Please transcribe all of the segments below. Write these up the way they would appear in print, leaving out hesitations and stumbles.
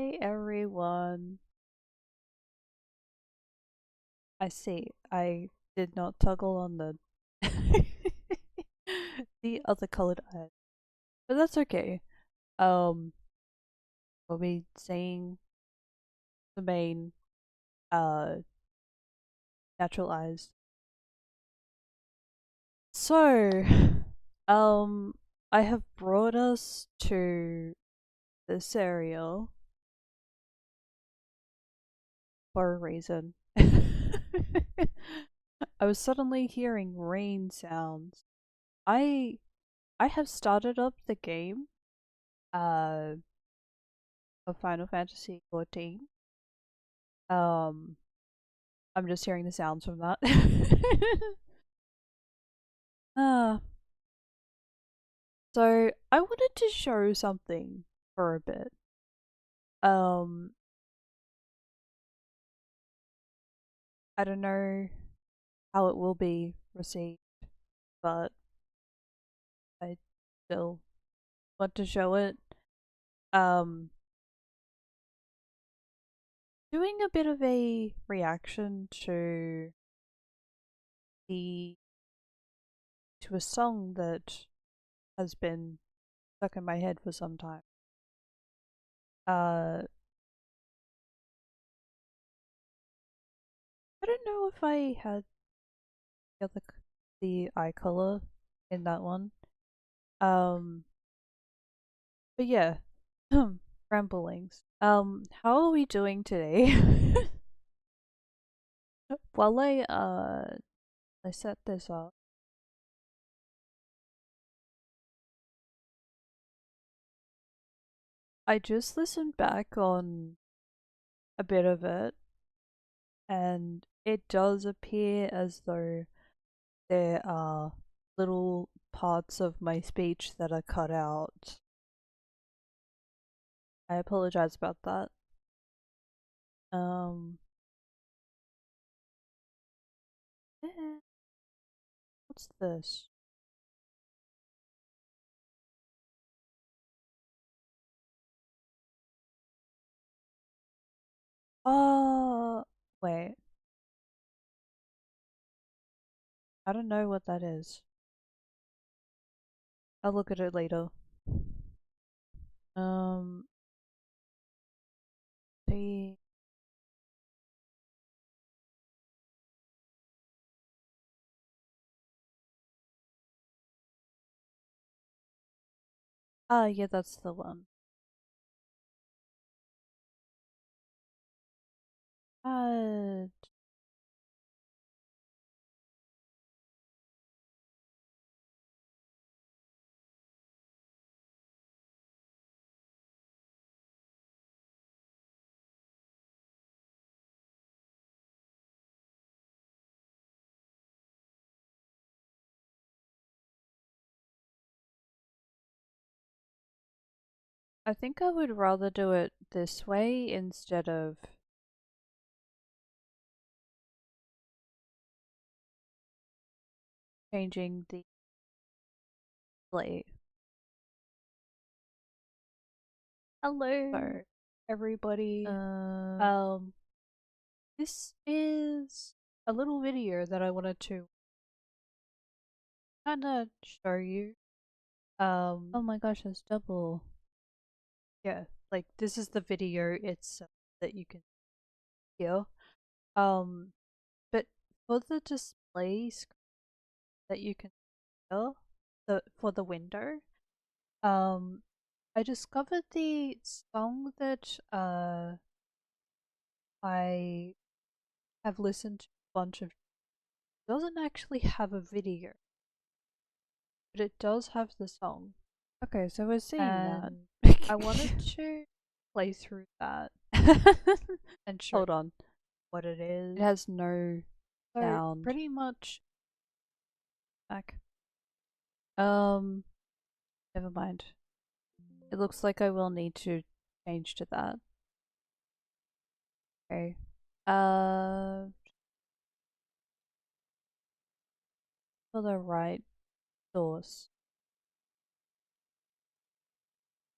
Hi everyone. I see. I did not toggle on the the other colored eye, but that's okay. Um, we'll be saying the main uh natural eyes. So, um, I have brought us to this area for a reason. I was suddenly hearing rain sounds. I I have started up the game uh of Final Fantasy 14. Um I'm just hearing the sounds from that. uh so I wanted to show something for a bit. Um I don't know how it will be received, but I still want to show it. Um Doing a bit of a reaction the to a song that has been stuck in my head for some time. Uh, I don't know if I had the eye color in that one. Um, but yeah, ramblings. How are we doing today? While I set this up, I just listened back on a bit of it, and it does appear as though there are little parts of my speech that are cut out. I apologize about that. Um, eh, what's this? Uh, wait. I don't know what that is. I'll look at it later. Um, see. Ah, yeah, that's the one. Uh, I think I would rather do it this way instead of changing the plate. Hello. So, everybody, Uh, um, this is a little video that I wanted to kind of show you. Oh my gosh, there's double. Yeah, like this is the video itself that you can hear. Um, but for the display screen that you can hear, for the window, um, I discovered the song that I have listened to a bunch of doesn't actually have a video, but it does have the song. Okay, so we're seeing that. and I wanted to play through that and show Hold on. what it It is. has no So sound. pretty much, Back. Never mind. It looks like I will need to change to that. Okay. For the right source.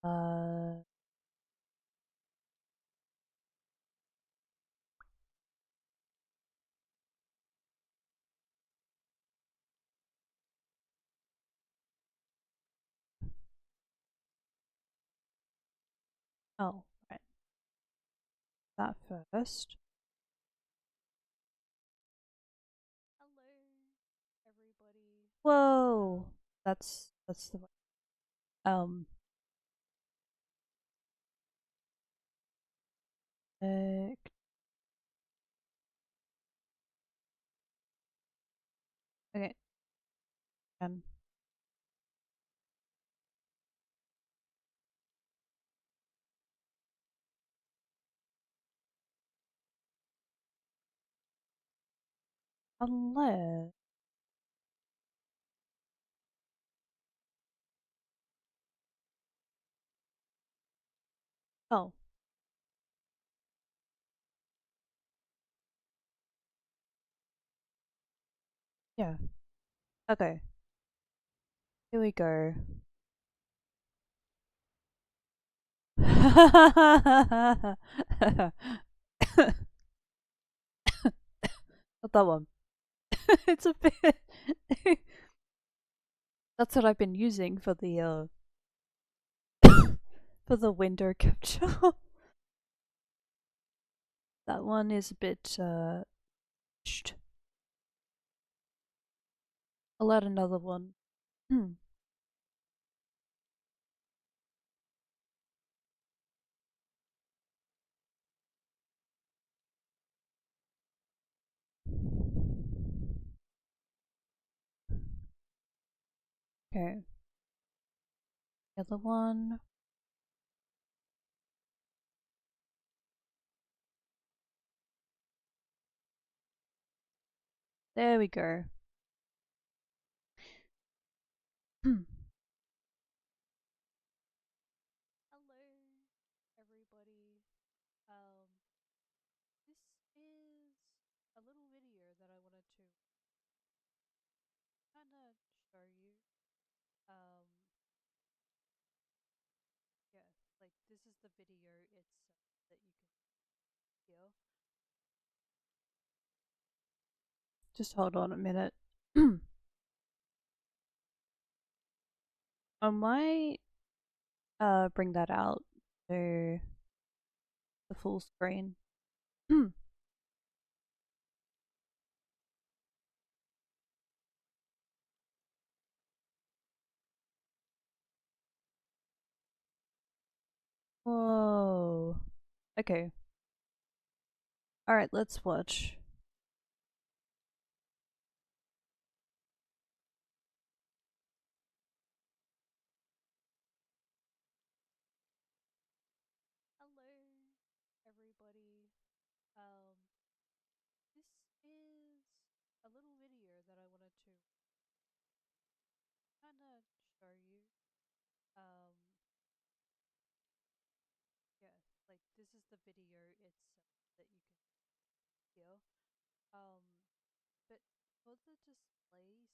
Uh, Oh, right. That first. Hello, everybody. Whoa. That's the um uh, okay. Um unless oh, yeah. Okay. Here we go. Not that one. It's a bit that's what I've been using for the for the window capture. That one is a bit I'll add another one. Hmm. Okay. The other one. There we go. Hmm. Hello, everybody. This is a little video that I wanted to kind of show you. Um, yeah, like this is the video it's that you can hear. Just hold on a minute. I might bring that out to the full screen. Whoa. Okay. Alright, let's watch. Hello, everybody. Um, this is a little video that I wanted to kind of show you. Um, yeah, like this is the video it's that you can hear. Um, but for the display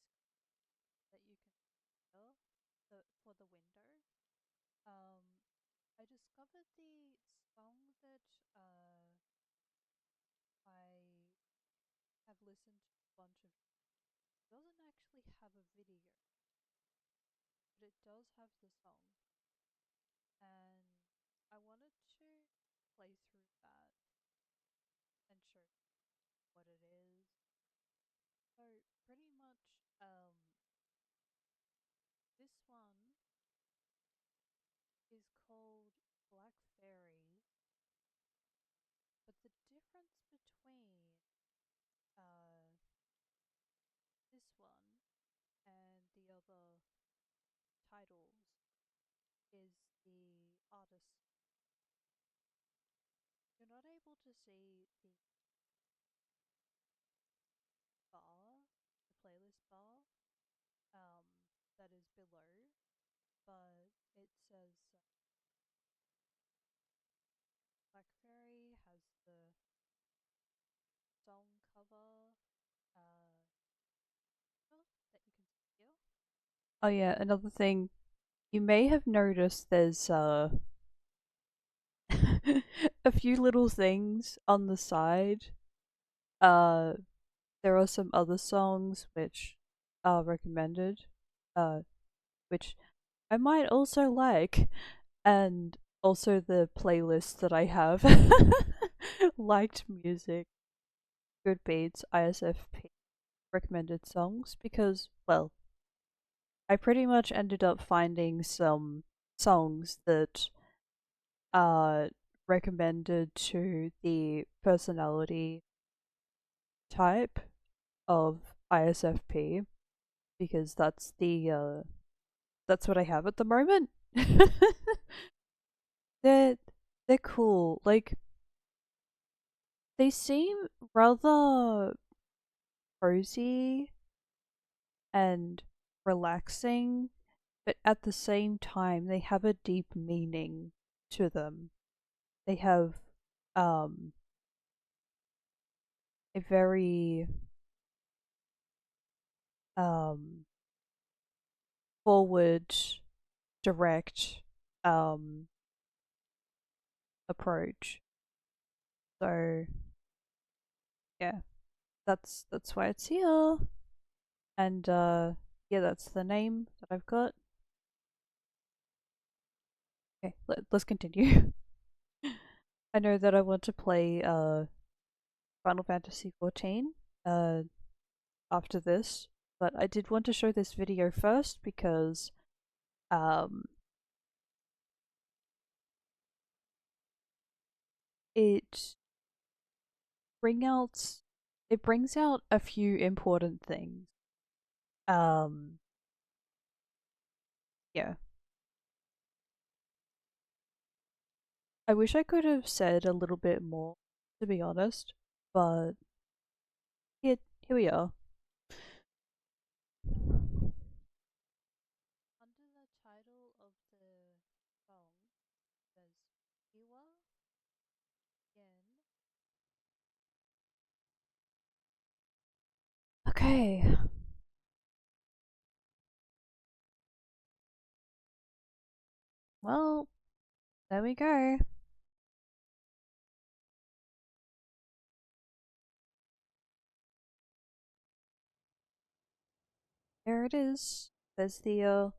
that you can hear for the window, um, I discovered the song that I have listened to a bunch of. It doesn't actually have a video, but it does have the song, and I wanted to play through that and show what it is. So pretty much, this one is called Black Fairy, but the difference between uh, this one and the other titles is the artist. You're not able to see the bar, the playlist bar, um, that is below, but it says Black Fairy has the song cover uh, that you can see here. Oh yeah, another thing. You may have noticed there's a few little things on the side. Uh there are some other songs which are recommended, which I might also like. And also the playlist that I have. Liked music, good beats, ISFP, recommended songs, because, well, I pretty much ended up finding some songs that are recommended to the personality type of ISFP, because that's what I have at the moment. they're they're cool. Like, they seem rather cozy and relaxing, but at the same time they have a deep meaning to them. They have um a very um forward, direct um approach. So yeah, that's why it's here. And yeah, that's the name that I've got. Okay, let's continue. I know that I want to play Final Fantasy 14 uh after this, but I did want to show this video first because um it bring out it brings out a few important things. Um yeah. I wish I could have said a little bit more, to be honest, but here we are. Under the title of the song says Iwa Gen. Okay. Well, there we go. There it is. There's the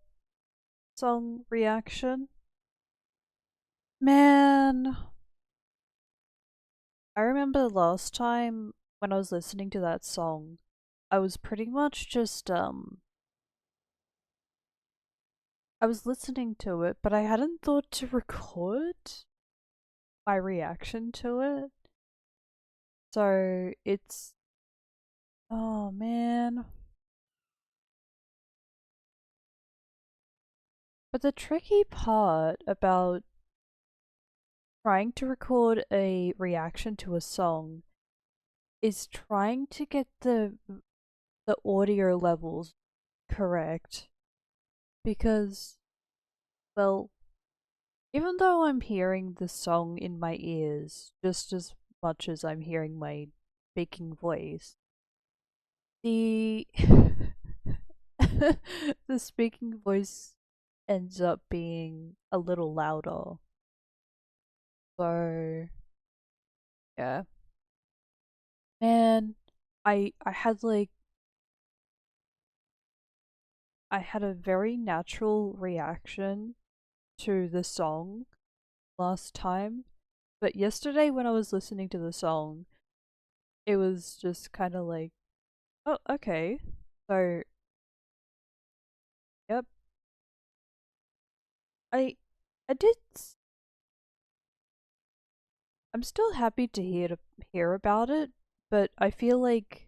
song reaction. Man, I remember the last time when I was listening to that song, I was pretty much just I was listening to it, but I hadn't thought to record my reaction to it. So it's, oh man. But the tricky part about trying to record a reaction to a song is trying to get the audio levels correct, because, well, even though I'm hearing the song in my ears just as much as I'm hearing my speaking voice, the the speaking voice ends up being a little louder. So yeah, man, I had like I had a very natural reaction to the song last time, but yesterday when I was listening to the song, it was just kind of like, oh, okay. So, yep. I I did I'm still happy to hear about it, but I feel like,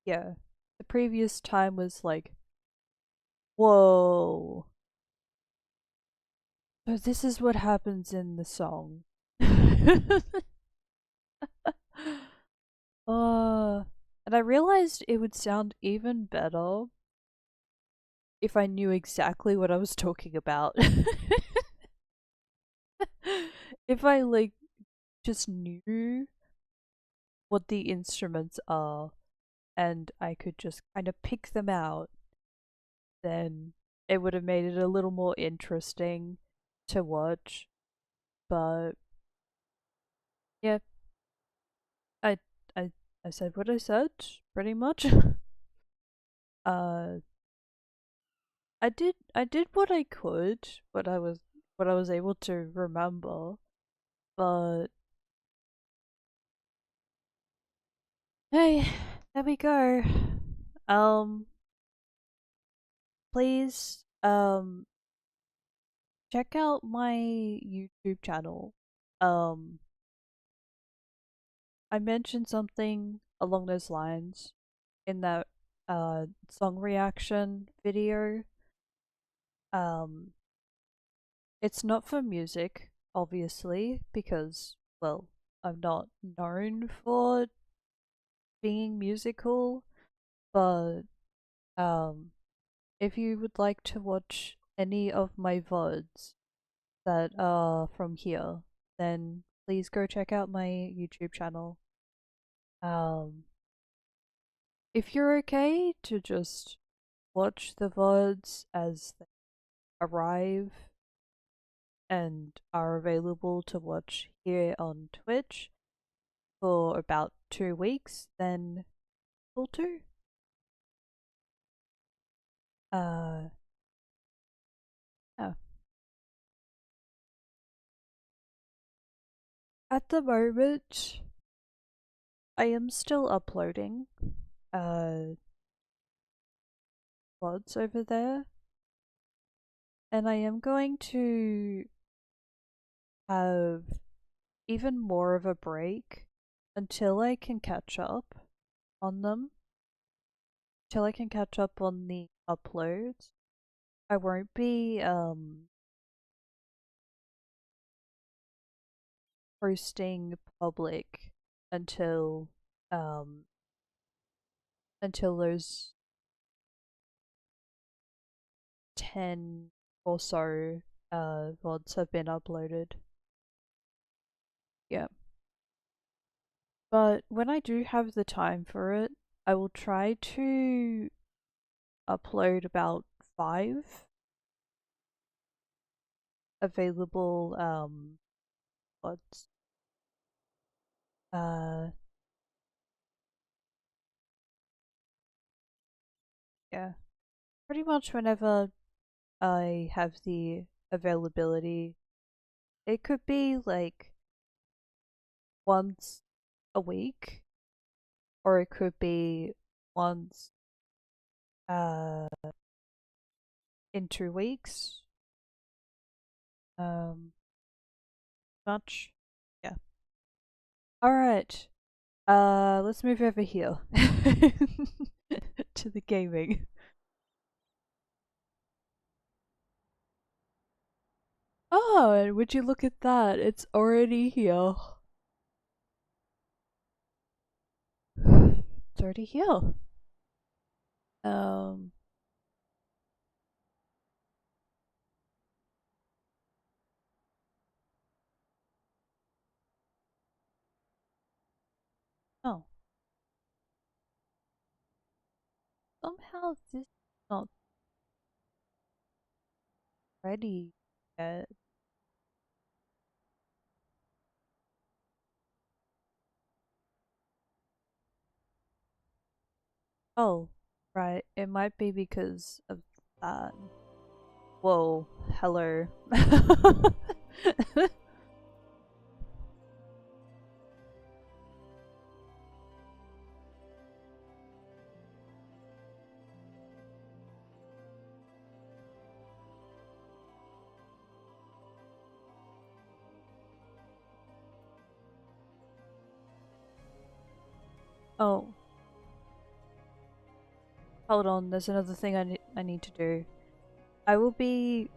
yeah, the previous time was like, whoa. So this is what happens in the song. uh, and I realized it would sound even better if I knew exactly what I was talking about. If I like just knew what the instruments are and I could just kind of pick them out, then it would have made it a little more interesting to watch. But yeah, I I I said what I said pretty much. uh I did what I could, what I was what I was able to remember. But hey, there we go. Um, please, check out my YouTube channel. Um, I mentioned something along those lines in that song reaction video. Um, it's not for music, obviously, because well, I'm not known for being musical, but um if you would like to watch any of my VODs that are from here, then please go check out my YouTube channel. Um, if you're okay to just watch the VODs as they arrive and are available to watch here on Twitch for about 2 weeks, then cool too. Uh, yeah. At the moment, I am still uploading uh VODs over there, and I am going to have even more of a break until I can catch up on them, till I can catch up on the uploads. I won't be posting public until um until those 10 or so VODs have been uploaded. Yeah. But when I do have the time for it, I will try to upload about 5 available VODs. Uh yeah. Pretty much whenever I have the availability. It could be like once a week, or it could be once uh in 2 weeks. Um much. Yeah. Alright. Let's move over here. To the gaming. Oh, and would you look at that? It's already here. It's already here. Um, oh. Somehow this is not ready yet. Oh, right. It might be because of that. Whoa, hello. Oh, hold on. There's another thing I need to do. I will be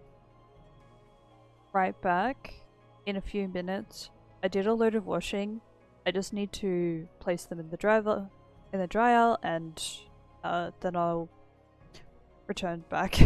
right back in a few minutes. I did a load of washing. I just need to place them in the dryer, and then I'll return back.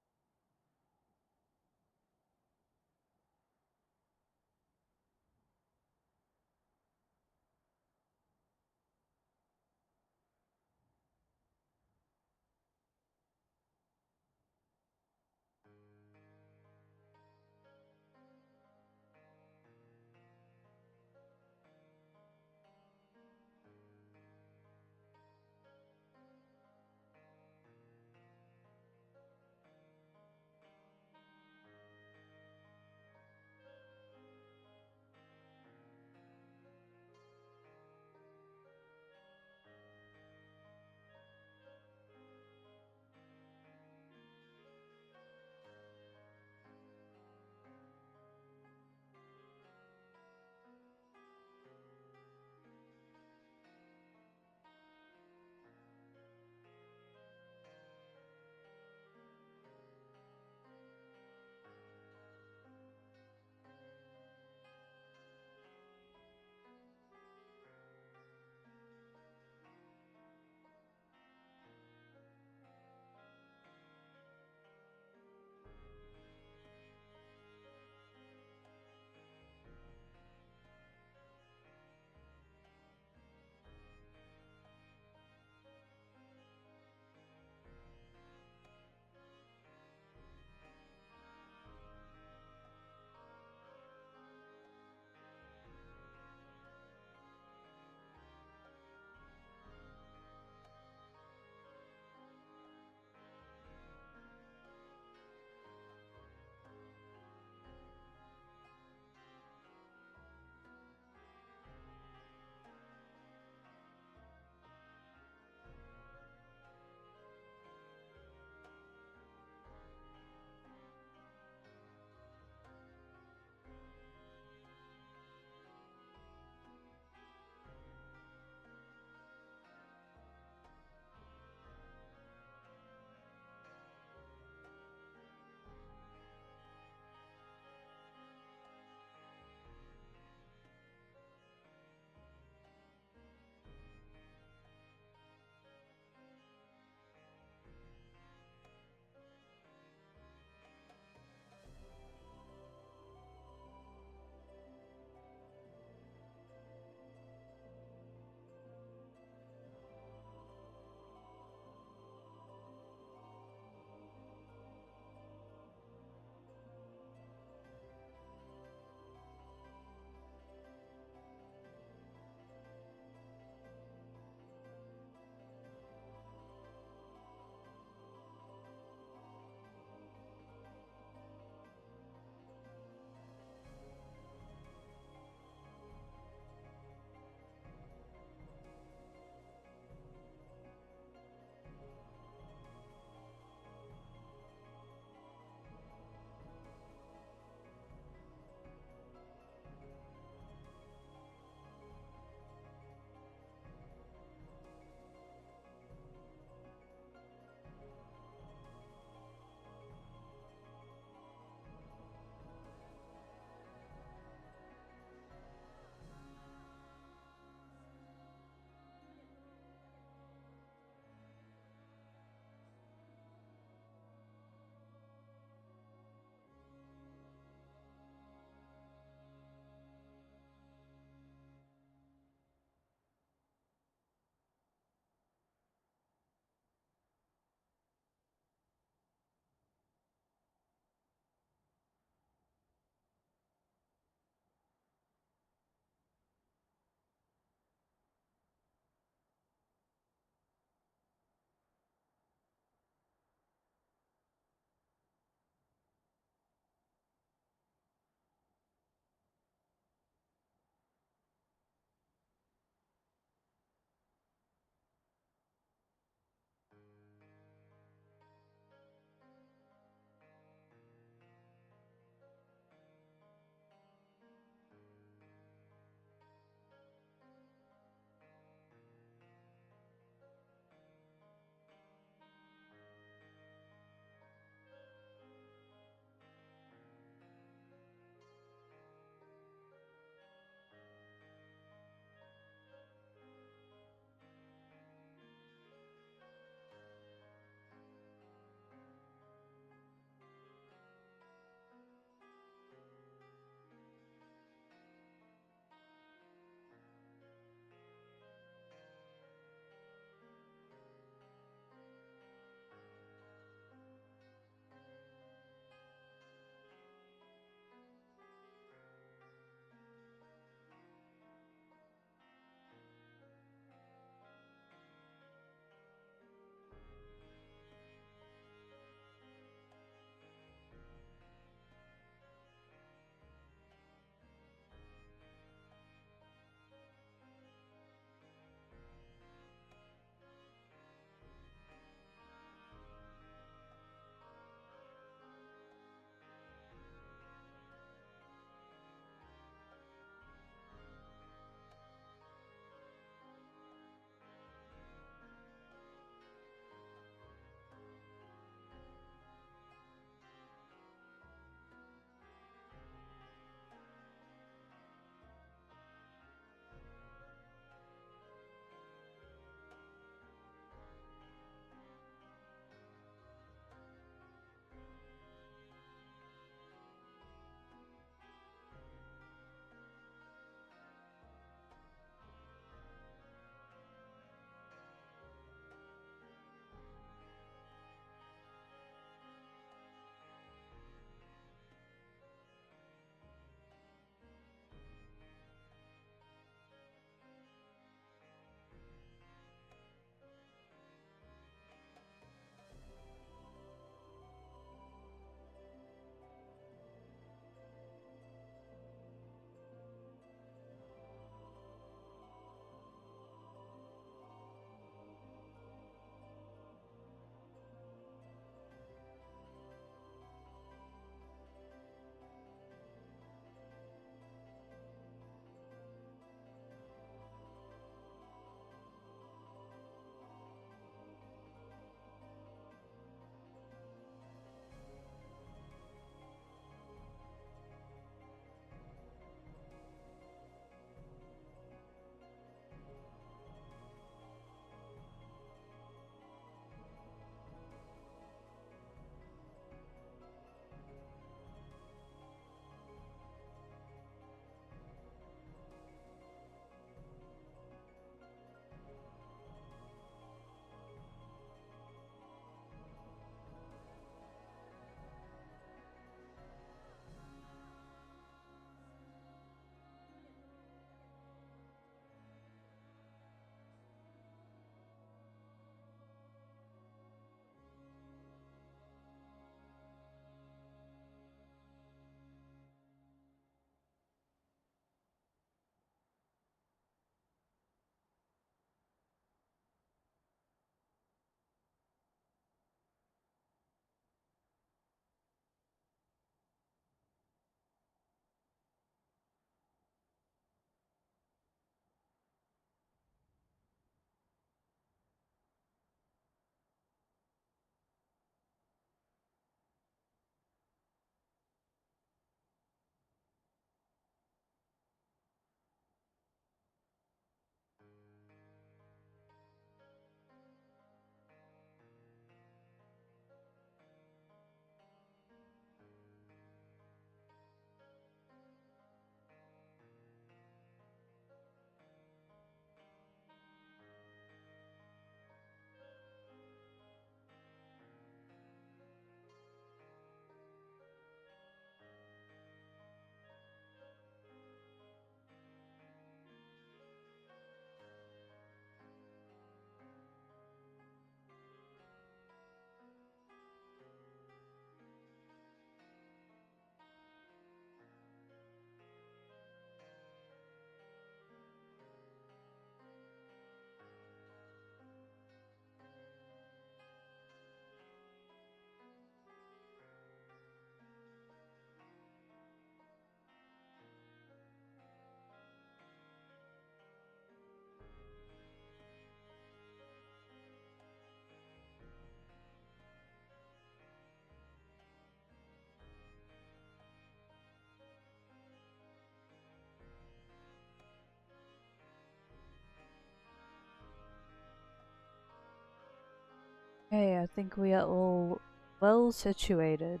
Okay, I think we are all well situated.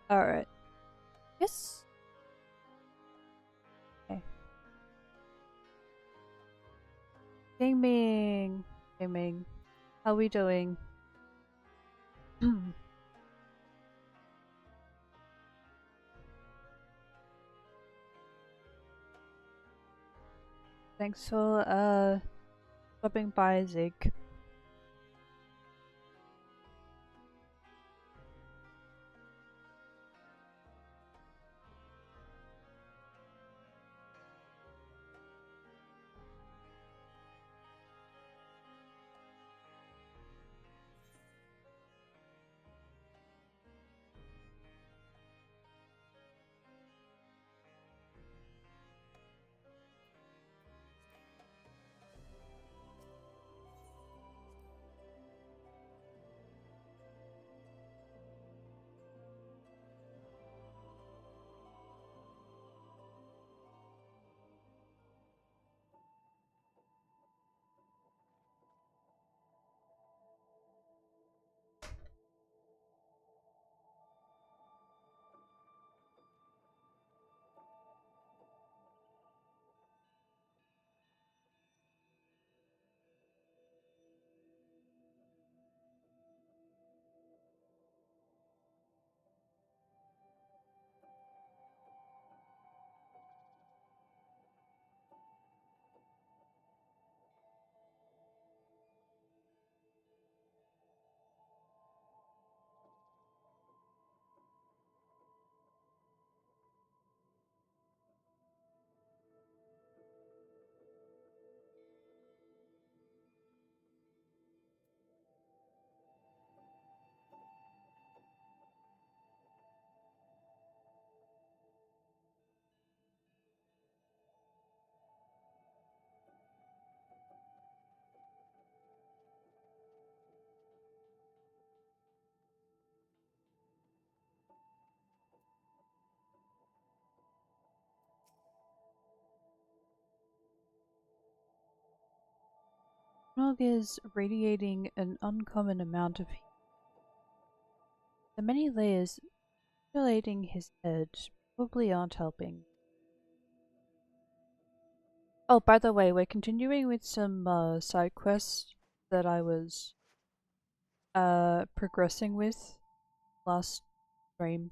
Alright. Yes. Okay. Gaming. Gaming. How we doing? Thanks for stopping by, Zig. Nog is radiating an uncommon amount of heat. The many layers insulating his head probably aren't helping. Oh, by the way, we're continuing with some side quests that I was progressing with last stream.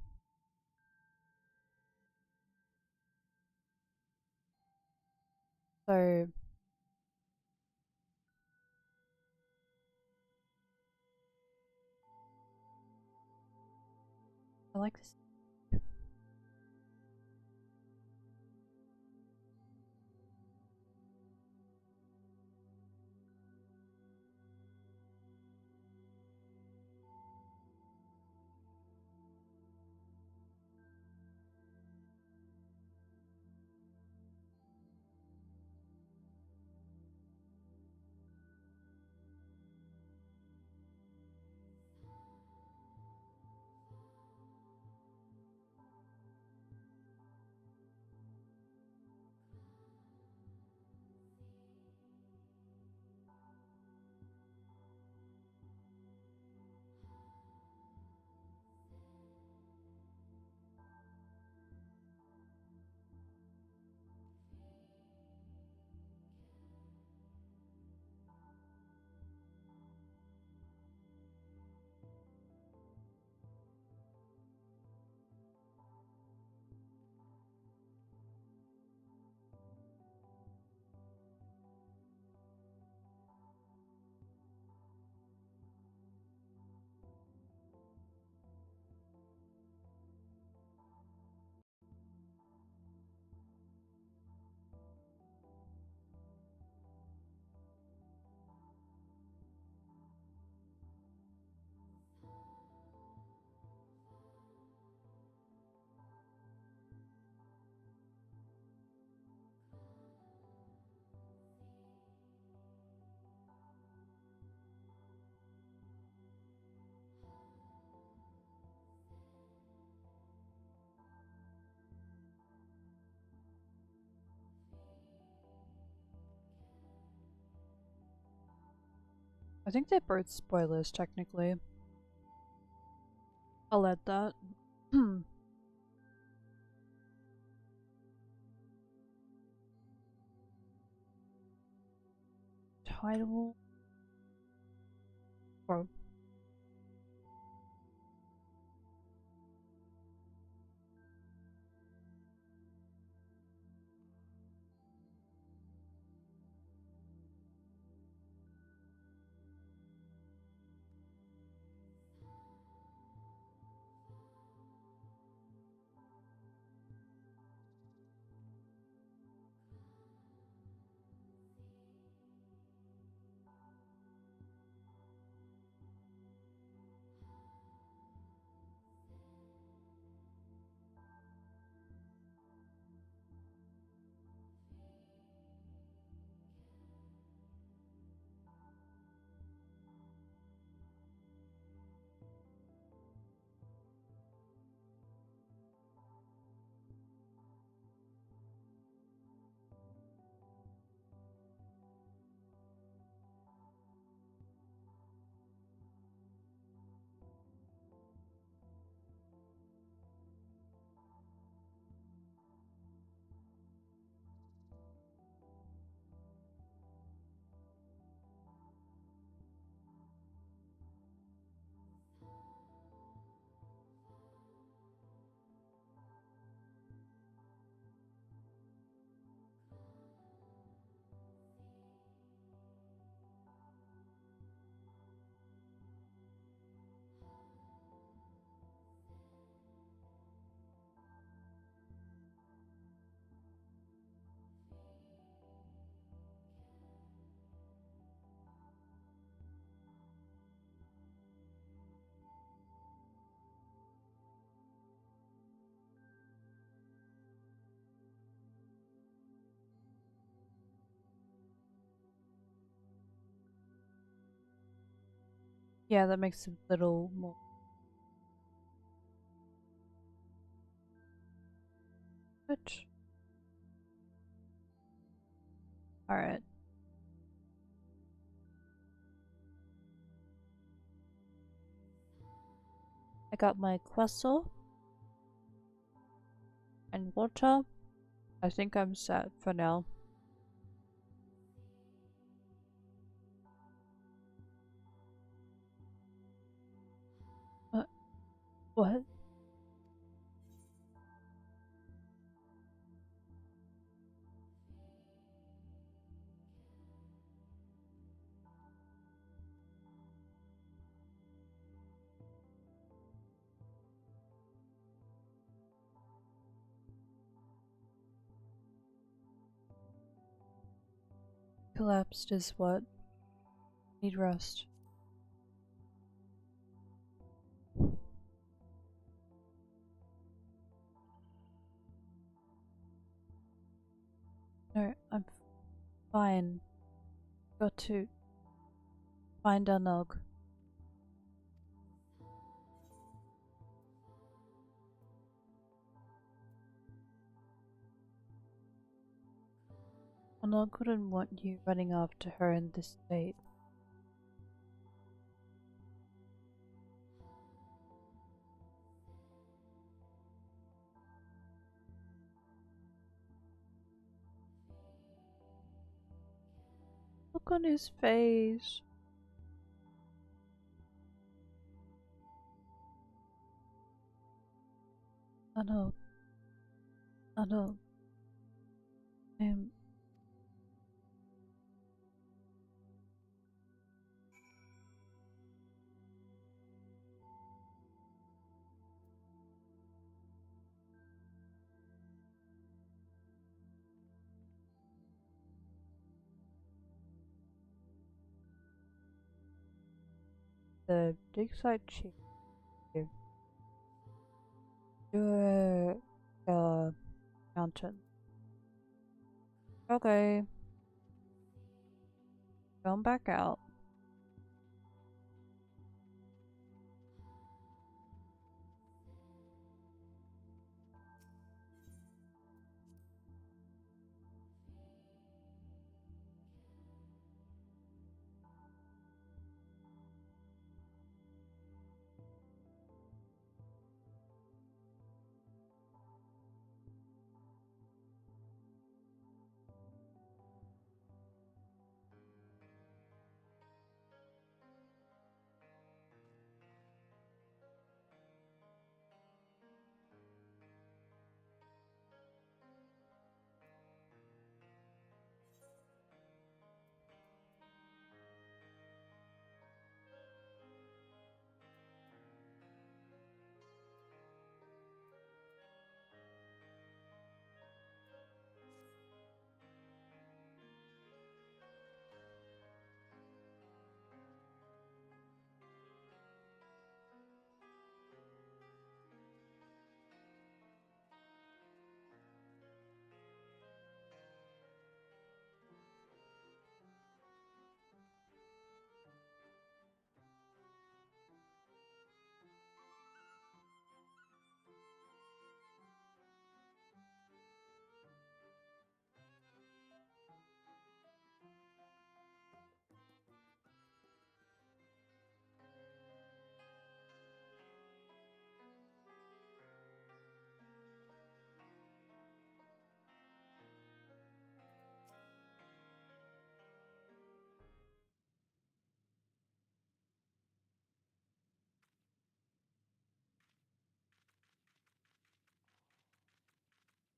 So I like this. I think they birth spoilers technically. I'll add that. Title or yeah, that makes it a little more good. Alright. I got my queso and water. I think I'm set for now. Uh, what? Collapsed is what? Need rest. No, I'm fine. Got to find a nog. Anog couldn't want you running after her in this state. Look on his face. Anog. Anog. Um, the dig site chief. You're mountain. Okay. Going back out.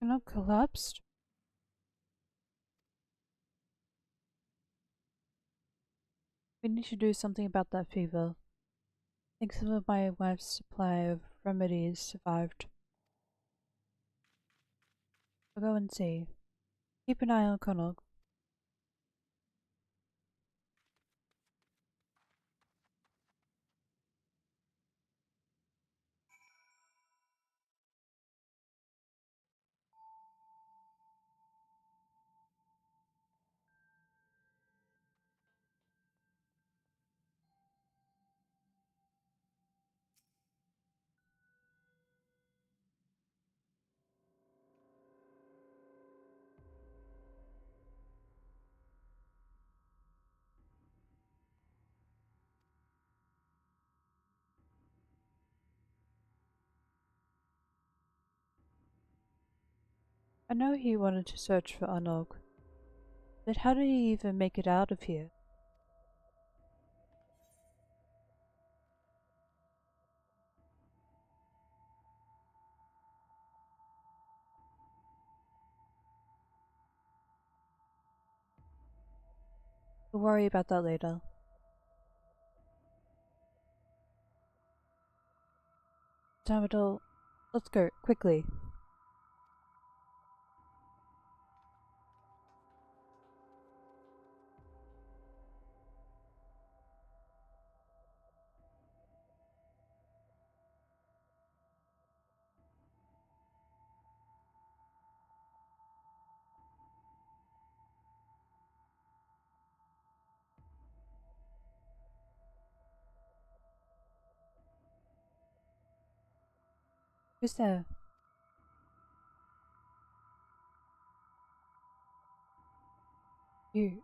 Cannot collapsed? We need to do something about that fever. I think some of my wife's supply of remedies survived. I'll go and see. Keep an eye on Connor. I know he wanted to search for Anog, but how did he even make it out of here? We'll worry about that later. Damadol, let's go, quickly. Who's there? You.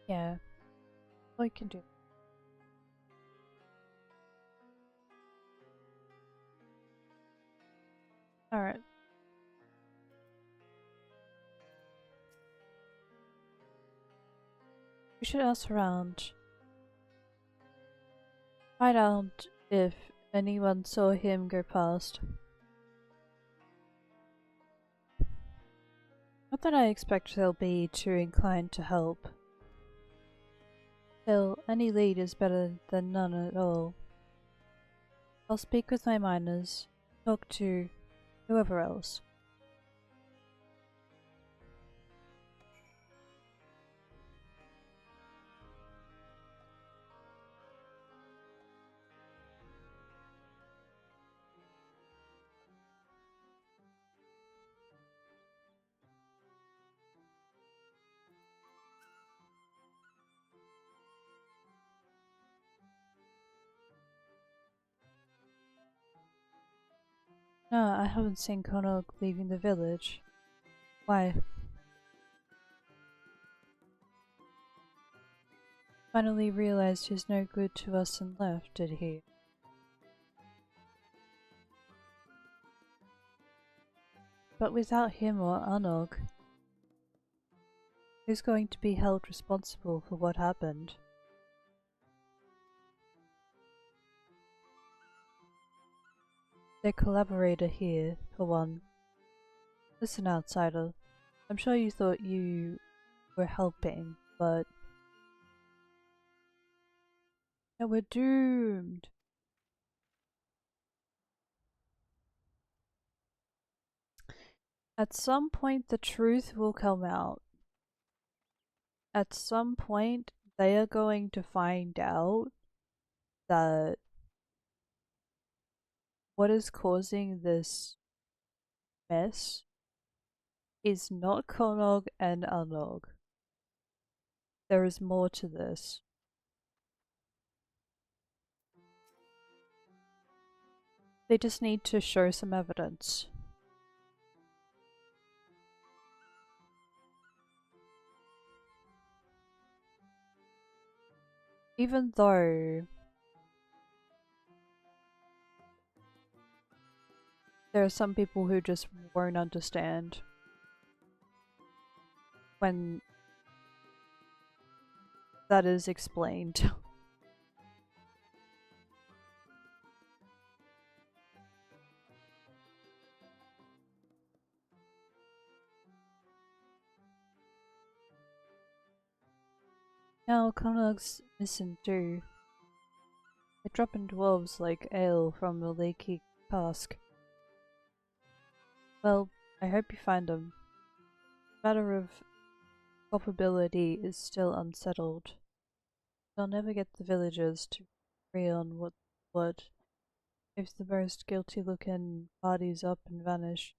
Yeah, all you can do. Alright, we should ask around. Find out if anyone saw him go past. Not that I expect they'll be too inclined to help. Still, any lead is better than none at all. I'll speak with my miners, talk to whoever else. No, I haven't seen Connor leaving the village. Why? Finally realized he's no good to us and left, did he? But without him or Anog, who's going to be held responsible for what happened? Their collaborator here, for one. Listen, outsider. I'm sure you thought you were helping, but now we're doomed. At some point, the truth will come out. At some point, they are going to find out that what is causing this mess is not Konog and Anog. There is more to this. They just need to show some evidence. Even though there are some people who just won't understand when that is explained. Now Konog's missing too. They're dropping dwarves like ale from a leaky cask. Well, I hope you find them. The matter of culpability is still unsettled. They'll never get the villagers to agree on what if the most guilty looking parties up and vanish.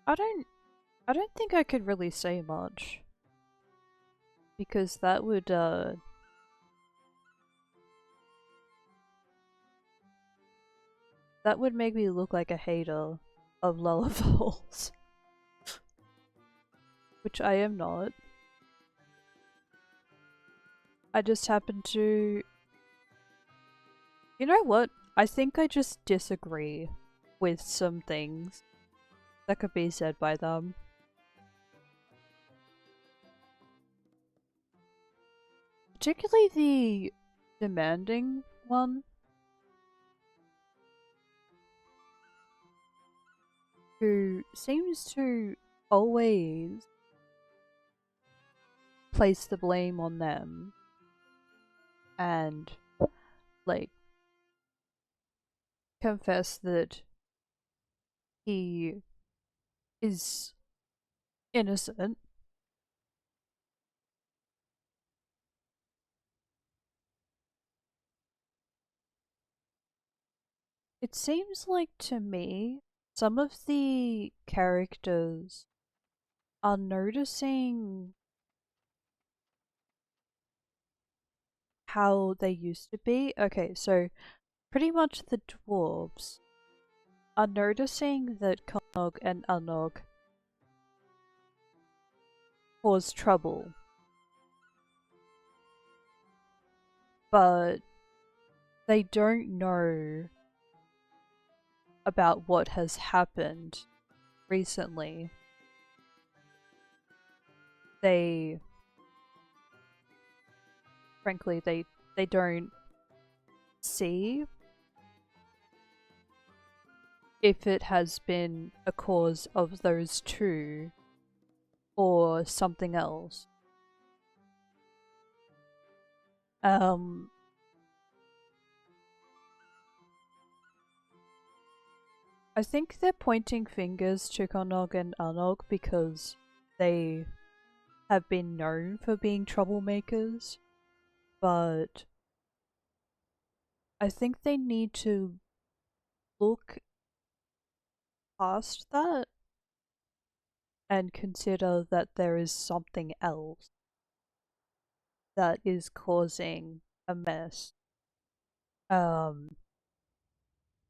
I don't I don't think I could really say much. Because that would make me look like a hater of Lullabills. Which I am not. I just happen to you know what? I think I just disagree with some things that could be said by them. Particularly the demanding one, who seems to always place the blame on them and, like, confess that he is innocent. It seems like to me some of the characters are noticing how they used to be. Okay, so pretty much the dwarves are noticing that Konog and Anog cause trouble, but they don't know about what has happened recently. They, frankly, they don't see if it has been a cause of those two or something else. Um, I think they're pointing fingers to Konog and Anog because they have been known for being troublemakers, but I think they need to look past that and consider that there is something else that is causing a mess. Um,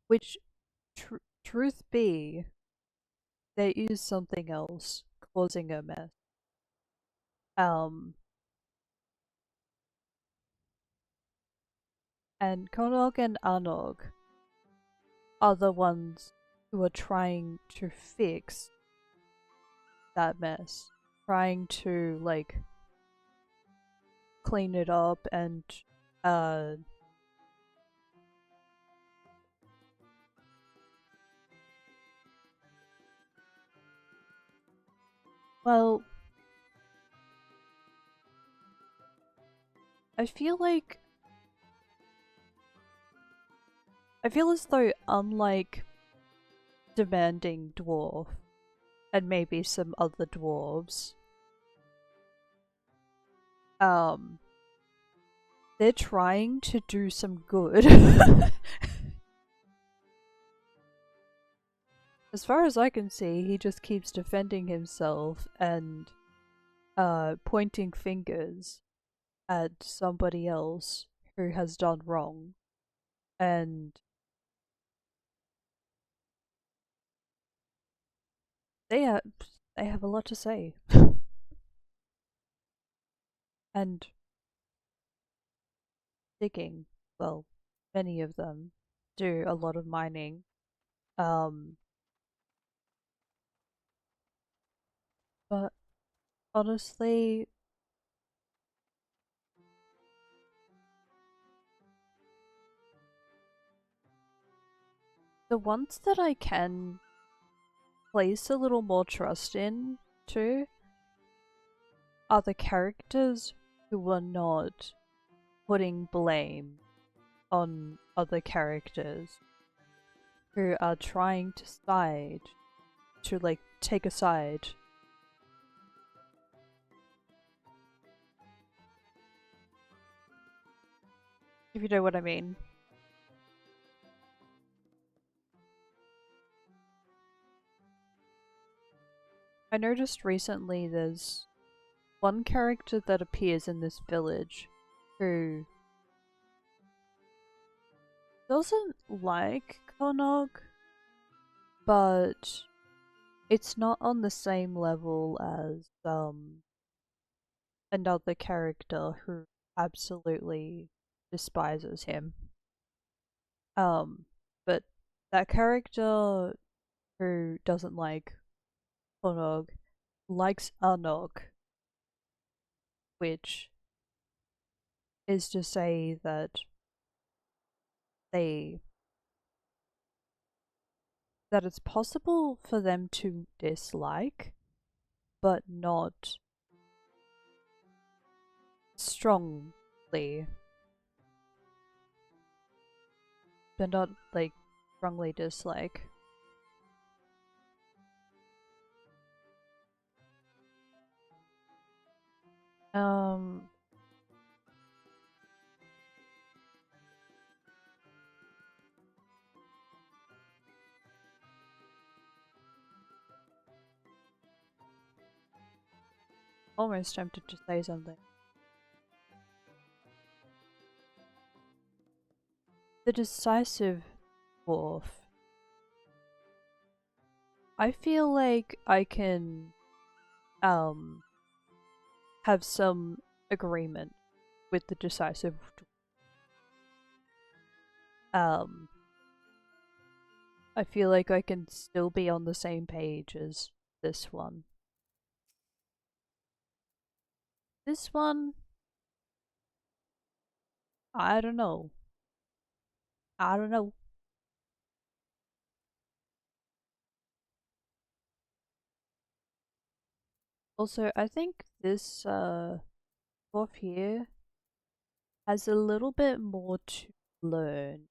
which, truth be, there is something else causing a mess. Um, and Konog and Anog are the ones who are trying to fix that mess, trying to, like, clean it up and uh Well, I feel like I feel as though unlike demanding dwarf and maybe some other dwarves, um, they're trying to do some good. As far as I can see, he just keeps defending himself and pointing fingers at somebody else who has done wrong, and they have they have a lot to say. And digging, well, many of them do a lot of mining. Um, but honestly, the ones that I can place a little more trust in too are the characters who are not putting blame on other characters, who are trying to take a side. If you know what I mean. I noticed recently there's one character that appears in this village who doesn't like Konog, but it's not on the same level as another character who absolutely despises him. Um, but that character who doesn't like Konog likes Anog, which is to say that they that it's possible for them to dislike, but not strongly. But not like strongly dislike. Um, almost tempted to say something. The decisive dwarf. I feel like I can um have some agreement with the decisive I feel like I can still be on the same page as this one. This one, I don't know. I don't know. Also, I think this dwarf here has a little bit more to learn.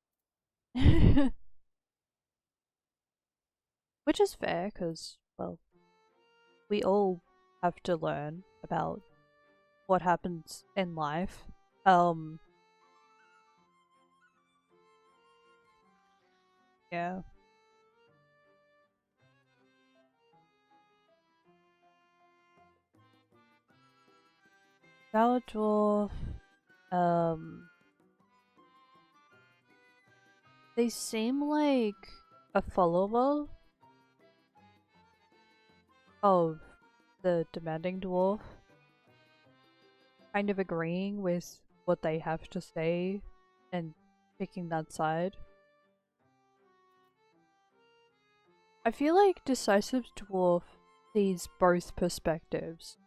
Which is fair, because, well, we all have to learn about what happens in life. Um, yeah. Sour Dwarf, um, they seem like a follower of the Demanding Dwarf, kind of agreeing with what they have to say and picking that side. I feel like Decisive Dwarf sees both perspectives.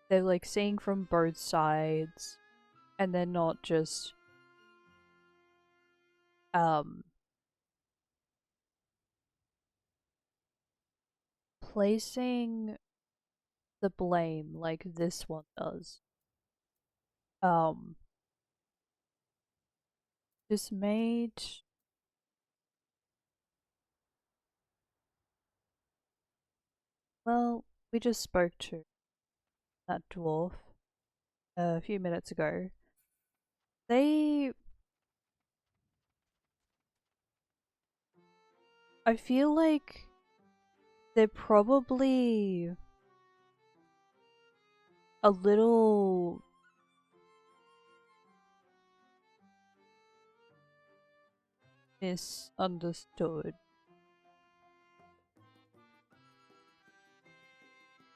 They're like seeing from both sides, and they're not just um placing the blame like this one does. Um, this made well, we just spoke to that dwarf a few minutes ago. They, I feel like they're probably a little misunderstood.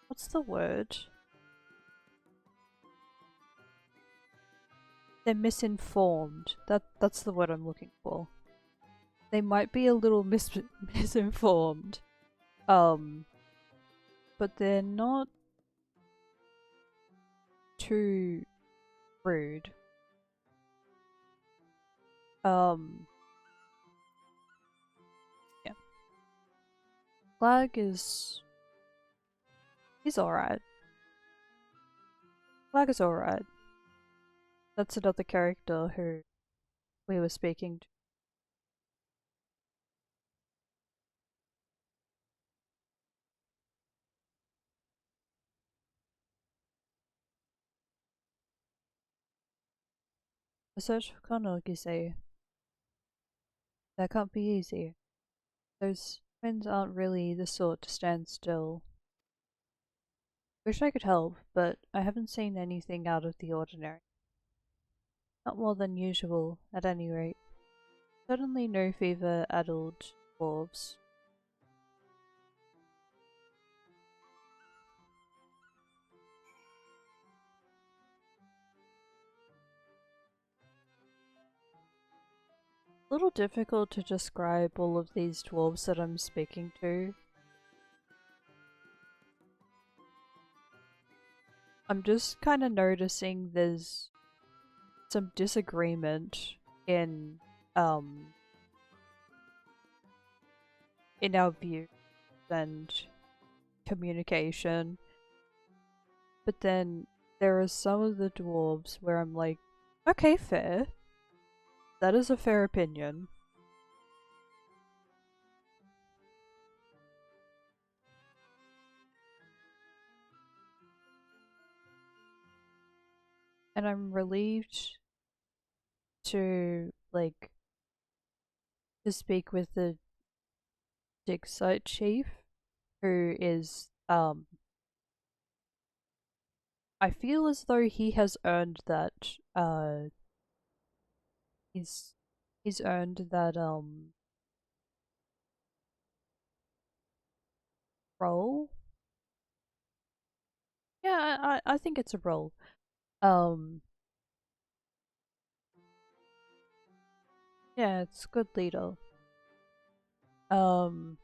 What's the word? They're misinformed. That's the word I'm looking for. They might be a little misinformed. Um, but they're not too rude. Um, yeah. Flag is he's alright. Flag is alright. That's another character who we were speaking to. A search for Konogise. That can't be easy. Those twins aren't really the sort to stand still. Wish I could help, but I haven't seen anything out of the ordinary. Not more than usual, at any rate. Certainly no fever addled dwarves. A little difficult to describe all of these dwarves that I'm speaking to. I'm just kind of noticing there's some disagreement in um in our views and communication. But then there are some of the dwarves where I'm like, okay, fair. That is a fair opinion. And I'm relieved to to speak with the dig site chief who is I feel as though he has earned that he's he's earned that role. Yeah, I think it's a role. Um yeah, it's good leader. Um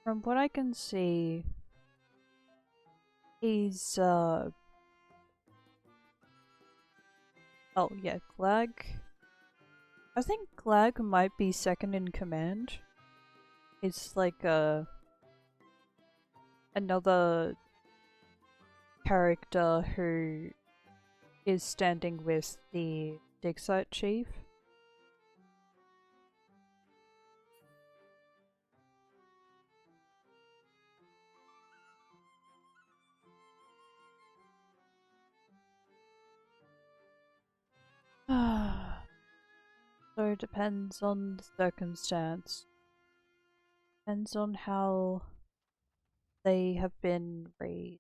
from what I can see, he's oh yeah, Glag. I think Glag might be second in command. It's like another character who is standing with the dig site chief. So it depends on the circumstance. Depends on how they have been raised,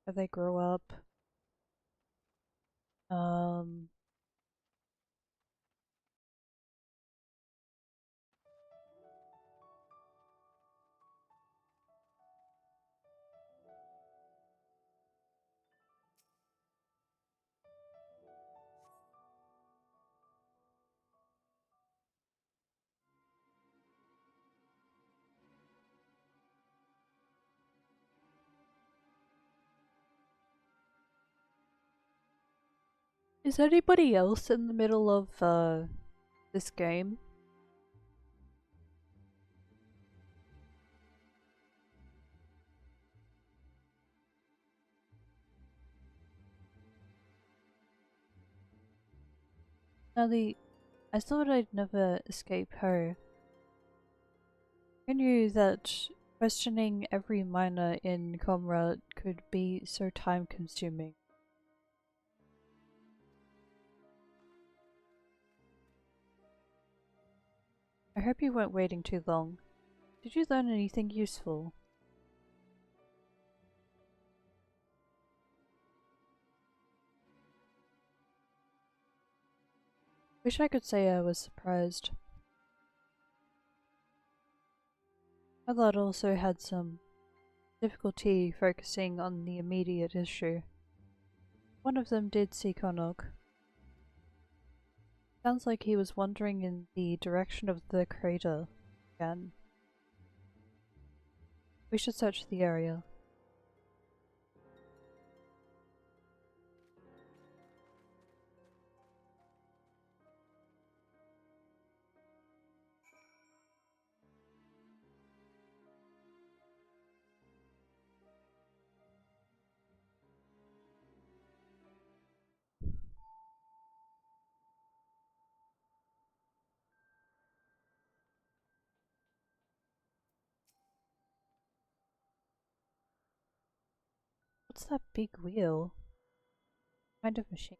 how they grow up. Um, Is anybody else in the middle of this game? Nelly, I thought I'd never escape her. I knew that questioning every miner in Comrade could be so time consuming. I hope you weren't waiting too long. Did you learn anything useful? Wish I could say I was surprised. My lad also had some difficulty focusing on the immediate issue. One of them did see Konok. Sounds like he was wandering in the direction of the crater again. We should search the area. What's that big wheel? What kind of machine?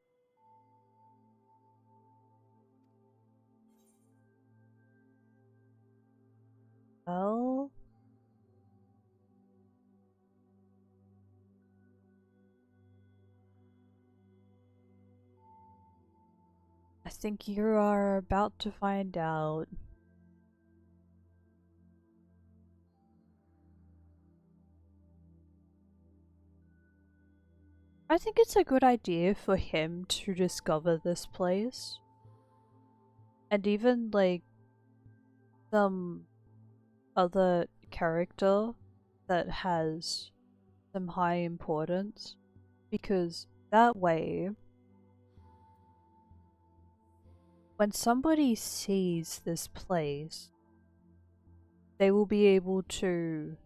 Well, I think you are about to find out. I think it's a good idea for him to discover this place. And even, like, some other character that has some high importance. Because that way, when somebody sees this place, they will be able to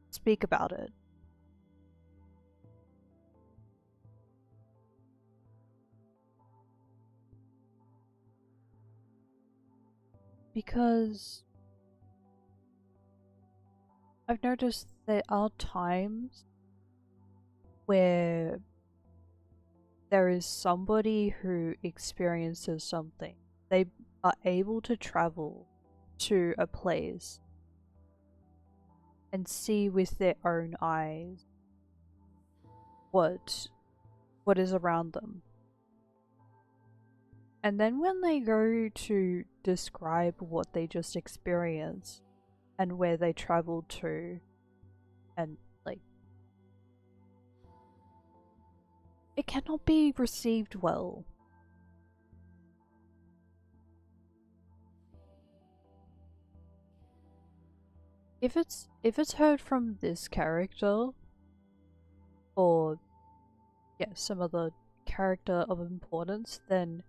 speak about it. Because I've noticed there are times where there is somebody who experiences something. They are able to travel to a place and see with their own eyes what is around them. And then when they go to describe what they just experienced and where they traveled to, and like, it cannot be received well. If it's heard from this character or yeah, some other character of importance, then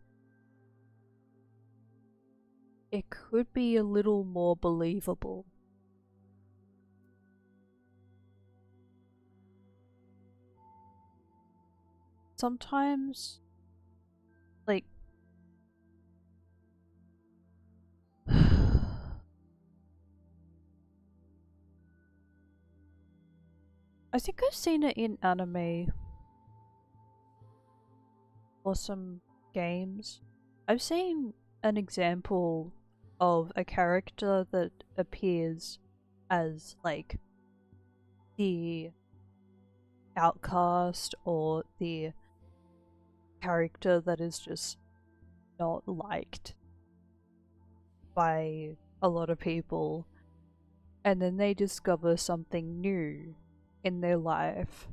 it could be a little more believable. Sometimes, like, I think I've seen it in anime or some games. I've seen an example of a character that appears as, like, the outcast or the character that is just not liked by a lot of people, and then they discover something new in their life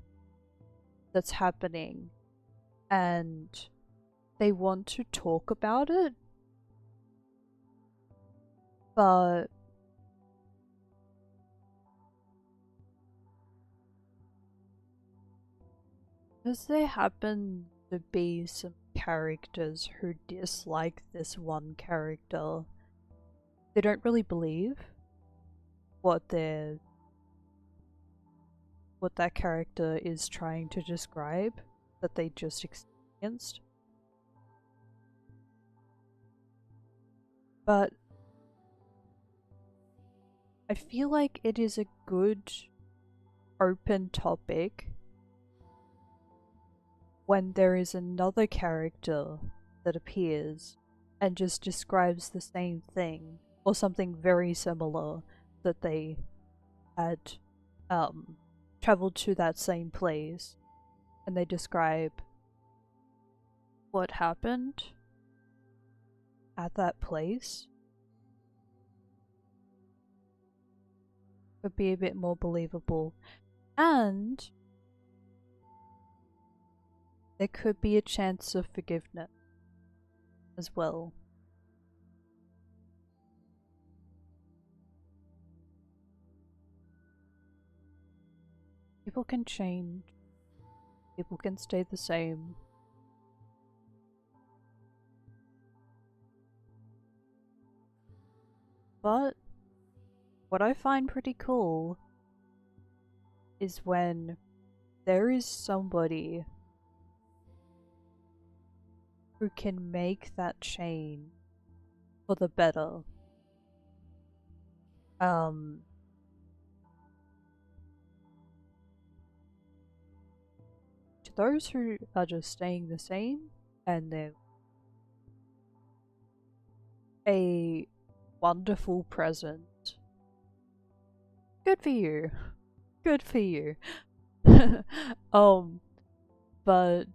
that's happening and they want to talk about it, but Does there happen to be some characters who dislike this one character? They don't really believe what they're what that character is trying to describe that they just experienced. But I feel like it is a good open topic when there is another character that appears and just describes the same thing or something very similar that they had um traveled to that same place and they describe what happened at that place would be a bit more believable. And there could be a chance of forgiveness as well. People can change, people can stay the same. But what I find pretty cool is when there is somebody who can make that change for the better. Um, to those who are just staying the same and they're a wonderful present. Good for you. Good for you. um, but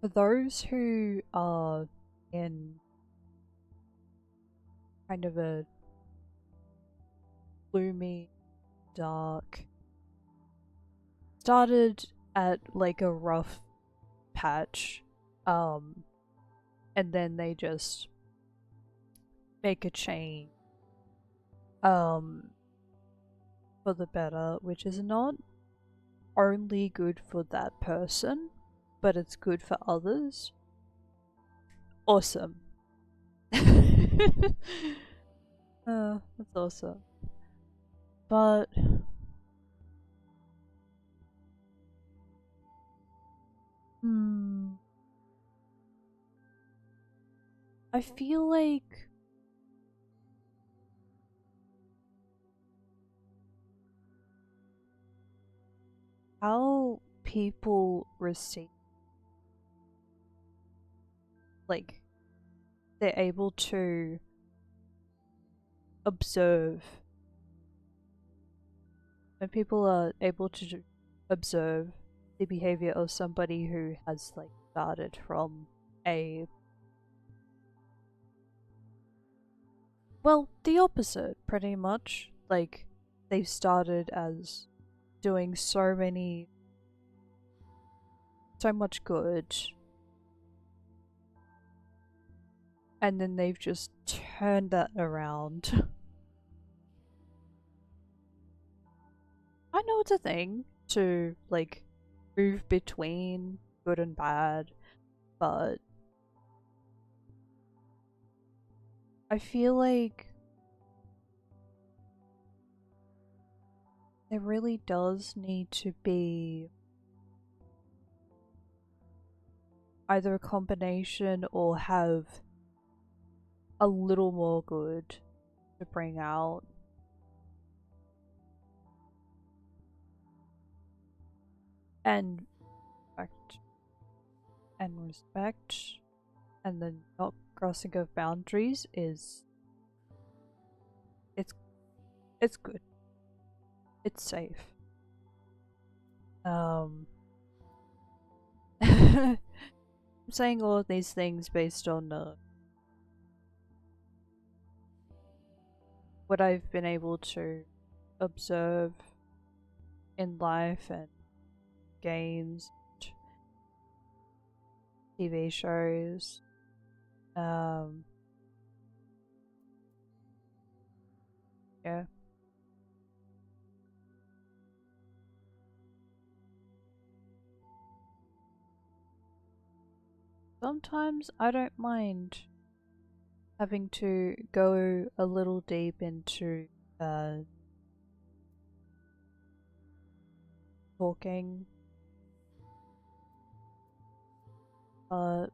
for those who are in kind of a gloomy, dark, started at like a rough patch, um, and then they just make a change, um, for the better, which is not only good for that person, but it's good for others. Awesome. That's awesome. But hmm, I feel like how people receive, like, they're able to observe. When people are able to observe the behavior of somebody who has, like, started from a, well, the opposite, pretty much. Like, they've started as doing so much good, and then they've just turned that around. I know it's a thing to, like, move between good and bad, but I feel like there really does need to be either a combination or have a little more good to bring out. And respect and respect and the not crossing of boundaries is it's it's good. It's safe. Um I'm saying all of these things based on what I've been able to observe in life and games, TV shows. Um, yeah. sometimes I don't mind having to go a little deep into uh, talking, uh,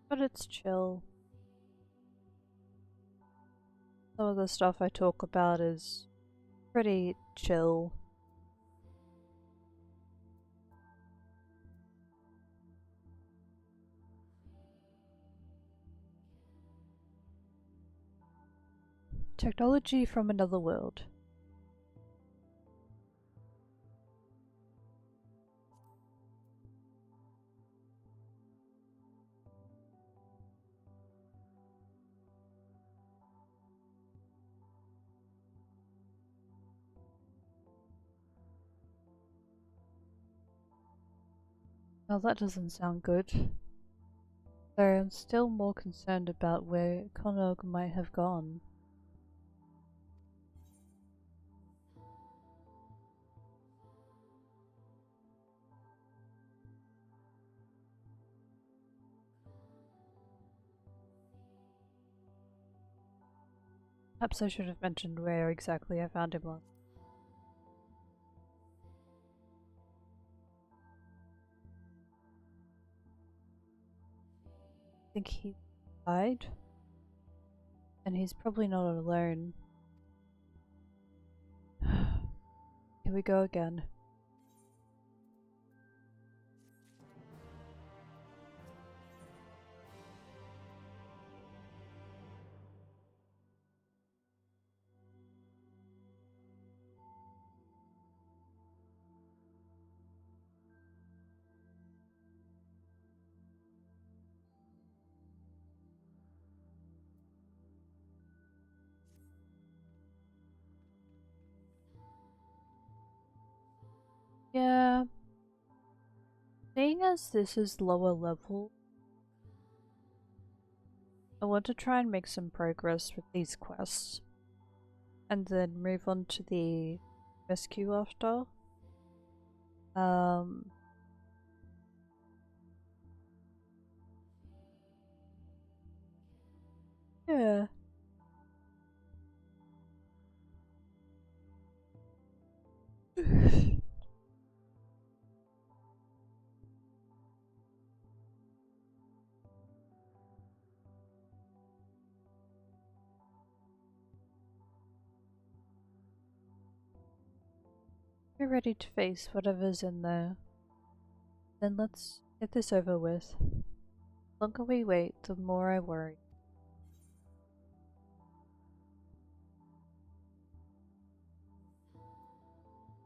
but it's chill. Some of the stuff I talk about is pretty chill. Technology from another world. Well, that doesn't sound good. Though I'm still more concerned about where Connog might have gone. Perhaps I should have mentioned where exactly I found him last. I think he died, and he's probably not alone. Here we go again. Yeah, seeing as this is lower level, I want to try and make some progress with these quests, and then move on to the rescue after. Um, yeah. You're ready to face whatever's in there. Then let's get this over with. The longer we wait, the more I worry.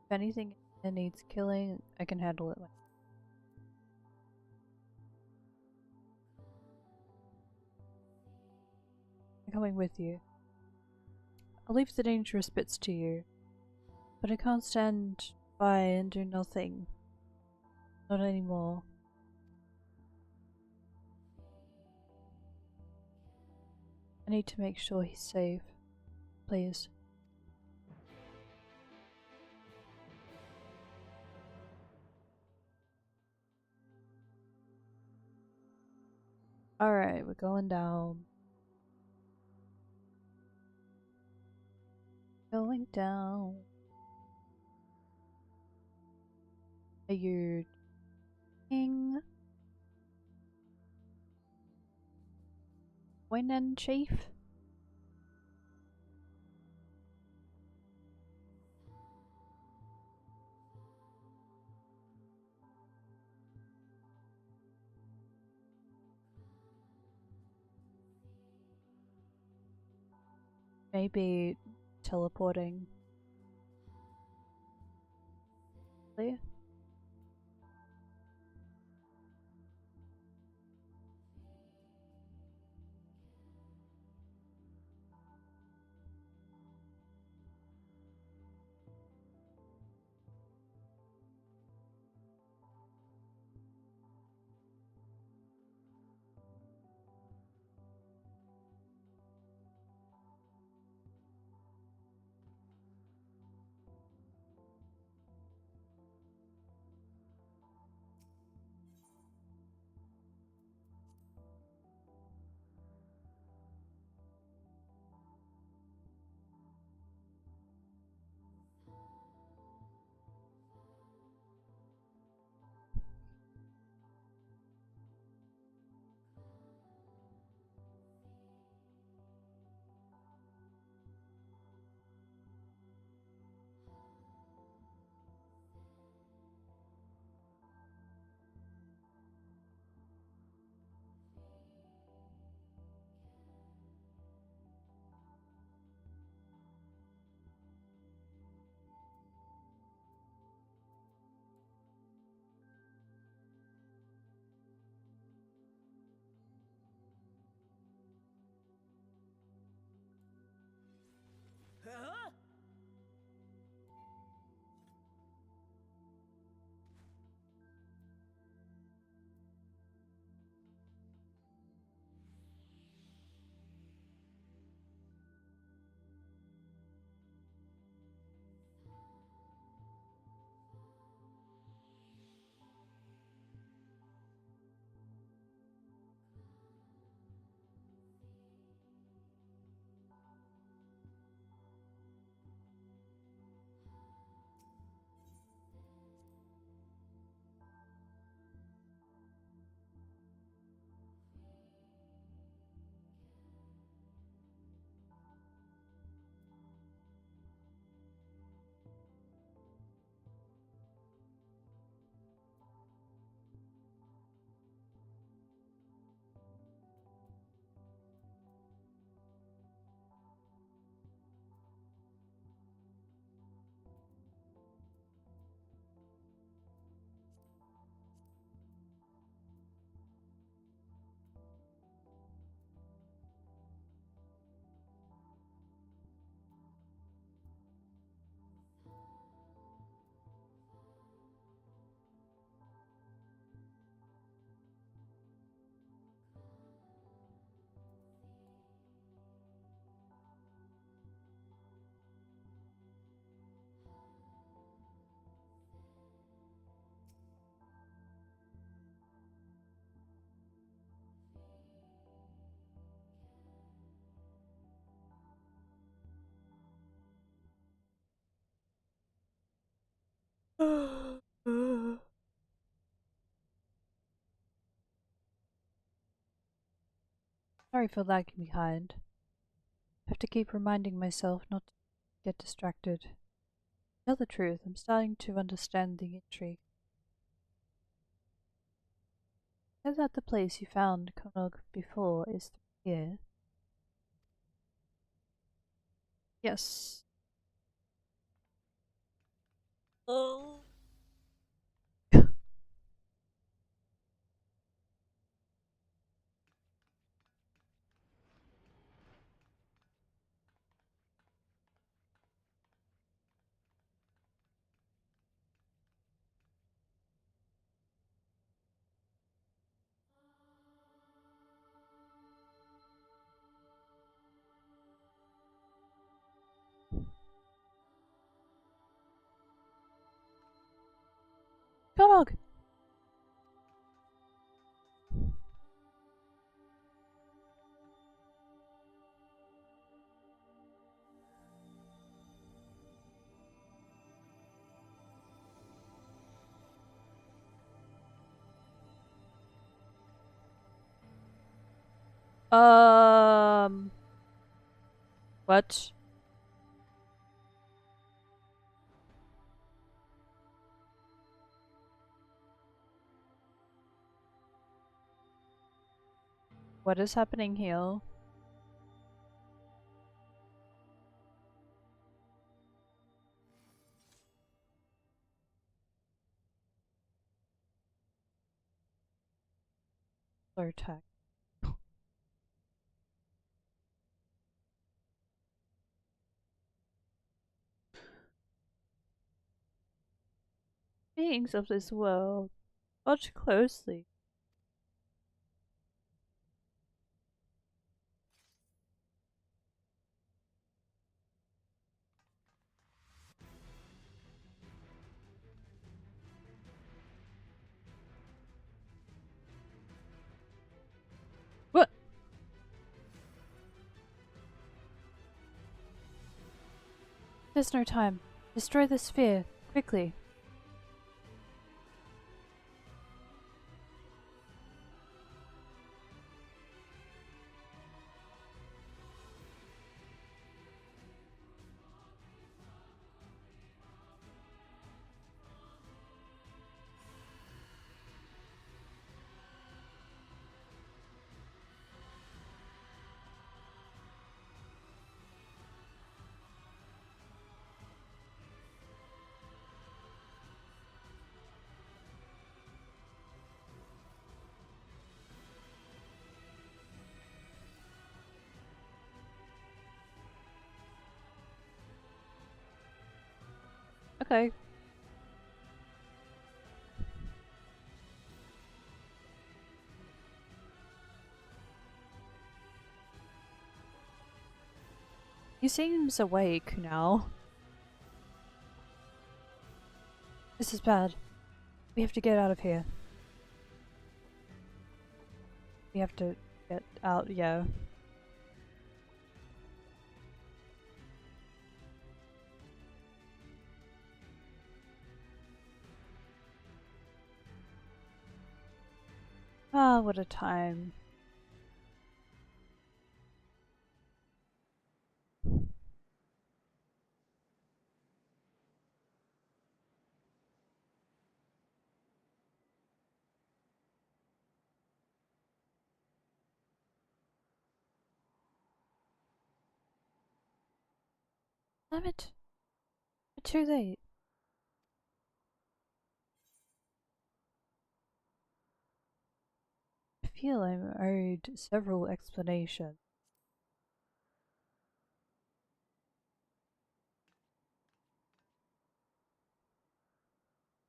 If anything that needs killing, I can handle it. I'm coming with you. I'll leave the dangerous bits to you, but I can't stand by and do nothing. Not anymore. I need to make sure he's safe. Please. Alright, we're going down. Going down. Are you king? Winen chief? Maybe teleporting. Clear? Sorry for lagging behind. Have to keep reminding myself not to get distracted. To tell the truth, I'm starting to understand the intrigue. Said that the place you found Konog before is through here. Yes. Oh. Konog! What? What is happening here? Slow tech. Beings of this world. Watch closely. What? There's no time. Destroy the sphere. Quickly. Okay. He seems awake now. This is bad. We have to get out of here. We have to get out, yeah. Ah, what a time. Damn it. We're too late. I feel I'm owed several explanations.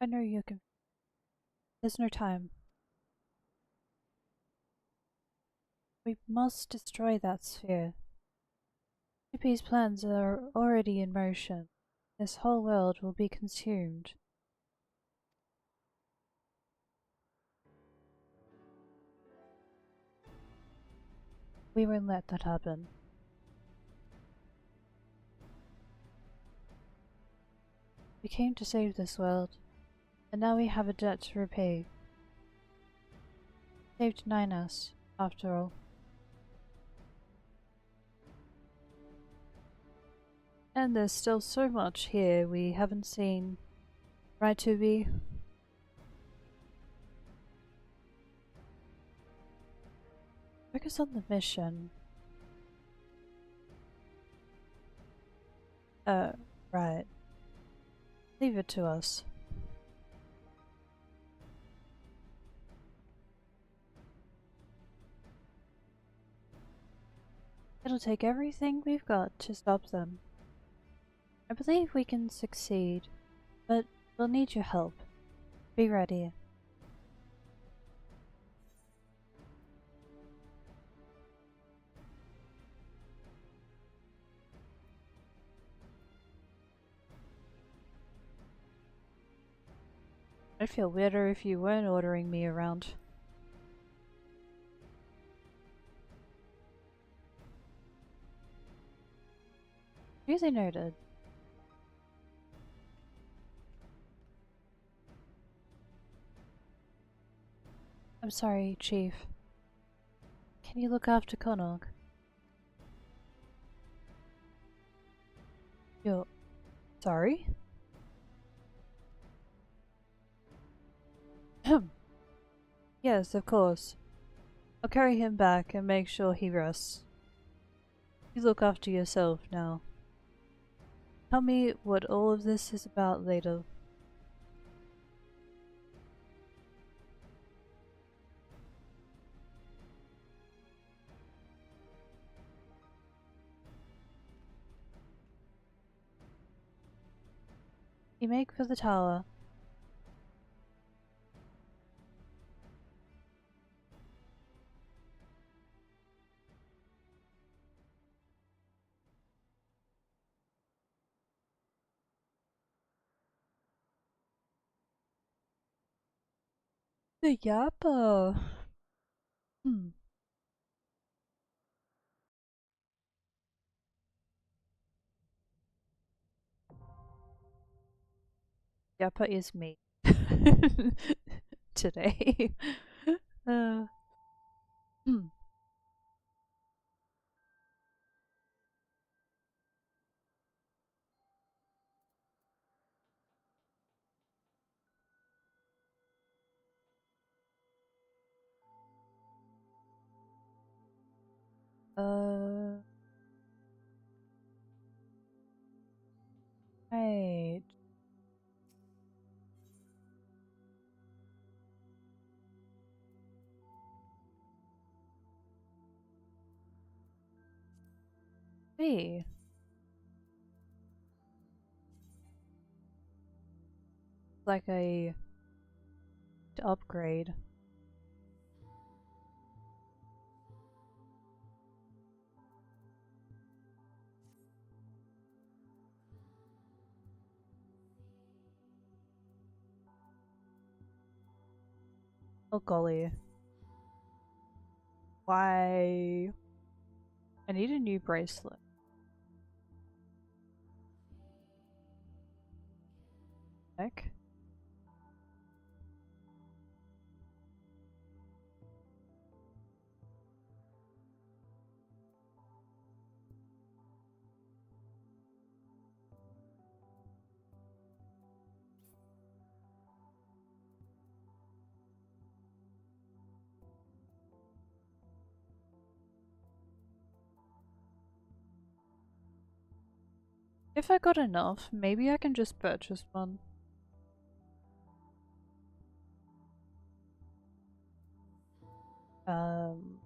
I know you can. There's no time. We must destroy that sphere. TP's plans are already in motion. This whole world will be consumed. We won't let that happen. We came to save this world. And now we have a debt to repay. Saved 9S, after all. And there's still so much here we haven't seen. Right, Tubi? Focus on the mission. Right. Leave it to us. It'll take everything we've got to stop them. I believe we can succeed, but we'll need your help. Be ready. I'd feel weirder if you weren't ordering me around. Duly noted. I'm sorry, Chief. Can you look after Konog? You're sorry? Yes, of course. I'll carry him back and make sure he rests. You look after yourself now. Tell me what all of this is about later. You make for the tower. The Yappa! Hmm. Yappa is me. Today. uh, hmm. Uh, right. See. Like a upgrade. Oh golly. Why? I need a new bracelet. Heck? If I got enough, maybe I can just purchase one. Um,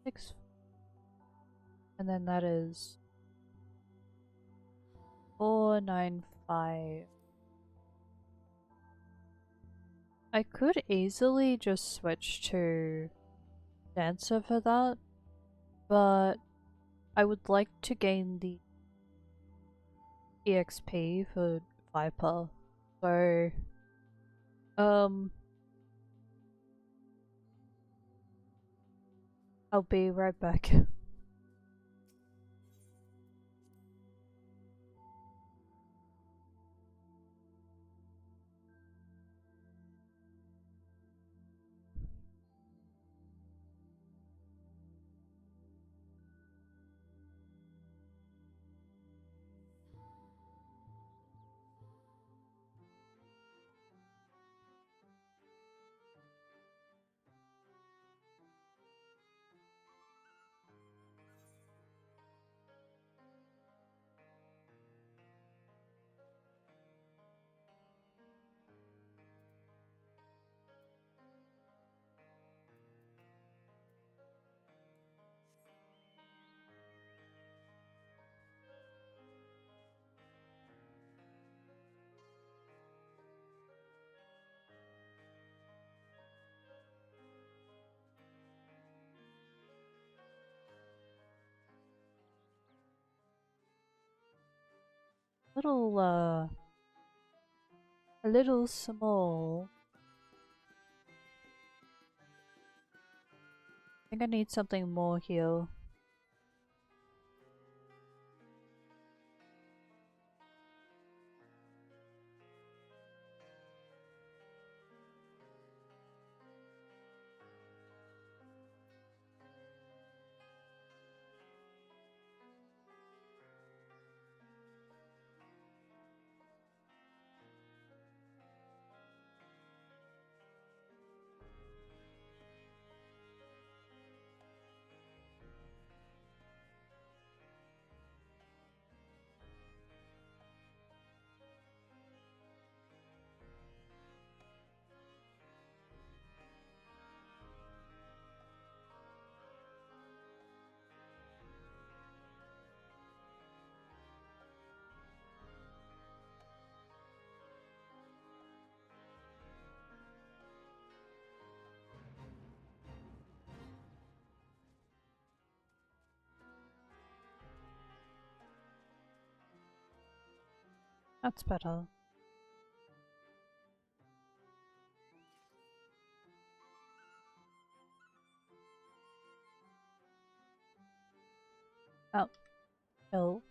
6. And then that is 495. I could easily just switch to Dancer for that, but I would like to gain the EXP for Viper. So, um, I'll be right back. little a little small. I think I need something more here. That's better. Oh, no.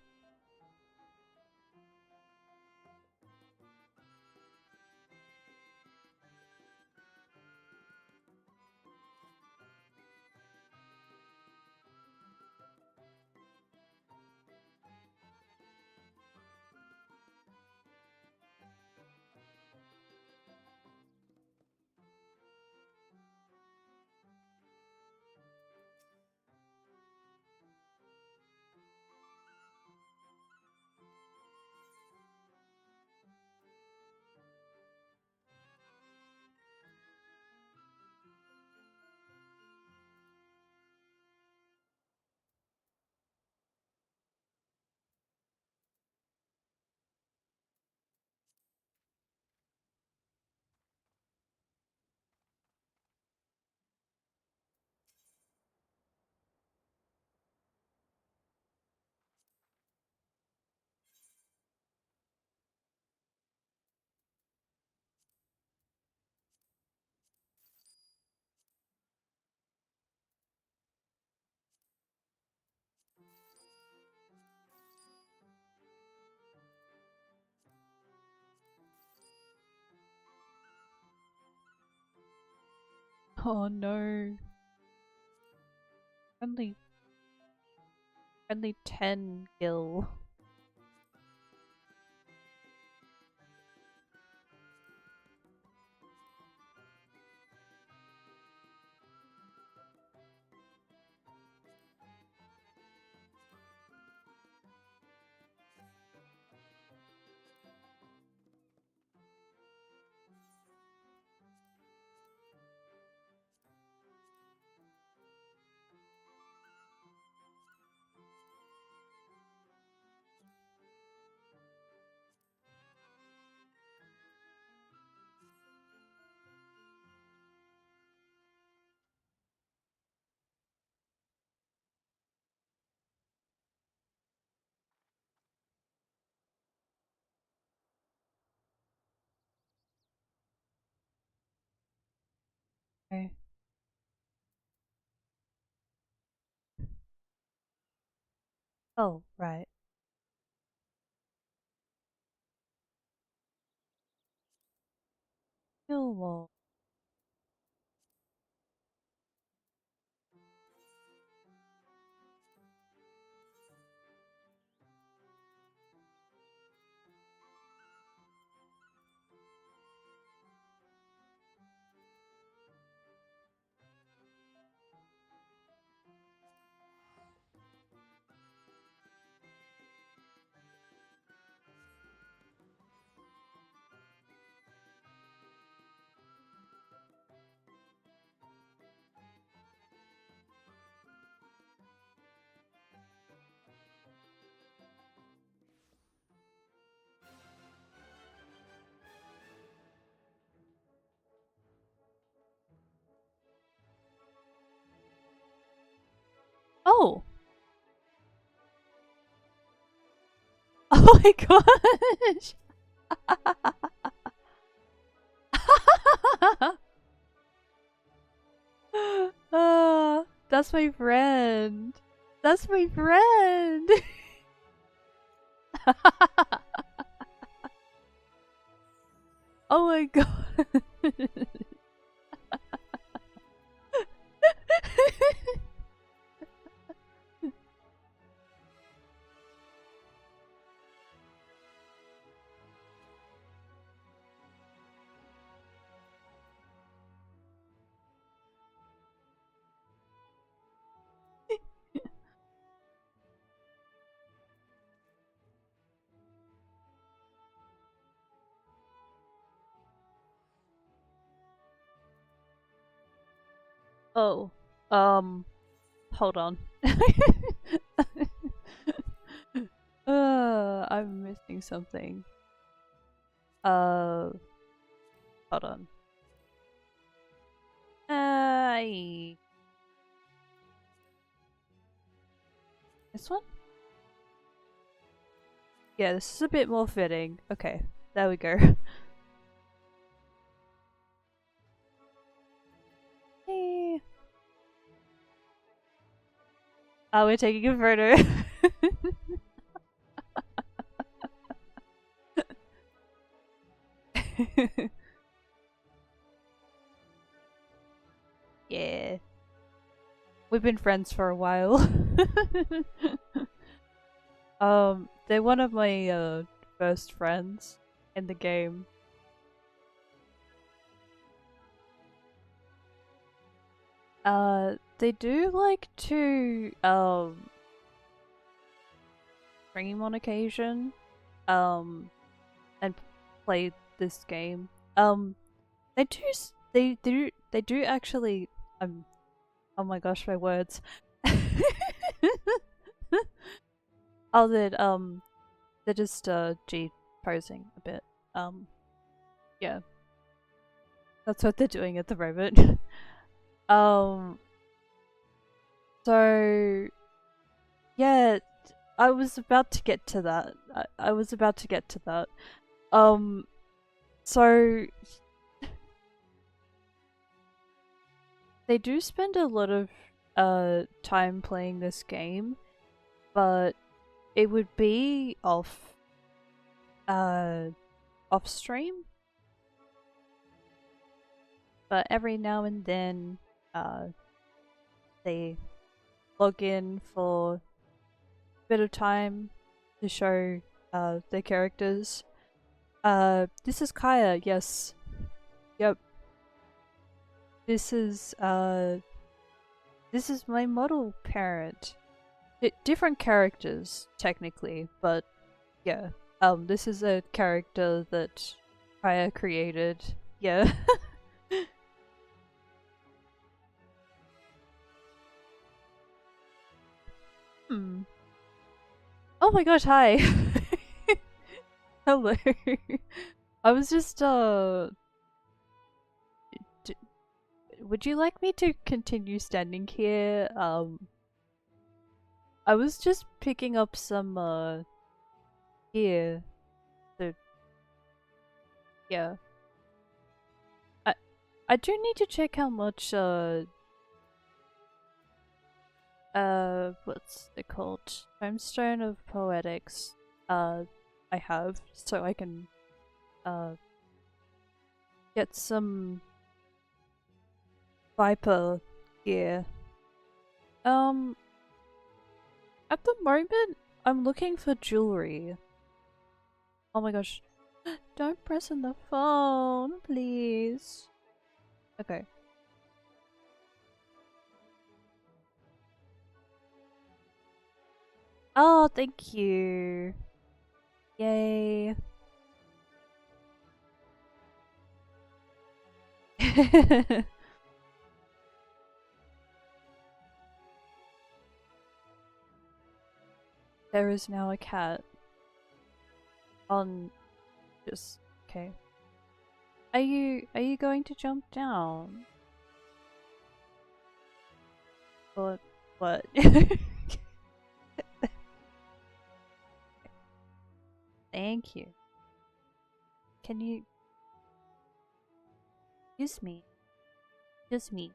Oh no. Only only 10 gil. Okay. Oh, right. Gilmore. Oh my gosh! That's my friend. That's my friend. Oh my god. Oh, um, hold on. I'm missing something. Uh, hold on. This one? Yeah, this is a bit more fitting. Okay, there we go. Hey. Oh, we're taking a photo. Yeah. We've been friends for a while. They're one of my first friends in the game. They do like to stream on occasion, um, and play this game. They do actually. Oh my gosh, my words. Oh, they're just G posing a bit. Um, yeah, that's what they're doing at the moment. um, so yeah, I was about to get to that. I was about to get to that. Um, so they do spend a lot of time playing this game, but it would be uh off stream. But every now and then, uh, they log in for a bit of time to show their characters. This is Kaya. Yes. Yep. This is uh this is my model parent. Different characters technically, but yeah. This is a character that Kaya created. Yeah. Hmm. Oh my gosh, hi. Hello. I was just d- would you like me to continue standing here? I was just picking up some gear. So yeah. I I do need to check how much what's it called? Homestone of Poetics I have, so I can uh get some Viper gear. Um at the moment I'm looking for jewelry. Oh my gosh. Don't press on the phone, please. Okay. Oh, thank you. Yay. There is now a cat on just okay. Are you going to jump down? Or what? Thank you. Can you use me? Use me.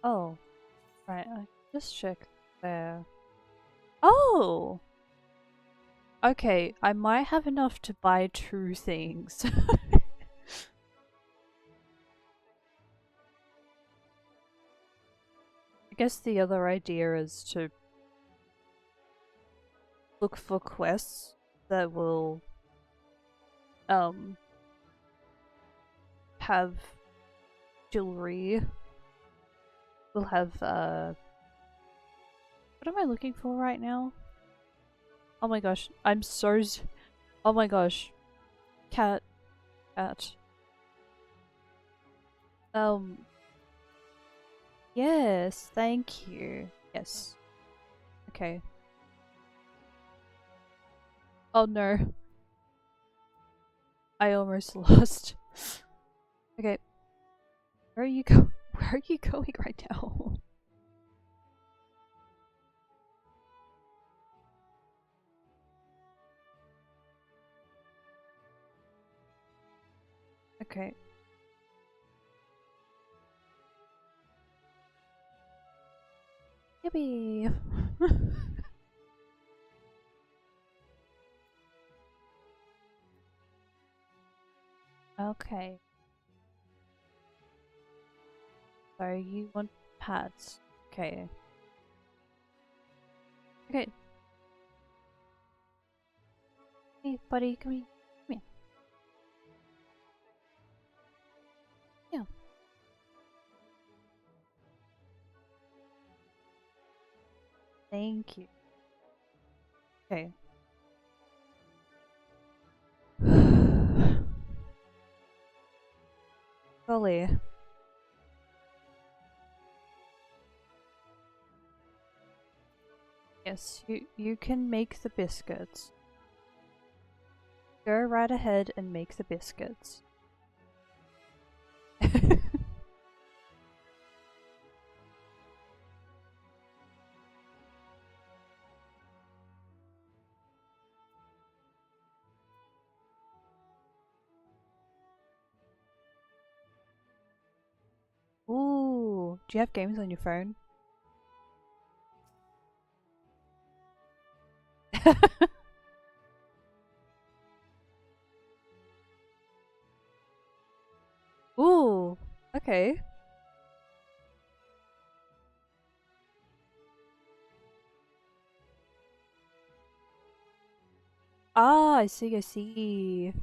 Oh, right. I just check there. Oh! Okay, I might have enough to buy 2 things. I guess the other idea is to look for quests that will um have jewelry. Will have what am I looking for right now? Oh my gosh, oh my gosh. Cat cat. Um yes, thank you. Yes. Okay. Oh no. I almost lost. Okay. Where are you go where are you going right now? Okay. Yippee! Okay. So you want pads. Okay. Okay. Hey buddy, come here. Come here. Yeah. Thank you. Okay. Golly. Yes, you can make the biscuits. Go right ahead and make the biscuits. Ooh, do you have games on your phone? Ooh, okay. Ah, I see, I see.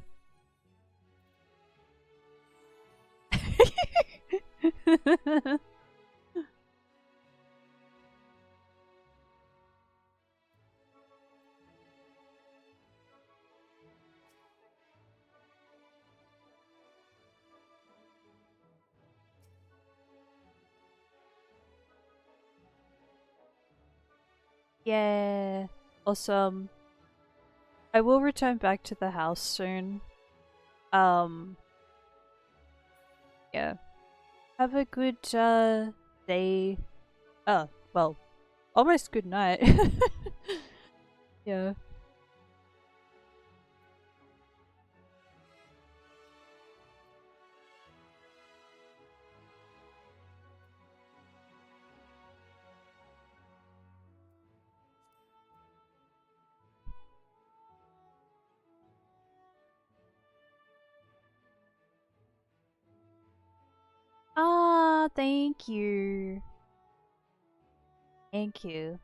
Yeah, awesome. I will return back to the house soon. Um, yeah. Have a good day. Oh, well, almost good night. Yeah. Ah, thank you. Thank you.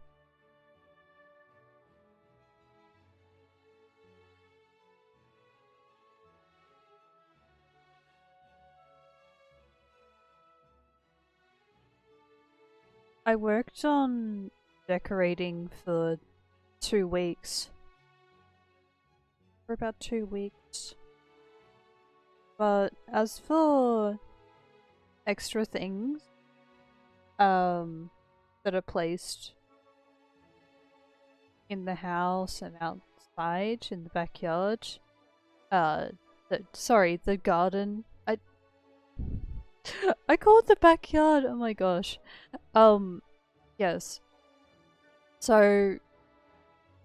I worked on decorating for 2 weeks. For about 2 weeks. But as for extra things that are placed in the house and outside in the backyard, uh the garden. I call it the backyard. Oh my gosh. Um yes. So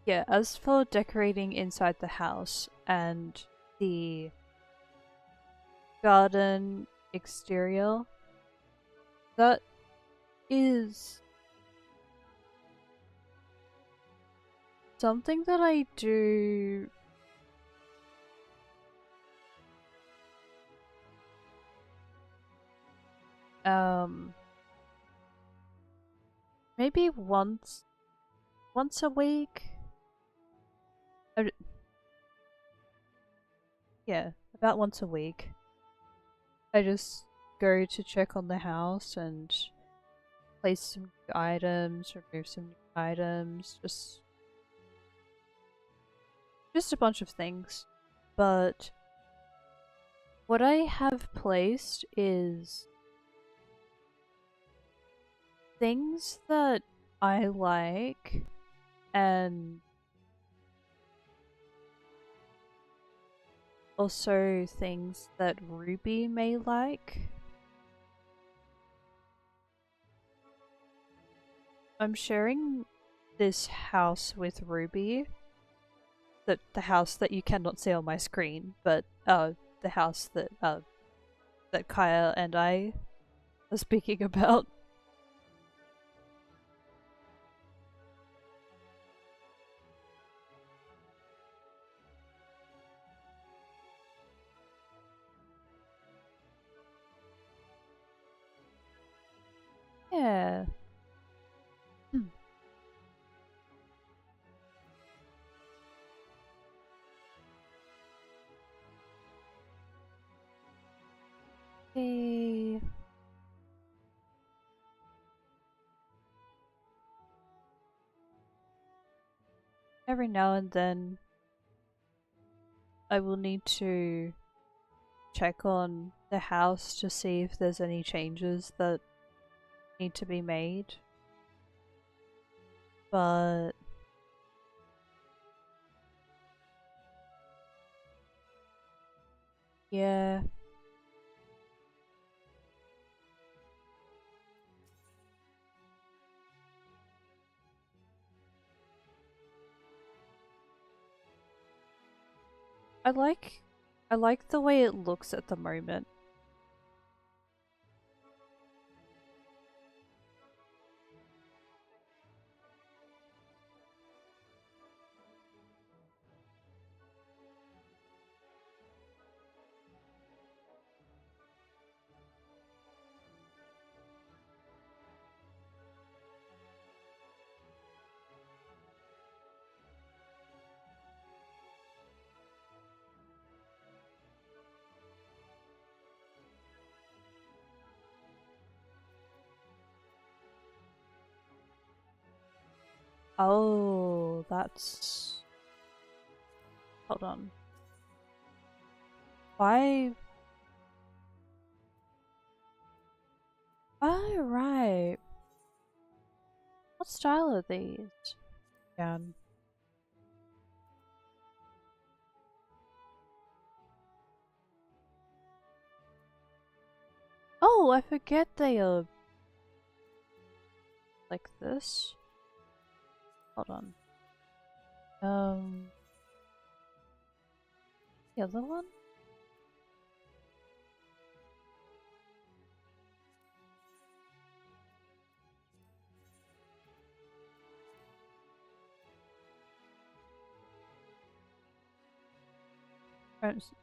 yeah, as for decorating inside the house and the garden exterior, that is something that I do um maybe once a week. I, yeah, about once a week. I just go to check on the house and place some new items, remove some new items, just a bunch of things. But what I have placed is things that I like and also things that Ruby may like. I'm sharing this house with Ruby, the house that you cannot see on my screen, but the house that Kaya and I are speaking about. Yeah. Hmm. Hey. Every now and then I will need to check on the house to see if there's any changes that need to be made. But yeah, I like I like the way it looks at the moment. Oh, that's hold on. Five. Oh right. What style are these? Yeah. Oh, I forget they are like this. Hold on. The other one?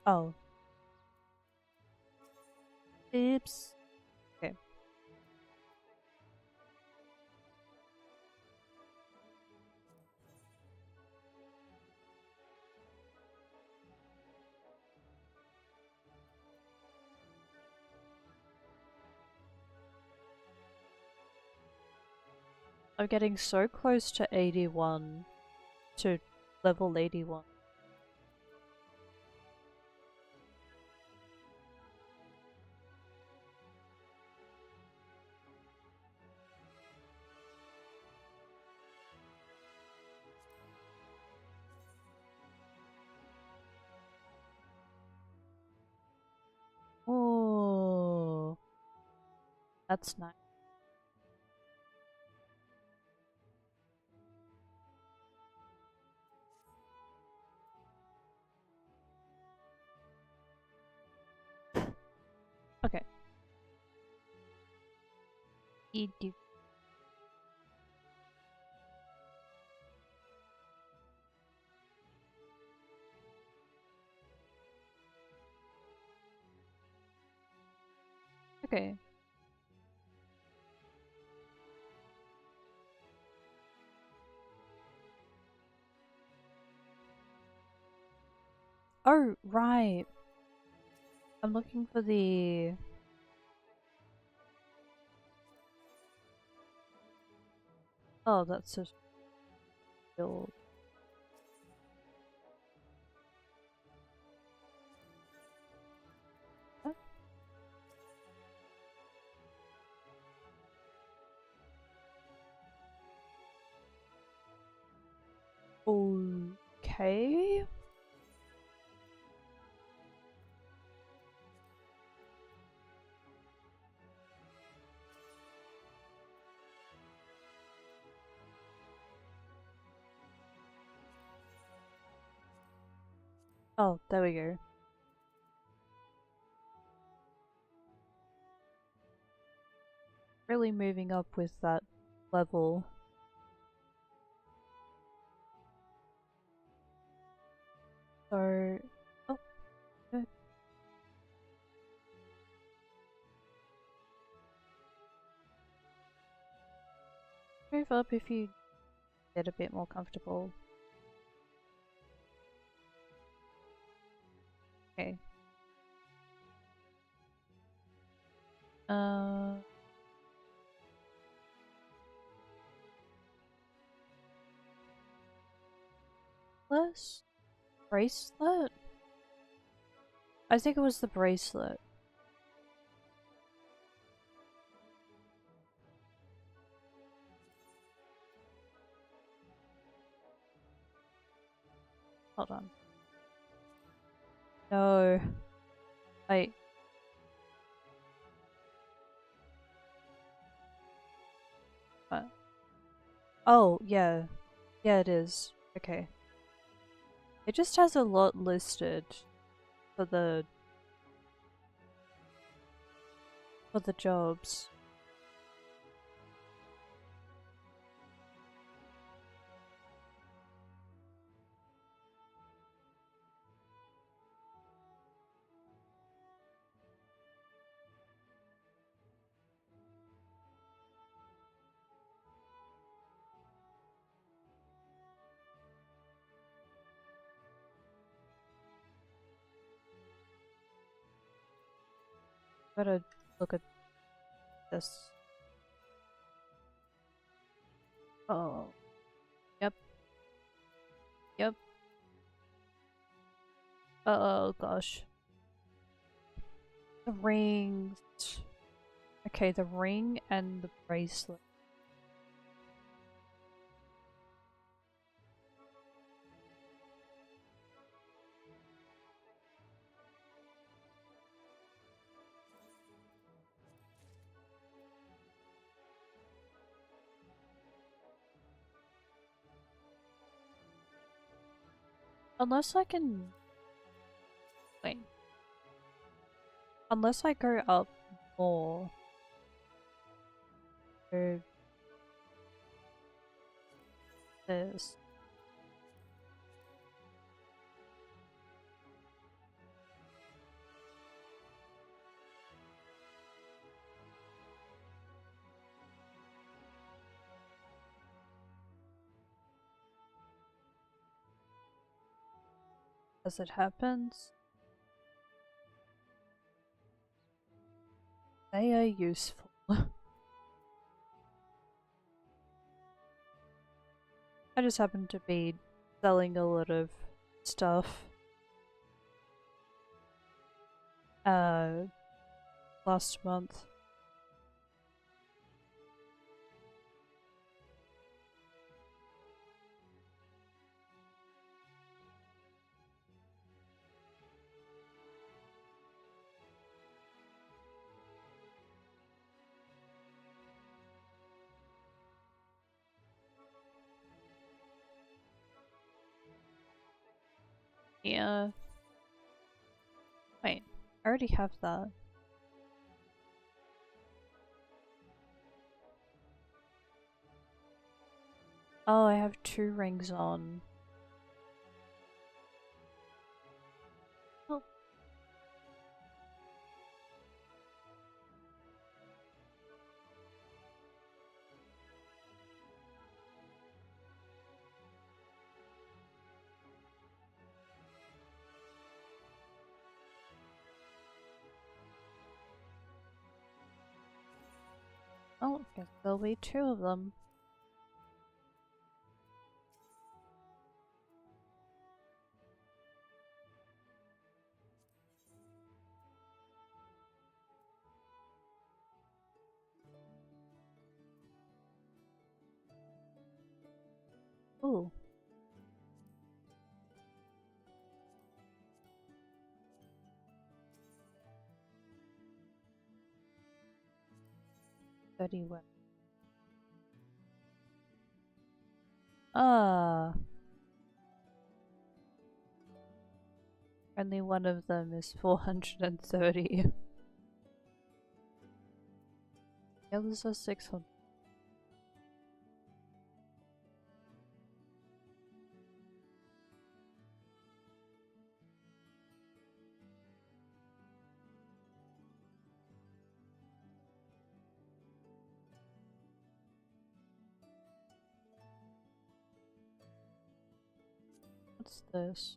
Oh. Oops. Okay. I'm getting so close to 81. To level 81. That's nice. Okay. You okay. Oh, right. I'm looking for the. Oh, that's a build. Okay. Oh, there we go. Really moving up with that level. So. Oh, good. Move up if you get a bit more comfortable. Okay. Uh. Plus bracelet? I think it was the bracelet. Hold on. No. Wait. What? Oh, yeah. Yeah, it is. Okay. It just has a lot listed for the jobs. Gotta look at this. Oh. Yep. Yep. Oh gosh. The rings. Okay, the ring and the bracelet. Unless I can. Wait. Unless I go up more. To this. As it happens, they are useful. I just happen to be selling a lot of stuff. Uh, last month. Yeah. Wait, I already have that. Oh, I have 2 rings on. Oh, oh, guess there'll be 2 of them. Ooh. Dirty web. Ah. Only one of them is 430. The others are 600. What's this?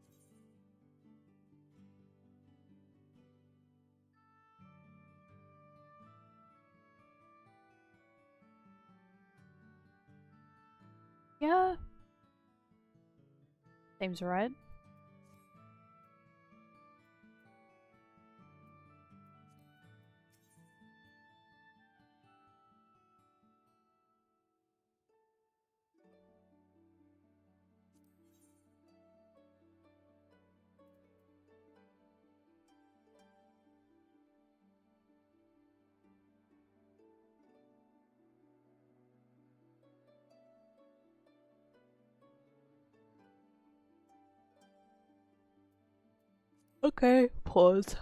Yeah, seems right. Okay, pause.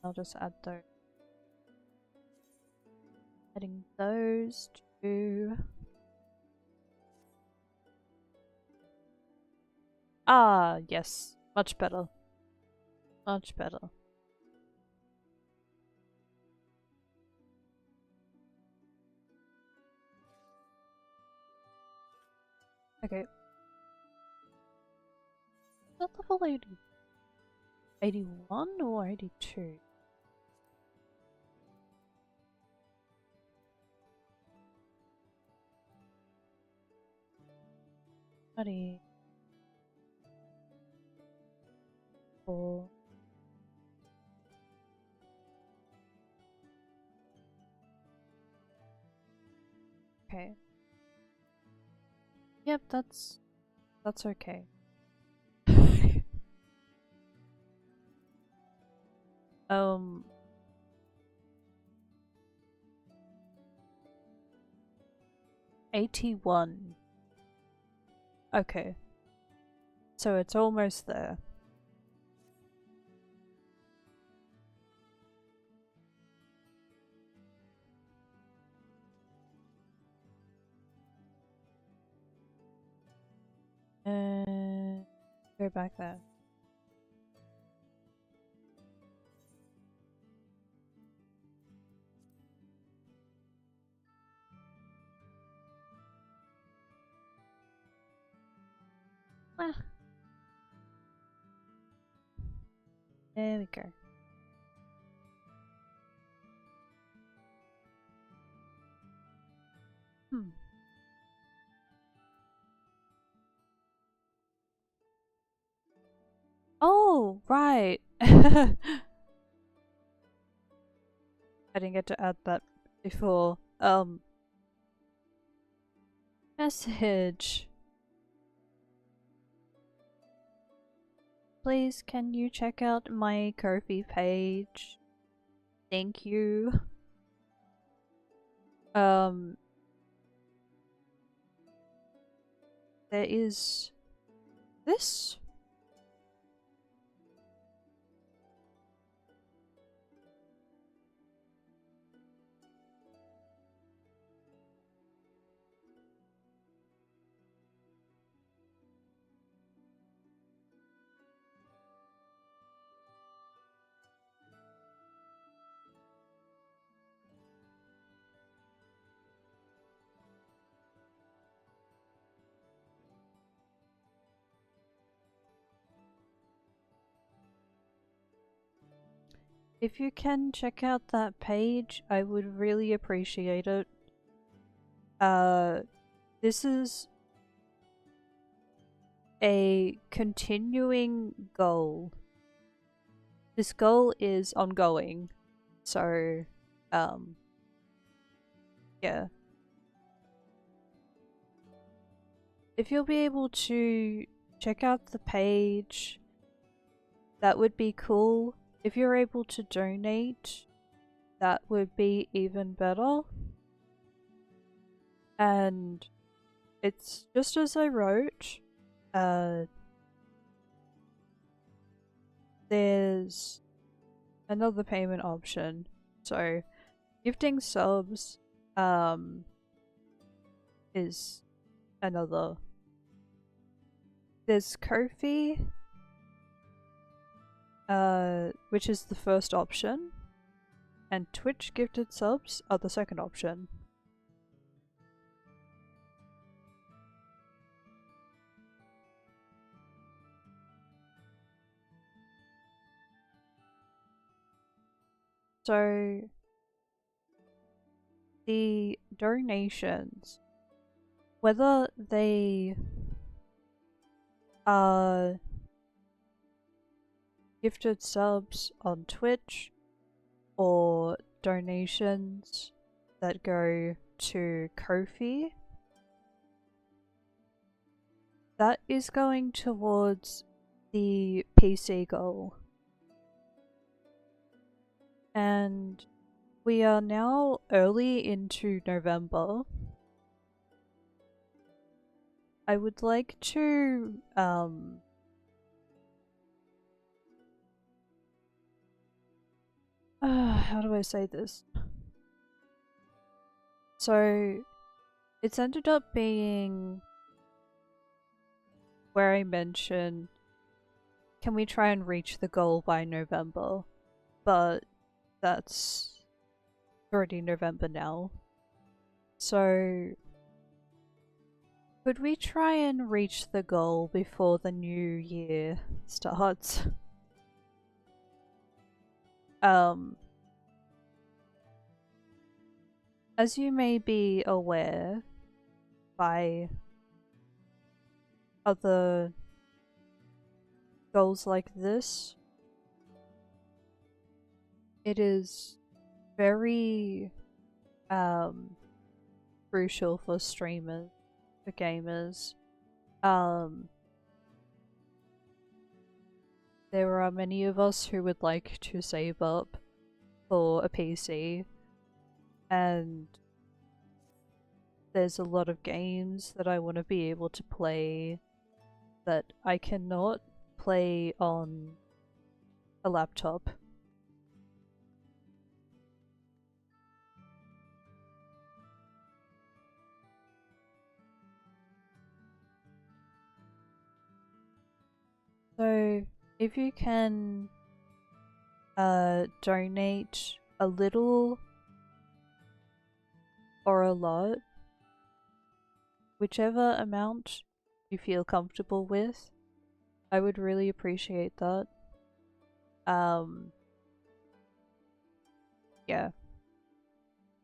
I'll just add those. Adding those to. Ah, yes. Much better. Much better. Okay. Is that level 80? 81 or 82? Buddy. 4. Okay. Yep, that's okay. um 81. Okay. So it's almost there. Go back there. Ah, there we go. Hmm. Oh, right. I didn't get to add that before. Message. Please, can you check out my Ko-fi page? Thank you. Um, there is this. If you can check out that page, I would really appreciate it. This is a continuing goal. This goal is ongoing. So, um, yeah. If you'll be able to check out the page, that would be cool. If you're able to donate, that would be even better. And it's just as I wrote, there's another payment option. So gifting subs is another. There's Ko-fi, which is the first option, and Twitch gifted subs are the second option. So the donations, whether they are gifted subs on Twitch or donations that go to Ko-fi, that is going towards the PC goal. And we are now early into November. I would like to how do I say this? So it's ended up being where I mentioned, can we try and reach the goal by November? But that's already November now. So could we try and reach the goal before the new year starts? As you may be aware by other goals like this, it is very crucial for streamers, for gamers. There are many of us who would like to save up for a PC, and there's a lot of games that I want to be able to play that I cannot play on a laptop. So if you can donate a little or a lot, whichever amount you feel comfortable with, I would really appreciate that. Yeah.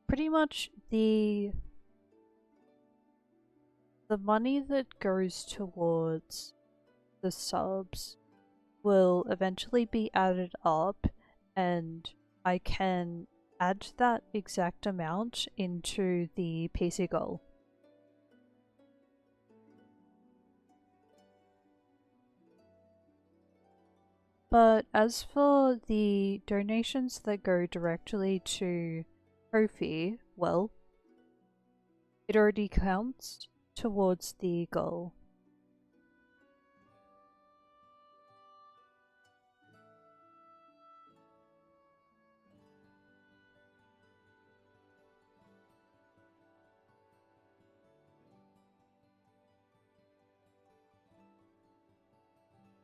Pretty much the money that goes towards the subs will eventually be added up, and I can add that exact amount into the PC goal. But as for the donations that go directly to Ko-fi, well, it already counts towards the goal.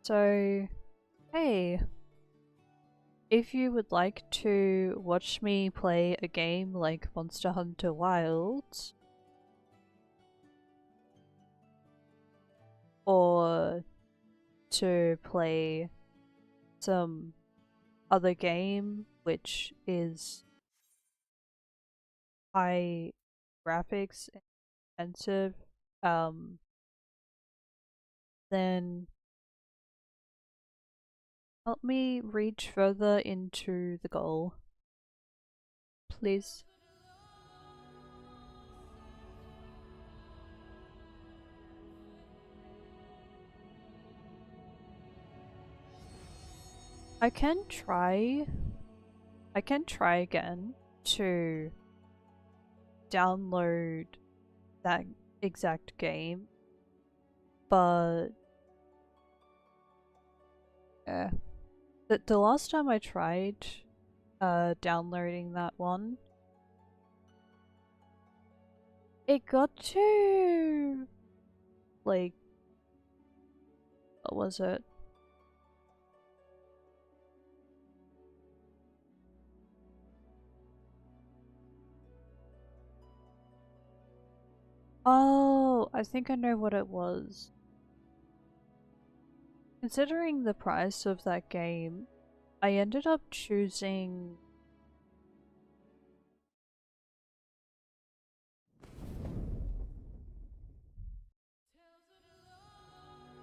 So, hey, if you would like to watch me play a game like Monster Hunter Wilds, or to play some other game which is high graphics intensive, um, then help me reach further into the goal, please. I can try. I can try again to download that exact game, but yeah, the last time I tried downloading that one, it got to like what was it? Oh, I think I know what it was. Considering the price of that game, I ended up choosing.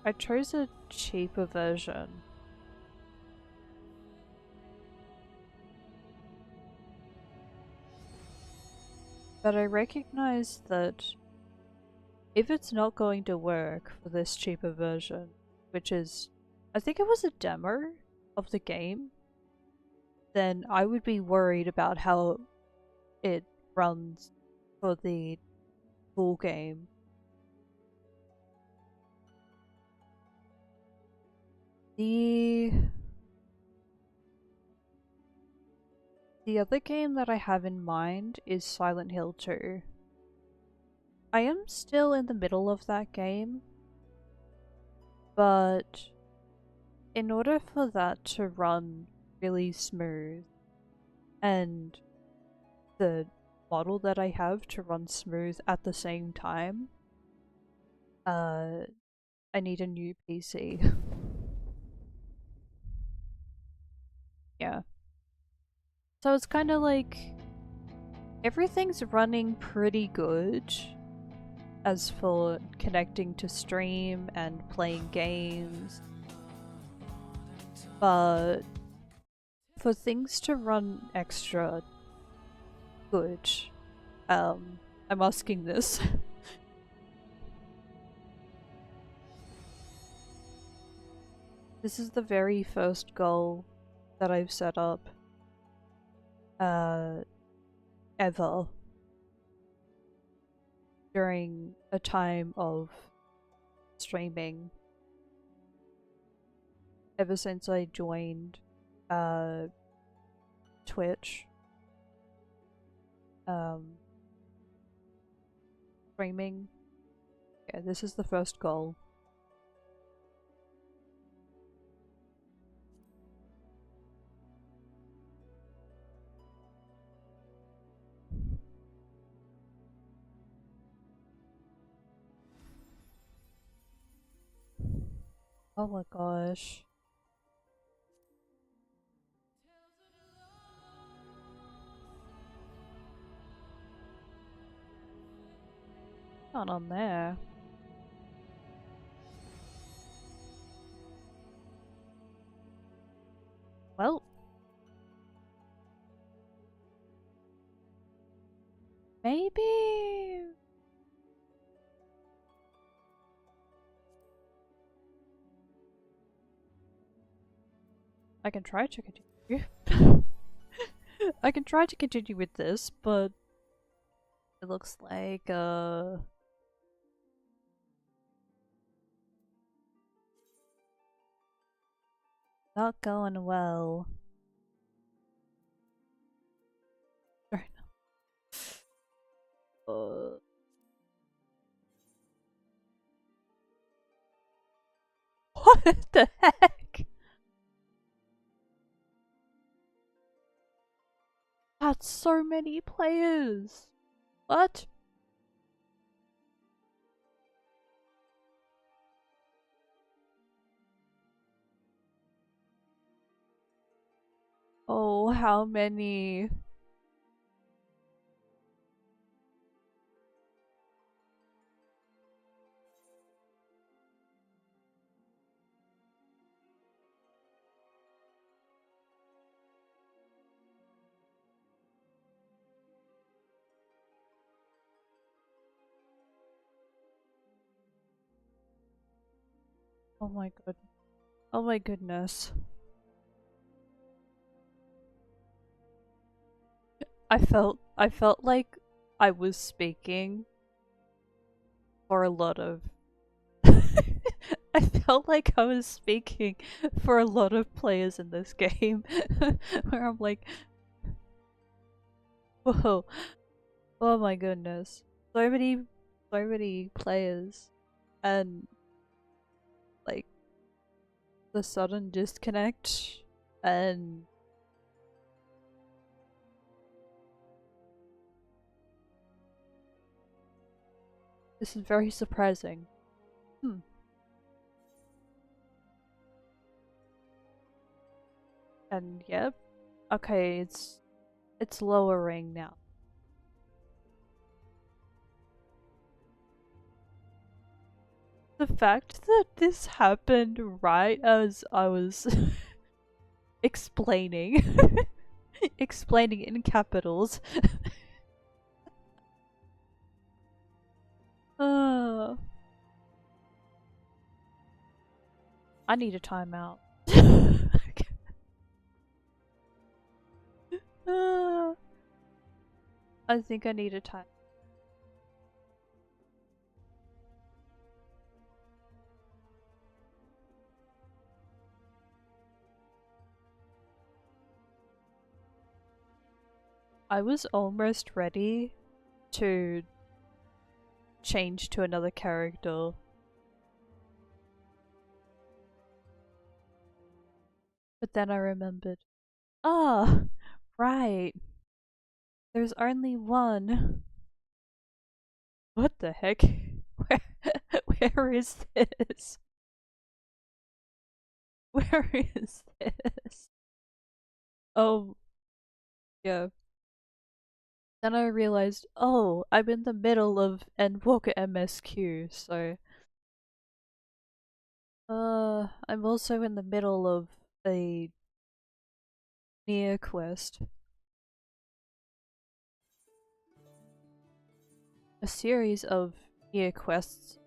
I chose a cheaper version, but I recognize that if it's not going to work for this cheaper version, which is, I think it was a demo of the game, then I would be worried about how it runs for the full game. The the other game that I have in mind is Silent Hill 2. I am still in the middle of that game, but in order for that to run really smooth and the model that I have to run smooth at the same time, uh, I need a new PC. Yeah. So it's kind of like everything's running pretty good as for connecting to stream and playing games, but for things to run extra good, I'm asking this. This is the very first goal that I've set up, uh, ever during a time of streaming. Ever since I joined, uh, Twitch, um, streaming. Yeah, this is the first goal. Oh my gosh. Not on there. Well, maybe. I can try to continue. I can try to continue with this, but it looks like, not going well. Right now. Uh, What the heck? That's so many players. What? Oh, how many? Oh my god. Oh my goodness. I felt like I was speaking for a lot of I felt like I was speaking for a lot of players in this game where I'm like, whoa, oh my goodness. So many players and like the sudden disconnect and this is very surprising. Hmm. And yep. Okay, it's lowering now. The fact that this happened right as I was explaining explaining in capitals. uh, I need a timeout. uh, I think I need a time. I was almost ready to change to another character. But then I remembered. Ah, right. There's only one. What the heck? Where, where is this? Where is this? Oh, yeah. Then I realized, oh, I'm in the middle of Endwalker MSQ, so I'm also in the middle of a Nier quest. A series of Nier quests.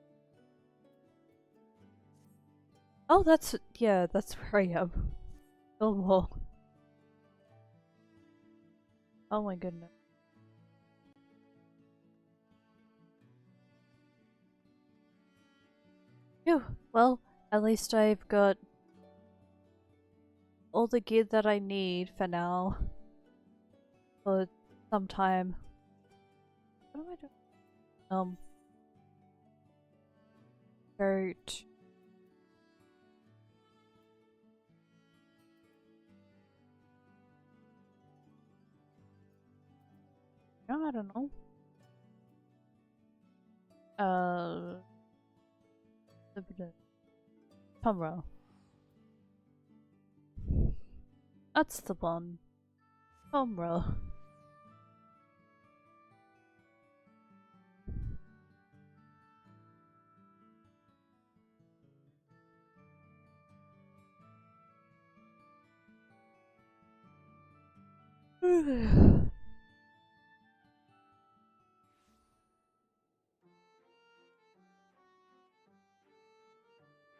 Oh, yeah, that's where I am. Oh, well. Oh my goodness. Phew, well, at least I've got all the gear that I need for now. For some time. What am I doing? Dirt. No, I don't know. Uh, Tumro. That's the one. Tumro.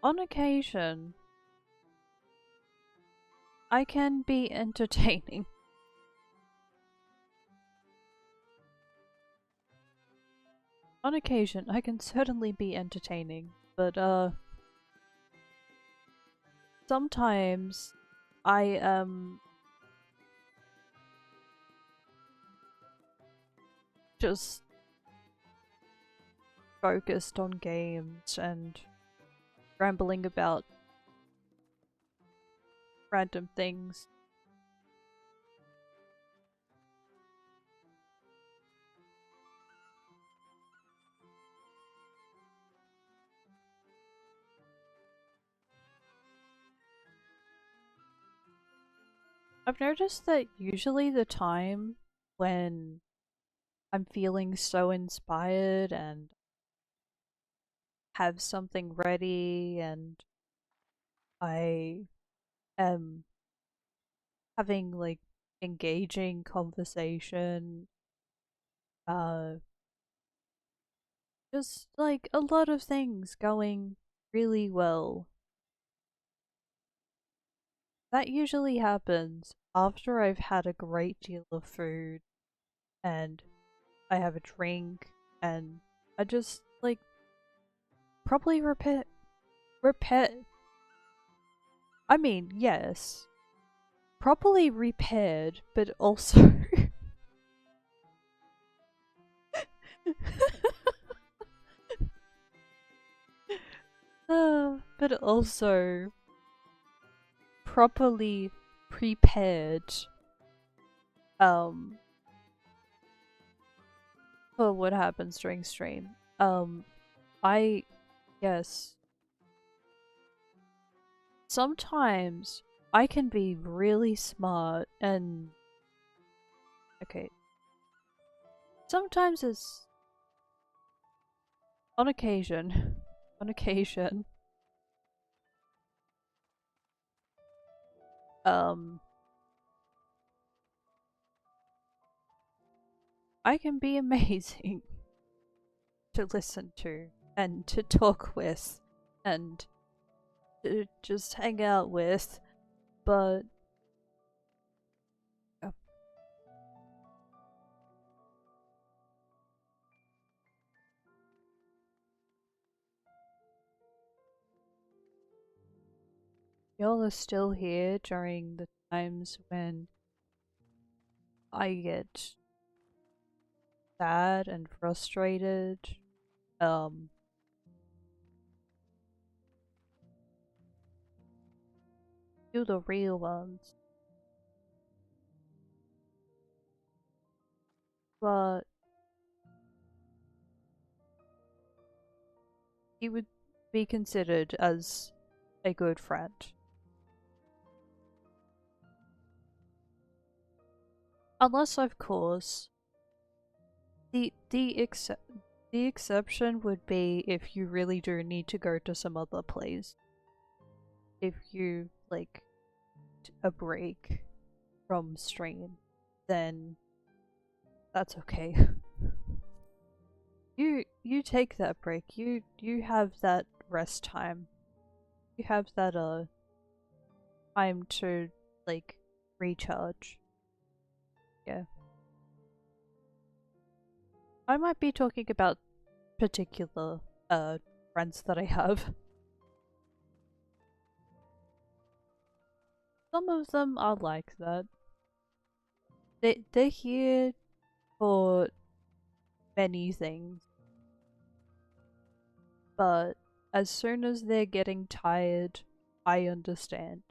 On occasion, I can be entertaining. On occasion, I can certainly be entertaining, but sometimes I am just focused on games and rambling about random things. I've noticed that usually the time when I'm feeling so inspired and have something ready and I am having like engaging conversation, uh just like a lot of things going really well. That usually happens after I've had a great deal of food and I have a drink and I just like probably repair I mean, yes, properly repaired, but also but also properly prepared um for what happens during stream. I yes, sometimes I can be really smart and okay. Sometimes it's on occasion. On occasion. Um I can be amazing to listen to and to talk with and to just hang out with, but uh, y'all are still here during the times when I get sad and frustrated. Um, do the real ones. But he would be considered as a good friend. Unless, of course, the exception would be if you really do need to go to some other place. If you like a break from stream, then that's okay. You take that break. You have that rest time. You have that time to like recharge. Yeah. I might be talking about particular friends that I have. Some of them are like that. They're here for many things, but as soon as they're getting tired, I understand.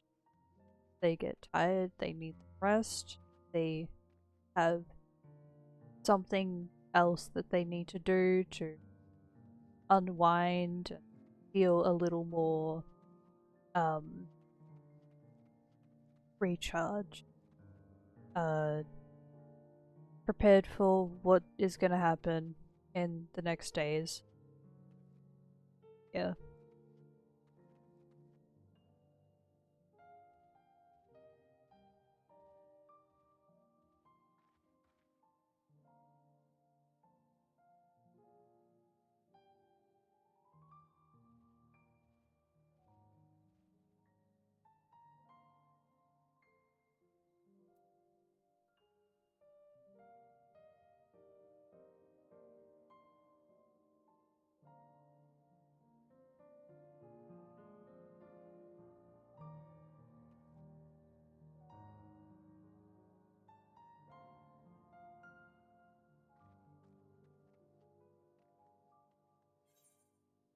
They get tired, they need rest, they have something else that they need to do to unwind and feel a little more um recharged, uh prepared for what is gonna happen in the next days. Yeah.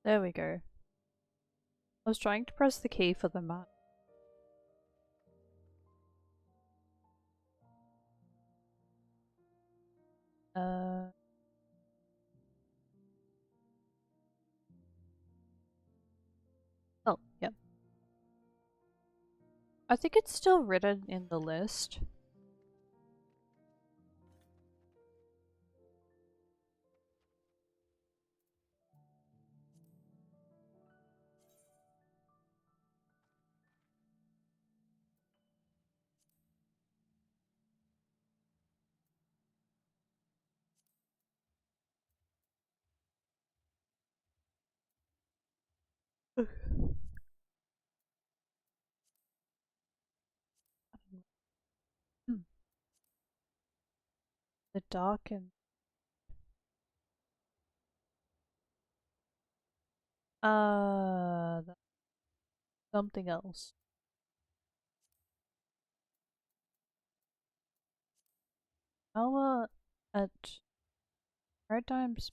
There we go. I was trying to press the key for the map. Uh, oh, yep. I think it's still written in the list. Hmm. The dark and that's something else. Power at Maritimes.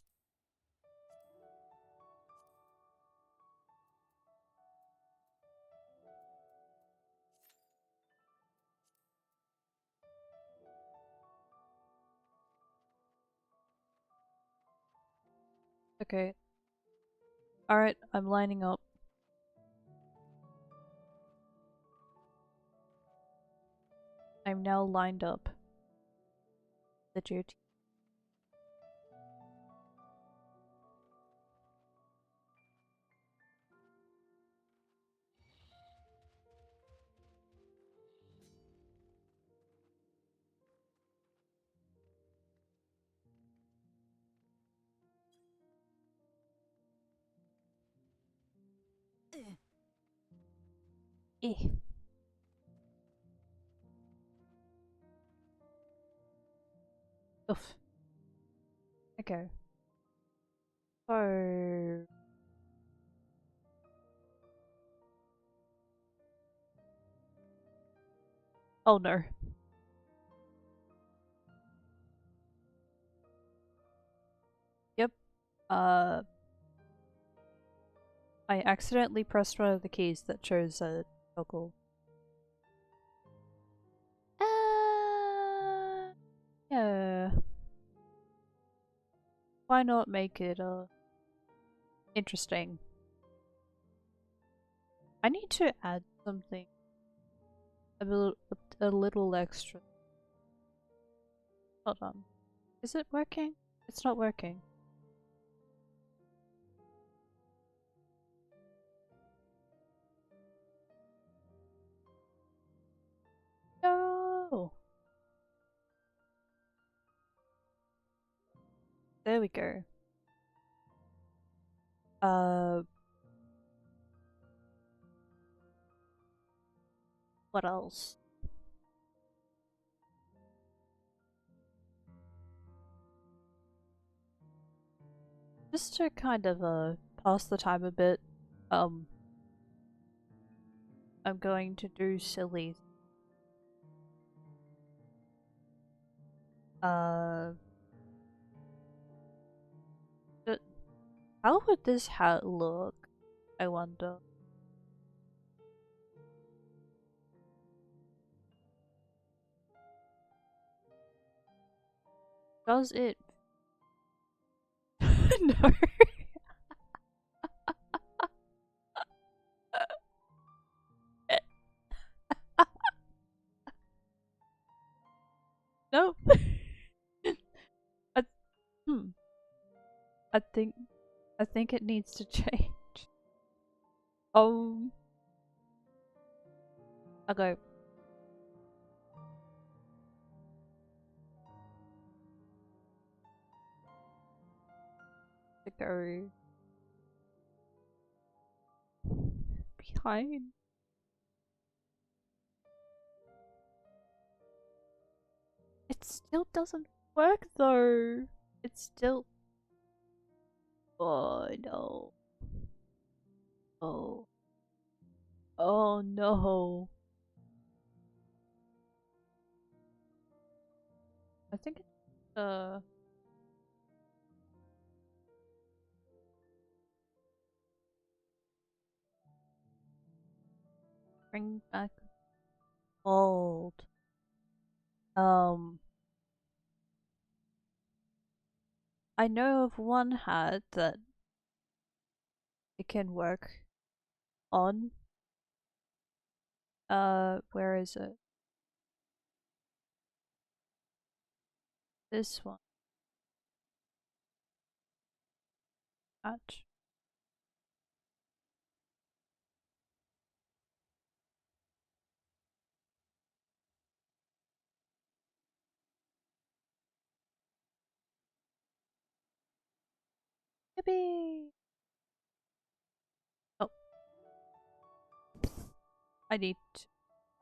Okay. Alright, I'm lining up. I'm now lined up. The duty. Eh. Oof. Okay. So oh no. Yep. Uh I accidentally pressed one of the keys that chose a toggle. Yeah. Why not make it interesting? I need to add something a little extra. Hold on. Is it working? It's not working. No. There we go. Uh, what else? Just to kind of pass the time a bit, um, I'm going to do silly. Uh, but how would this hat look? I wonder. Does it? No. Nope. I, hmm. I think I think it needs to change. Oh, okay. To go behind. It still doesn't work though. It's still. Oh no. Oh. Oh no. I think it's bring back old. Um I know of one hat that it can work on. Where is it? This one. Hat. Yippee! Oh, I need to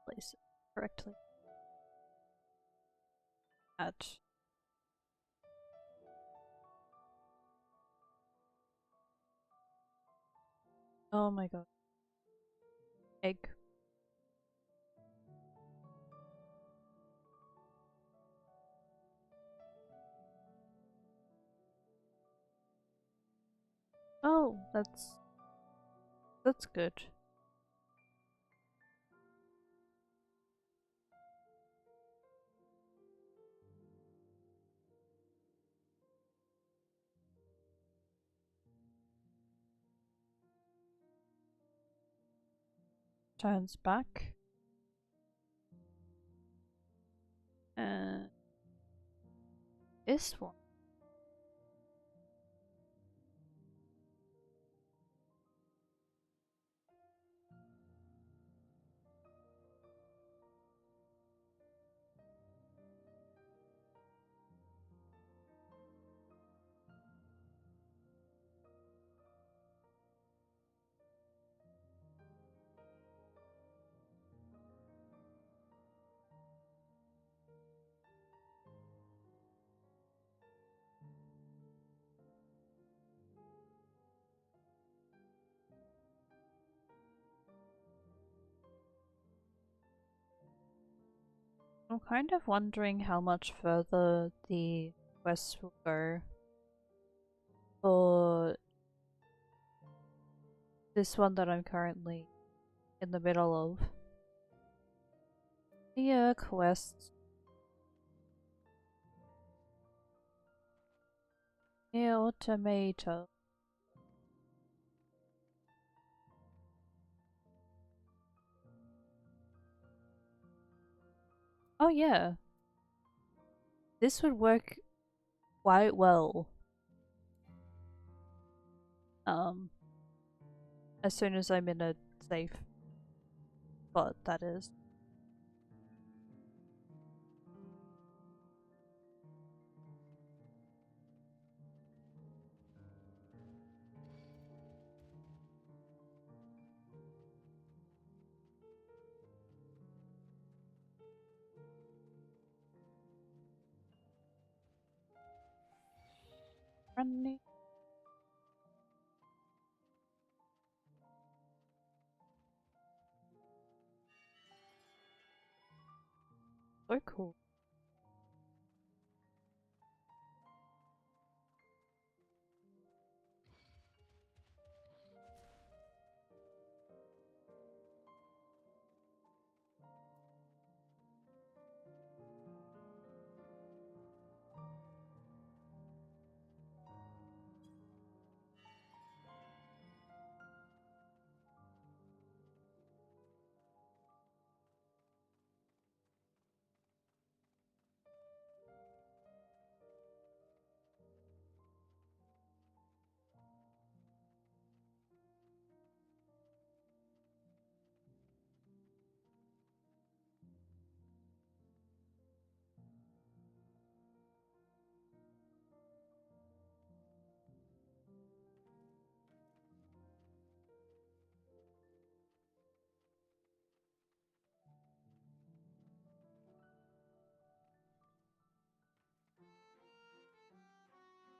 place it correctly. Hat. Oh my god. Egg. Oh, that's good. Turns back. And this one. I'm kind of wondering how much further the quest will go for this one that I'm currently in the middle of. The quest. The automata. Oh yeah, this would work quite well. Um, as soon as I'm in a safe spot, that is. Friendly. So cool.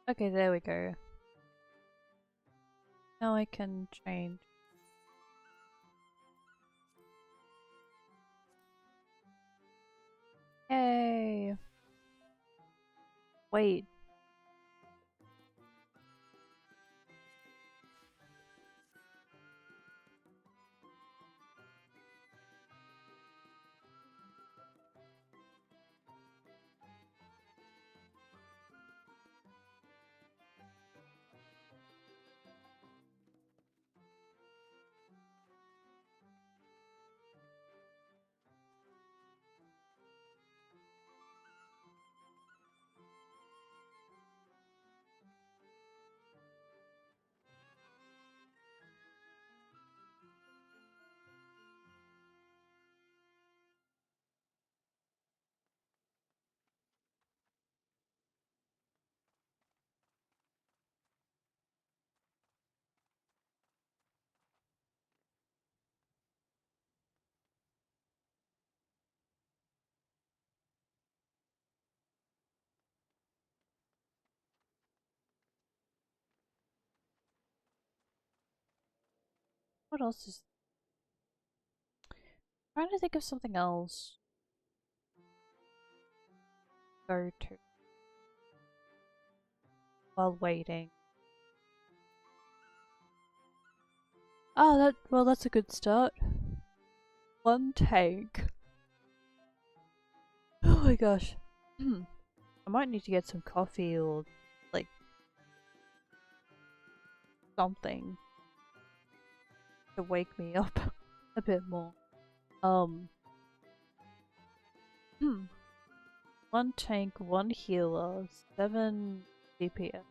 Okay, there we go. Now I can change. Yay! Wait, what else is trying to think of something else. Go to while waiting. Oh, that's a good start. One tank. Oh my gosh. I might need to get some coffee or like something to wake me up a bit more. Um, one tank, one healer, 7 DPS.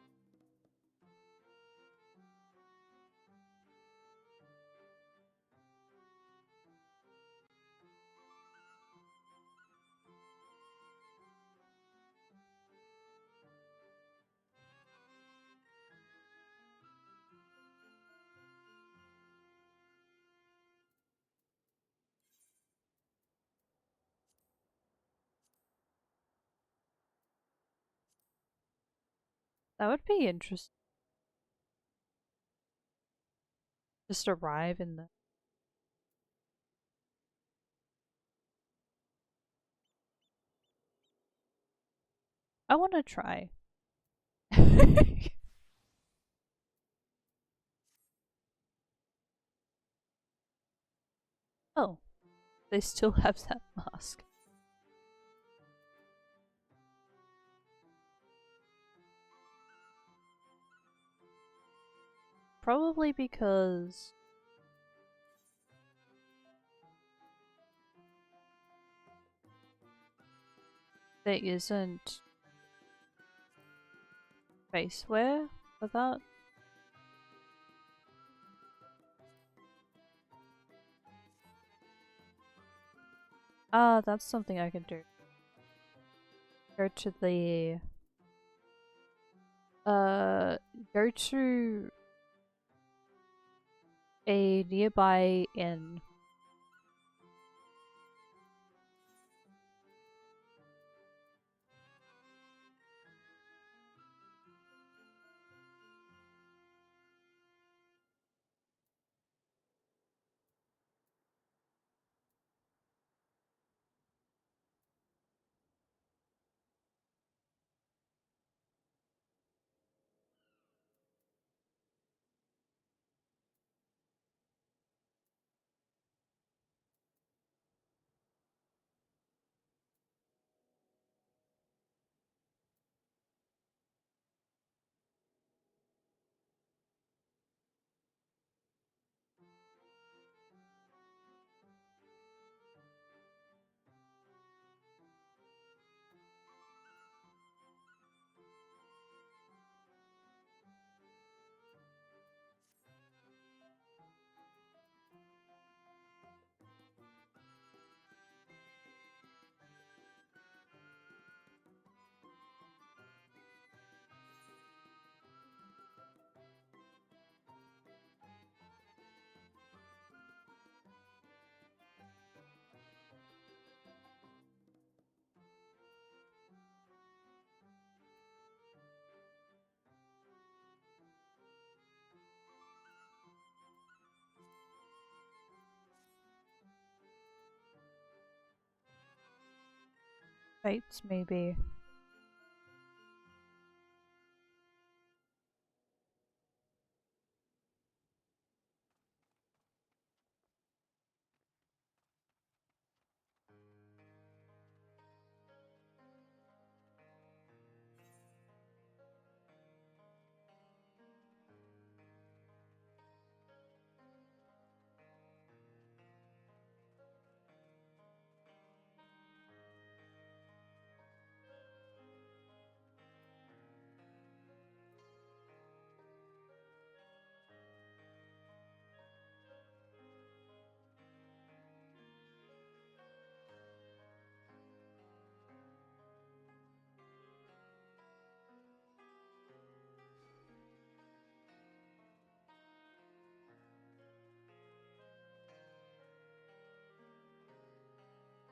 That would be interesting. Just arrive in the. I want to try. Oh, they still have that mask. Probably because there isn't face wear for that. Ah, that's something I can do. Go to the uh go to a nearby inn. Fates maybe.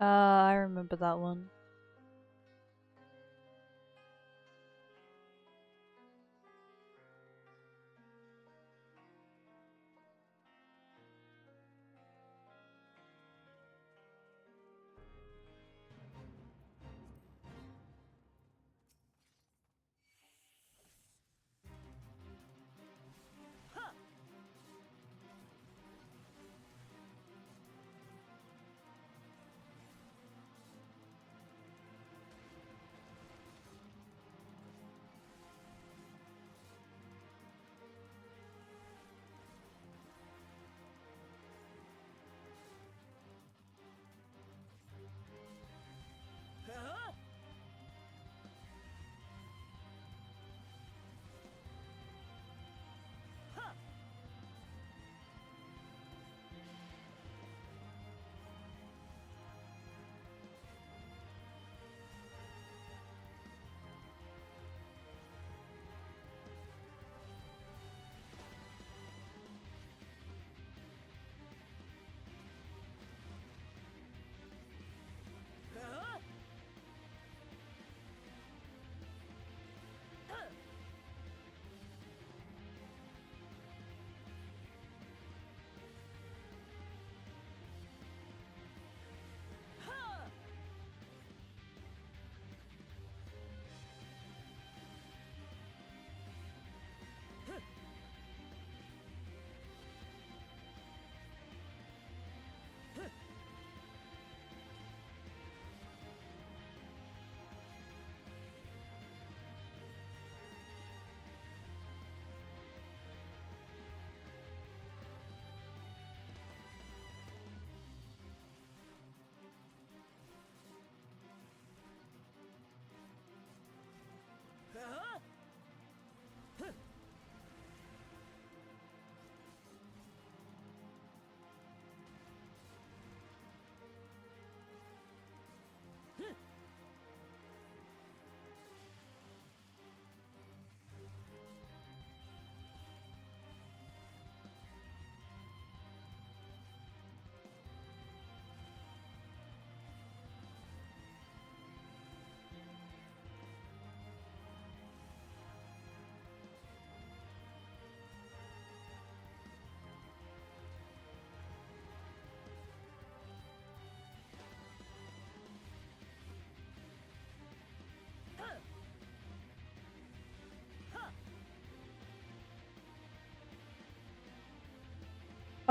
I remember that one.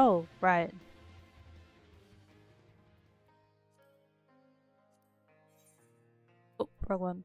Oh, right. Oh, wrong one.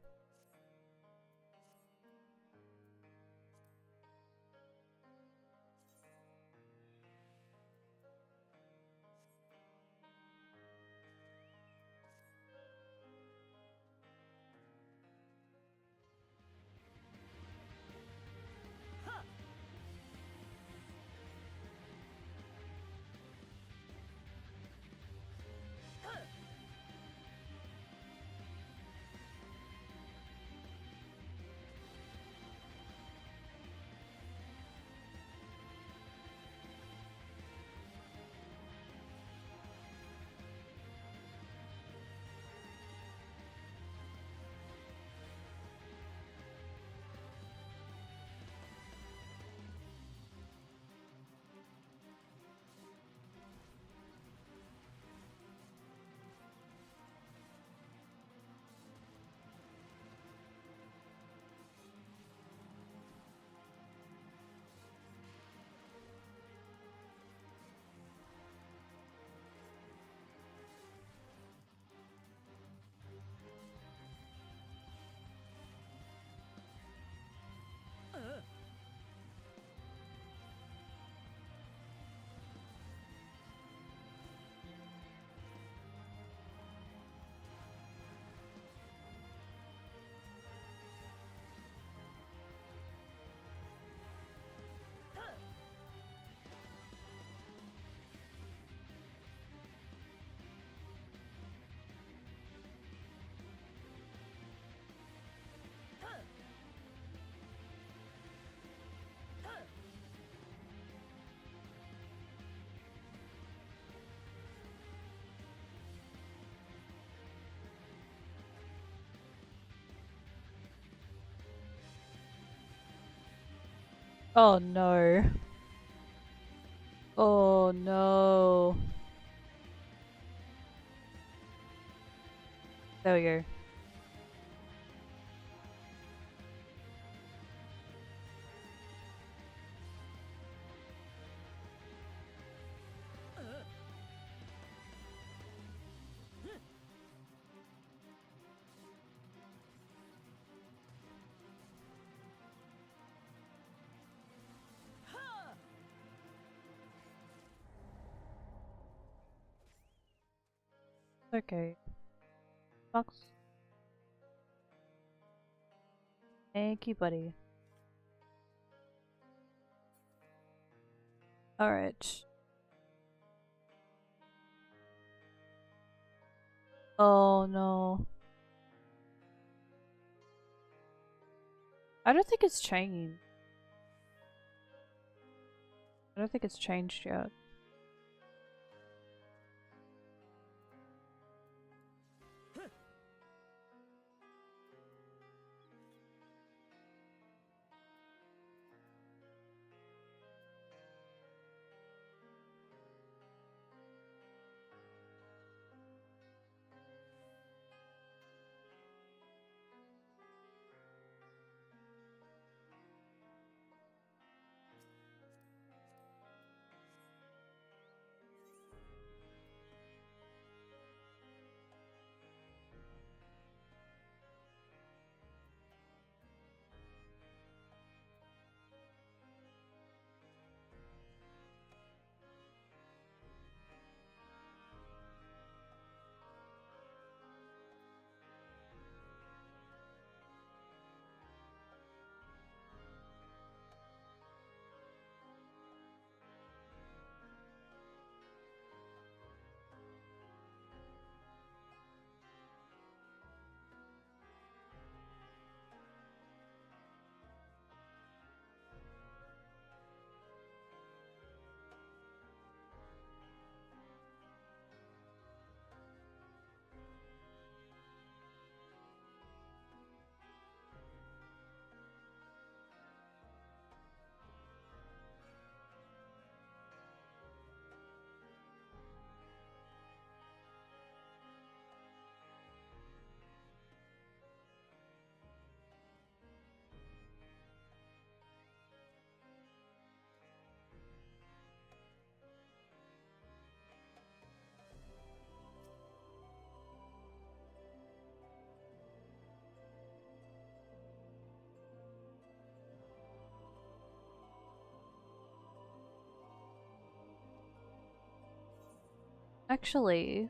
Oh no. Oh no. There we go. Okay. Fox. Thank you, buddy. Alright. Oh no. I don't think it's changed. I don't think it's changed yet. Actually,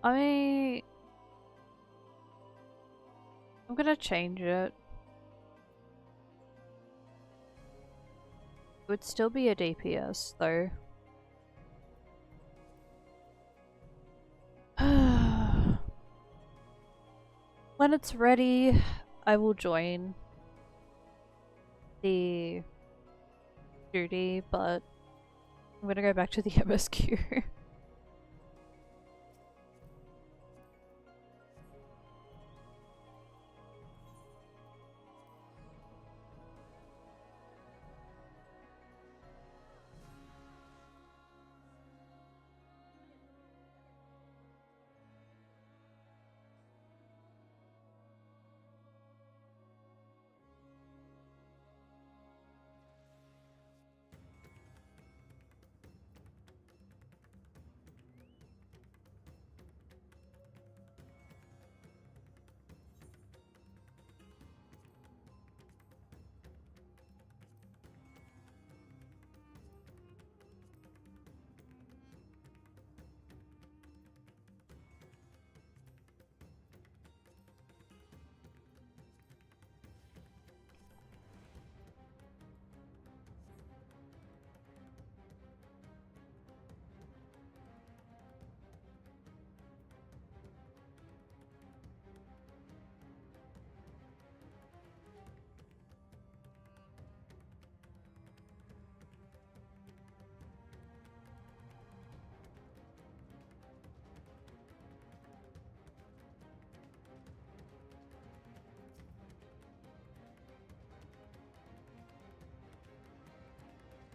I I'm gonna change it. It would still be a DPS though. When it's ready, I will join the duty, but I'm gonna go back to the MSQ.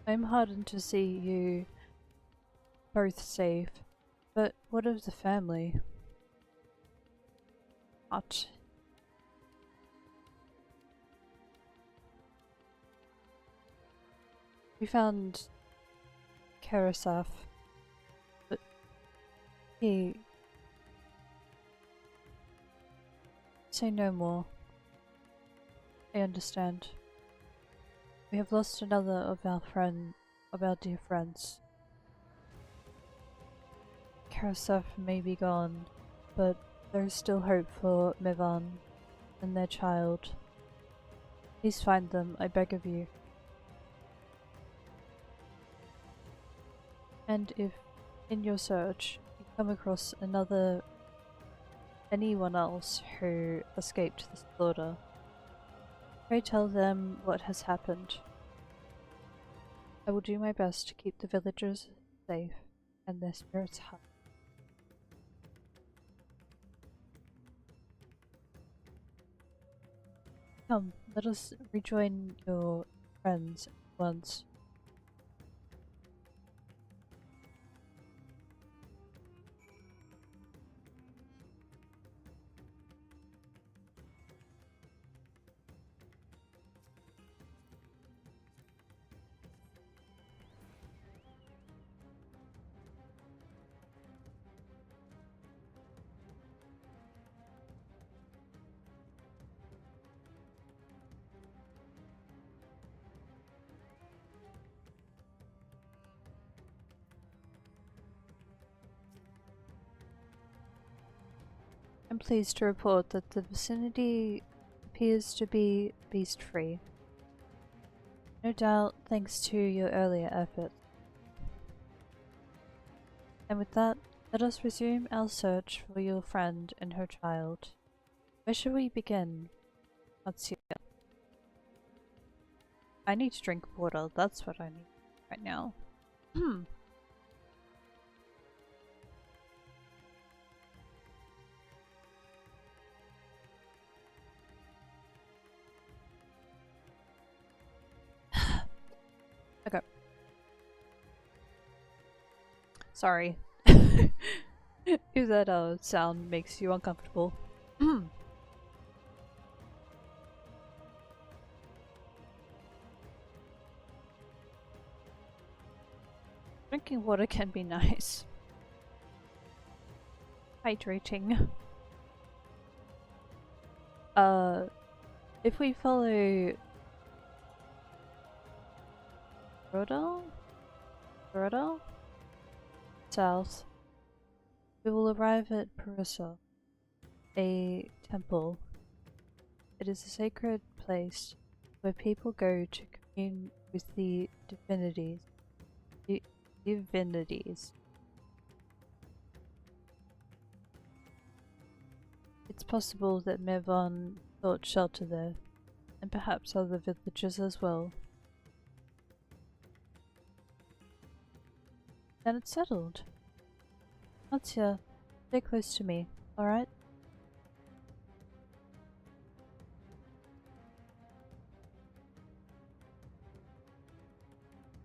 I'm heartened to see you both safe, but what of the family? What? We found Karasaf, but he... Say no more. I understand. We have lost another of our dear friends. Karasaf may be gone, but there is still hope for Mivan and their child. Please find them, I beg of you. And if, in your search, you come across anyone else who escaped the slaughter, pray tell them what has happened. I will do my best to keep the villagers safe and their spirits high. Come, let us rejoin your friends at once. I'm pleased to report that the vicinity appears to be beast-free. No doubt thanks to your earlier efforts. And with that, let us resume our search for your friend and her child. Where shall we begin, Matsuya? I need to drink water, that's what I need right now. Okay. Sorry. If that sound makes you uncomfortable. Drinking water can be nice. Hydrating. Uh, if we follow Rodel? Rodel? South, we will arrive at Parusa, a temple. It is a sacred place where people go to commune with the divinities. Divinities. It's possible that Mervan sought shelter there, and perhaps other villagers as well. Then it's settled. Matsuya, stay close to me, alright?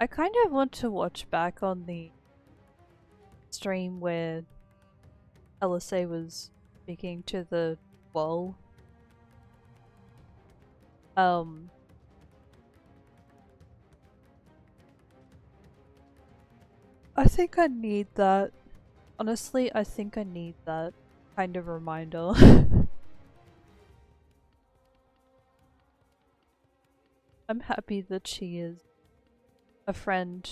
I kind of want to watch back on the stream where LSA was speaking to the wall. Um, I think I need that. Honestly, I think I need that kind of reminder. I'm happy that she is a friend.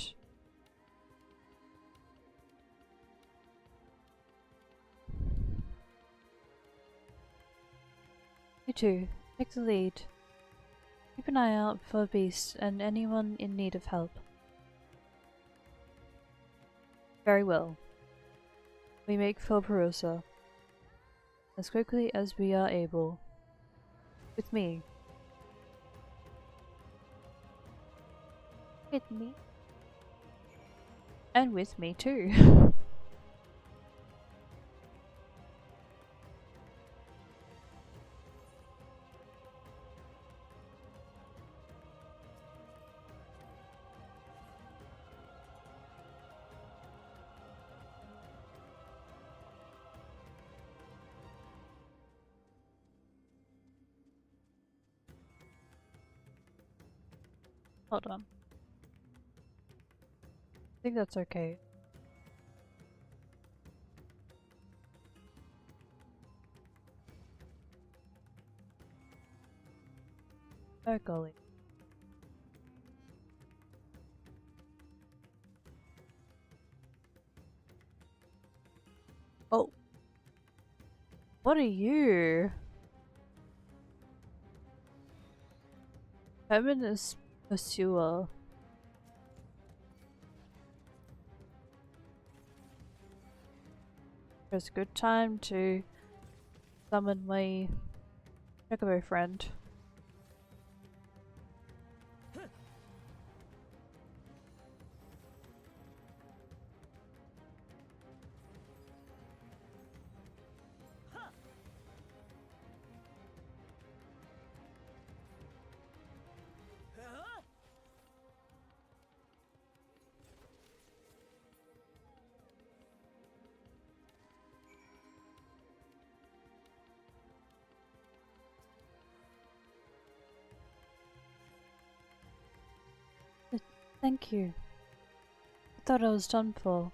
You too, take the lead. Keep an eye out for beasts and anyone in need of help. Very well. We make for Perosa as quickly as we are able. With me. With me? And with me too. Hold on. I think that's okay. Oh golly. Oh. What are you? Feminist pursuer. It's a good time to summon my chocobo friend. Thank you. I thought I was done for.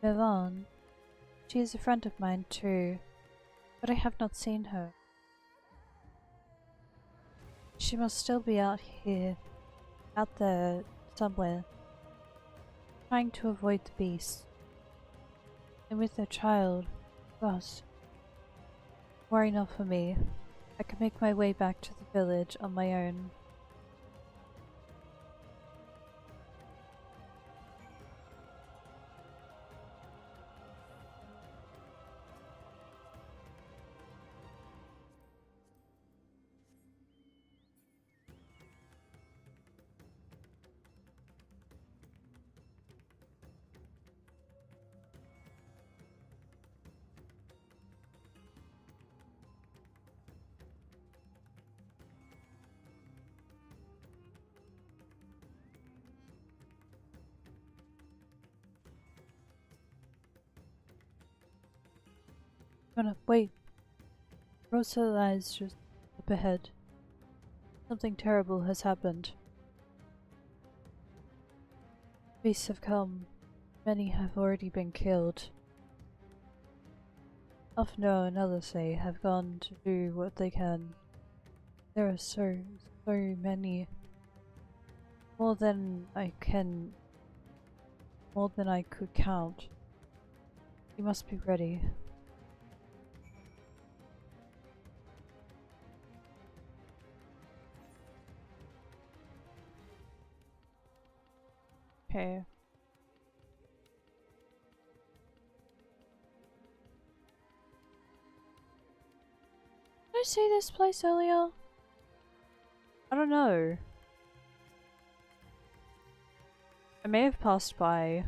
Milan. She is a friend of mine too, but I have not seen her. She must still be out here, out there, somewhere, trying to avoid the beast. And with their child, gosh, worry not for me. I can make my way back to the village on my own. Gonna wait. Rosa lies just up ahead. Something terrible has happened. Beasts have come. Many have already been killed. Afno and others say have gone to do what they can. There are so many. More than I can, more than I could count. You must be ready. Okay. Did I see this place earlier? I don't know. I may have passed by.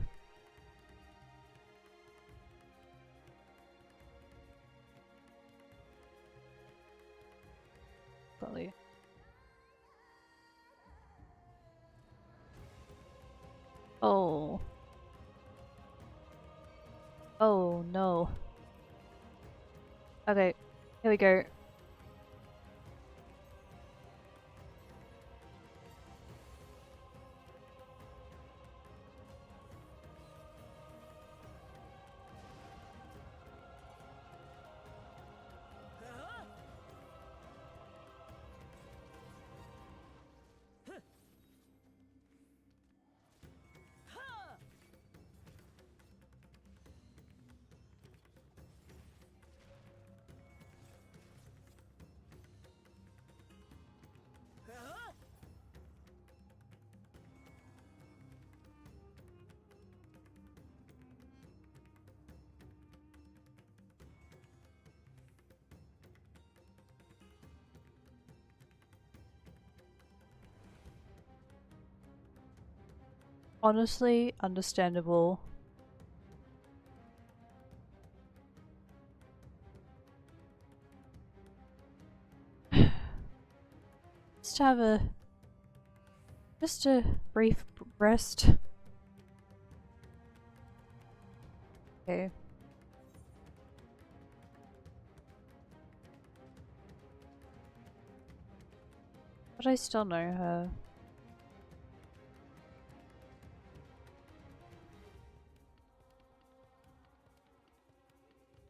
Probably. Oh. Oh no. Okay. Here we go. Honestly, understandable. Just have a brief rest. Okay. But I still know her.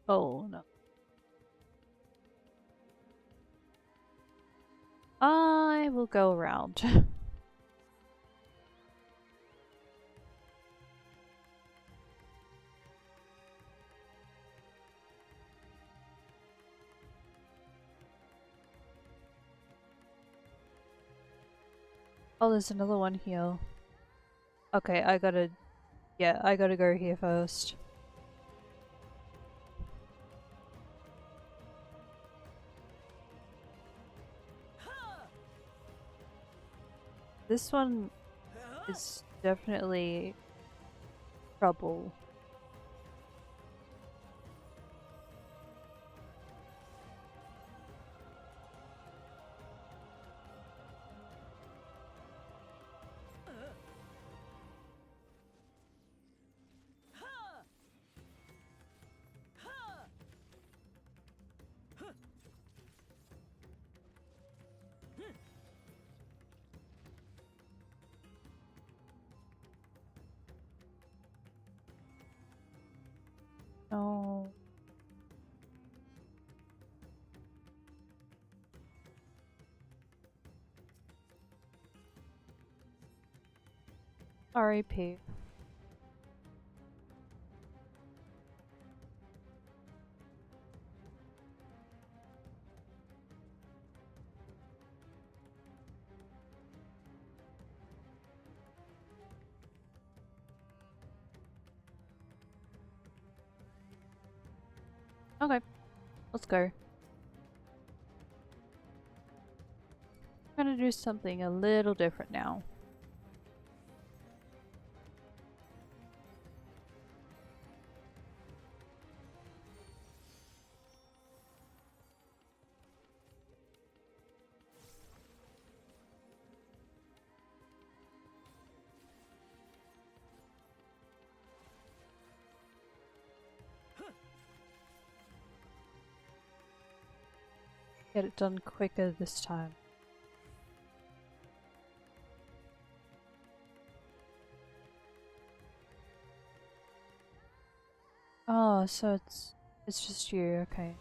Oh no. I will go around. Oh, there's another one here. Okay, I gotta go here first. This one is definitely trouble. No. R.I.P. Okay, let's go. I'm gonna do something a little different now. Get it done quicker this time. Oh, so it's It's just you, okay.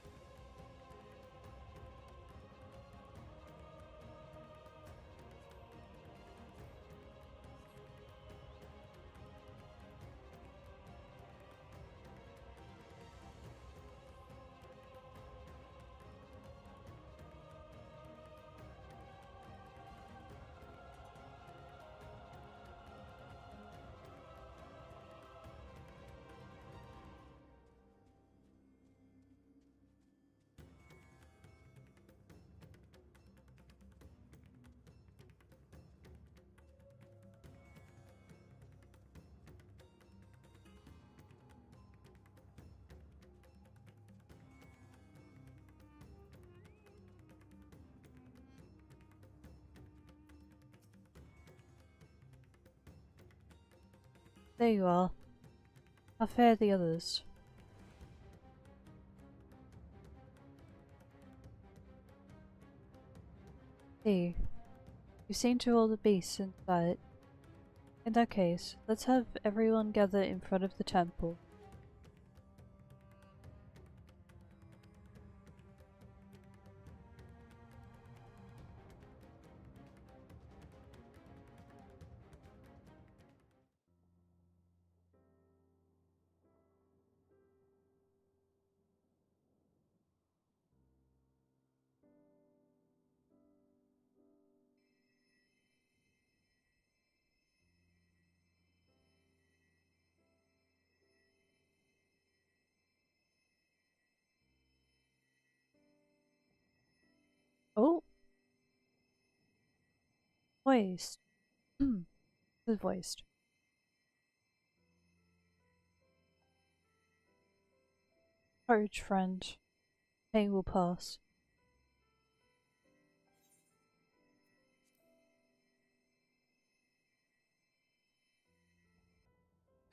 There you are. How fare the others? See, you've seen to all the beasts in sight. In that case, let's have everyone gather in front of the temple. Oh, voiced. Who's voiced? Courage, friend. Pain will pass.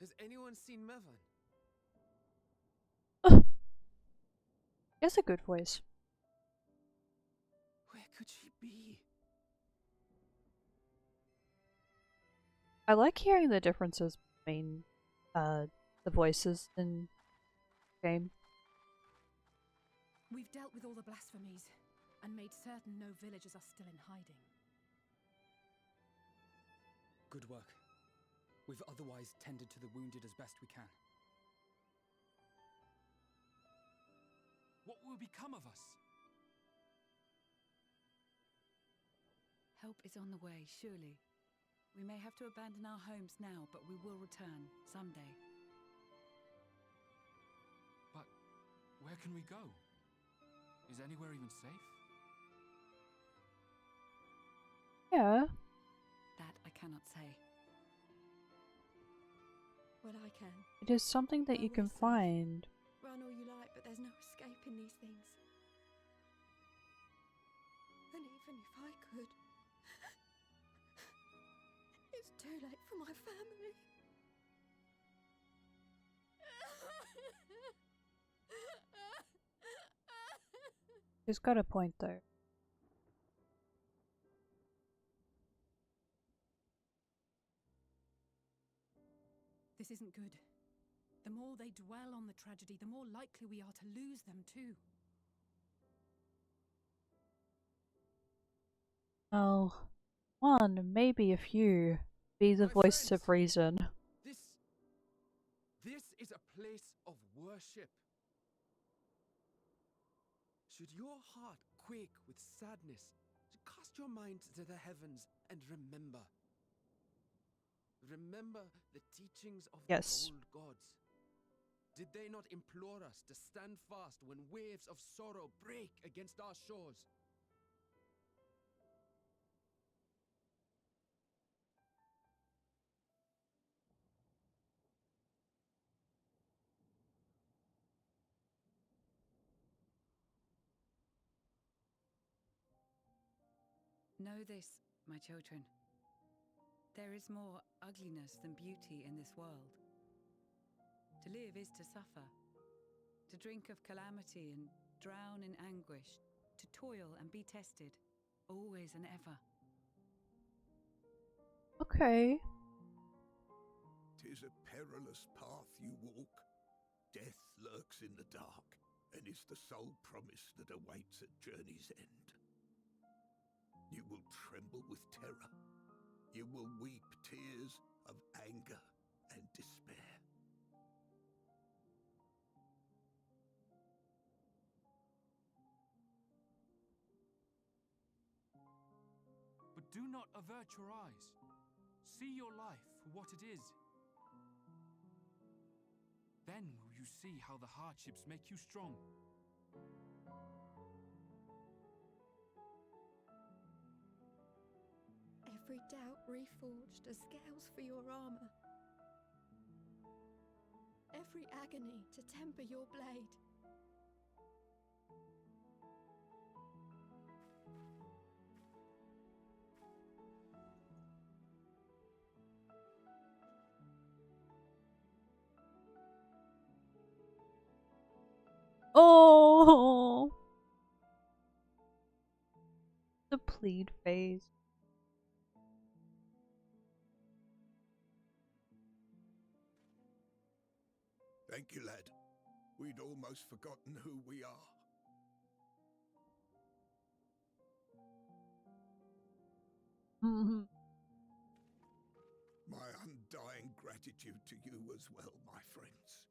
Has anyone seen Mevan? He has a good voice. Where could she be? I like hearing the differences between the voices in the game. We've dealt with all the blasphemies and made certain no villagers are still in hiding. Good work. We've otherwise tended to the wounded as best we can. What will become of us? Help is on the way, surely. We may have to abandon our homes now, but we will return someday. But where can we go? Is anywhere even safe? Yeah. That I cannot say. Well, I can. It is something that you can find. Run all you like, but there's no escaping these things. And even if I could, it's too late for my family. She's got a point though. This isn't good. The more they dwell on the tragedy, the more likely we are to lose them too. Oh, one, maybe a few. Be the My voice of friends, reason. This is a place of worship. Should your heart quake with sadness, cast your mind to the heavens and remember. Remember the teachings of Yes. the old gods. Did they not implore us to stand fast when waves of sorrow break against our shores? Know this, my children. There is more ugliness than beauty in this world. To live is to suffer. To drink of calamity and drown in anguish. To toil and be tested, always and ever. Okay. 'Tis a perilous path you walk. Death lurks in the dark. is the sole promise that awaits at journey's end. You will tremble with terror. You will weep tears of anger and despair. But do not avert your eyes. See your life for what it is. Then will you see how the hardships make you strong. Every doubt reforged as scales for your armor. Every agony to temper your blade. Oh, the plead phase. Thank you, lad. We'd almost forgotten who we are. My undying gratitude to you as well, my friends.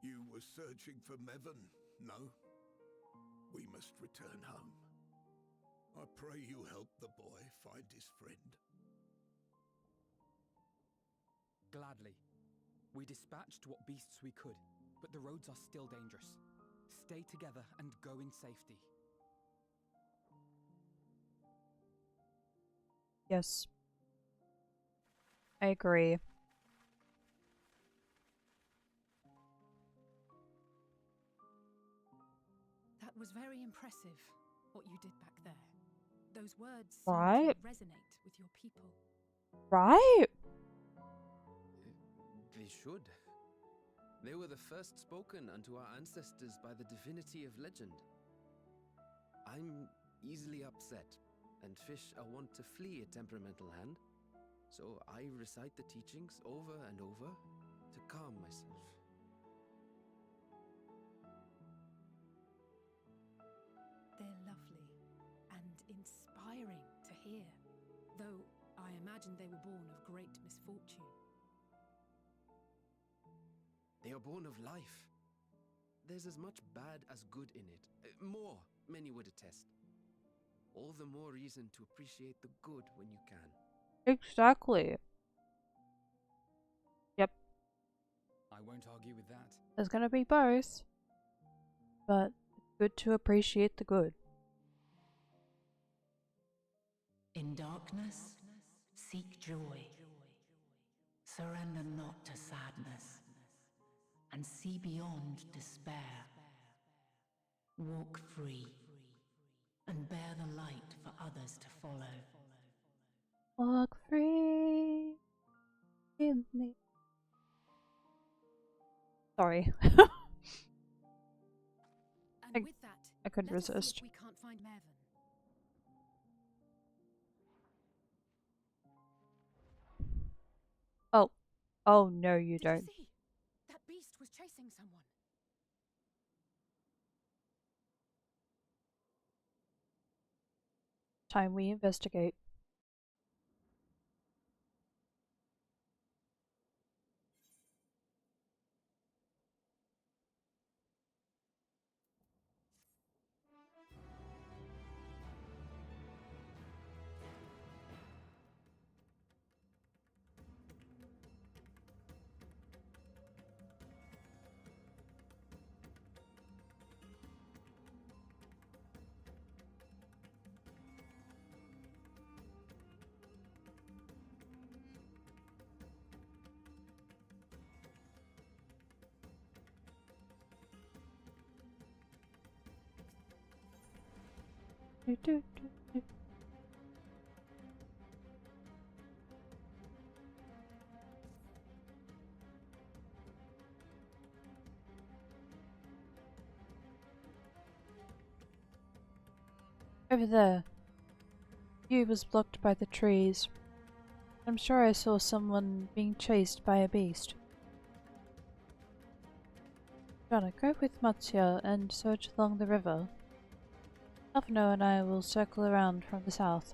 You were searching for Mevon, no? We must return home. I pray you help the boy find his friend. Gladly. We dispatched what beasts we could, but the roads are still dangerous. Stay together and go in safety. Yes. I agree. That was very impressive, what you did back there. Those words seem Right? to resonate with your people. Right? They should. They were the first spoken unto our ancestors by the divinity of legend. I'm easily upset, and fish are wont to flee a temperamental hand, so I recite the teachings over and over to calm myself. They're lovely and inspiring to hear, though I imagine they were born of great misfortune. They are born of life. There's as much bad as good in it. More, many would attest. All the more reason to appreciate the good when you can. Exactly. Yep. I won't argue with that. There's gonna be both. But it's good to appreciate the good. In darkness, seek joy. Surrender not to sadness, and see beyond despair. Walk free, and bear the light for others to follow. Walk free in me. Sorry. And with that, I couldn't let us see resist. if we can't find Mervyn. Oh. Oh no, you Did don't. you see? That beast was chasing someone. Time we investigate. Over there. View was blocked by the trees. I'm sure I saw someone being chased by a beast. Jana, go with Matsya and search along the river. Alphino and I will circle around from the south.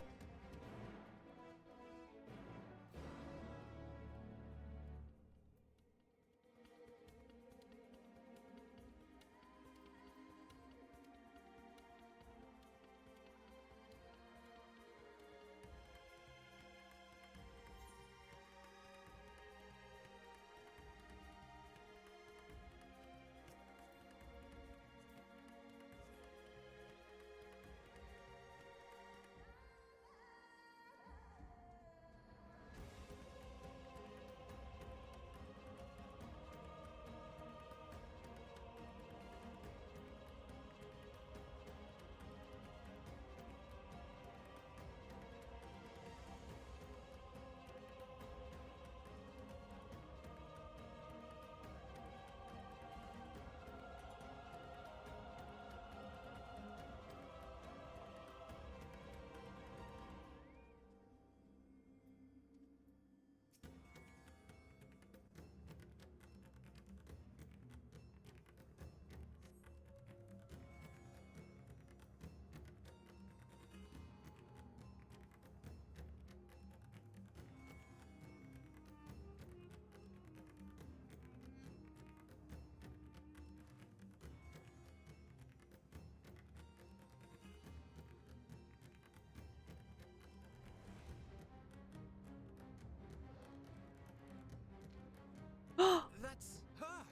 That's her!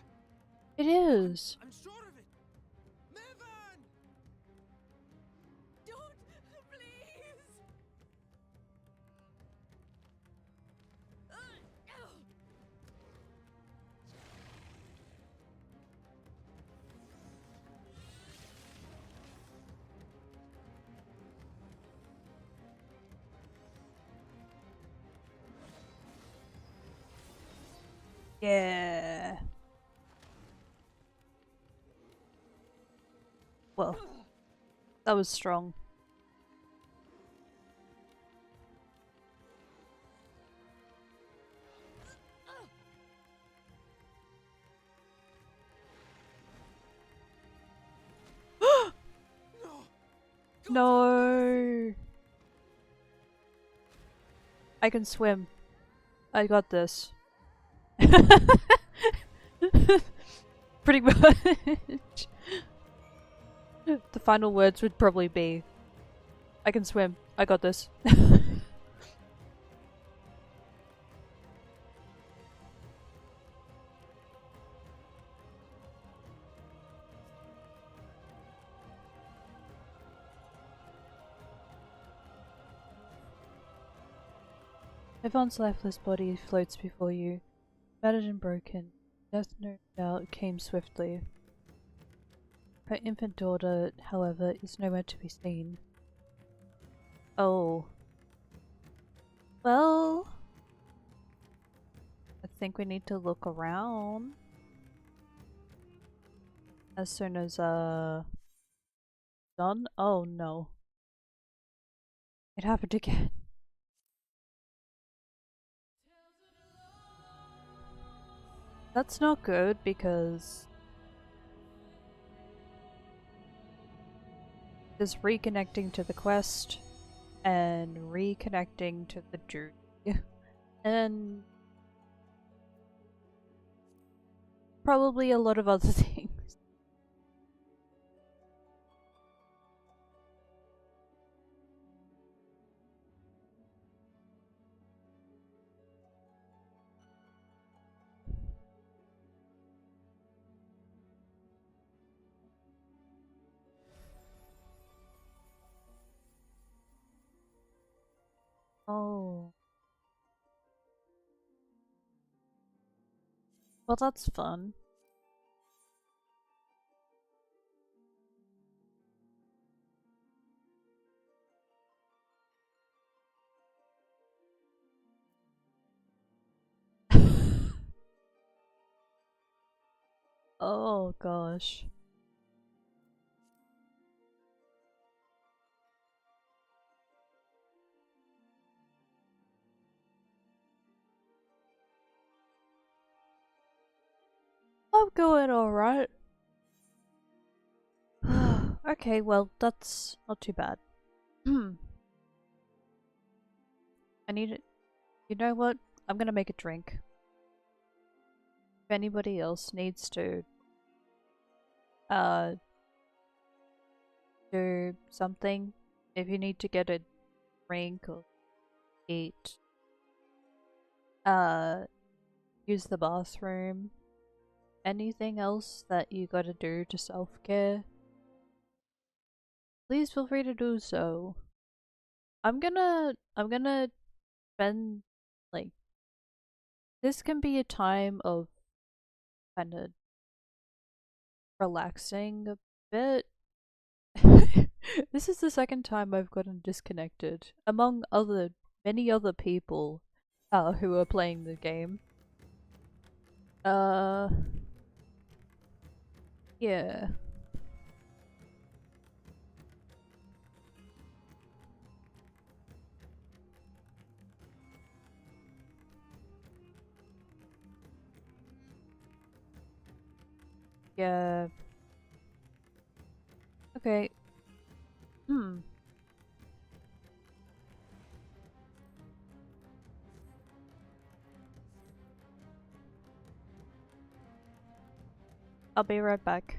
It is! I'm sure of it! Mervan! Don't, please! Yeah. Well, that was strong. No! I can swim. I got this. Pretty much. The final words would probably be, I can swim. I got this. Yvonne's lifeless body floats before you, battered and broken. Death no doubt came swiftly. Her infant daughter, however, is nowhere to be seen. Oh. Well, I think we need to look around. As soon as, done? Oh no. It happened again. That's not good because this reconnecting to the quest and reconnecting to the journey and probably a lot of other things. Oh. Well, that's fun. Oh gosh. I'm going alright. Okay, well, that's not too bad. I need it. You know what? I'm gonna make a drink. If anybody else needs to, uh, do something, if you need to get a drink or eat, uh, use the bathroom, anything else that you gotta do to self-care, please feel free to do so. I'm gonna spend, like, this can be a time of kind of relaxing a bit. This is the second time I've gotten disconnected, among many other people who are playing the game. Uh, yeah. Yeah. Okay. Hmm. I'll be right back.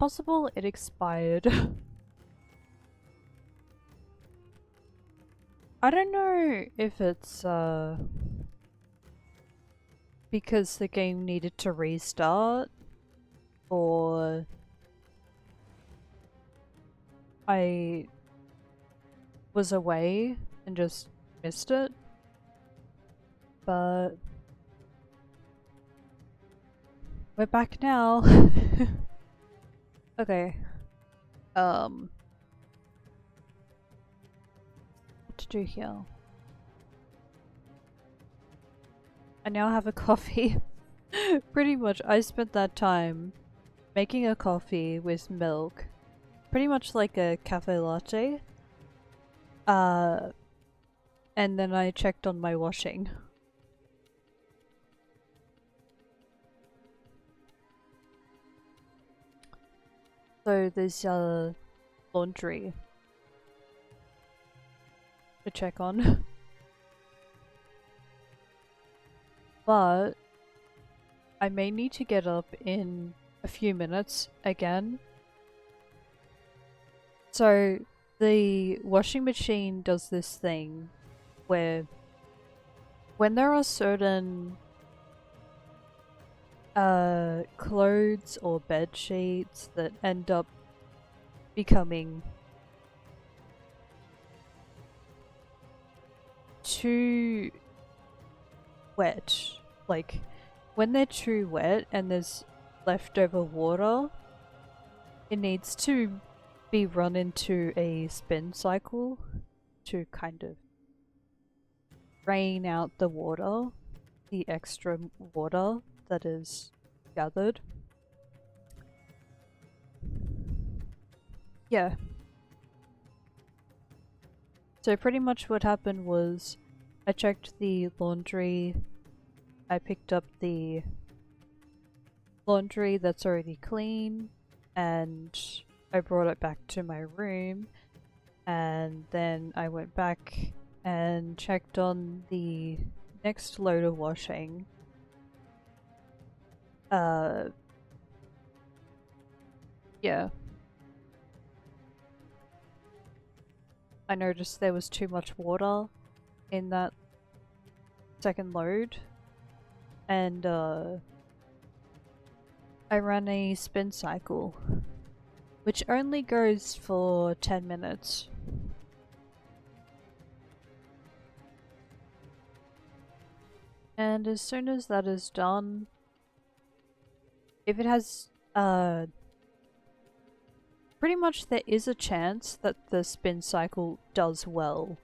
possible it expired. I don't know if it's because the game needed to restart or I was away and just missed it. But we're back now. Okay. What to do here? I now have a coffee. Pretty much, I spent that time making a coffee with milk. Pretty much like a cafe latte. And then I checked on my washing. So there's laundry to check on. But I may need to get up in a few minutes again. So the washing machine does this thing where when there are certain clothes or bed sheets that end up becoming too wet, like when they're too wet and there's leftover water, it needs to be run into a spin cycle to kind of drain out the water, the extra water that is gathered. Yeah. So pretty much what happened was I checked the laundry, I picked up the laundry that's already clean, and I brought it back to my room, and then I went back and checked on the next load of washing. Yeah. I noticed there was too much water in that second load, and I ran a spin cycle, which only goes for 10 minutes. And as soon as that is done, if it has, pretty much there is a chance that the spin cycle does well,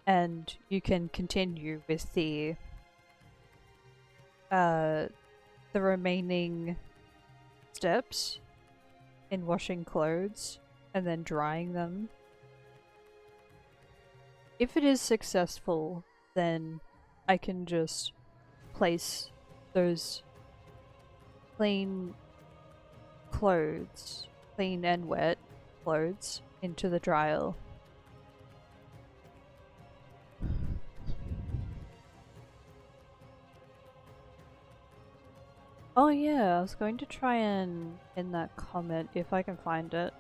and you can continue with the remaining steps in washing clothes and then drying them. If it is successful, then I can just place those clean clothes, clean and wet clothes, into the dryer. Oh yeah, I was going to try and pin that comment if I can find it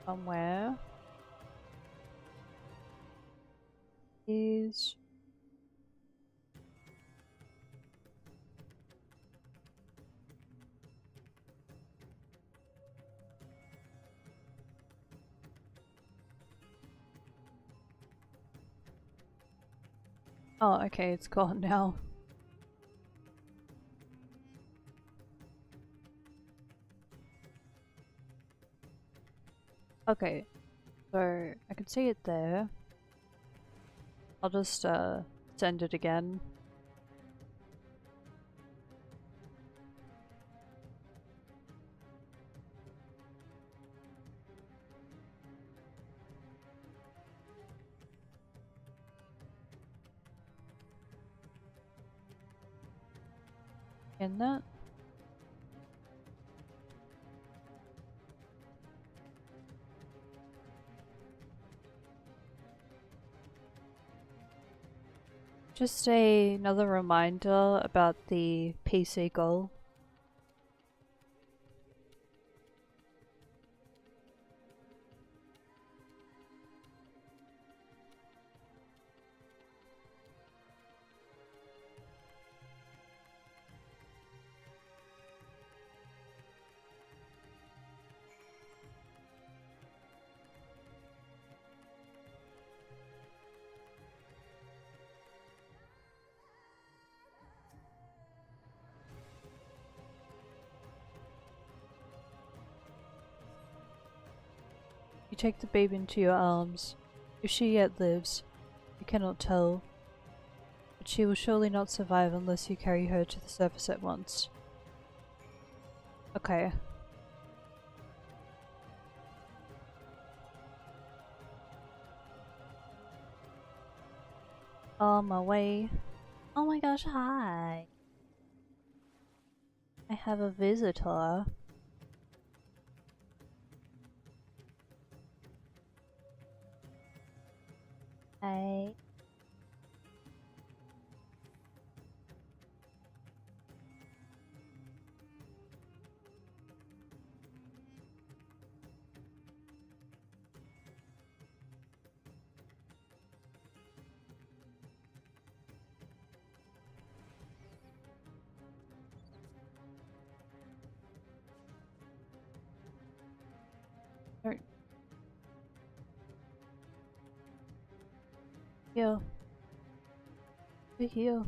somewhere. Is oh okay, it's gone now. Okay, so I can see it there. I'll just send it again. In that. Just another reminder about the PC goal. You take the baby into your arms. If she yet lives, you cannot tell, but she will surely not survive unless you carry her to the surface at once. Okay. On my way. Oh my gosh, hi. I have a visitor. Hi. Alright. Here. We're here.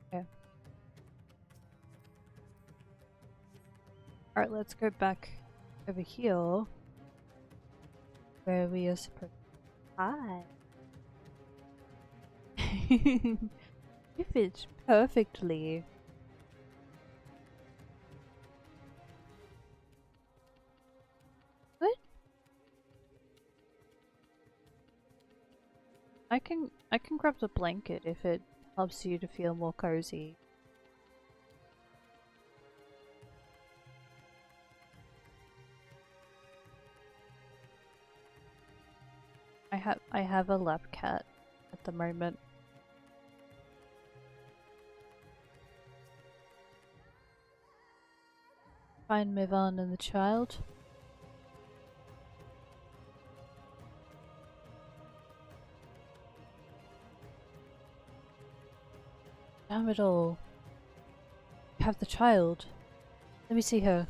Okay. Alright, let's go back over here. Where we are supposed to hide. It fits perfectly. What? I can grab the blanket if it helps you to feel more cozy. I have a lap cat at the moment. Find Mivan and the child. Damn it all. You have the child. Let me see her.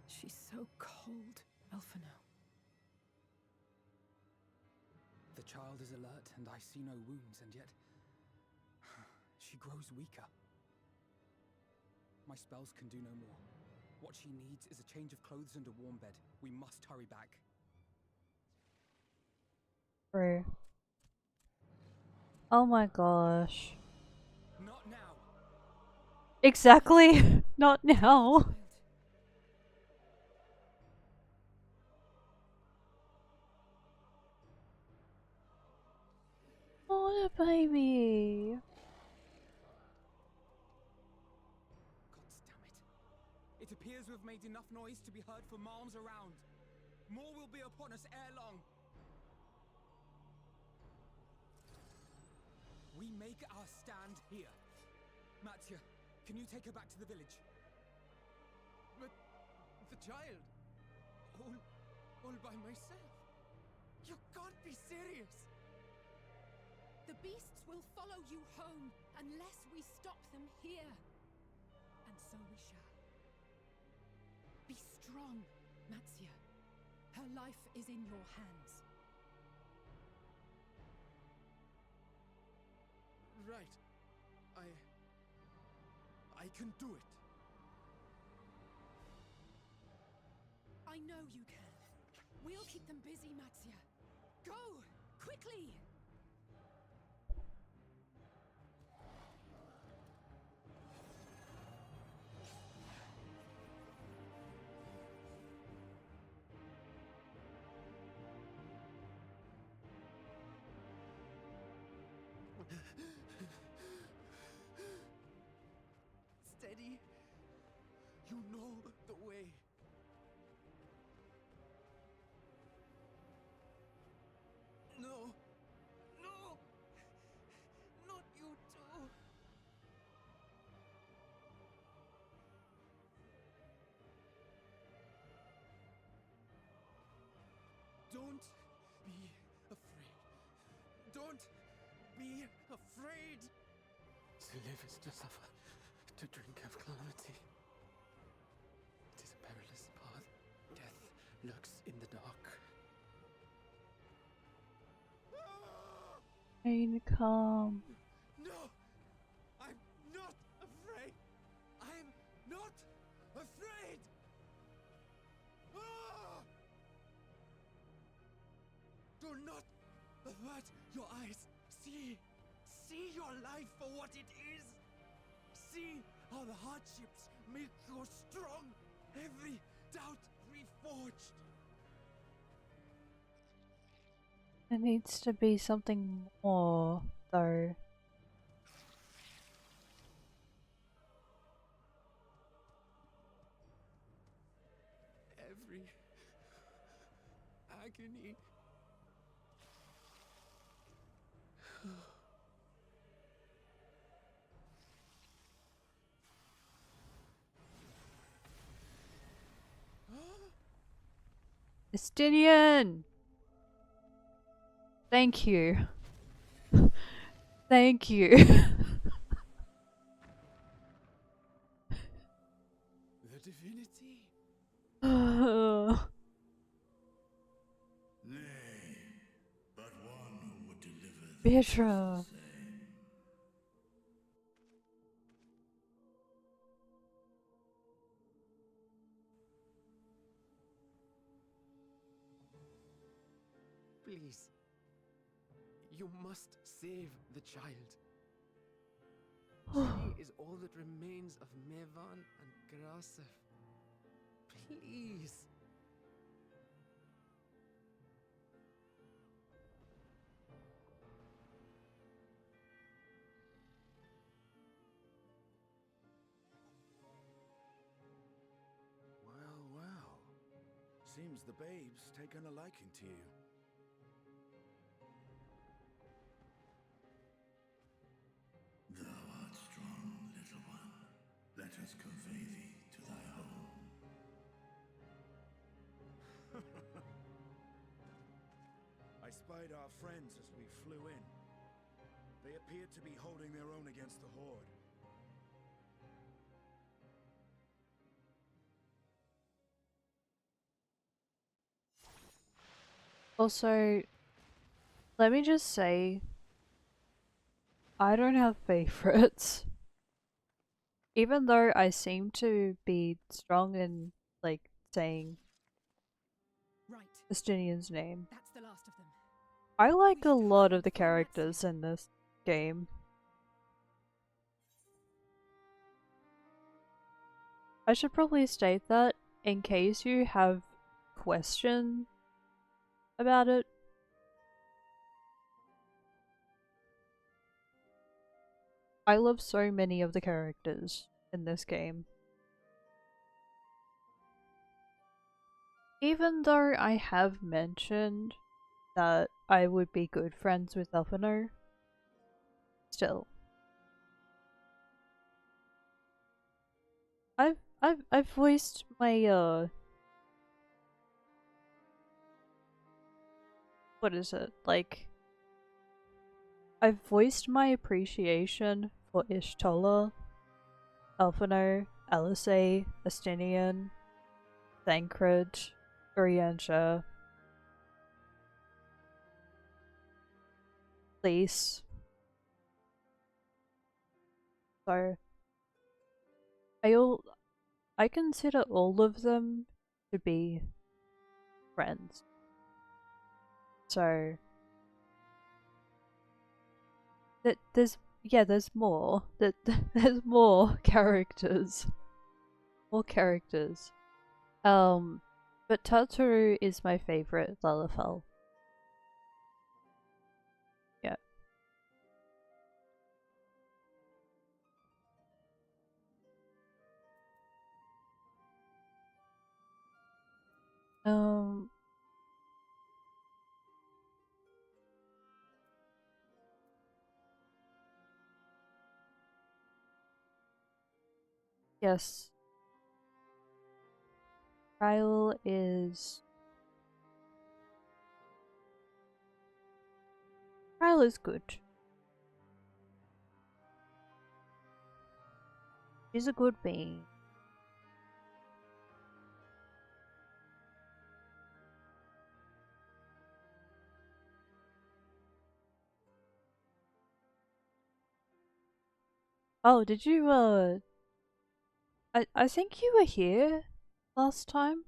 She's so cold, Elfino. The child is alert and I see no wounds, and yet she grows weaker. My spells can do no more. What she needs is a change of clothes and a warm bed. We must hurry back. True. Oh my gosh. Not now! Exactly! Not now! Child. Oh, the baby! God damn it. It appears we've made enough noise to be heard for miles around. More will be upon us ere long. We make our stand here. Matzia, can you take her back to the village? But the child, all by myself. You can't be serious. The beasts will follow you home unless we stop them here. And so we shall. Be strong, Matzia. Her life is in your hands. Right. I can do it. I know you can. We'll keep them busy, Matzia. Go! Quickly! Steady. You know the way. No. No! Not you too. Don't be afraid. Don't be afraid. To live is to suffer, to drink of calamity. It is a perilous path. Death lurks in the dark. Rain come. No! I'm not afraid! I'm not afraid! Ah! Do not avert your eyes. See your life for what it is. See how the hardships make you strong. Every doubt reforged. It needs to be something more, though. Every agony. Estinian! Thank you. Thank you. The divinity. Nay, but one who would deliver thee Petra. the same. Please. You must save the child. She is all that remains of Mevan and Grasef. Please. Well, well. Seems the babe's taken a liking to you. Thou art strong, little one. Let us convey thee to thy home. I spied our friends as we flew in. They appeared to be holding their own against the Horde. Also, let me just say, I don't have favorites. Even though I seem to be strong in, like, saying Right. Estinian's name, That's the last of them. I like We a should lot hurry of the before characters Matzia. in this game. I should probably state that in case you have questions about it. I love so many of the characters in this game. Even though I have mentioned that I would be good friends with Elfino, still. I've voiced my what is it? Like, I've voiced my appreciation for Ishtola, Elfino, Elisei, Estinian, Thancred, Orientia, Lise. So I consider all of them to be friends. So there's more. There's more characters. More characters. But Tataru is my favorite Lalafell. Yeah. Um. Yes. Kyle is. Kyle is good. She's a good being. Oh, did you I think you were here last time.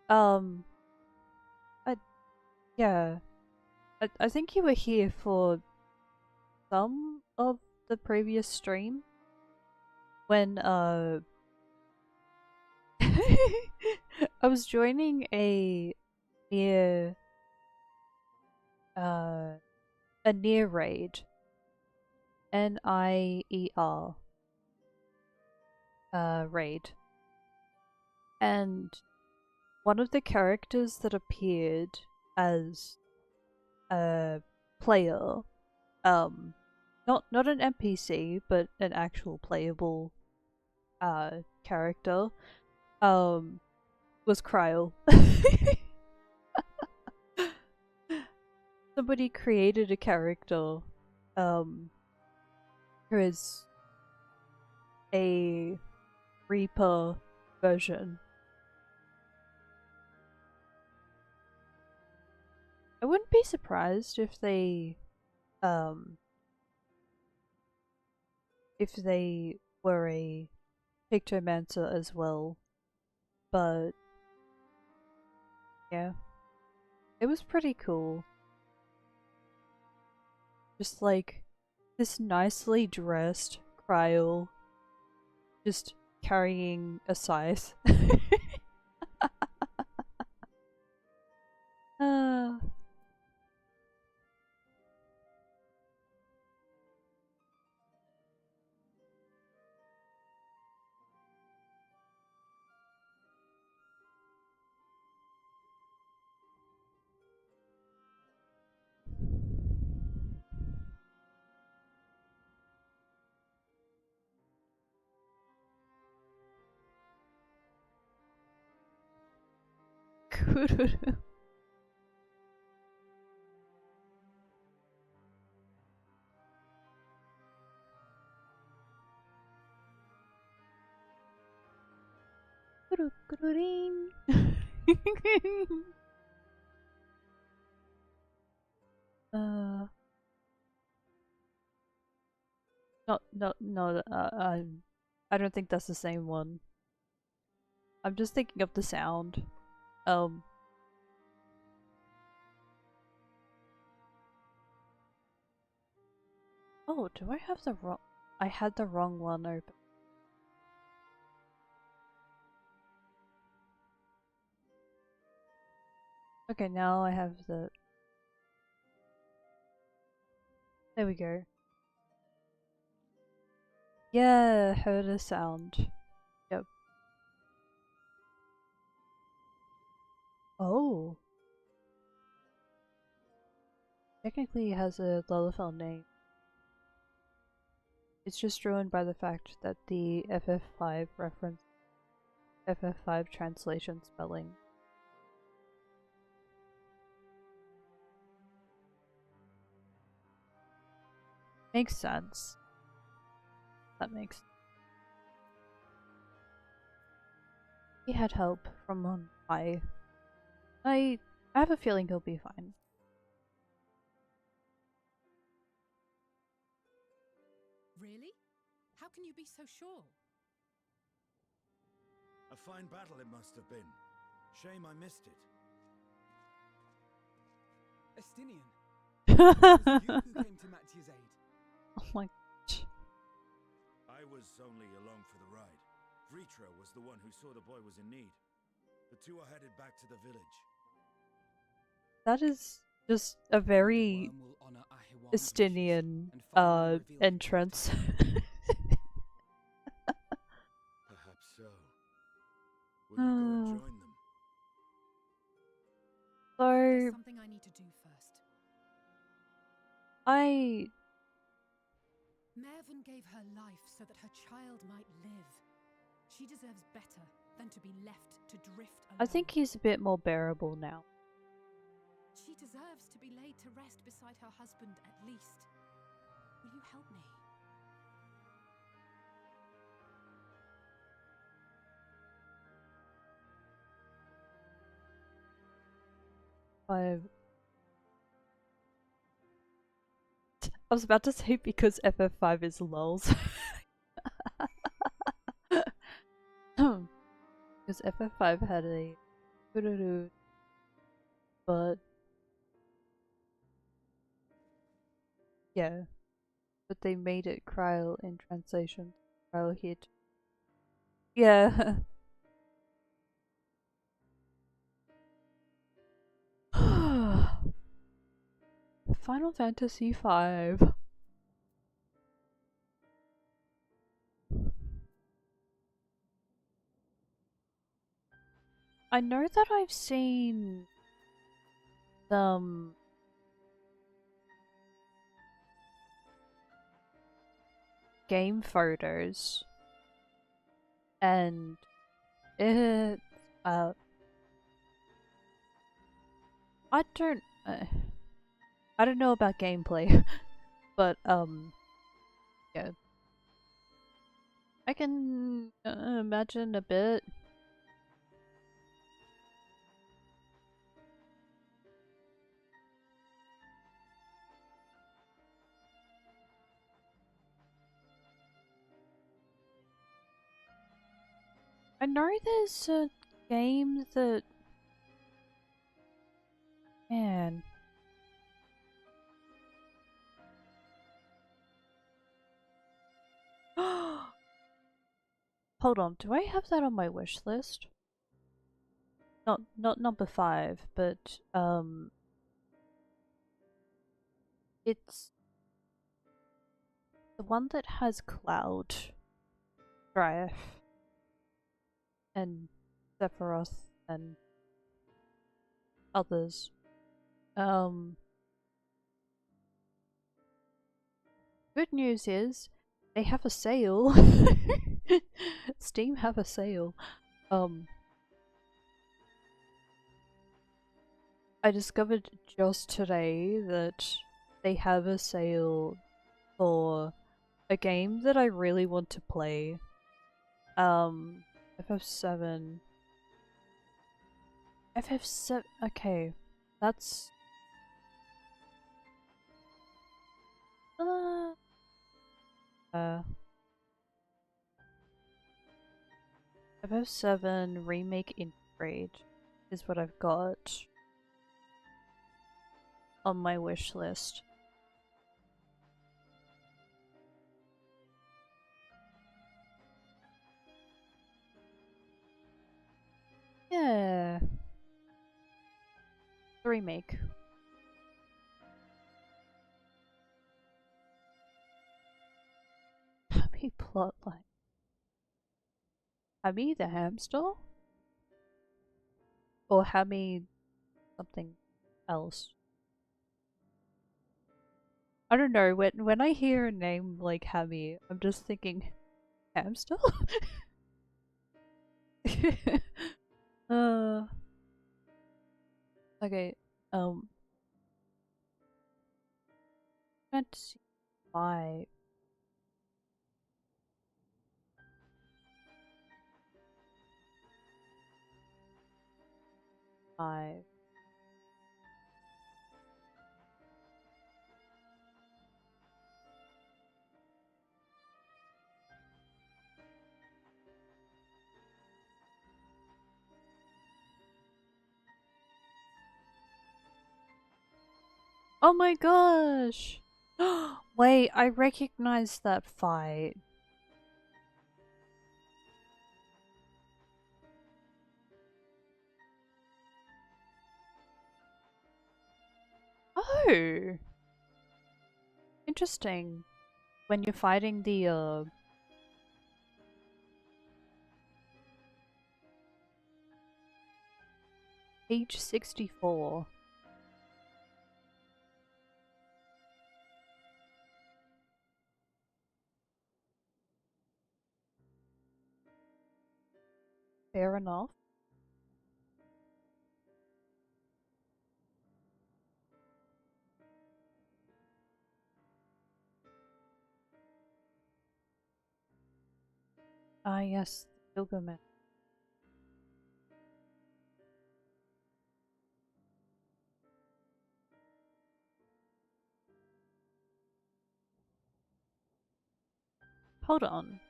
Um I yeah. I think you were here for some of the previous stream when I was joining near uh a near raid. NIER raid. And one of the characters that appeared as a player, not an NPC, but an actual playable character, was Cryo. Somebody created a character, who is a Reaper version. I wouldn't be surprised if they were a Pictomancer as well, but yeah, it was pretty cool. Just like this nicely dressed Cryo just carrying a scythe. uh, uh, no, I don't think that's the same one. I'm just thinking of the sound. Um, oh, do I have the wrong? I had the wrong one open. Okay, now I have the. There we go. Yeah, heard a sound. Yep. Oh. Technically it has a Lullafell name. It's just ruined by the fact that the FF5 reference FF5 translation spelling. Makes sense. That makes sense. He had help from on high. I have a feeling he'll be fine. Really? How can you be so sure? A fine battle it must have been. Shame I missed it. Estinian, it was you who came to Mattia's aid. Oh my gosh. I was only along for the ride. Vritra was the one who saw the boy was in need. The two are headed back to the village. That is just a very Estinian entrance. Perhaps so. Will you go and join them? There's So something I need to do first. Mervyn gave her life so that her child might live. She deserves better than to be left to drift alone. I think he's a bit more bearable now. She deserves to be laid to rest beside her husband at least. Will you help me? FF5. I was about to say because FF5 is lols. Because FF5 had a but yeah, but they made it Kryl in translation. Kryl hit. Yeah. Final Fantasy 5. I know that I've seen some game photos and it I don't I don't know about gameplay but yeah, I can imagine a bit. I know there's a game that man. Hold on, do I have that on my wish list? Not number 5, but it's the one that has Cloud, Strife, and Sephiroth and others. Good news is they have a sale. Steam have a sale. I discovered just today that they have a sale for a game that I really want to play. FF7. FF7. Okay, that's uh FF7 remake integrate is what I've got on my wish list. Yeah. The remake. Happy plotline. Hammy the hamster? Or Hammy something else? I don't know, when I hear a name like Hammy, I'm just thinking hamster? uh okay, trying to see why. Five. Oh my gosh! Wait, I recognize that fight. Oh! Interesting. When you're fighting the, page 64. Fair enough. Ah yes, Gilgamesh. Hold on.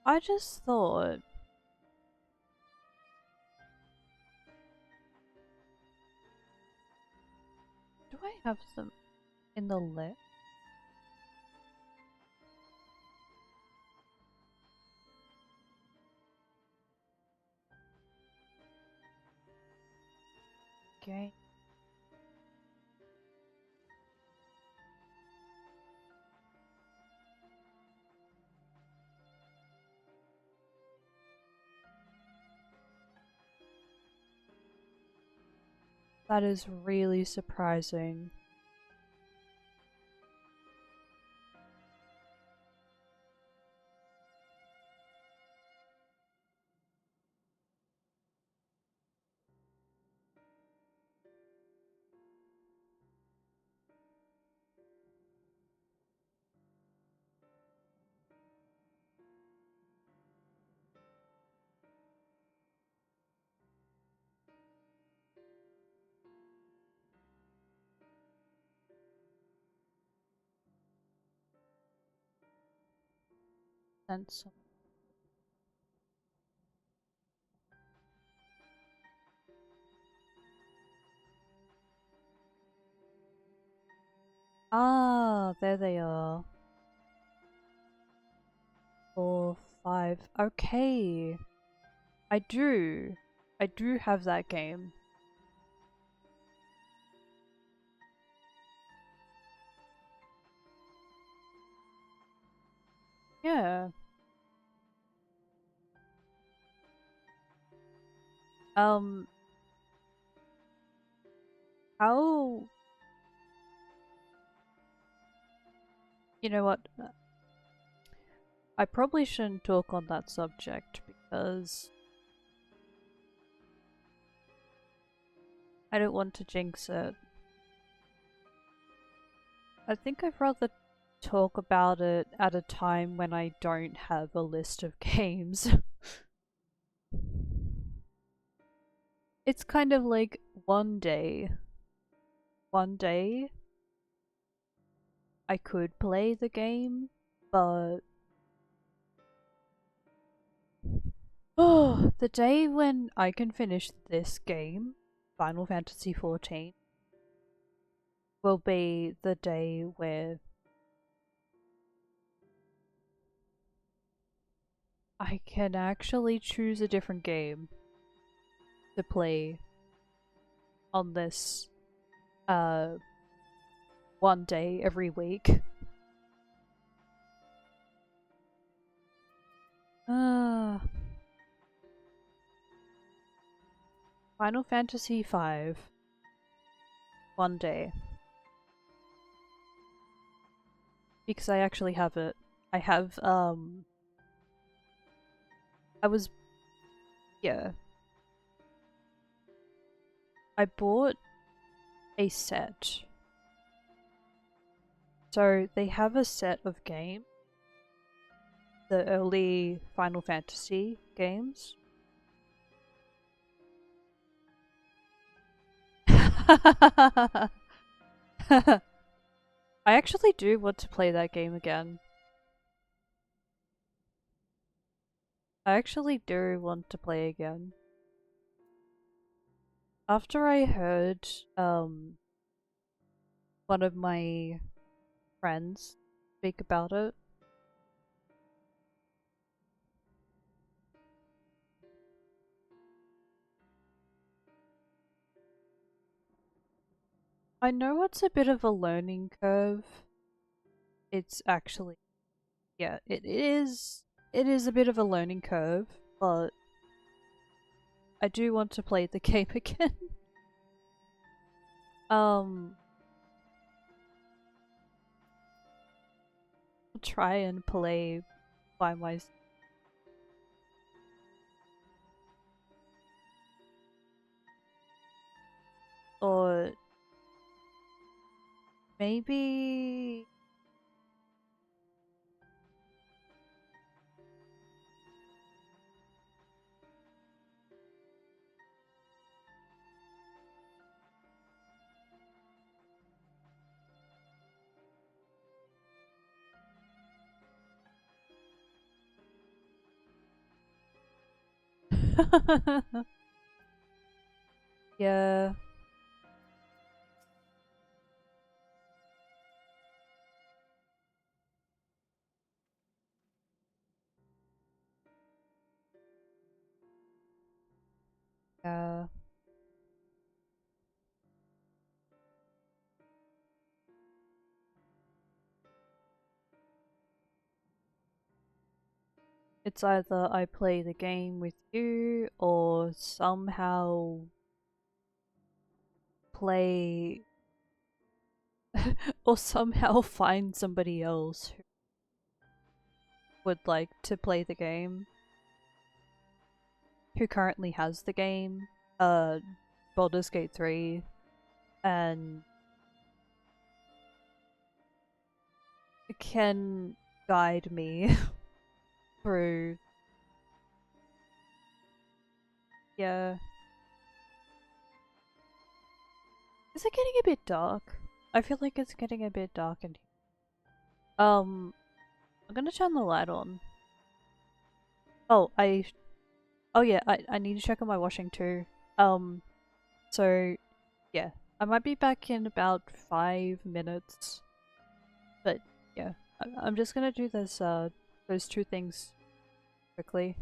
I just thought... Do I have some in the list? Okay. That is really surprising. Sense. Ah, there they are. 4, 5. Okay. I do. I do have that game. Yeah. Um, how... You know what? I probably shouldn't talk on that subject because I don't want to jinx it. I think I'd rather talk about it at a time when I don't have a list of games. It's kind of like one day I could play the game, but oh, the day when I can finish this game, Final Fantasy XIV, will be the day where I can actually choose a different game to play on this one day every week. Final Fantasy V. One day. Because I actually have it. I have, I was... Yeah. I bought a set. So they have a set of games. The early Final Fantasy games. I actually do want to play that game again. I actually do want to play again. After I heard one of my friends speak about it, I know it's a bit of a learning curve. It's actually, yeah, it is. It is a bit of a learning curve, but I do want to play the game again. I'll try and play by myself. Or maybe Yeah. Yeah. It's either I play the game with you or somehow play or somehow find somebody else who would like to play the game, who currently has the game, Baldur's Gate 3, and can guide me through. Yeah. Is it getting a bit dark? I feel like it's getting a bit dark in here. I'm gonna turn the light on. Oh, oh yeah, I need to check on my washing too. So yeah, I might be back in about 5 minutes. But yeah, I'm just gonna do this those two things quickly.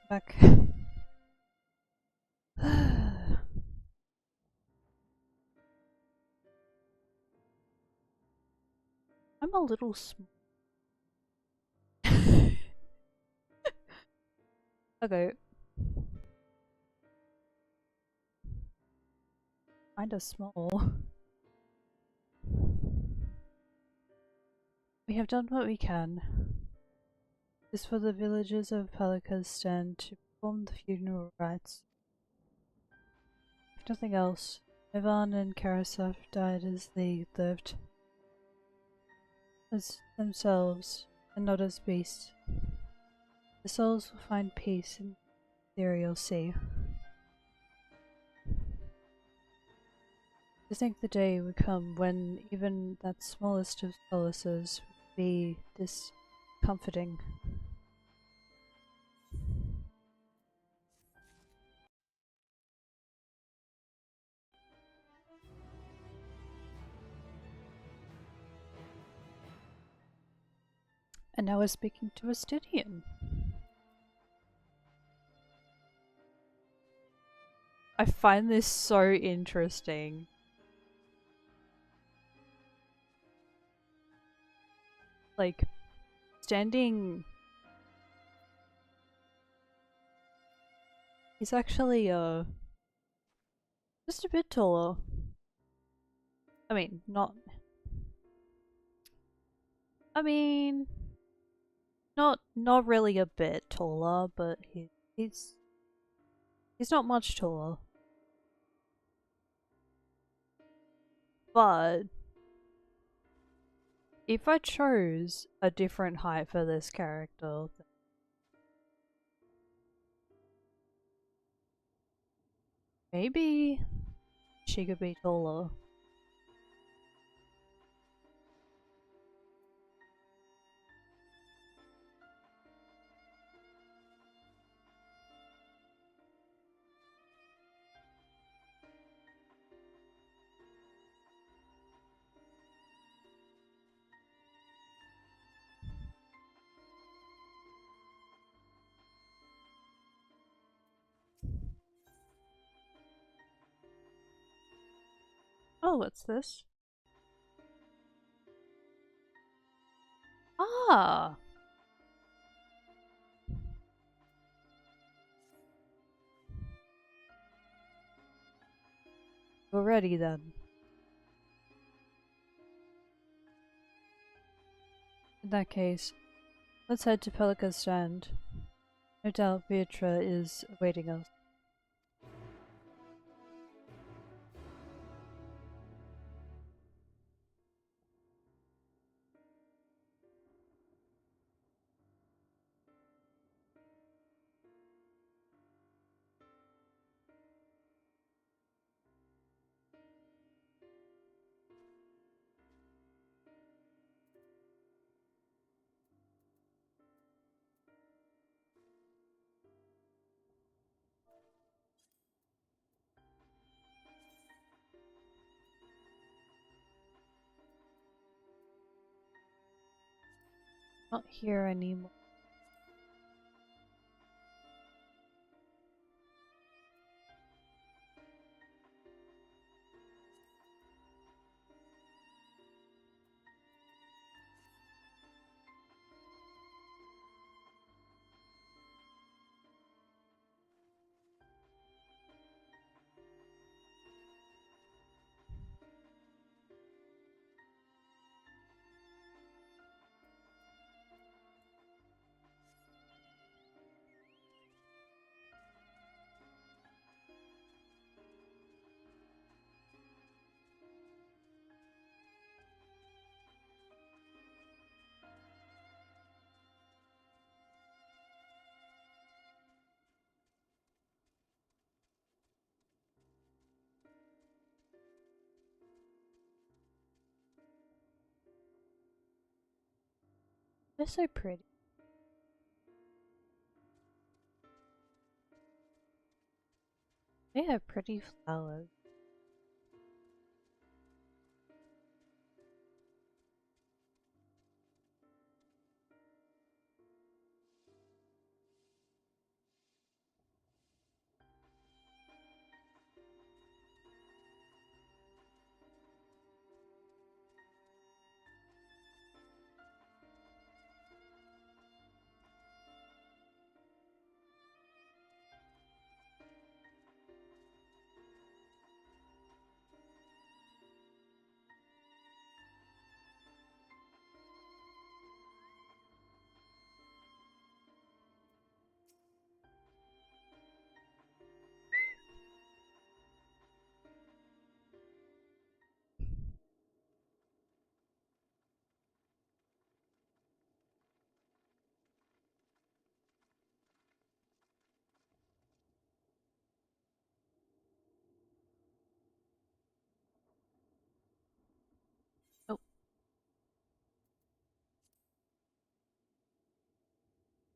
back. I'm a little small. Okay. Kinda small. We have done what we can. This for the villagers of Palika's stand to perform the funeral rites. If nothing else, Ivan and Karasov died as they lived. As themselves, and not as beasts. The souls will find peace in the ethereal sea. To think the day would come when even that smallest of solaces would be this comforting. And now we're speaking to a Stydian. I find this so interesting. Like, standing... He's actually, just a bit taller. I mean, not... I mean... Not really a bit taller, but he's not much taller. But if I chose a different height for this character, maybe she could be taller. Oh, what's this? Ah! We're ready then. In that case, let's head to Pelika's Strand. No doubt Beatra is awaiting us. Not here anymore. They're so pretty. They have pretty flowers.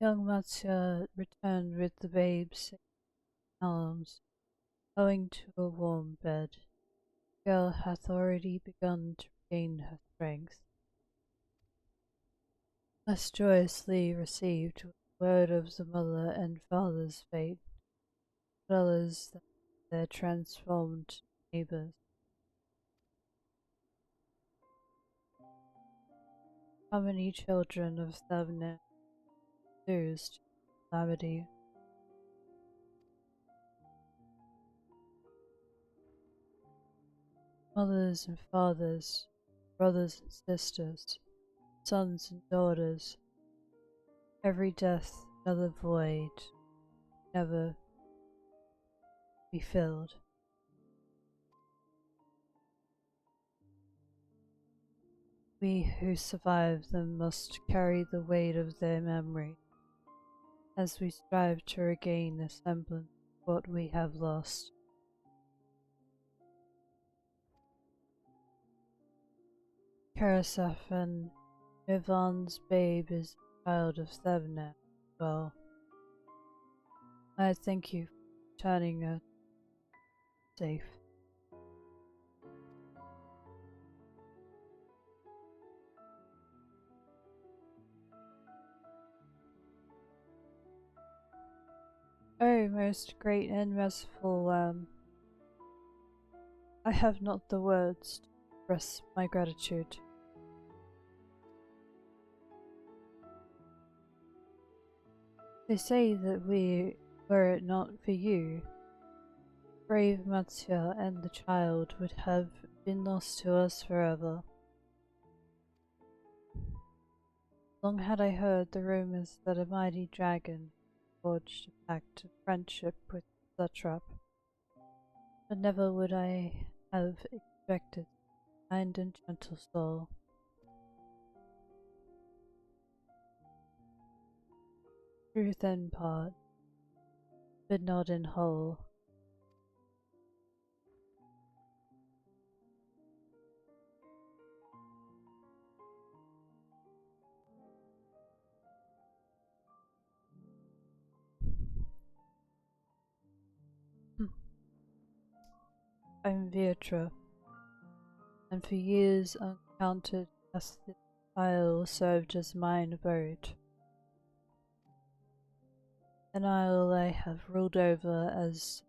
Young Matsuya returned with the babes in arms, owing to a warm bed. The girl hath already begun to regain her strength. Thus joyously received was the word of the mother and father's fate, as well as their transformed neighbours. How many children of Thavner lose to calamity? Mothers and fathers, brothers and sisters, sons and daughters, every death another void, never be filled. We who survive them must carry the weight of their memory, as we strive to regain a semblance of what we have lost. Karasaf and Ivan's babe is a child of Thevner as well. I thank you for returning her safe. Oh, most great and merciful Lamb, I have not the words to express my gratitude. They say that were it not for you, brave Matsuya and the child would have been lost to us forever. Long had I heard the rumors that a mighty dragon forged a pact of friendship with the satrap, but never would I have expected a kind and gentle soul. Truth in part, but not in whole. I'm Vietra, and for years uncounted has this isle served as mine abode. An isle I have ruled over as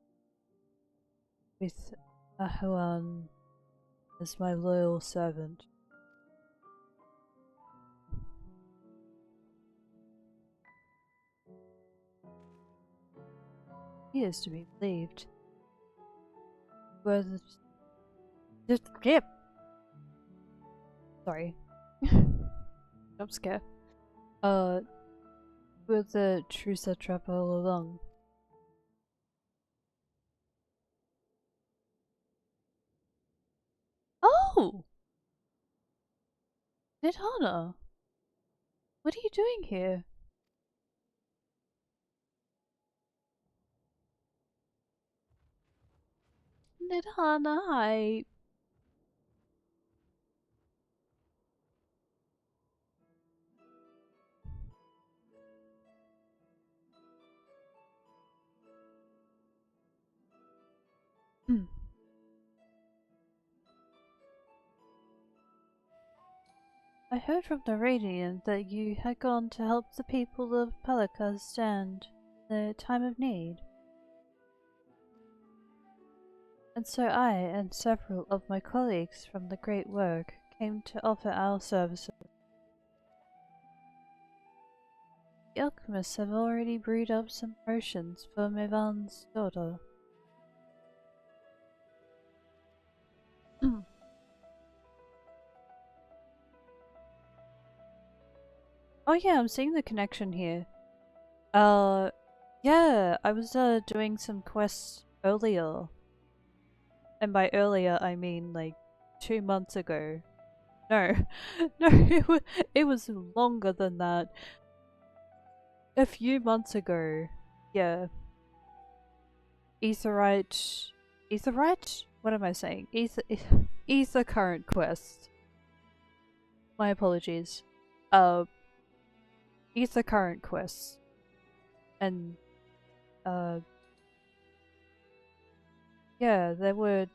with Ahuan as my loyal servant. He is to be believed. Were the skip. Sorry. Jump scare. Were the true satrap all along. Oh! Nidhana! What are you doing here? Nidhana, hi. I heard from the Radiant that you had gone to help the people of Pelika stand the time of need. And so I and several of my colleagues from the Great Work came to offer our services. The alchemists have already brewed up some potions for Mivan's daughter. Oh yeah, I'm seeing the connection here. Yeah, I was doing some quests earlier. And by earlier, I mean like 2 months ago. No, no, it was longer than that. A few months ago. Yeah. Etherite? What am I saying? Ether current quest. My apologies. Ether current quests. And uh yeah, there were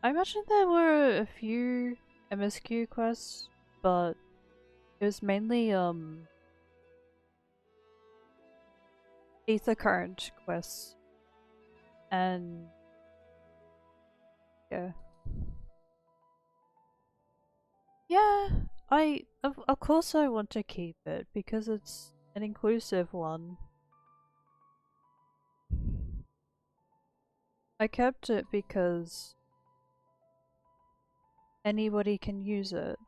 I imagine there were a few MSQ quests, but it was mainly Ether Current quests. And yeah. Yeah, of course I want to keep it because it's an inclusive one. I kept it because anybody can use it.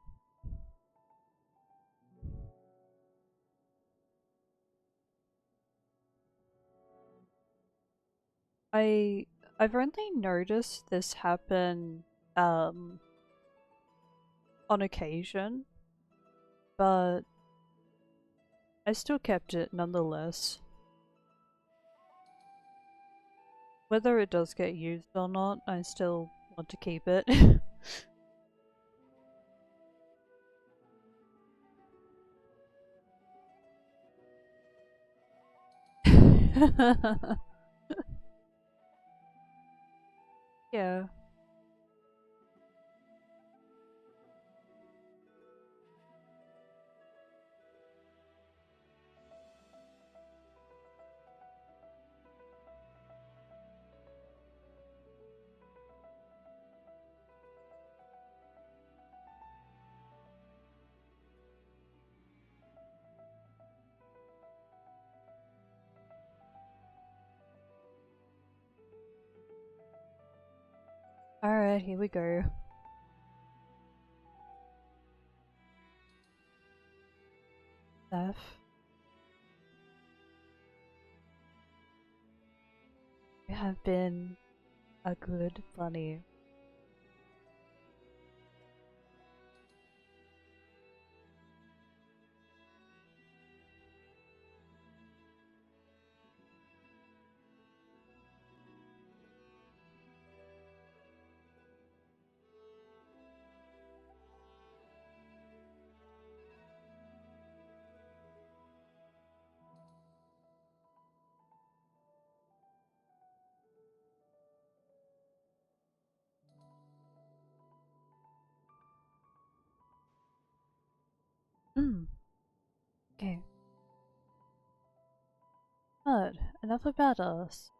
I've only noticed this happen on occasion, but I still kept it nonetheless. Whether it does get used or not, I still want to keep it. Yeah. Alright, here we go. Steph. You have been a good bunny. Hmm. Okay. But enough about us.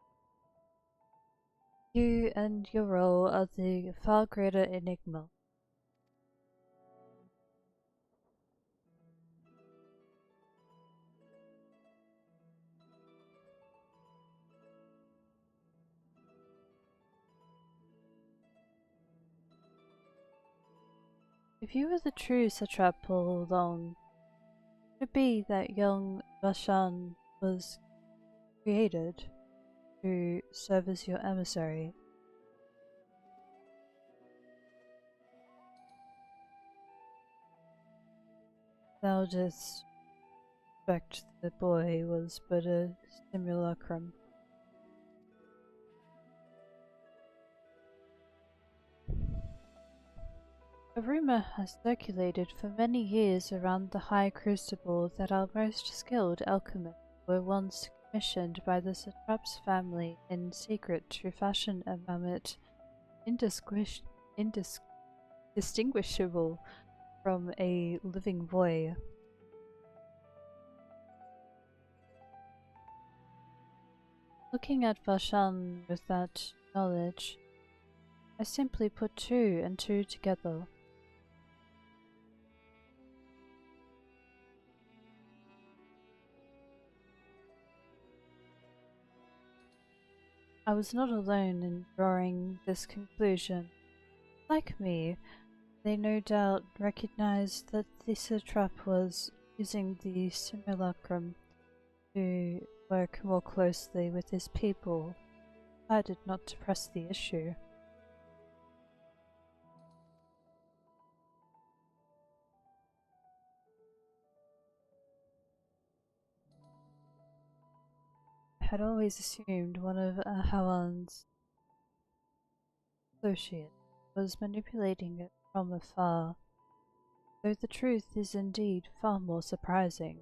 You and your role are the far greater enigma. If you were the true satrap all along, could it be that young Vashan was created to serve as your emissary? Thou didst suspect the boy was but a simulacrum. A rumor has circulated for many years around the High Crucible that our most skilled alchemists were once commissioned by the satrap's family in secret to fashion a mammoth indistinguishable from a living boy. Looking at Vashan with that knowledge, I simply put two and two together. I was not alone in drawing this conclusion. Like me, they no doubt recognized that the satrap was using the simulacrum to work more closely with his people. I did not to press the issue. I had always assumed one of Ahawan's associates was manipulating it from afar, though the truth is indeed far more surprising.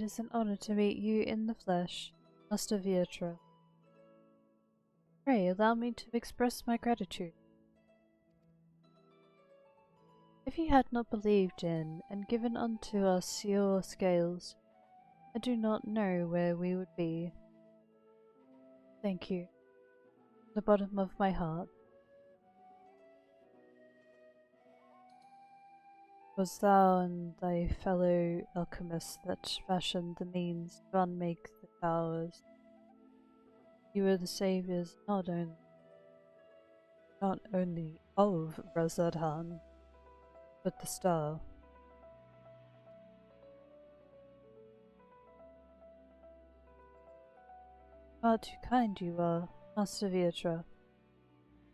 It is an honor to meet you in the flesh, Master Vietra. Pray allow me to express my gratitude. If you had not believed in and given unto us your scales, I do not know where we would be. Thank you, from the bottom of my heart. Was thou and thy fellow alchemists that fashioned the means to unmake the towers? You were the saviors not only of Razadhan, but the star. Far too kind you are, Master Vietra.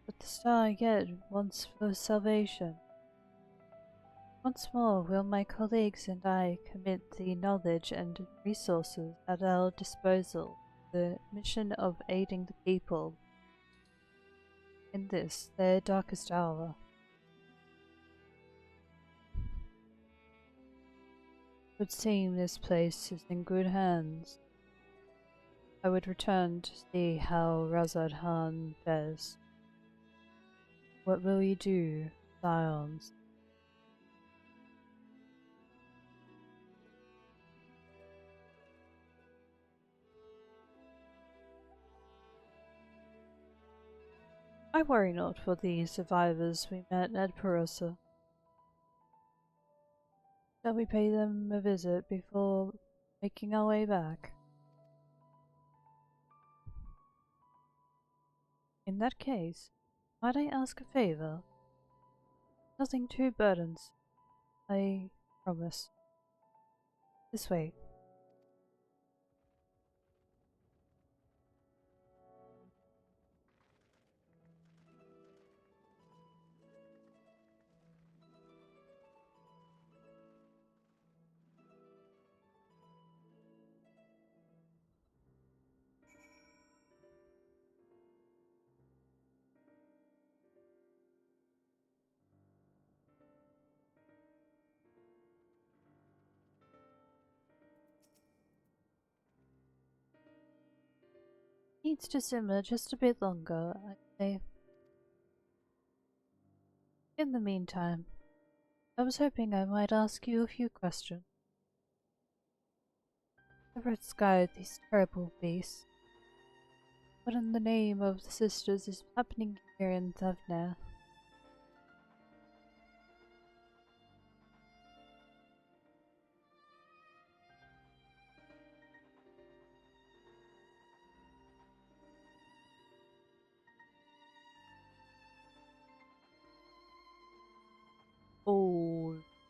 But the star yet wants for salvation. Once more will my colleagues and I commit the knowledge and resources at our disposal to the mission of aiding the people in this, their darkest hour. It would seem this place is in good hands. I would return to see how Razad-Han fares. What will you do, Scions? I worry not for the survivors we met at Perosa. Shall we pay them a visit before making our way back? In that case, might I ask a favor? Nothing too burdensome, I promise. This way. Needs to simmer just a bit longer, I'd say. In the meantime, I was hoping I might ask you a few questions. The red sky, these terrible beasts. What in the name of the sisters is happening here in Thavner?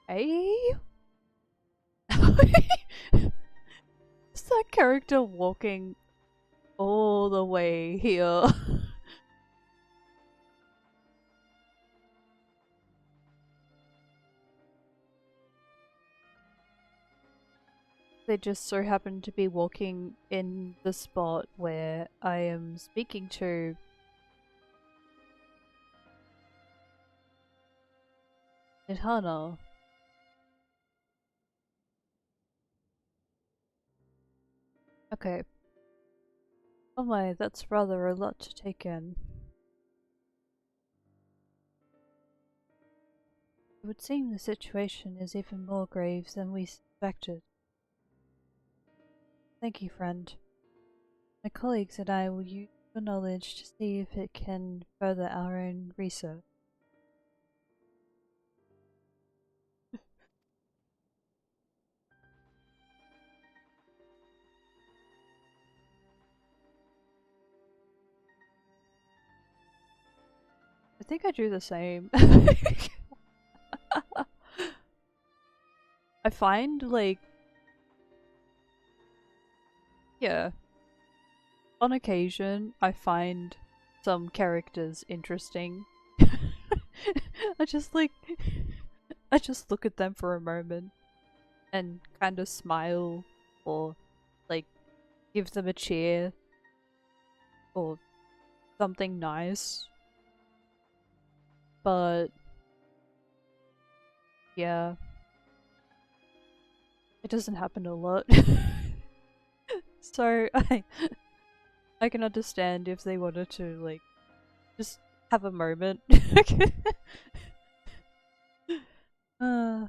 Okay. Is that character walking all the way here? They just so happen to be walking in the spot where I am speaking to Nidhana. Okay. Oh my, that's rather a lot to take in. It would seem the situation is even more grave than we suspected. Thank you, friend. My colleagues and I will use your knowledge to see if it can further our own research. I think I do the same. I find, like, yeah, on occasion, I find some characters interesting. I just, like, I just look at them for a moment and kind of smile or, like, give them a cheer or something nice. But, yeah, it doesn't happen a lot. So I can understand if they wanted to like just have a moment. uh,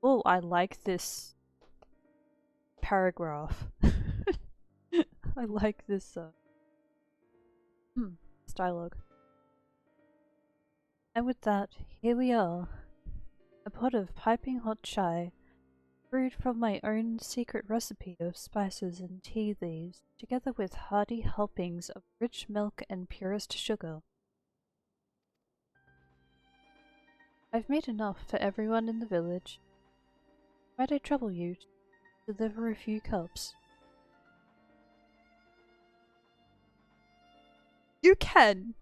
oh, I like this paragraph. I like this this dialogue. And with that, here we are. A pot of piping hot chai, brewed from my own secret recipe of spices and tea leaves, together with hearty helpings of rich milk and purest sugar. I've made enough for everyone in the village. Might I trouble you to deliver a few cups? You can!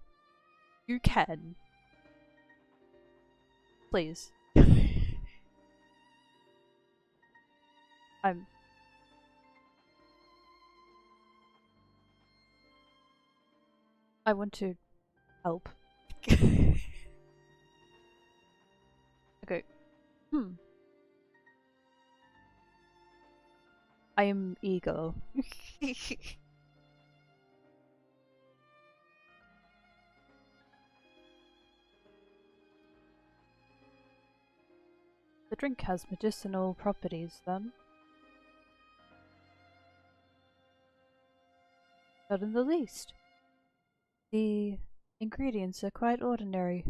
You can. Please. I want to help. Okay. I am eager. The drink has medicinal properties, then? Not in the least. The ingredients are quite ordinary.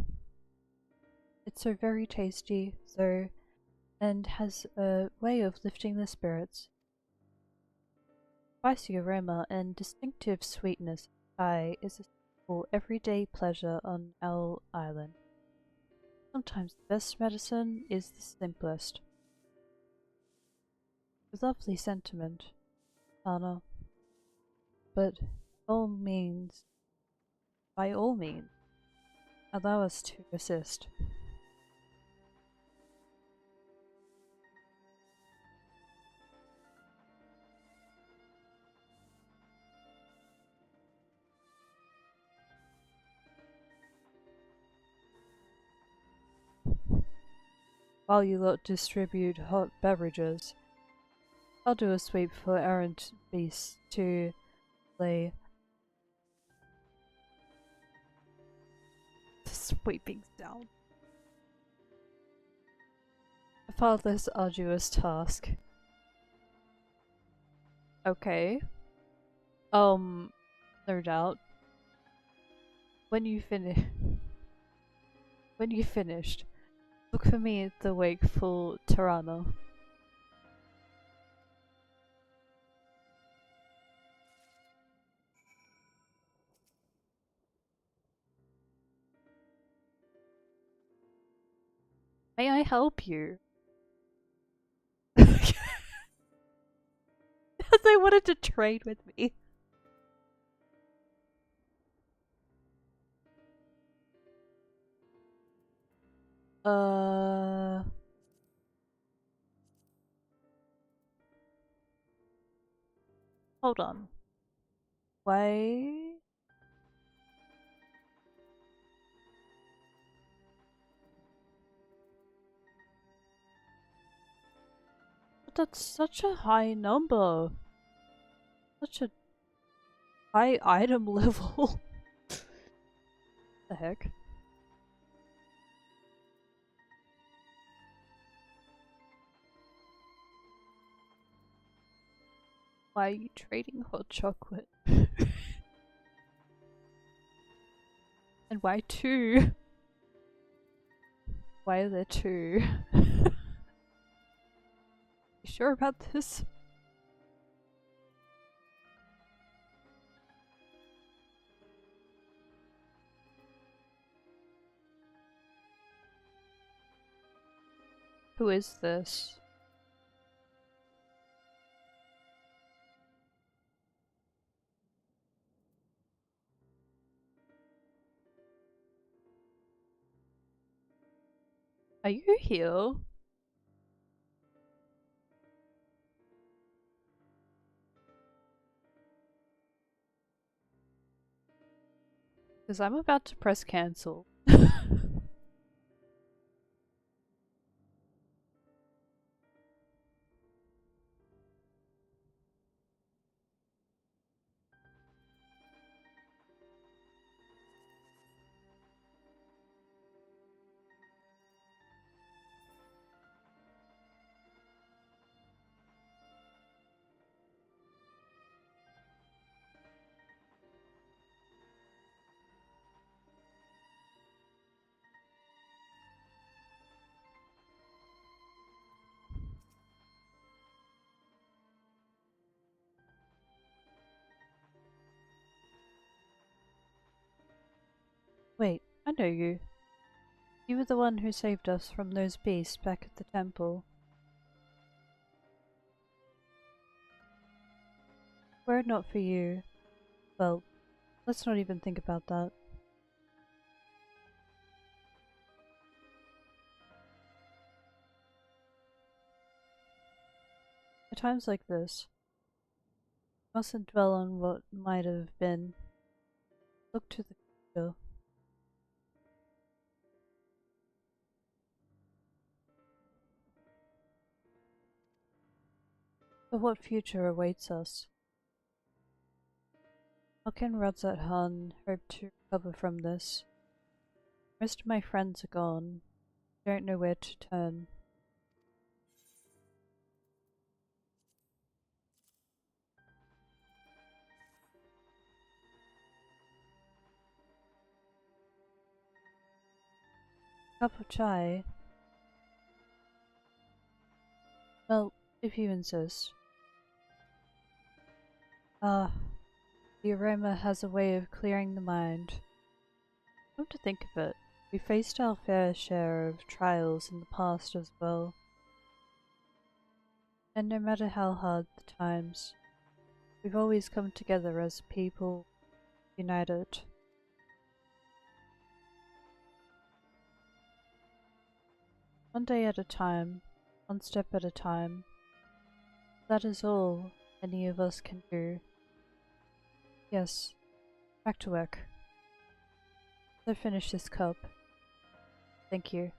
It's so very tasty, though, and has a way of lifting the spirits. Spicy aroma and distinctive sweetness of chai is a simple, everyday pleasure on our island. Sometimes the best medicine is the simplest. A lovely sentiment, Anna. But by all means, allow us to assist. While you lot distribute hot beverages, I'll do a sweep for errant beasts to lay the sweeping down. A far less arduous task. Okay. No doubt. When you finished, look for me at the wakeful Tirana. May I help you? They wanted to trade with me. Hold on. Why? But that's such a high number. Such a high item level. The heck? Why are you trading hot chocolate? And why two? Why are there two? You sure about this? Who is this? Are you here? Because I'm about to press cancel. 。Wait, I know you. You were the one who saved us from those beasts back at the temple. Were it not for you, well, let's not even think about that. At times like this, mustn't dwell on what might have been. Look to the future. But what future awaits us? How can Radzat Han hope to recover from this? Most of my friends are gone. Don't know where to turn. Cup of chai? Well, if you insist. Ah, the aroma has a way of clearing the mind. Come to think of it, we faced our fair share of trials in the past as well. And no matter how hard the times, we've always come together as a people, united. One day at a time, one step at a time. That is all any of us can do. Yes, back to work. So finish this cup. Thank you.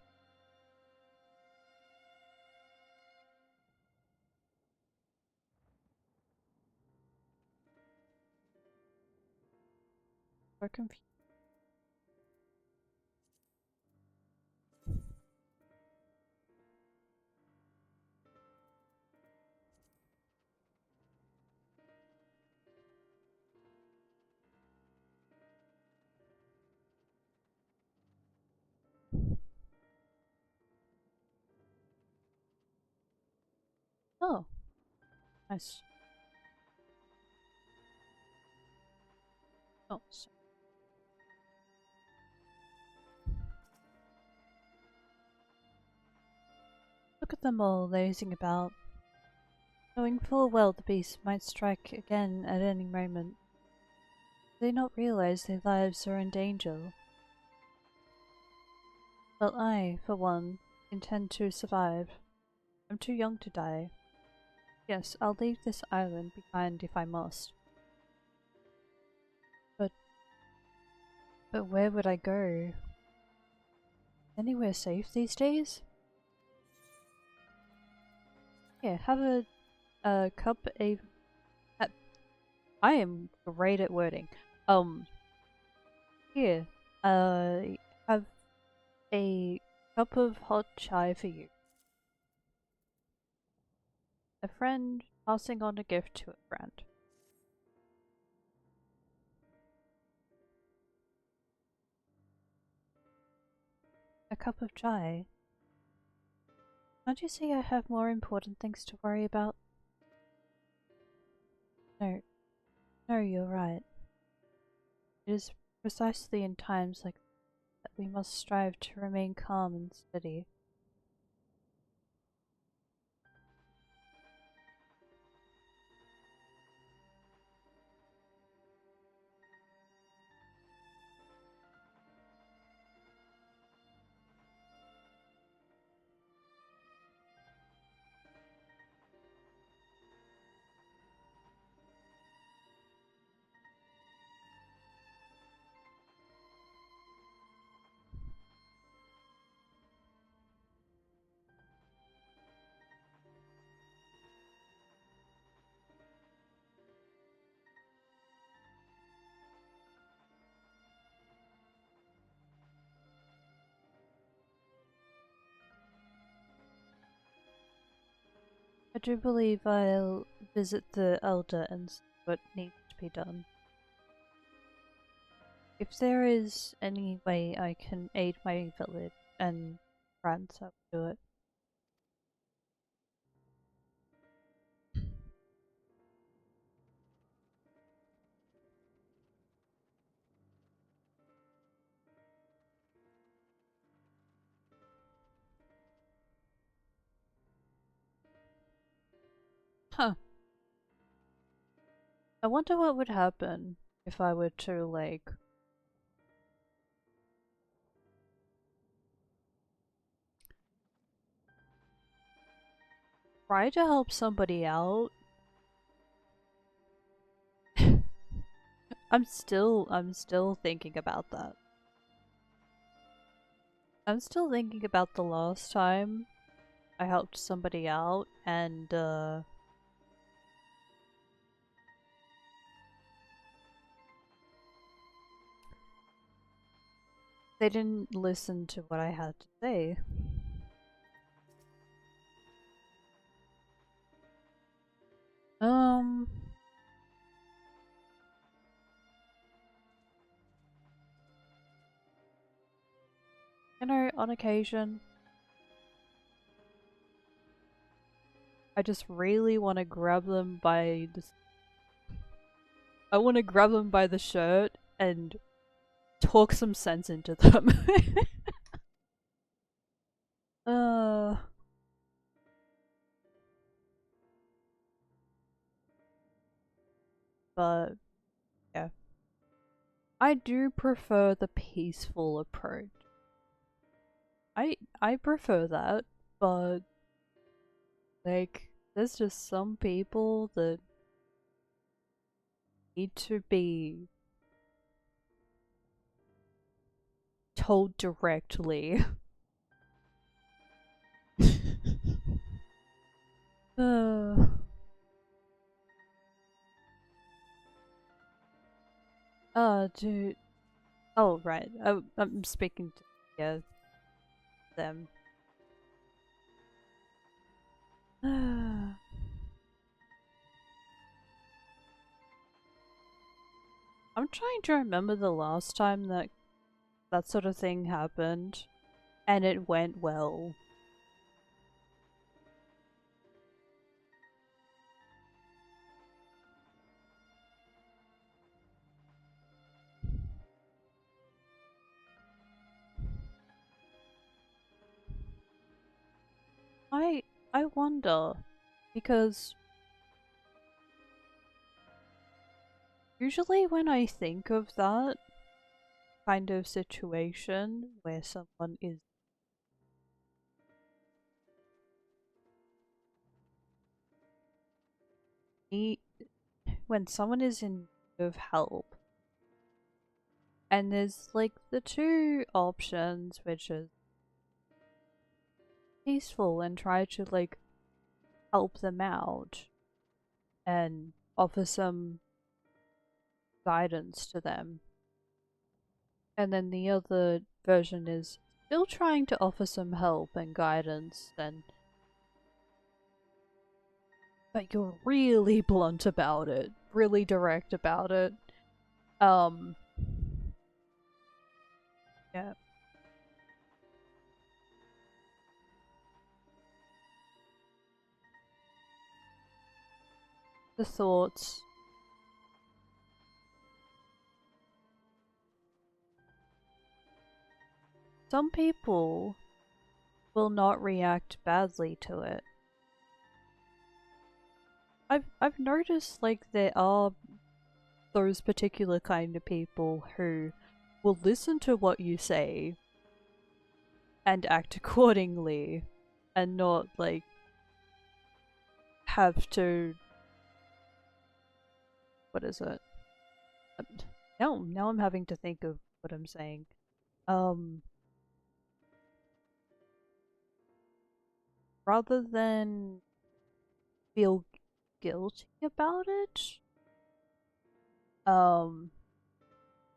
We're confused. Oh, nice. Oh, so look at them all lazing about, knowing full well the beast might strike again at any moment. Do they not realize their lives are in danger? Well, I, for one, intend to survive. I'm too young to die. Yes, I'll leave this island behind if I must. But where would I go? Anywhere safe these days? Here, have a cup of. I am great at wording. Here, have a cup of hot chai for you. A friend passing on a gift to a friend. A cup of chai? Can't you see I have more important things to worry about? No, no, you're right. It is precisely in times like that we must strive to remain calm and steady. I do believe I'll visit the Elder and see what needs to be done. If there is any way I can aid my village and friends, I'll do it. Huh. I wonder what would happen if I were to, like, try to help somebody out. I'm still thinking about that. I'm still thinking about the last time I helped somebody out and they didn't listen to what I had to say. Um you know, on occasion I just really want to grab them by the I want to grab them by the shirt and talk some sense into them. uh but yeah. I do prefer the peaceful approach. I prefer that, but like there's just some people that need to be told directly. uh, dude. Oh, right. I'm speaking to yeah, them. I'm trying to remember the last time that that sort of thing happened, and it went well. I I wonder because usually when I think of that kind of situation where someone is need when someone is in need of help, and there's like the two options, which is peaceful and try to like help them out and offer some guidance to them, and then the other version is still trying to offer some help and guidance, and but you're really blunt about it, really direct about it. Um, yeah. The thoughts. Some people will not react badly to it. I've noticed like there are those particular kind of people who will listen to what you say and act accordingly and not like have to what is it? Now I'm having to think of what I'm saying. Um Rather than feel guilty about it, um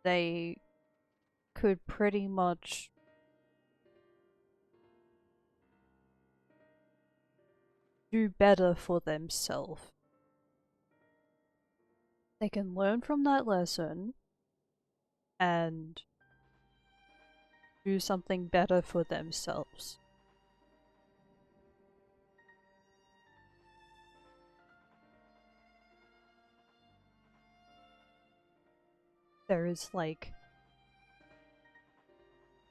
they could pretty much do better for themselves. They can learn from that lesson and do something better for themselves. There is like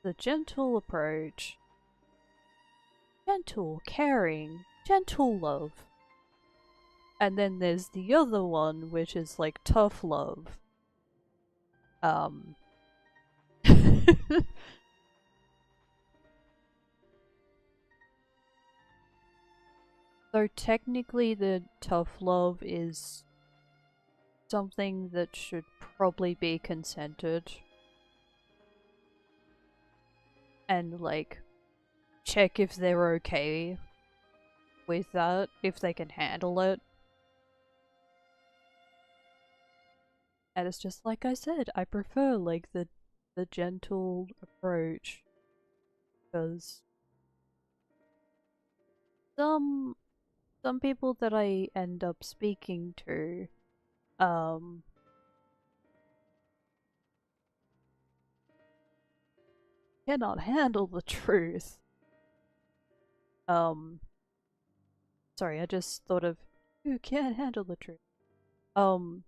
the gentle approach, gentle, caring, gentle love. And then there's the other one, which is like tough love. So technically the tough love is something that should probably be consented. And like check if they're okay with that, if they can handle it. And it's just like I said, I prefer like the gentle approach, because some people that I end up speaking to um cannot handle the truth. Um sorry, I just thought of who can't handle the truth. Um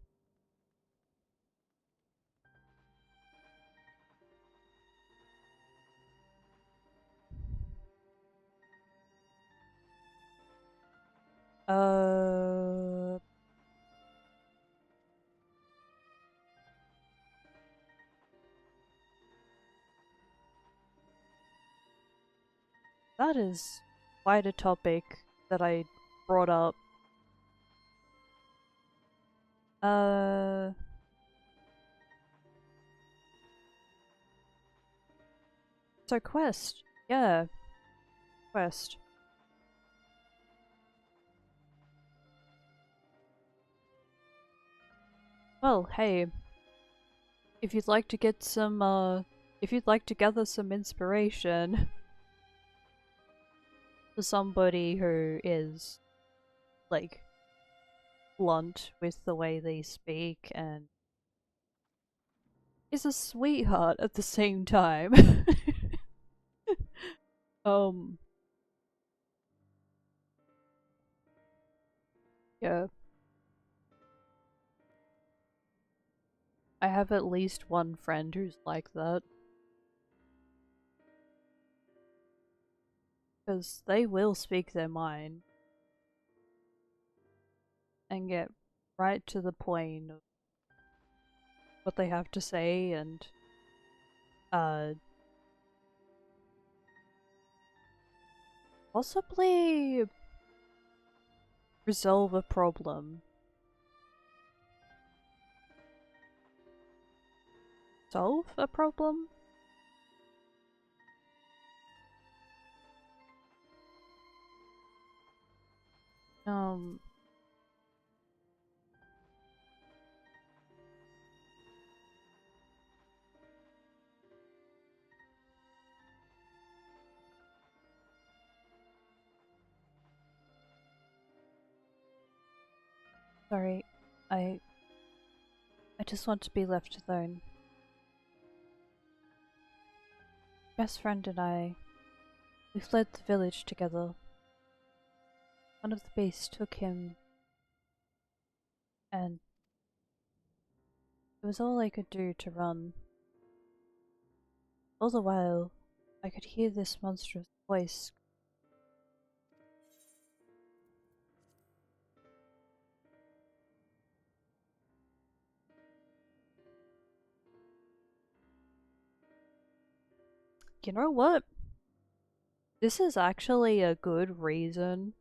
uh that is quite a topic that I brought up. Uh so Quest. Yeah, Quest. Well, hey, if you'd like to get some if you'd like to gather some inspiration for somebody who is like blunt with the way they speak and is a sweetheart at the same time. um yeah, I have at least one friend who's like that, because they will speak their mind and get right to the point of what they have to say, and uh possibly resolve a problem. Solve a problem? Um, sorry, I just want to be left alone. Best friend and I, we fled the village together. One of the beasts took him, and it was all I could do to run. All the while, I could hear this monstrous voice. You know what? This is actually a good reason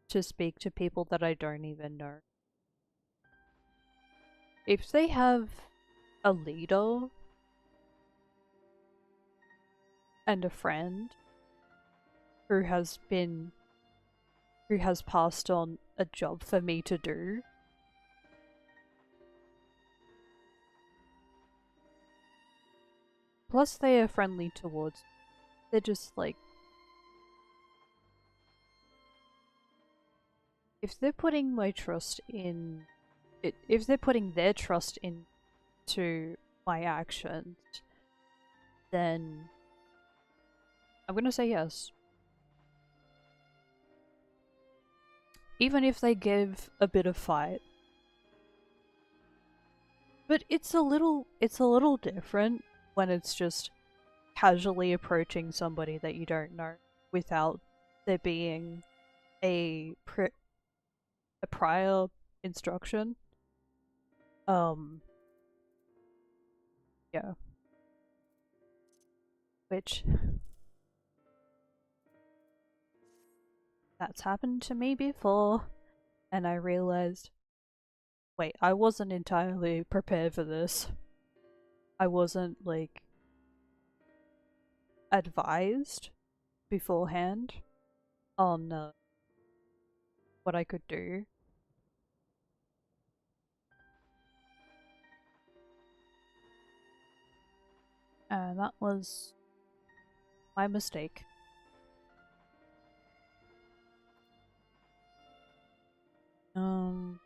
to speak to people that I don't even know. If they have a leader and a friend who has passed on a job for me to do, plus they are friendly towards, they're just like, if they're putting my trust in it, if they're putting their trust into my actions, then I'm gonna say yes. Even if they give a bit of fight. But it's a little different when it's just casually approaching somebody that you don't know without there being a a prior instruction. Yeah. Which that's happened to me before, and I realized, wait, I wasn't entirely prepared for this. I wasn't like advised beforehand on what I could do. And that was my mistake. Um,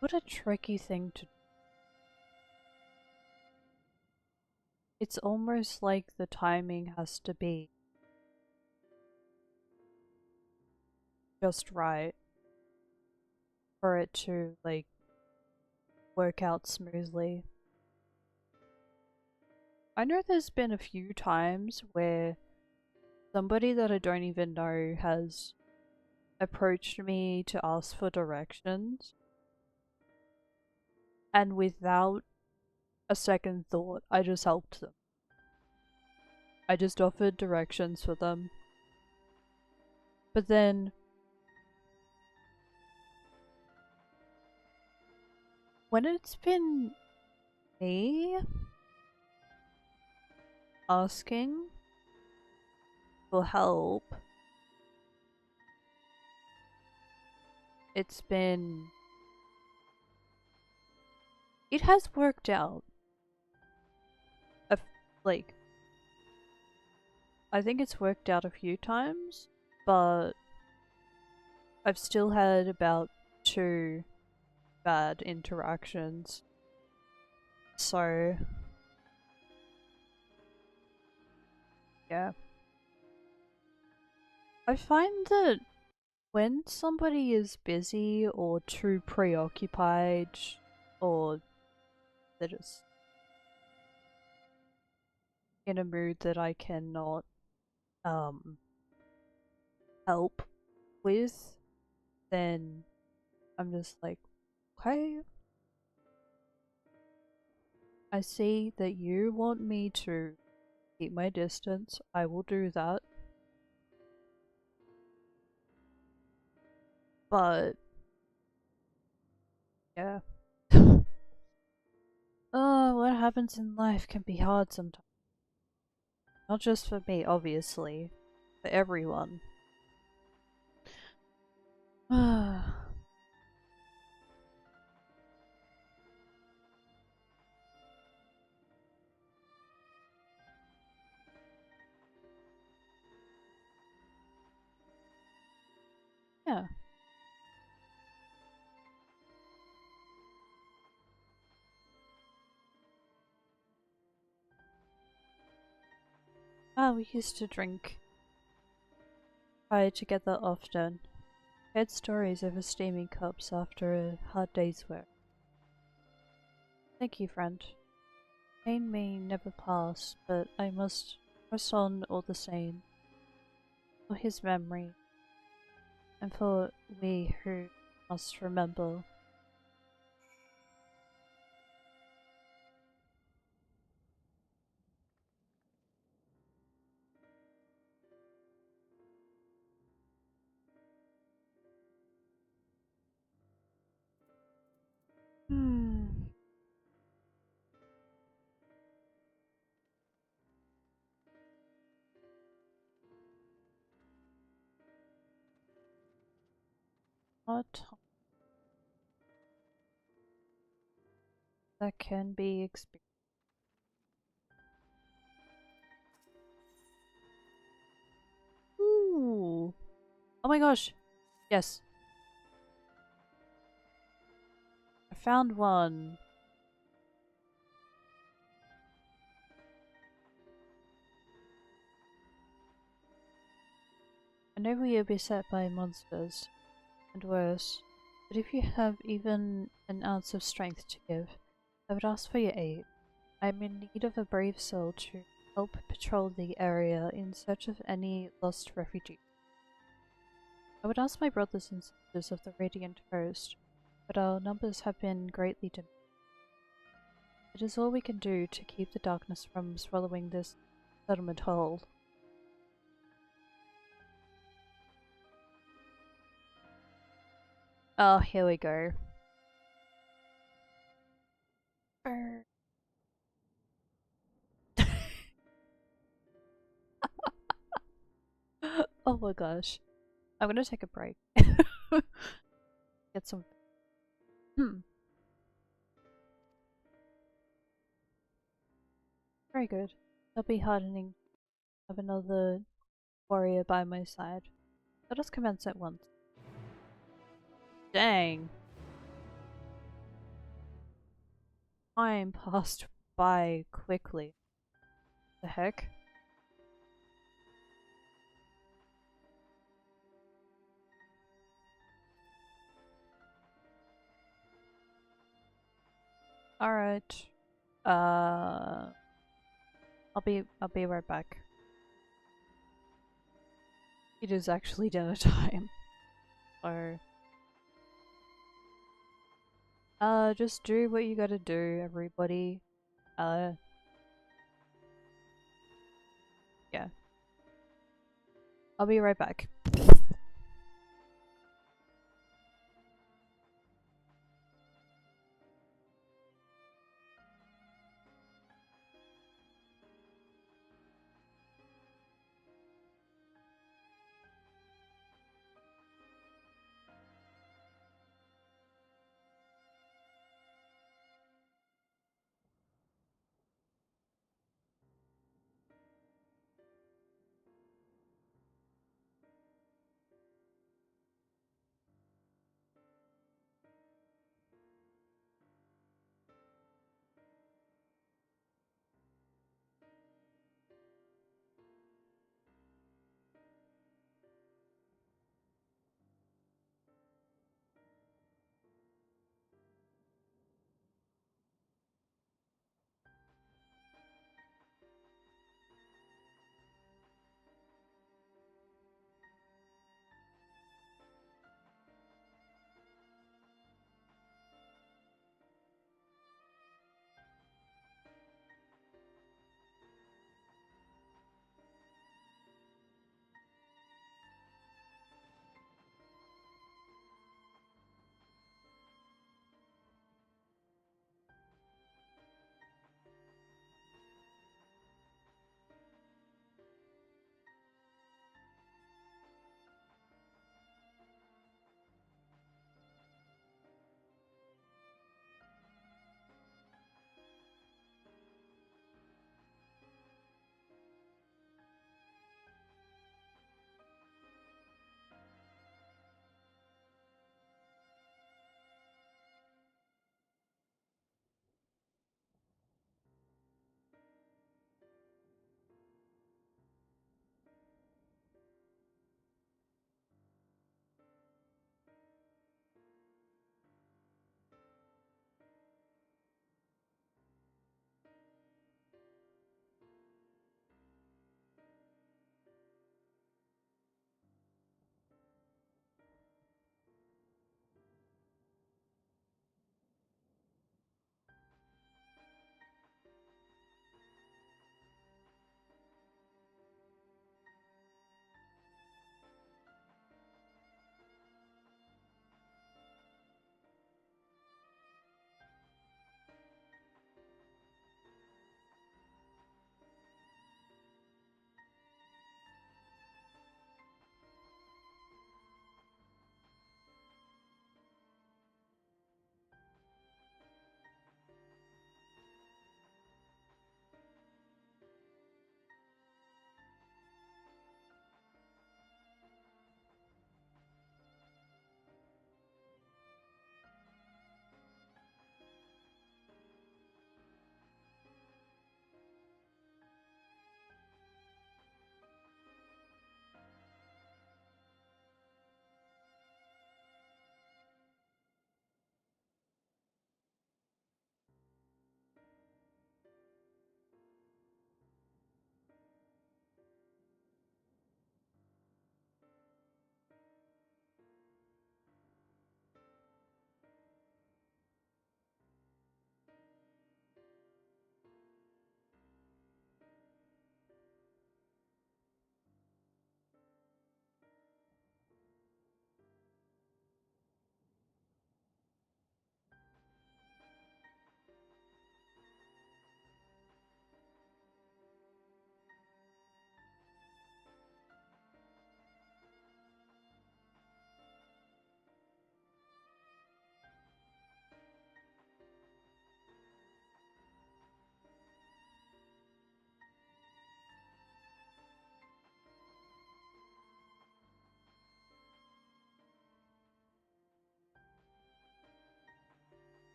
what a tricky thing to do. It's almost like the timing has to be just right for it to like work out smoothly. I know there's been a few times where somebody that I don't even know has approached me to ask for directions, and without a second thought, I just helped them. I just offered directions for them. But then, when it's been me asking for help, it's been. It has worked out. Like, I think it's worked out a few times, but I've still had about 2 bad interactions. So, yeah. I find that when somebody is busy or too preoccupied, or they're just in a mood that I cannot help with, then I'm just like, okay, I see that you want me to keep my distance, I will do that. But yeah. Oh, what happens in life can be hard sometimes. Not just for me, obviously. For everyone. Yeah. Ah, we used to drink pie together often. Heard stories over steaming cups after a hard day's work. Thank you, friend. Pain may never pass, but I must press on all the same. For his memory, and for we who must remember. Hmm. What that can be experienced. Oh my gosh! Yes. I found one. I know we are beset by monsters, and worse, but if you have even an ounce of strength to give, I would ask for your aid. I am in need of a brave soul to help patrol the area in search of any lost refugees. I would ask my brothers and sisters of the Radiant Host, but our numbers have been greatly diminished. It is all we can do to keep the darkness from swallowing this settlement whole. Oh, here we go. Oh my gosh. I'm gonna take a break. Get some. Hmm. Very good. It'll be heartening to have another warrior by my side. Let us commence at once. Dang. Time passed by quickly. The heck? Alright. I'll be right back. It is actually dinner time. So just do what you gotta do, everybody. Uh yeah. I'll be right back.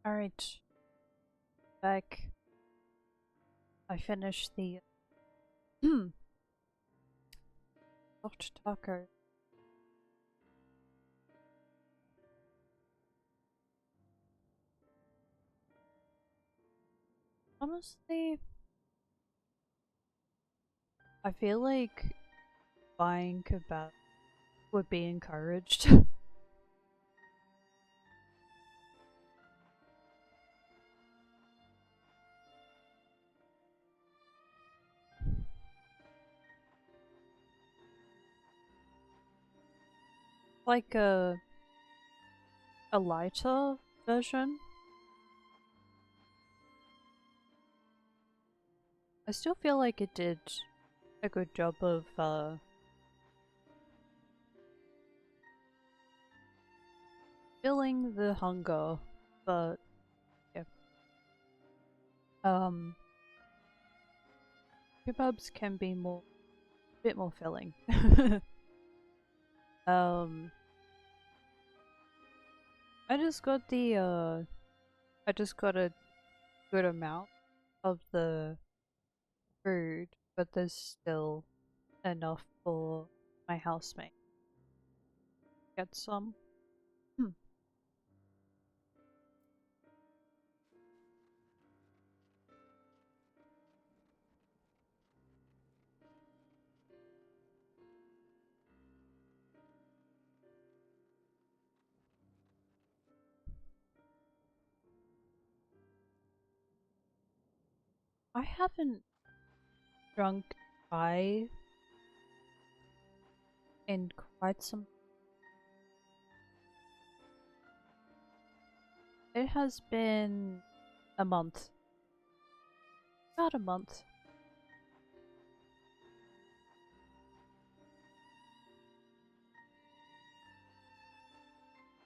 Alright. Back. I finished the soft taco. Honestly, I feel like buying kebab would be encouraged. Like a lighter version. I still feel like it did a good job of filling the hunger, but yeah. Kebabs can be a bit more filling. um, I just got the I just got a good amount of the food, but there's still enough for my housemate. Get some. Hmm. I haven't drunk chai in quite some. It has been a month. About a month.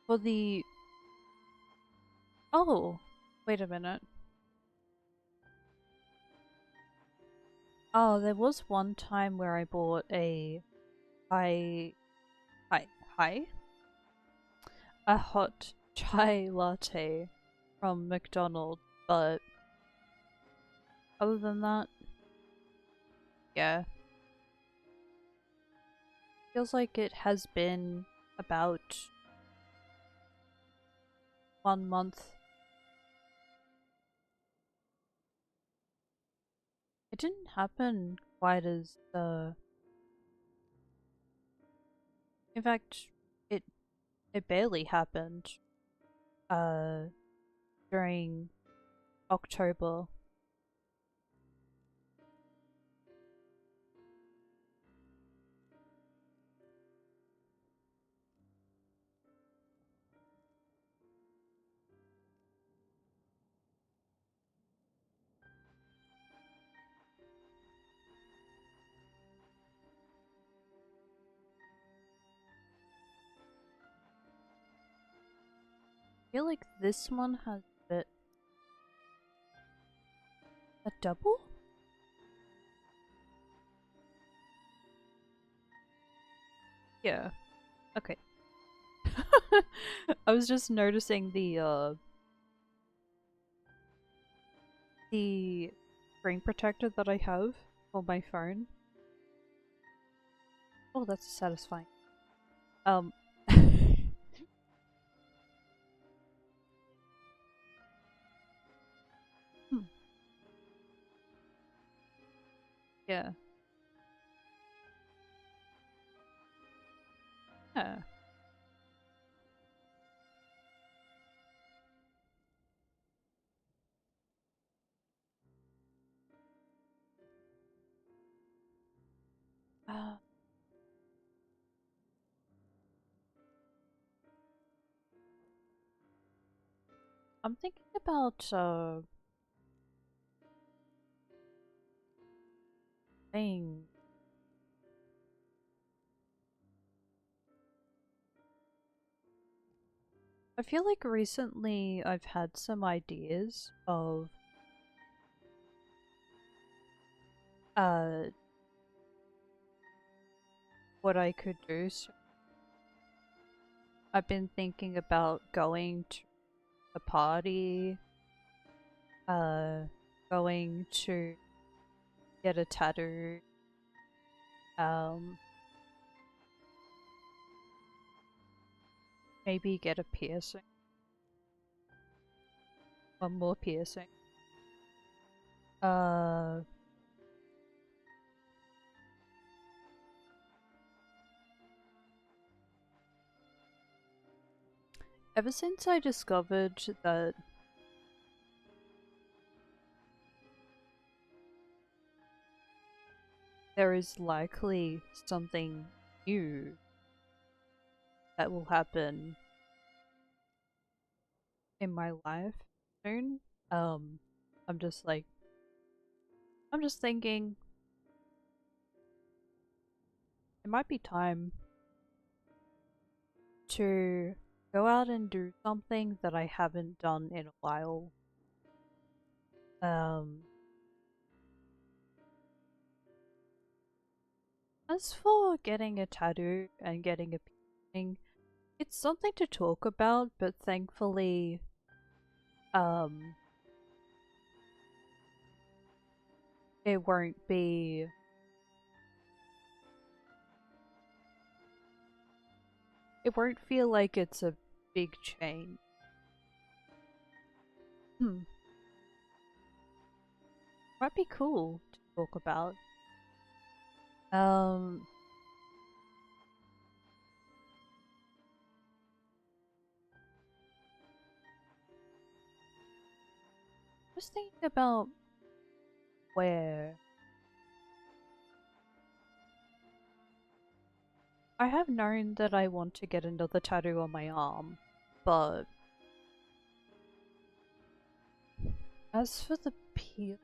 For the. Oh! Wait a minute. Oh, there was one time where I bought a high. High. High? A hot chai latte from McDonald's, but other than that, yeah. Feels like it has been about 1 month. It didn't happen quite as in fact it it barely happened uh during October. I feel like this one has a bit a double? Yeah. Okay. I was just noticing the screen protector that I have for my phone. Oh, that's satisfying. Um hmm, yeah. Yeah. Uh, I'm thinking about playing. I feel like recently I've had some ideas of uh what I could do. So I've been thinking about going to a party, going to get a tattoo, maybe get a piercing. One more piercing. Ever since I discovered that there is likely something new that will happen in my life soon, I'm just like, I'm just thinking it might be time to go out and do something that I haven't done in a while. As for getting a tattoo and getting a piercing, it's something to talk about, but thankfully, it won't be. It won't feel like it's a big change. Might be cool to talk about. Just thinking about where I have known that I want to get another tattoo on my arm, but as for the peel,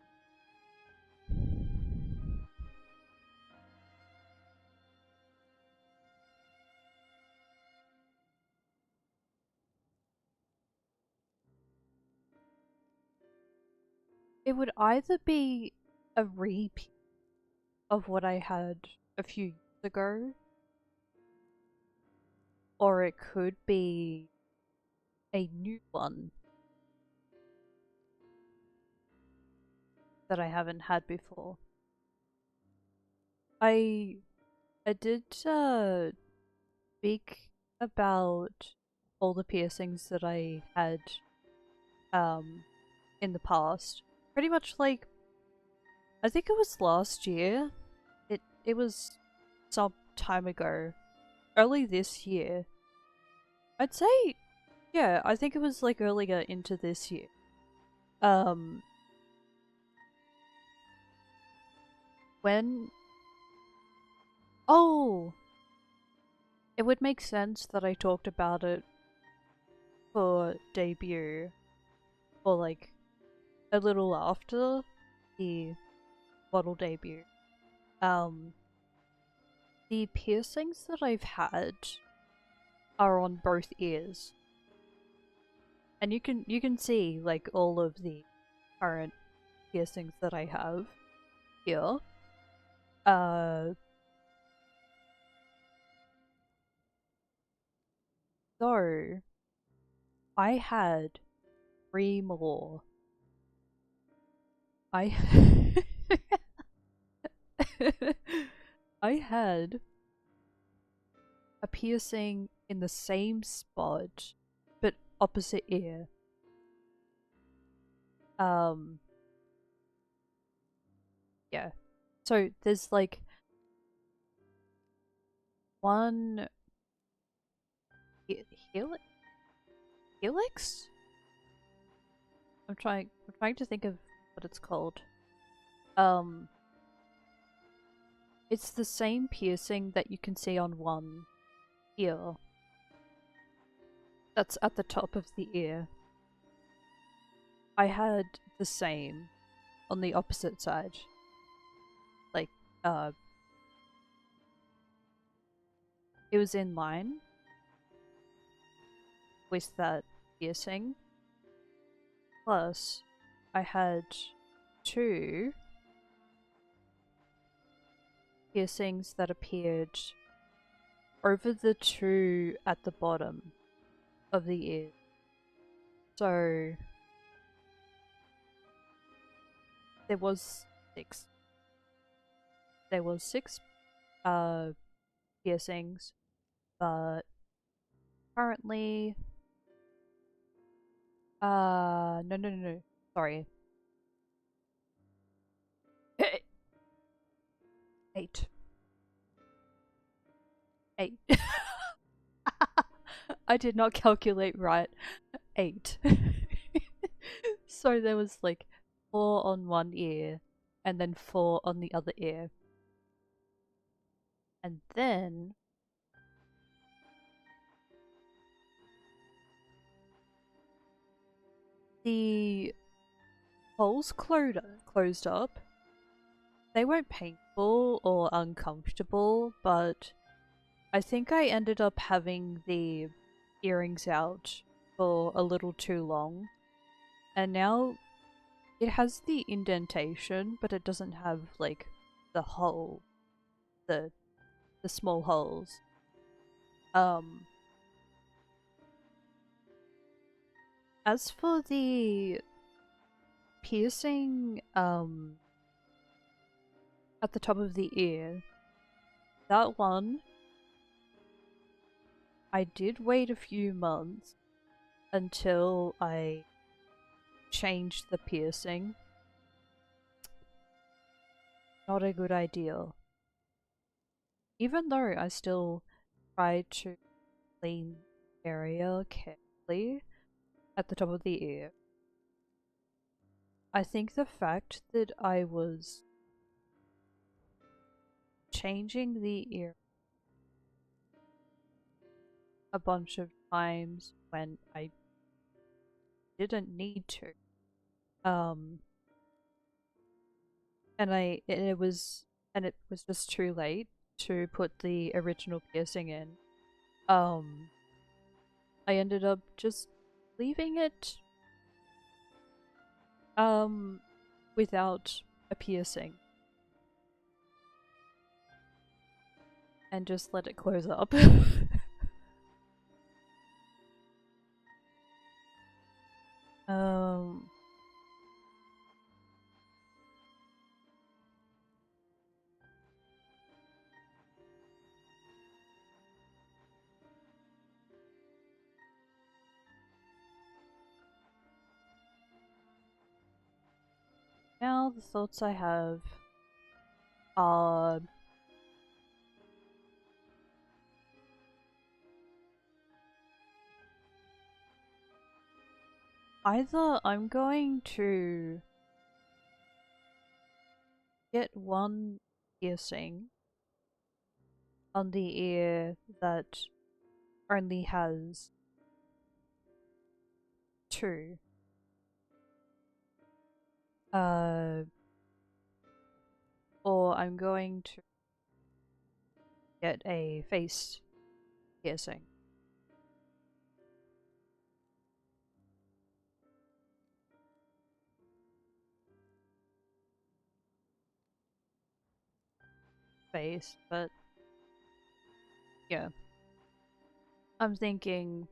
it would either be a repeat of what I had a few years ago, or it could be a new one that I haven't had before. I did speak about all the piercings that I had in the past. Pretty much like, I think it was last year. It was some time ago. Early this year. I'd say, yeah, I think it was like earlier into this year. When... Oh! It would make sense that I talked about it for debut, or like a little after the model debut. The piercings that I've had are on both ears. And you can see like all of the current piercings that I have here. So I had 3 more. I I had a piercing in the same spot, but opposite ear. Yeah. So there's like one helix? I'm trying to think of what it's called. It's the same piercing that you can see on one ear. That's at the top of the ear. I had the same on the opposite side. Like, it was in line with that piercing. Plus, I had 2 piercings that appeared over the 2 at the bottom of the ear. So there was six. There was six piercings, but currently no. Sorry. 8. 8. I did not calculate right. 8. So there was like 4 on one ear and then 4 on the other ear. And then the holes closed up. They weren't painful or uncomfortable, but I think I ended up having the earrings out for a little too long. And now it has the indentation, but it doesn't have like the hole, the small holes. As for the piercing at the top of the ear, that one I did wait a few months until I changed the piercing. Not a good idea. Even though I still tried to clean the area carefully at the top of the ear, I think the fact that I was changing the ear a bunch of times when I didn't need to, it was just too late to put the original piercing in. I ended up just leaving it without a piercing and just let it close up. um Now the thoughts I have are either I'm going to get one piercing on the ear that only has 2, or I'm going to get a face piercing. Face, but yeah. I'm thinking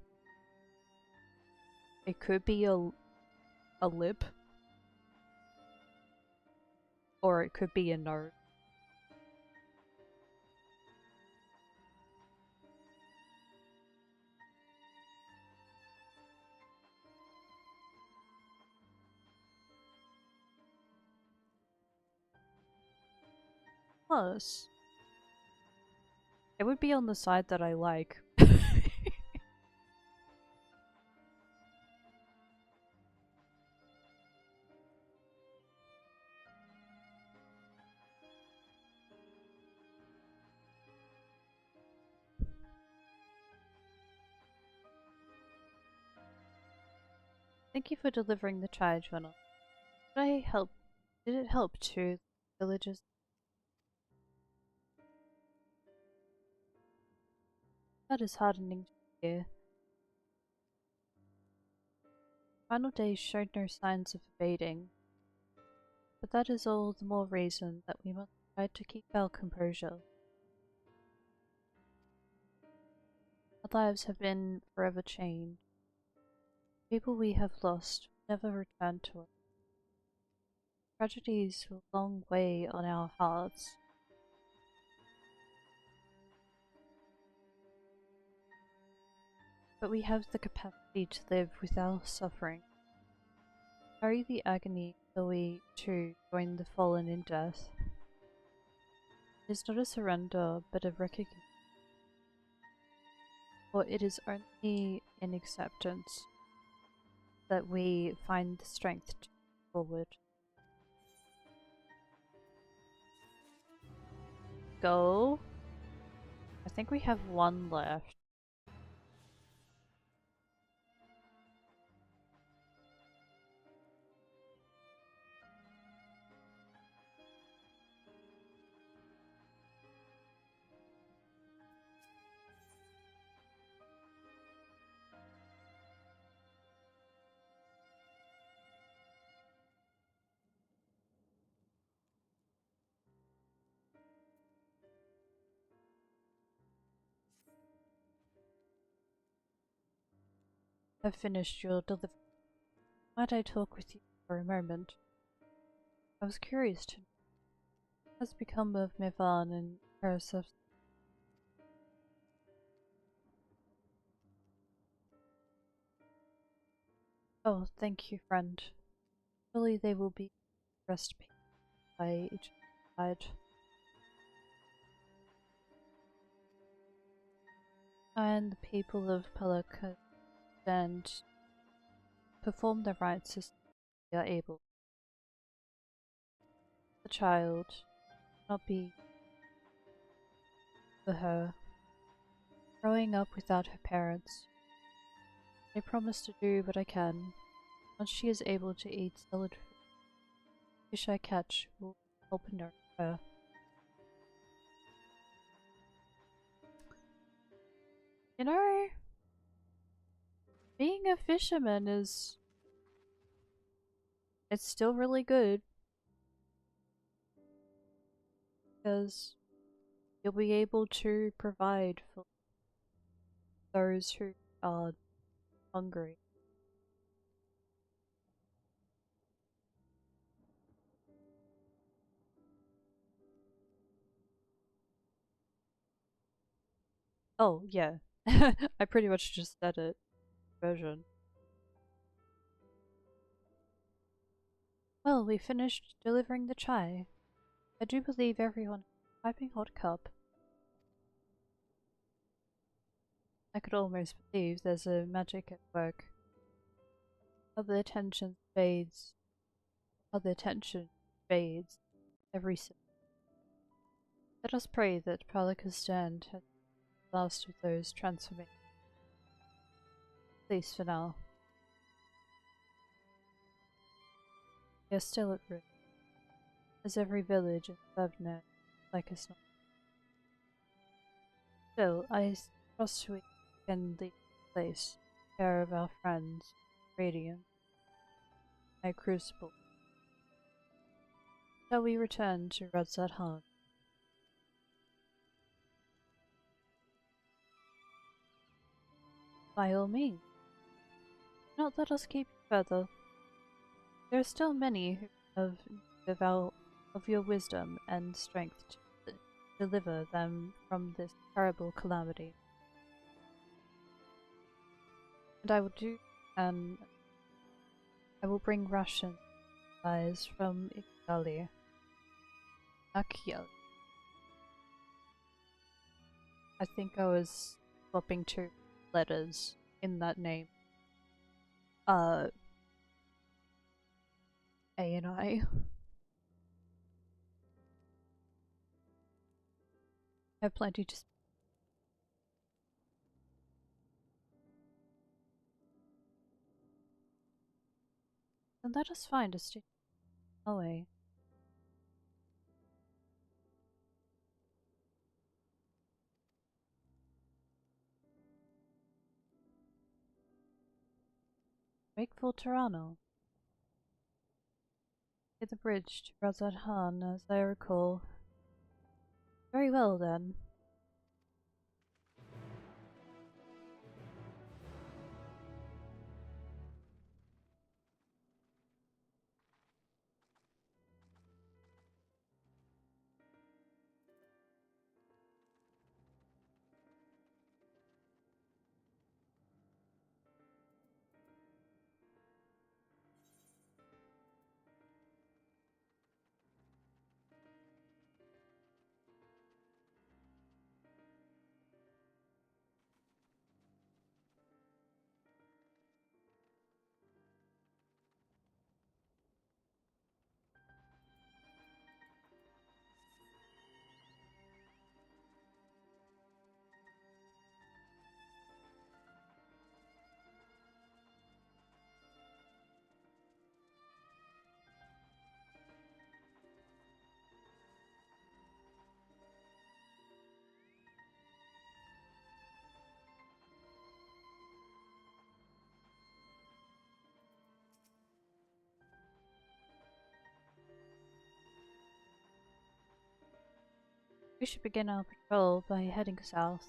it could be a lip, or it could be a nose. Plus, it would be on the side that I like. Thank you for delivering the charge, Ronald. Did I help? Did it help too, villagers? That is hardening to hear. Final days showed no signs of abating, but that is all the more reason that we must try to keep our composure. Our lives have been forever changed. People we have lost will never return to us. Tragedies will long weigh on our hearts. But we have the capacity to live without suffering. Carry the agony till we, too, join the fallen in death. It is not a surrender, but a recognition. For it is only in acceptance that we find the strength to move forward. Go. I think we have one left. I've finished your delivery. Might I talk with you for a moment? I was curious to know what has become of Mivan and Karasov. Oh, thank you, friend. Surely they will be rest peace by each side. And the people of Palaka stand perform their rites as they are able. The child not be for her, growing up without her parents. I promise to do what I can. Once she is able to eat solid food, fish I catch will help nourish her. You know, being a fisherman is... it's still really good. Because you'll be able to provide for those who are hungry. Oh, yeah. I pretty much just said it. Version. Well, we finished delivering the chai. I do believe everyone has a piping hot cup. I could almost believe there's a magic at work. How the tension fades. How the tension fades every sip. Let us pray that Palaka's stand has the last of those transformations. At least for now. We are still at risk, as every village in Sevner like us not. Still, I trust we can leave the place, care of our friends, Radiant, my crucible. Shall we return to Radzat Han? By all means. Do not let us keep you further. There are still many who have need of your wisdom and strength to deliver them from this terrible calamity. And I will do, I will bring rations supplies from Italia. Akiel. I think I was swapping two letters in that name. A and I. Have plenty to. Then let us find a station away. Wakeful Toronto. Hit the bridge to Razat Han, as I recall. Very well then. We should begin our patrol by heading south.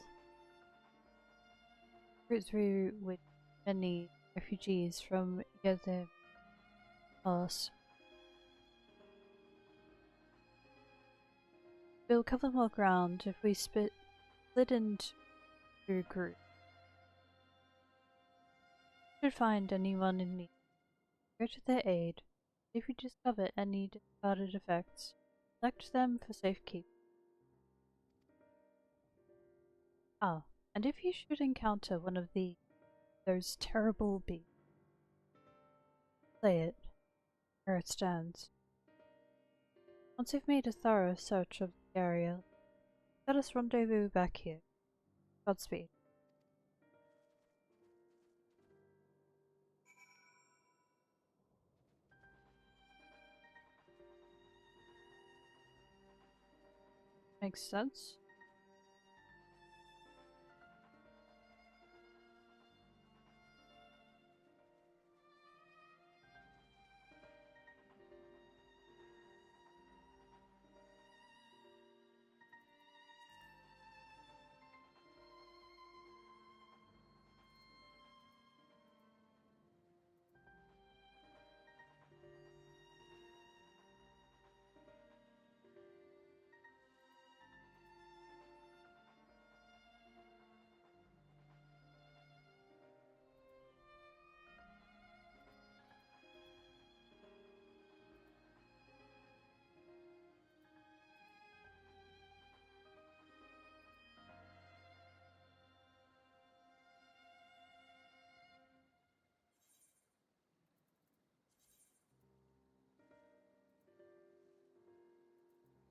Route through which many refugees from Yether pass. We'll cover more ground if we split into groups. Should find anyone in need, go to their aid. If you discover any discarded effects, select them for safekeeping. Ah, and if you should encounter one of those terrible beasts, slay it, where it stands. Once you've made a thorough search of the area, let us rendezvous back here. Godspeed. Makes sense.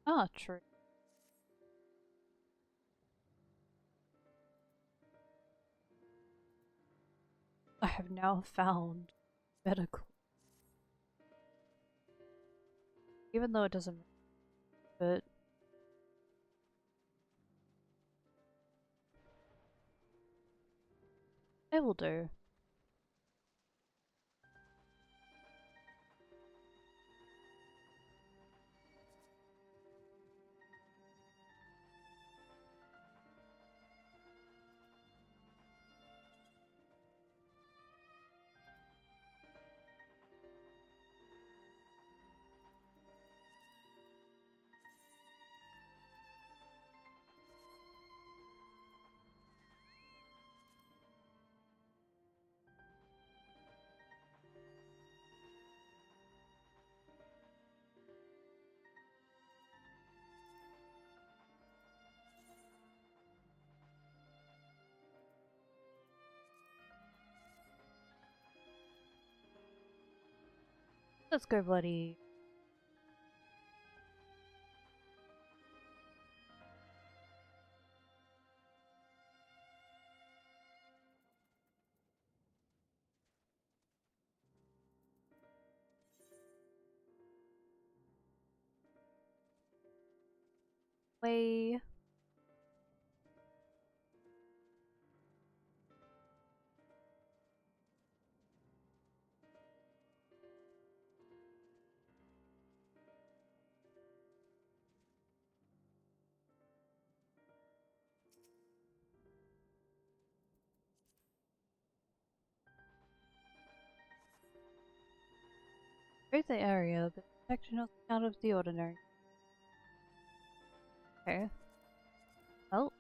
Ah, true. I have now found medical. Even though it doesn't, but it will do. Let's go, buddy. Way. Great the area, but detected nothing out of the ordinary. Okay. Well,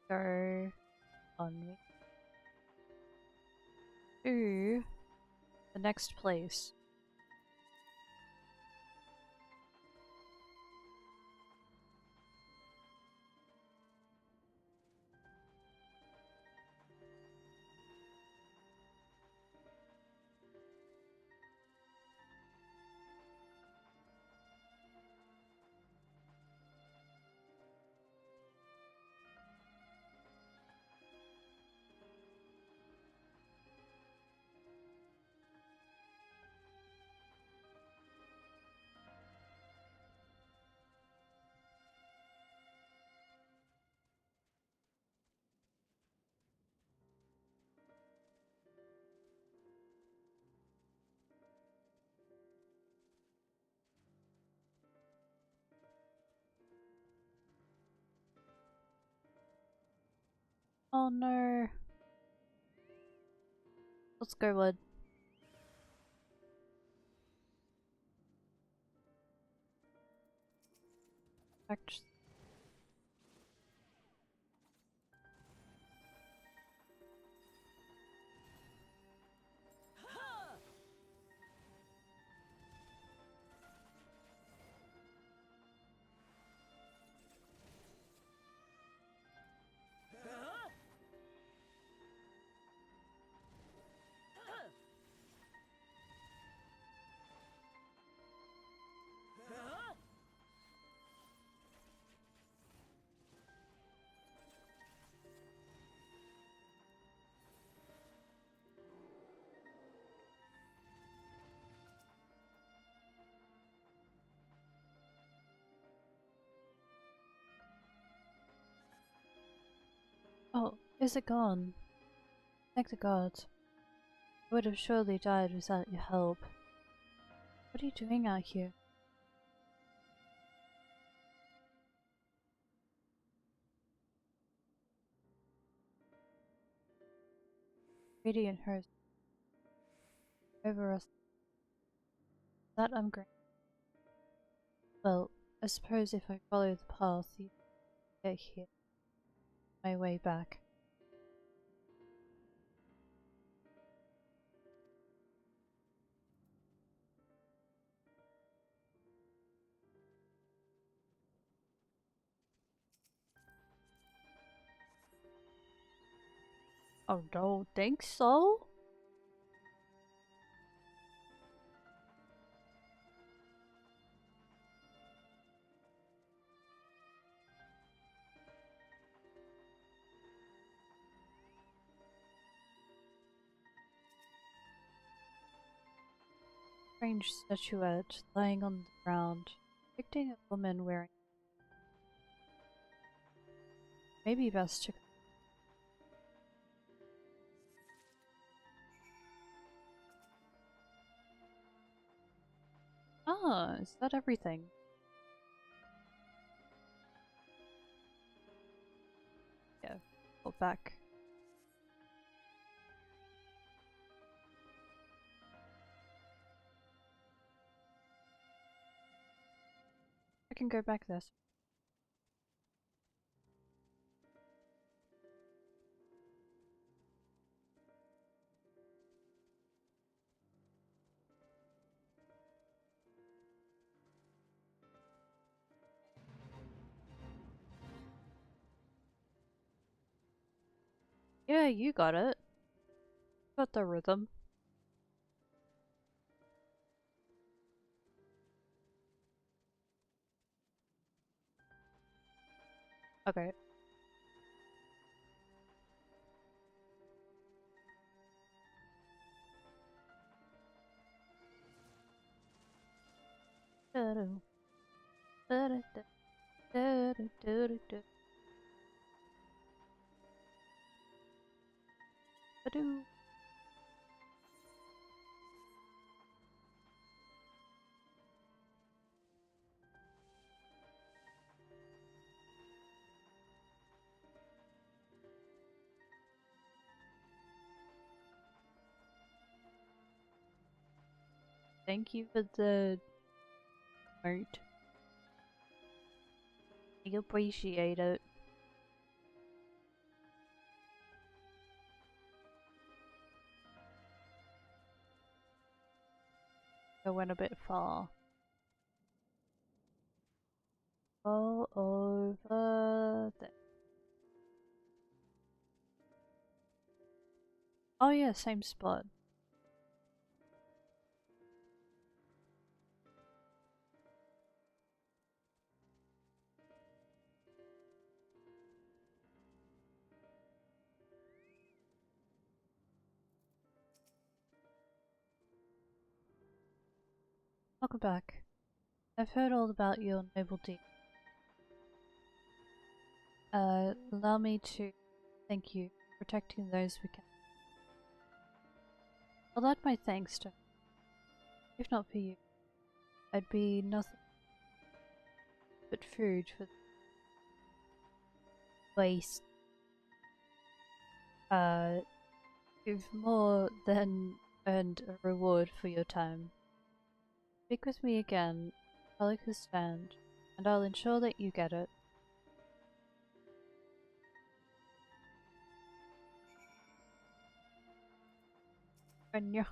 go on to the next place. Oh no. Let's go, Wood. Act Oh, is it gone? Thank the gods. I would have surely died without your help. What are you doing out here? Radiant hurts over us. That I'm great. Well, I suppose if I follow the path, you get here. My way back. Oh, don't think so? Strange statuette lying on the ground, depicting a woman wearing. Maybe best to. Ah, is that everything? Yeah, go back. I can go back this. Yeah, you got it. Got the rhythm. Okay. Da-dum. Da-da-da. Da-da-da-da-da. Ba-doo. Thank you for the art. I appreciate it. I went a bit far. All over there. Oh yeah, same spot. Welcome back. I've heard all about your noble deed. Allow me to thank you for protecting those we can. I'll add my thanks to. If not for you, I'd be nothing but food for waste. Uh, you've more than earned a reward for your time. Speak with me again, Calicus stand, and I'll ensure that you get it. Anya.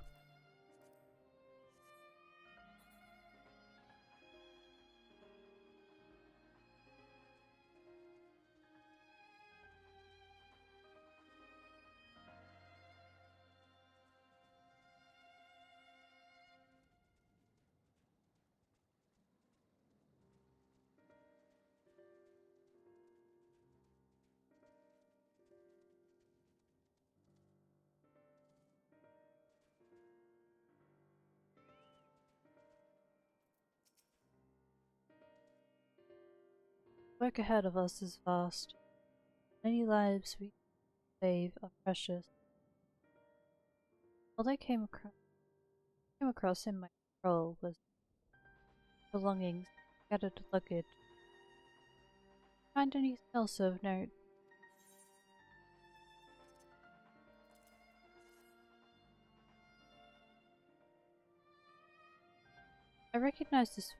The work ahead of us is vast. Many lives we save are precious. All I came across in my patrol was belongings, scattered luggage. Find anything else of note? I recognize this.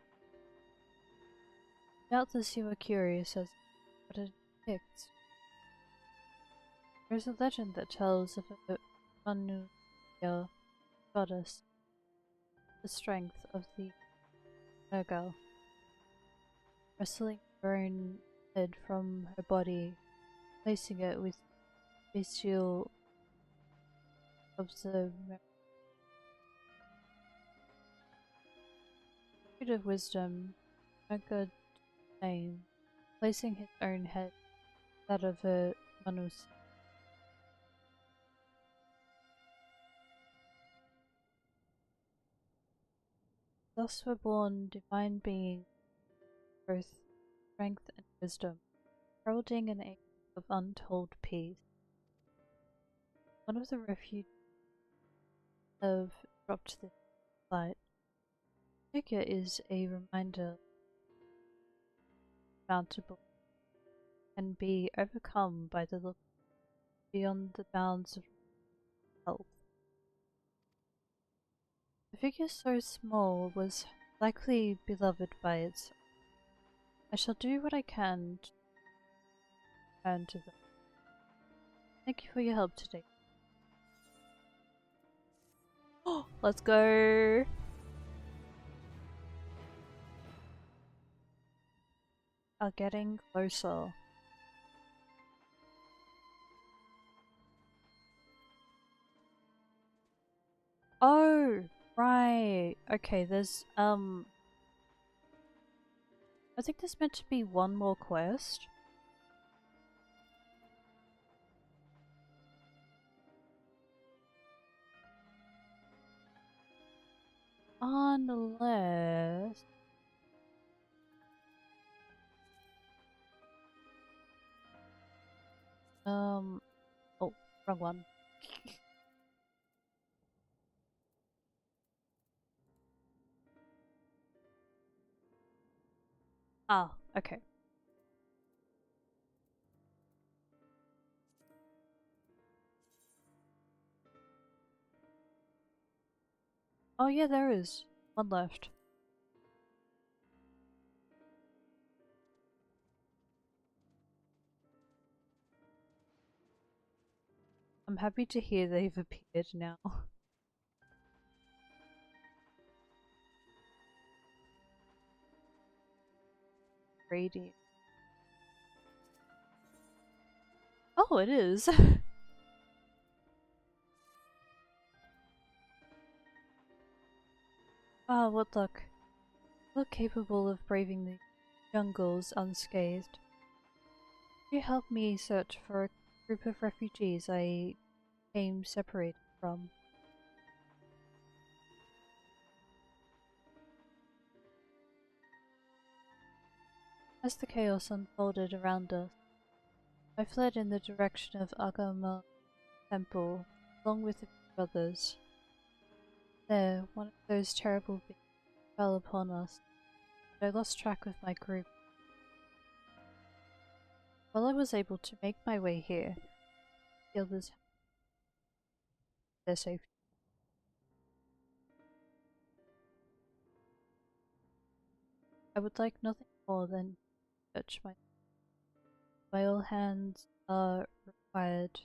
Doubtless you are curious as to what it depicts. There is a legend that tells of a Manuel goddess, the strength of the Virgo, wrestling her own head from her body, placing it with bestial observation of wisdom, a good name, placing his own head, that of a Manus. Thus were born divine beings, both strength and wisdom, heralding an age of untold peace. One of the refugees have dropped this light. Figure is a reminder mountable can be overcome by the look beyond the bounds of health. A figure so small was likely beloved by its. I shall do what I can to return to them. Thank you for your help today. Oh, let's go! Are getting closer. Oh, right. Okay, there's I think there's meant to be one more quest. Unless oh, wrong one. Ah, okay. Oh yeah, there is one left. I'm happy to hear they've appeared now. Radiant. Oh, it is. Ah, what luck. Look capable of braving the jungles unscathed. You helped me search for a group of refugees I came separated from. As the chaos unfolded around us, I fled in the direction of Agama Temple, along with a few others. There, one of those terrible beasts fell upon us, and I lost track of my group. While I was able to make my way here, the others their safety. I would like nothing more than to touch my. By all hands are required,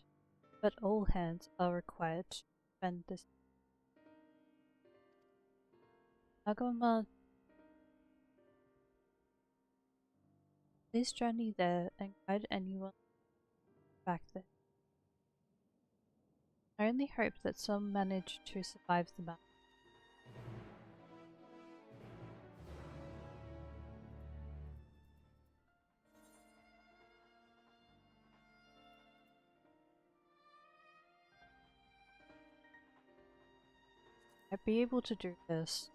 but all hands are required to defend this. Agama, please journey there and guide anyone back there. I only hope that some manage to survive the battle. I'd be able to do this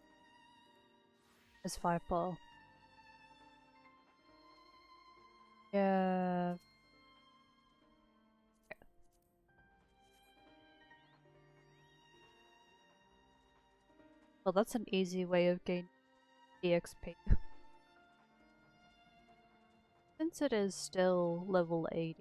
as Fireball. Yeah. Well, that's an easy way of gaining EXP. Since it is still level 80.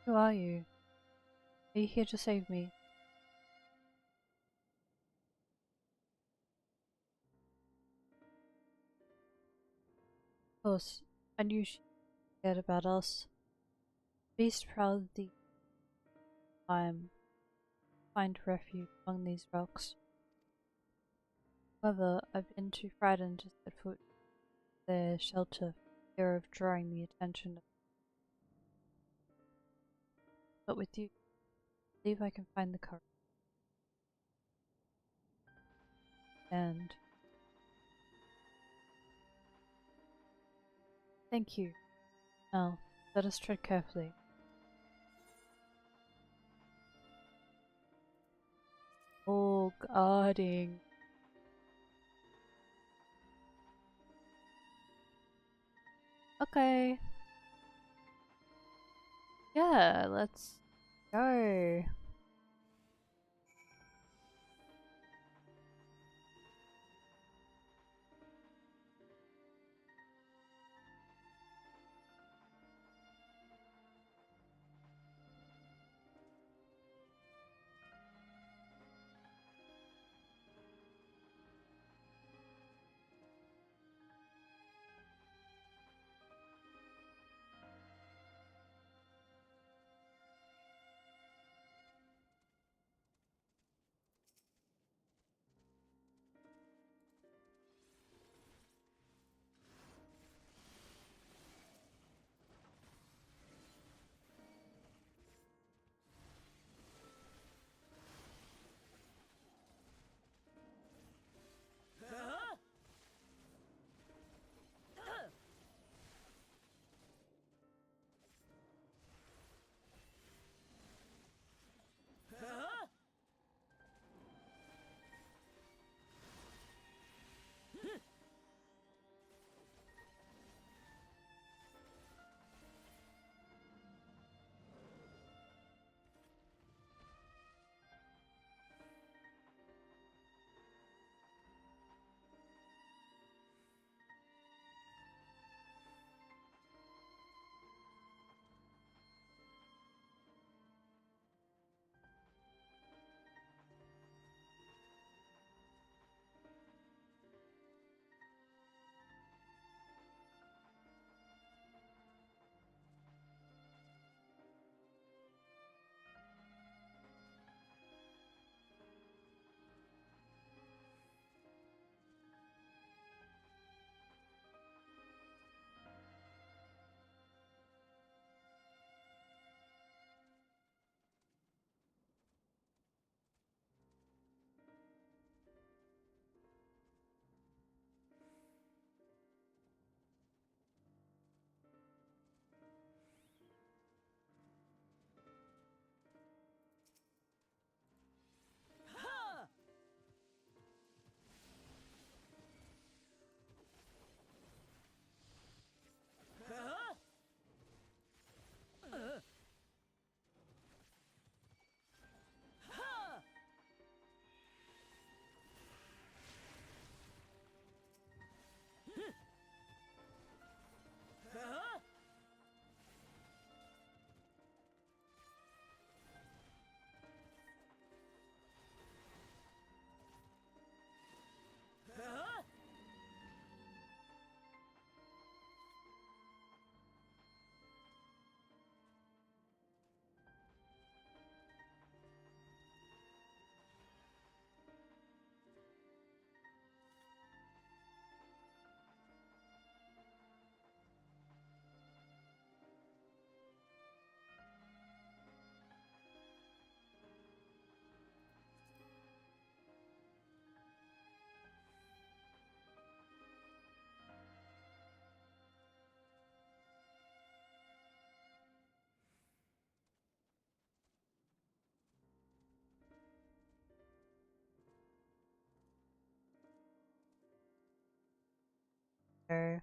Who are you? Are you here to save me? Of course, I knew she cared about us. Beast proudly climb, find refuge among these rocks. However, I've been too frightened to set foot in their shelter for fear of drawing the attention of. But with you, I believe I can find the courage. And thank you. Now, let us tread carefully. Oh, guarding. Okay. Yeah, let's go. Sure.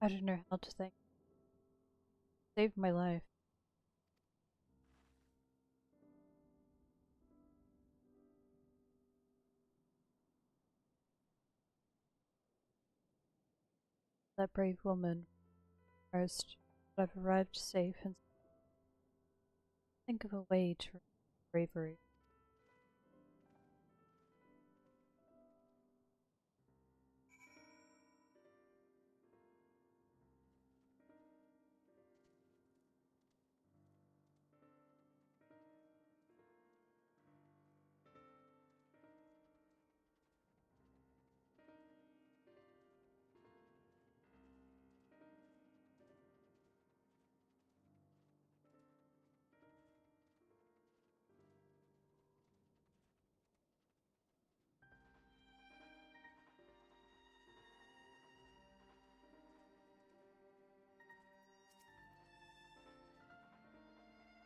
I don't know how to thank. Saved my life. That brave woman first, but I've arrived safe and think of a way to bravery.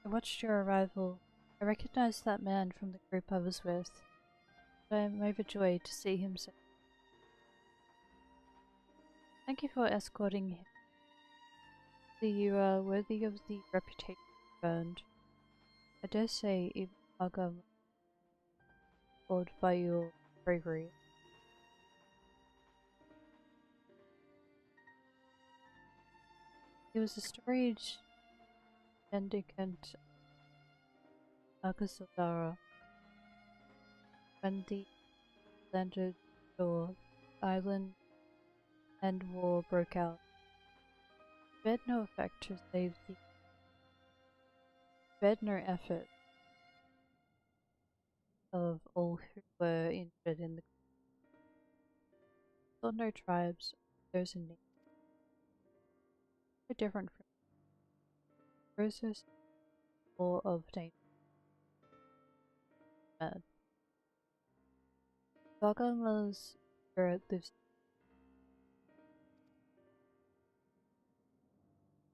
I watched your arrival. I recognized that man from the group I was with, but I am overjoyed to see him safe. Thank you for escorting him. See, you are worthy of the reputation you earned. I dare say even Agam awed by your bravery. He was a storied mendicant Akasodara. When the landed shore, the island and war broke out. It had no effect to save the it had no effort of all who were injured in the saw no tribes, those in need. So different from the process or of danger. Mad. Dogama's spirit lives.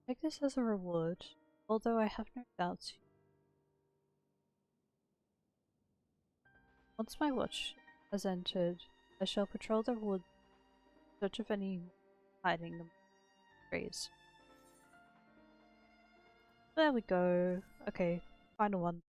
Take this as a reward, although I have no doubts. Once my watch has entered, I shall patrol the woods in search of any hiding among the trees. There we go. Okay, final one.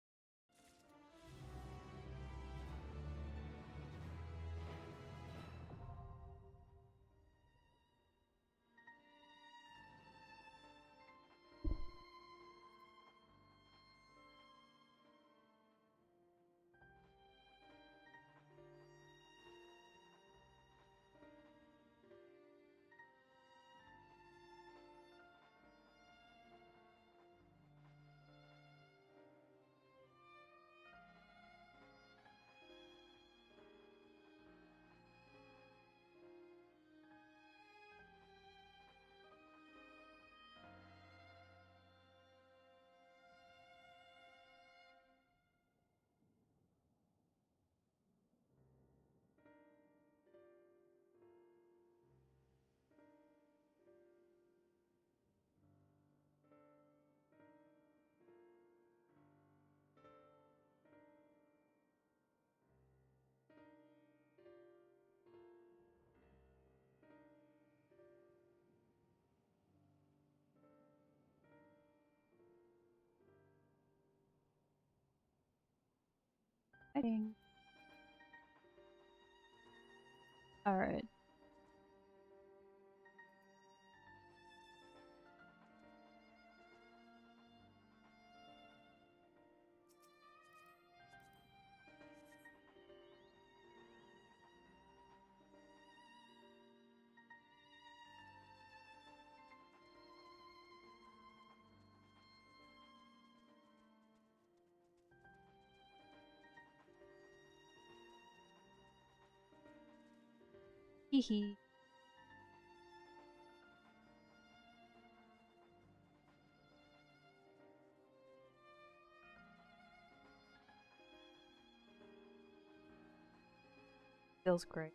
Exciting. Alright. Hee hee. feels great.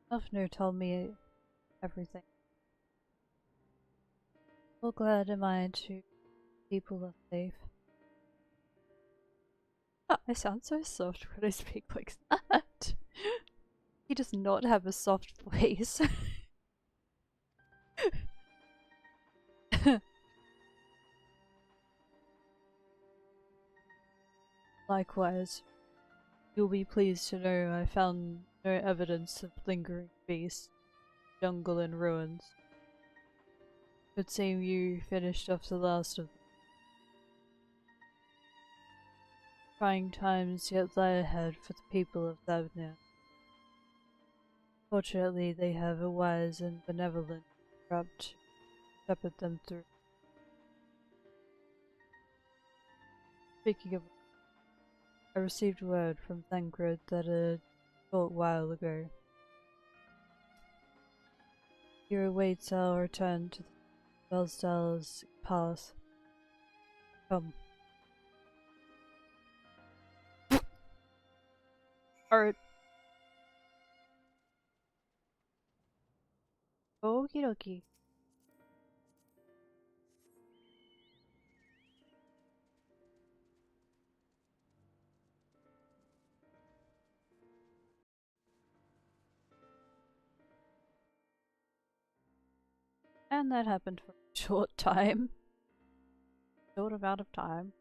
Elfner told me everything. So glad am I to people are safe. I sound so soft when I speak like that. He does not have a soft voice. Likewise, you'll be pleased to know I found no evidence of lingering beasts, jungle and ruins. Would seem you finished off the last of them. Trying times yet lie ahead for the people of Thavnir. Fortunately, they have a wise and benevolent Rab to shepherd them through. Speaking of, I received word from Thancred that a short while ago. He awaits our return to the Bellstal's path. Come. Alright. Okie dokie. And that happened for a short time. Short amount of time.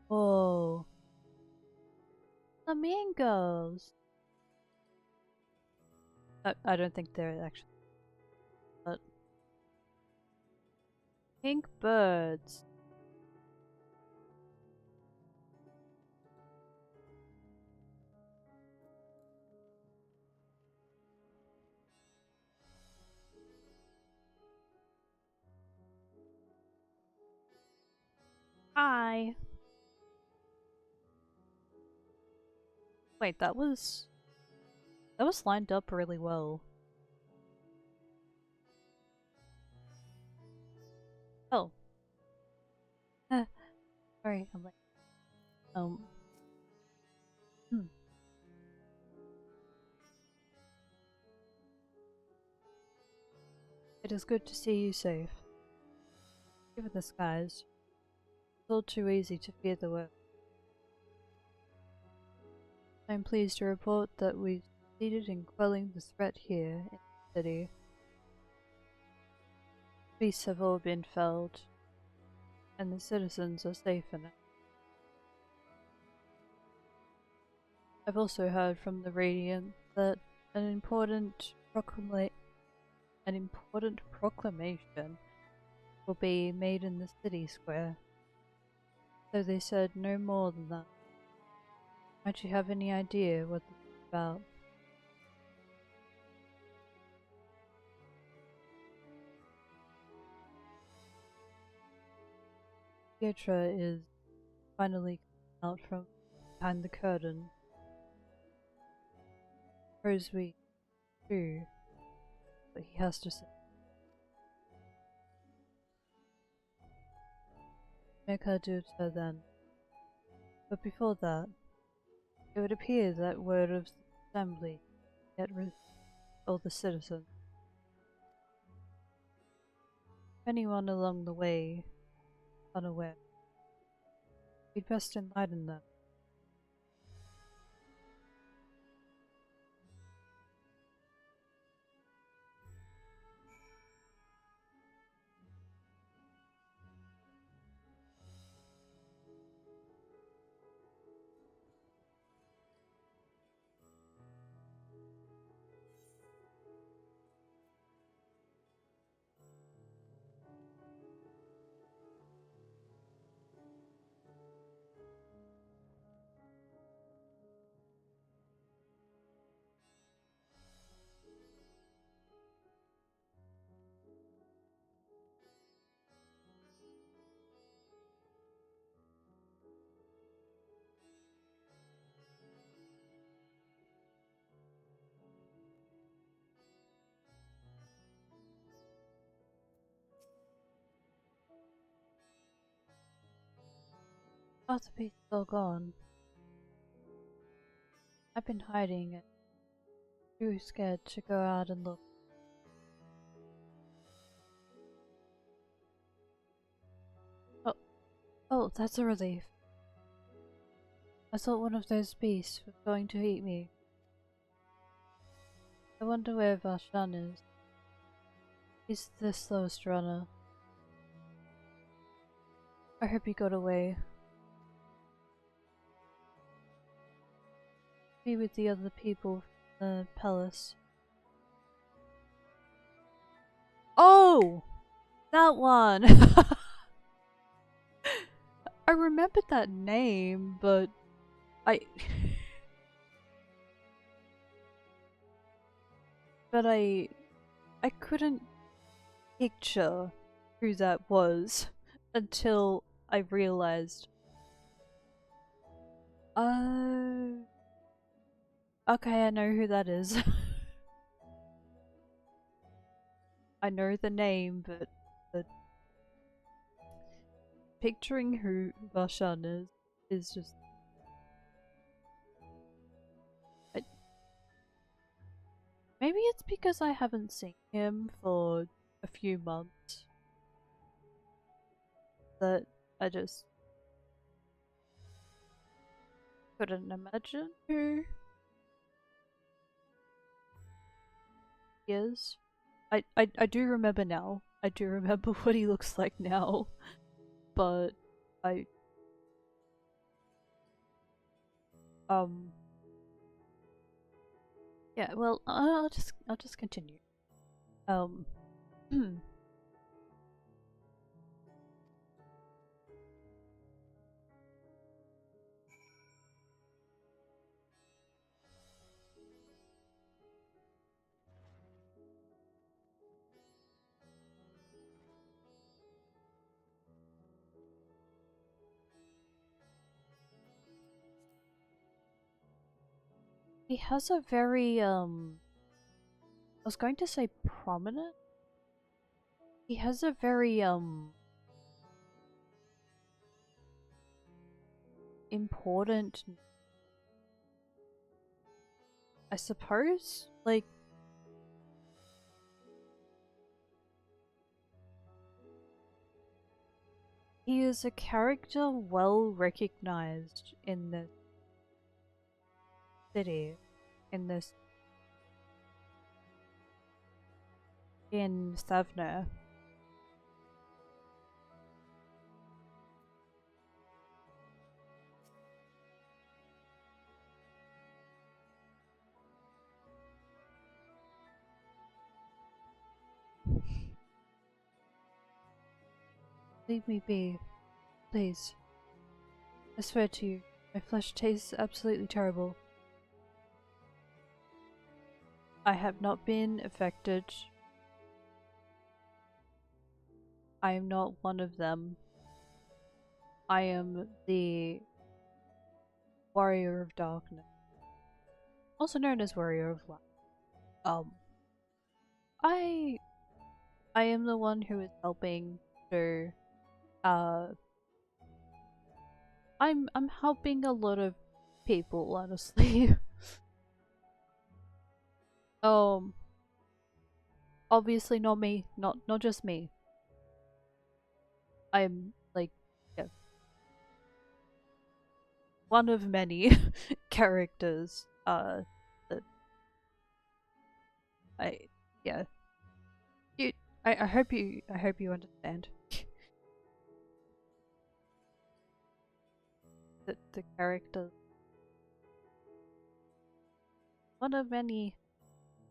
Whoa. Flamingos! I don't think they're actually. But. Pink birds. Hi! Wait, that was lined up really well. Oh. Sorry, I'm like, hmm. It is good to see you safe. Given the skies, it's all too easy to fear the worst. I am pleased to report that we succeeded in quelling the threat here in the city. The beasts have all been felled, and the citizens are safer now. I've also heard from the Radiant that an important proclamation will be made in the city square. So they said no more than that. Might you have any idea what this is about? Pietra is finally coming out from behind the curtain. Suppose we do what he has to say. Make her do so then. But before that, it would appear that word of the assembly yet all the citizens. If anyone along the way unaware, we'd best enlighten them. Oh, the beast's still gone. I've been hiding and too scared to go out and look. Oh, oh, that's a relief. I thought one of those beasts was going to eat me. I wonder where Varshan is. He's the slowest runner. I hope he got away. Be with the other people from the palace. Oh! That one! I remembered that name, but I... but I couldn't picture who that was until I realized. Okay, I know who that is. I know the name, but picturing who Varshan is just... Maybe it's because I haven't seen him for a few months that I just couldn't imagine who he is. I do remember now. I do remember what he looks like now, but I yeah. Well, I'll just continue. He has a very I was going to say prominent. He has a very important, I suppose, like he is a character well recognized in the city, in this in Thavner. Leave me be, please. I swear to you, my flesh tastes absolutely terrible. I have not been affected. I am not one of them. I am the Warrior of Darkness, also known as Warrior of Light. Um, I I am the one who is helping to uh I'm helping a lot of people, honestly. um Obviously not me, not just me. I'm like, yeah, one of many characters that I yeah. You I hope you understand. That the character, one of many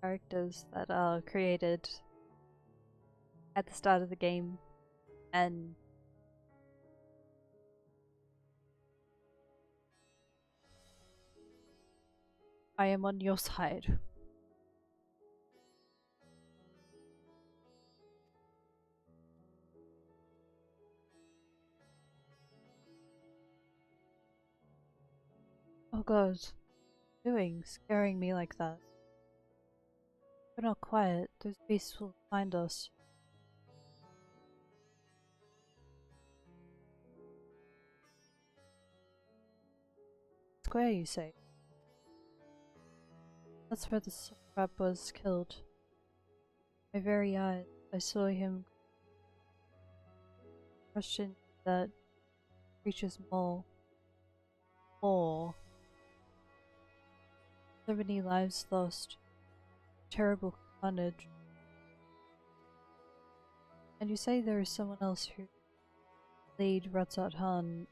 characters that are created at the start of the game, and I am on your side. Oh god, doing scaring me like that. We're not quiet, those beasts will find us. square, you say? That's where the crab was killed. My very eyes, I saw him crushed in that creature's maw. So many lives lost. Terrible carnage. And you say there is someone else who lead Ratzat Han.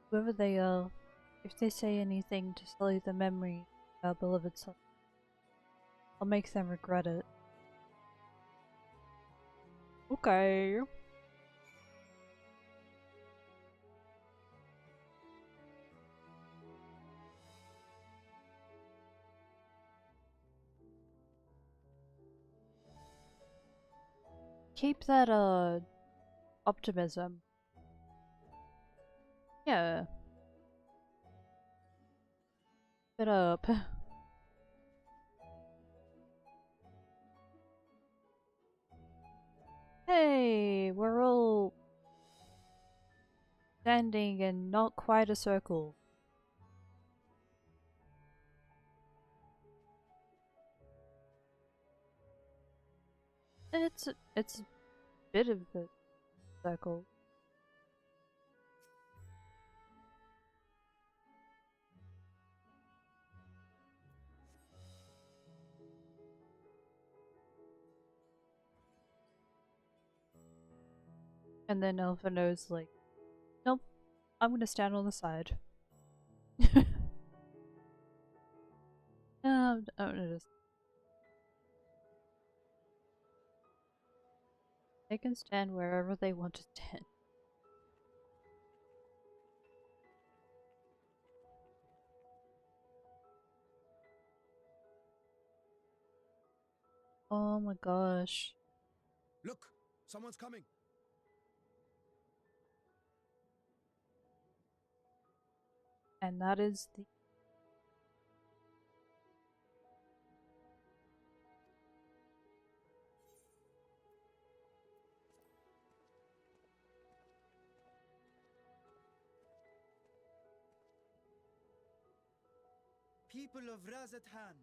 Whoever they are, if they say anything to sully the memory of our beloved son, I'll make them regret it. Okay. Keep that, optimism. Yeah. Keep it up. Hey, we're all standing in not quite a circle. It's a bit of a circle. And then Elphino's like, nope, I'm gonna stand on the side. I'm gonna just. They can stand wherever they want to stand. Oh my gosh. Look! Someone's coming! And that is the. People of Razathan,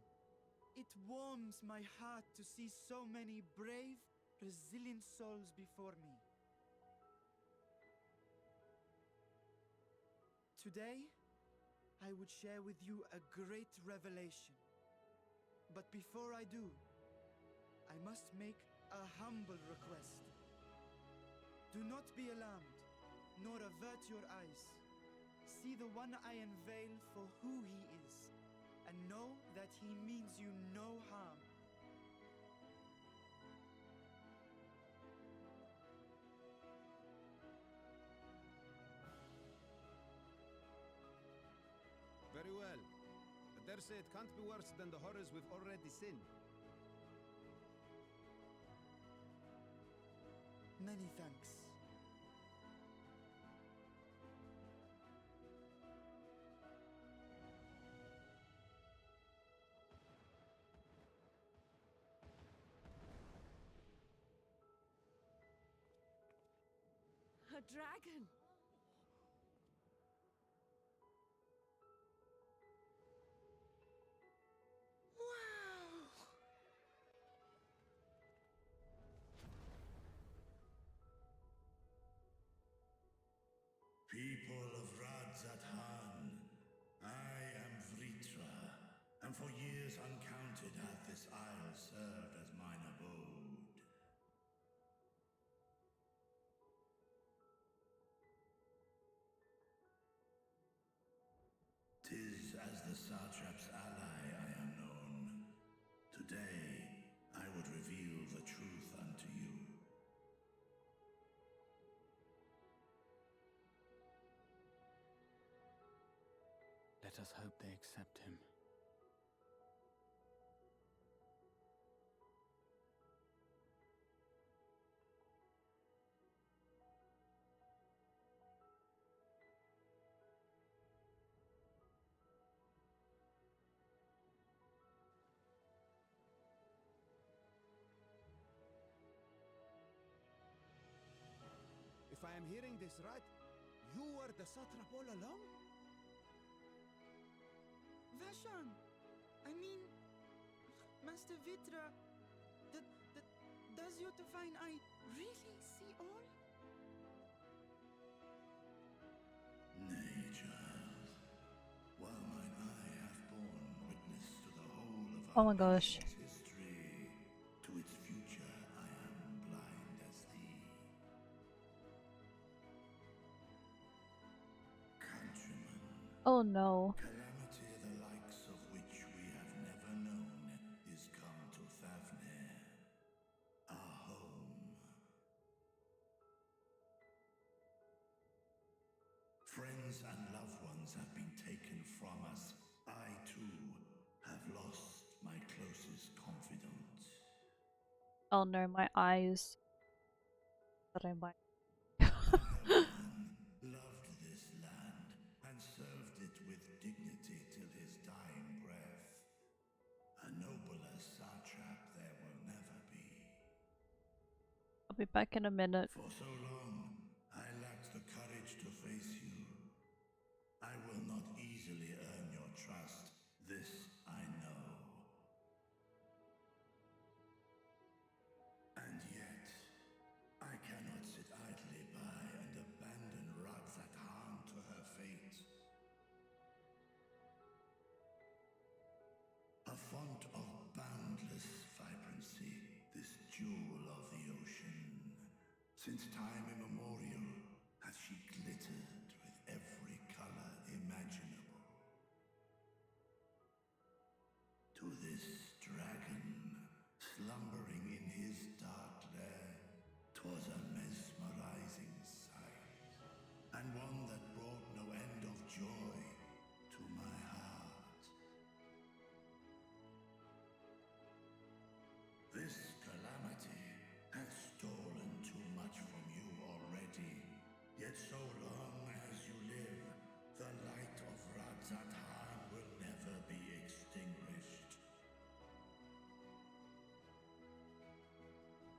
it warms my heart to see so many brave, resilient souls before me. Today, I would share with you a great revelation. But before I do, I must make a humble request. Do not be alarmed, nor avert your eyes. See the one I unveil for who he is, and know that he means you no harm. Very well. I dare say it can't be worse than the horrors we've already seen. Many thanks. A dragon! Wow! People of Radzathan, I am Vritra, and for years uncounted hath this isle served as mine abode. Tis as the Satrap's ally I am known. Today, I would reveal the truth unto you. Let us hope they accept him. If I am hearing this right, You were the satrap all along? Vashon! I mean, Master Vitra, does your divine eye really see all? Nay, child. While mine eye hath borne witness to the whole of Oh our my gosh. nation's history, to its future I am blind as thee. Countrymen, Oh no. calamity the likes of which we have never known is come to Thavnir, our home. Friends and loved ones have been taken from us. I, too, have lost my closest confidant. Oh no, my eyes. That I might. I, one, loved this land and served it with dignity till his dying breath. A nobler satrap there will never be. I'll be back in a minute. For so long, I lacked the courage to face you. I will not easily earn your trust, this I know. And yet, I cannot sit idly by and abandon Radzatan to her fate. A font of boundless vibrancy, this jewel of the ocean. Since time immemorial hath she glittered with every color imaginable. To this dragon, slumbering in his dark lair, 'twas a mesmerizing sight, and one that brought no end of joy to my heart. This calamity hath stolen too much from you already, yet so long as you live, the light of Radzatan will never be extinguished.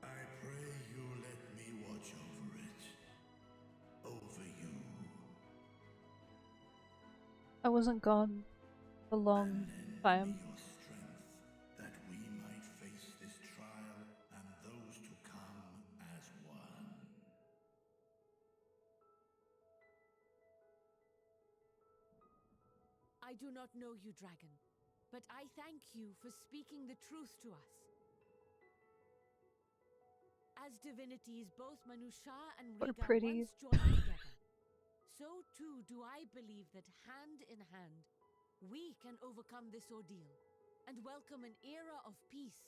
I pray you let me watch over it. Over you. I wasn't gone a long And lend me time. your strength, that we might face this trial and those to come as one. I do not know you, dragon, but I thank you for speaking the truth to us. As divinities, both Manusha and What a Riga pretty. once joined together. So too do I believe that hand in hand, we can overcome this ordeal and welcome an era of peace.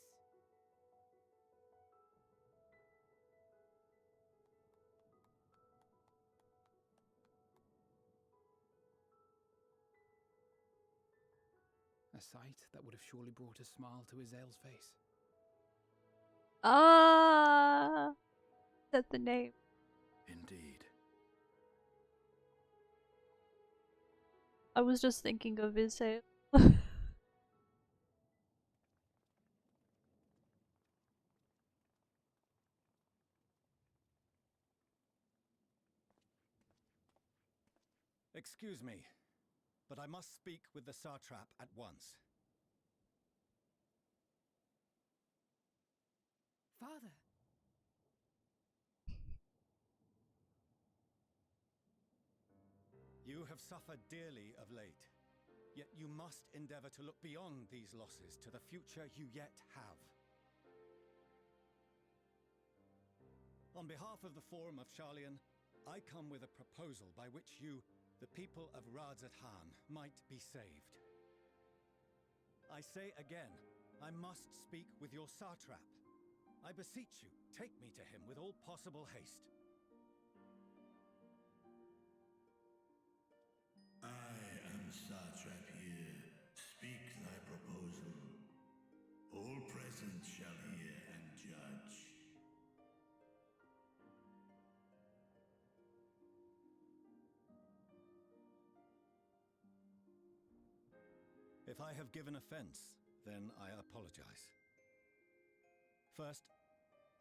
A sight that would have surely brought a smile to Azael's face. Ah, said the name. Indeed. I was just thinking of Isaiah. Excuse me, but I must speak with the satrap at once. Father, You have suffered dearly of late, yet you must endeavor to look beyond these losses to the future you yet have. On behalf of the Forum of Sharlayan, I come with a proposal by which you, the people of Radzatan, might be saved. I say again, I must speak with your satrap. I beseech you, take me to him with all possible haste. I am satrap here. Speak thy proposal. All present shall hear and judge. If I have given offense, then I apologize. First,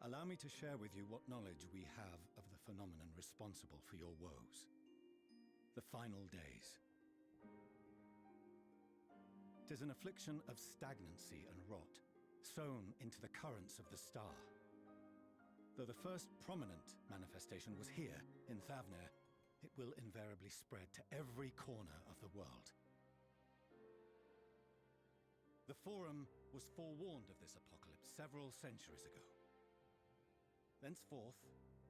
allow me to share with you what knowledge we have of the phenomenon responsible for your woes. the final days. 'Tis an affliction of stagnancy and rot, sown into the currents of the star. Though the first prominent manifestation was here, in Thavner, it will invariably spread to every corner of the world. The Forum was forewarned of this apocalypse several centuries ago. Thenceforth,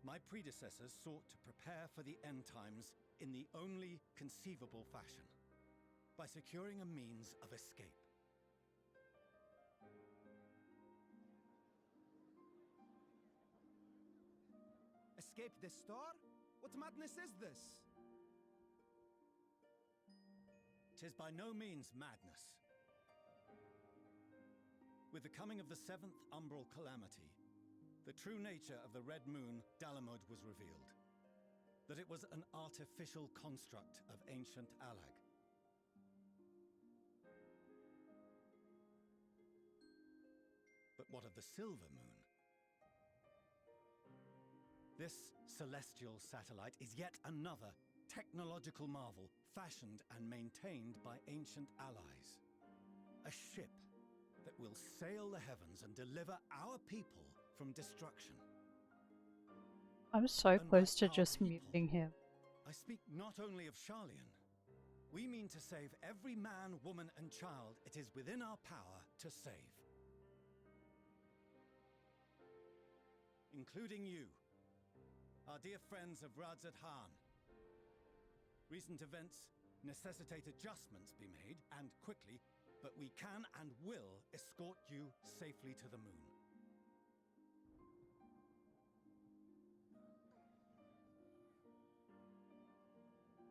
my predecessors sought to prepare for the end times in the only conceivable fashion, by securing a means of escape. Escape the star? What madness is this? 'Tis by no means madness. With the coming of the 7th umbral calamity, the true nature of the Red Moon, Dalamud, was revealed. That it was an artificial construct of ancient Alag. But what of the Silver Moon? This celestial satellite is yet another technological marvel fashioned and maintained by ancient allies. A ship that will sail the heavens and deliver our people from destruction. I'm so And close by to our just people, muting him. I speak not only of Sharlayan. We mean to save every man, woman, and child it is within our power to save. Including you, our dear friends of Radzat Han. Recent events necessitate adjustments be made, and quickly, but we can and will escort you safely to the moon.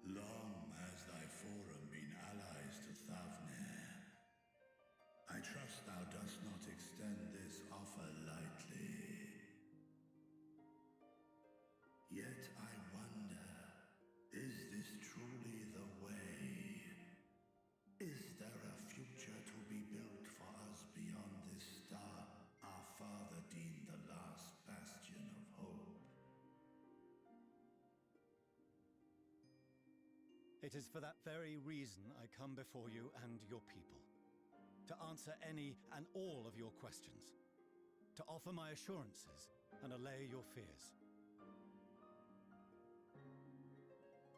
Long has thy forum been allies to Thavner. I trust thou dost not extend this offer lightly. Yet I wonder, is this truly the way? Is there a future to be built for us beyond this star our father deemed the last bastion of hope? It is for that very reason I come before you and your people. To answer any and all of your questions. To offer my assurances and allay your fears.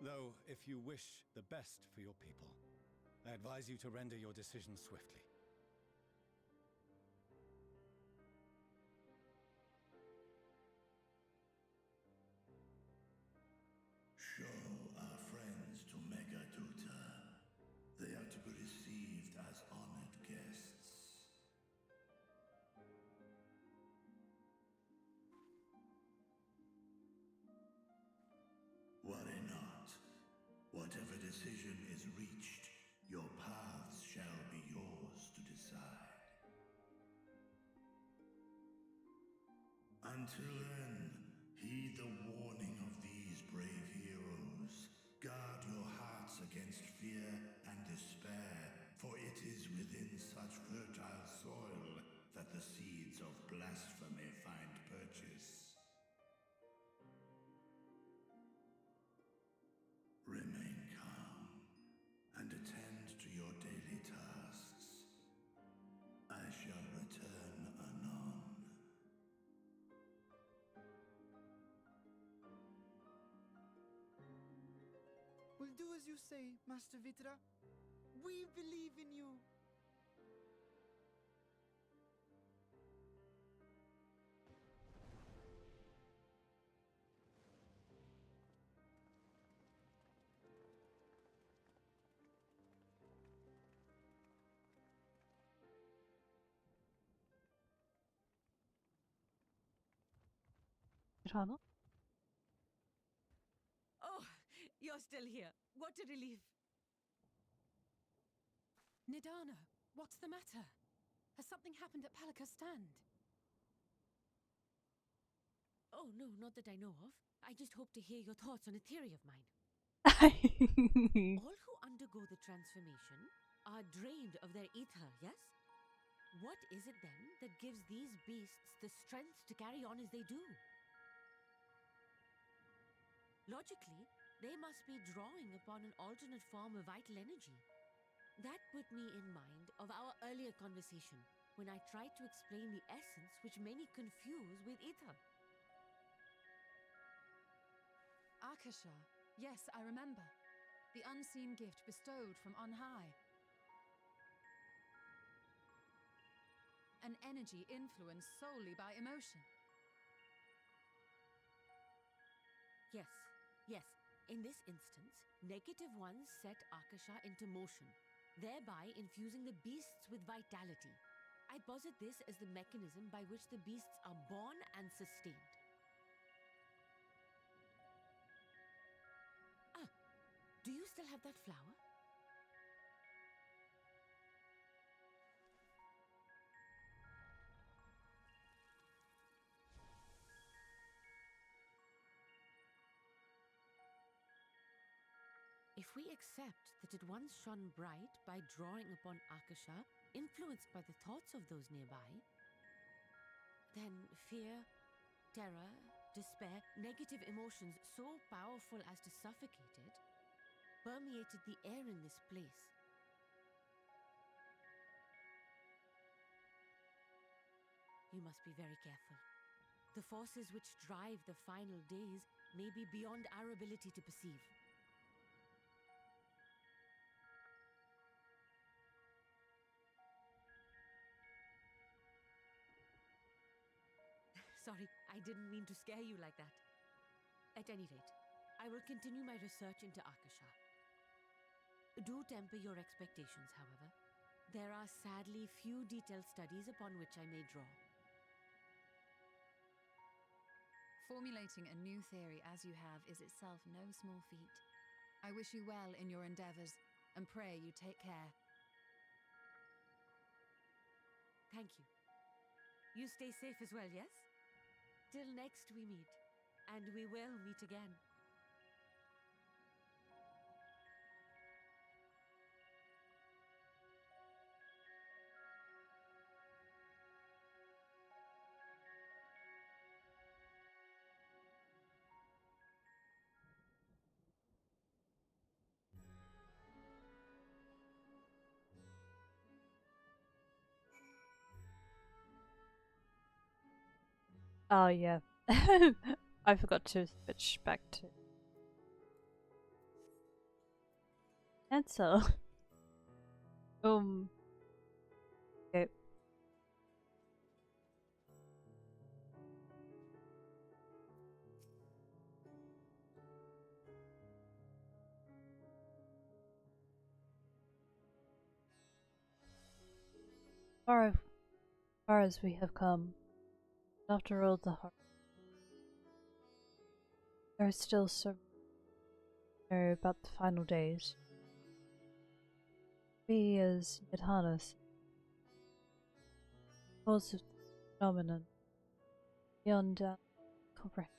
Though, if you wish the best for your people, I advise you to render your decision swiftly. Show our friends to Megaduta. They are to be received as honored guests. Worry not. Whatever decision is reached, your paths shall be yours to decide. Until then, heed the warning of these brave heroes. Guard your hearts against fear and despair, for it is within such fertile soil that the seeds of blasphemy find purchase. Remain calm and attend to your daily tasks. I shall return anon. We'll do as you say, Master Vitra. We believe in you. Tunnel? Oh, you're still here. What a relief. Nidana, what's the matter? Has something happened at Palika's stand? Oh, no, not that I know of. I just hope to hear your thoughts on a theory of mine. All who undergo the transformation are drained of their ether, yes? What is it then that gives these beasts the strength to carry on as they do? Logically, They must be drawing upon an alternate form of vital energy. That put me in mind of our earlier conversation when I tried to explain the essence which many confuse with ether. Akasha. Yes, I remember. The unseen gift bestowed from on high. An energy influenced solely by emotion. Yes, yes. In this instance, negative ones set Akasha into motion, thereby infusing the beasts with vitality. I posit this as the mechanism by which the beasts are born and sustained. Ah, do you still have that flower? If we accept that it once shone bright by drawing upon Akasha, influenced by the thoughts of those nearby, then fear, terror, despair, negative emotions so powerful as to suffocate it, permeated the air in this place. You must be very careful. The forces which drive the final days may be beyond our ability to perceive. Sorry, I didn't mean to scare you like that. At any rate, I will continue my research into Akasha. Do temper your expectations, however. There are sadly few detailed studies upon which I may draw. Formulating a new theory as you have is itself no small feat. I wish you well in your endeavors, and pray you take care. Thank you. You stay safe as well, yes? Till next we meet, and we will meet again. Oh yeah. I forgot to switch back to answer. Okay. Far as we have come, after all the hard, there is still so much to know about the final days. We as Yadhanas, cause of the phenomenon, beyond comprehension,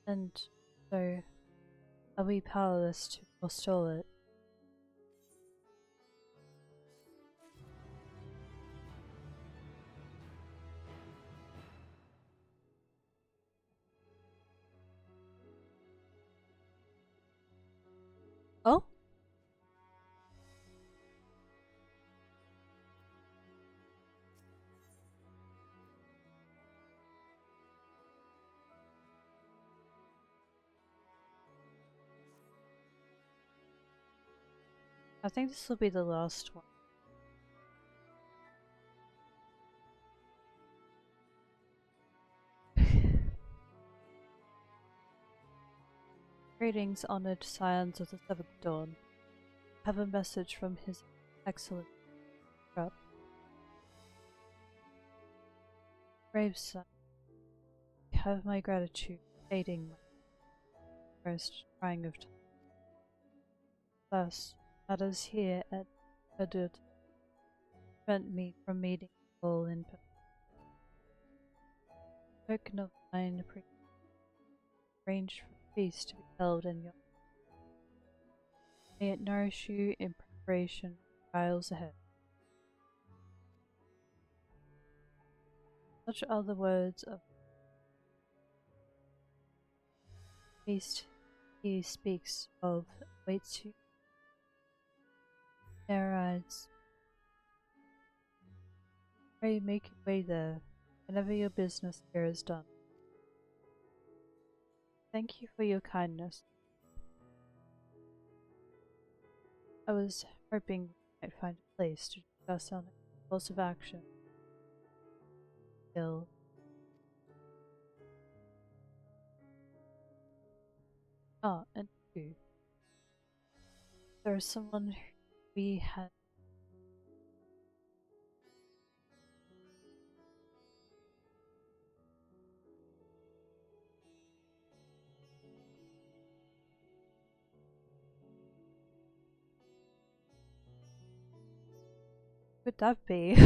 and so are we powerless to forestall it. Oh? I think this will be the last one. Greetings, honored scions of the Seventh Dawn. I have a message from His Excellency. Brave son, you have my gratitude, aiding my first trying of time. Thus, matters here at Adut prevent me from meeting you all in person. Token of mine arranged for a feast to be held in your may it nourish you in preparation for trials ahead. Such are the words of Beast he speaks of waits you. Their eyes. Pray make your way there whenever your business here is done. Thank you for your kindness. I was hoping we might find a place to discuss on a course of action. Still. Ah, and two. There is someone we had. Would that be?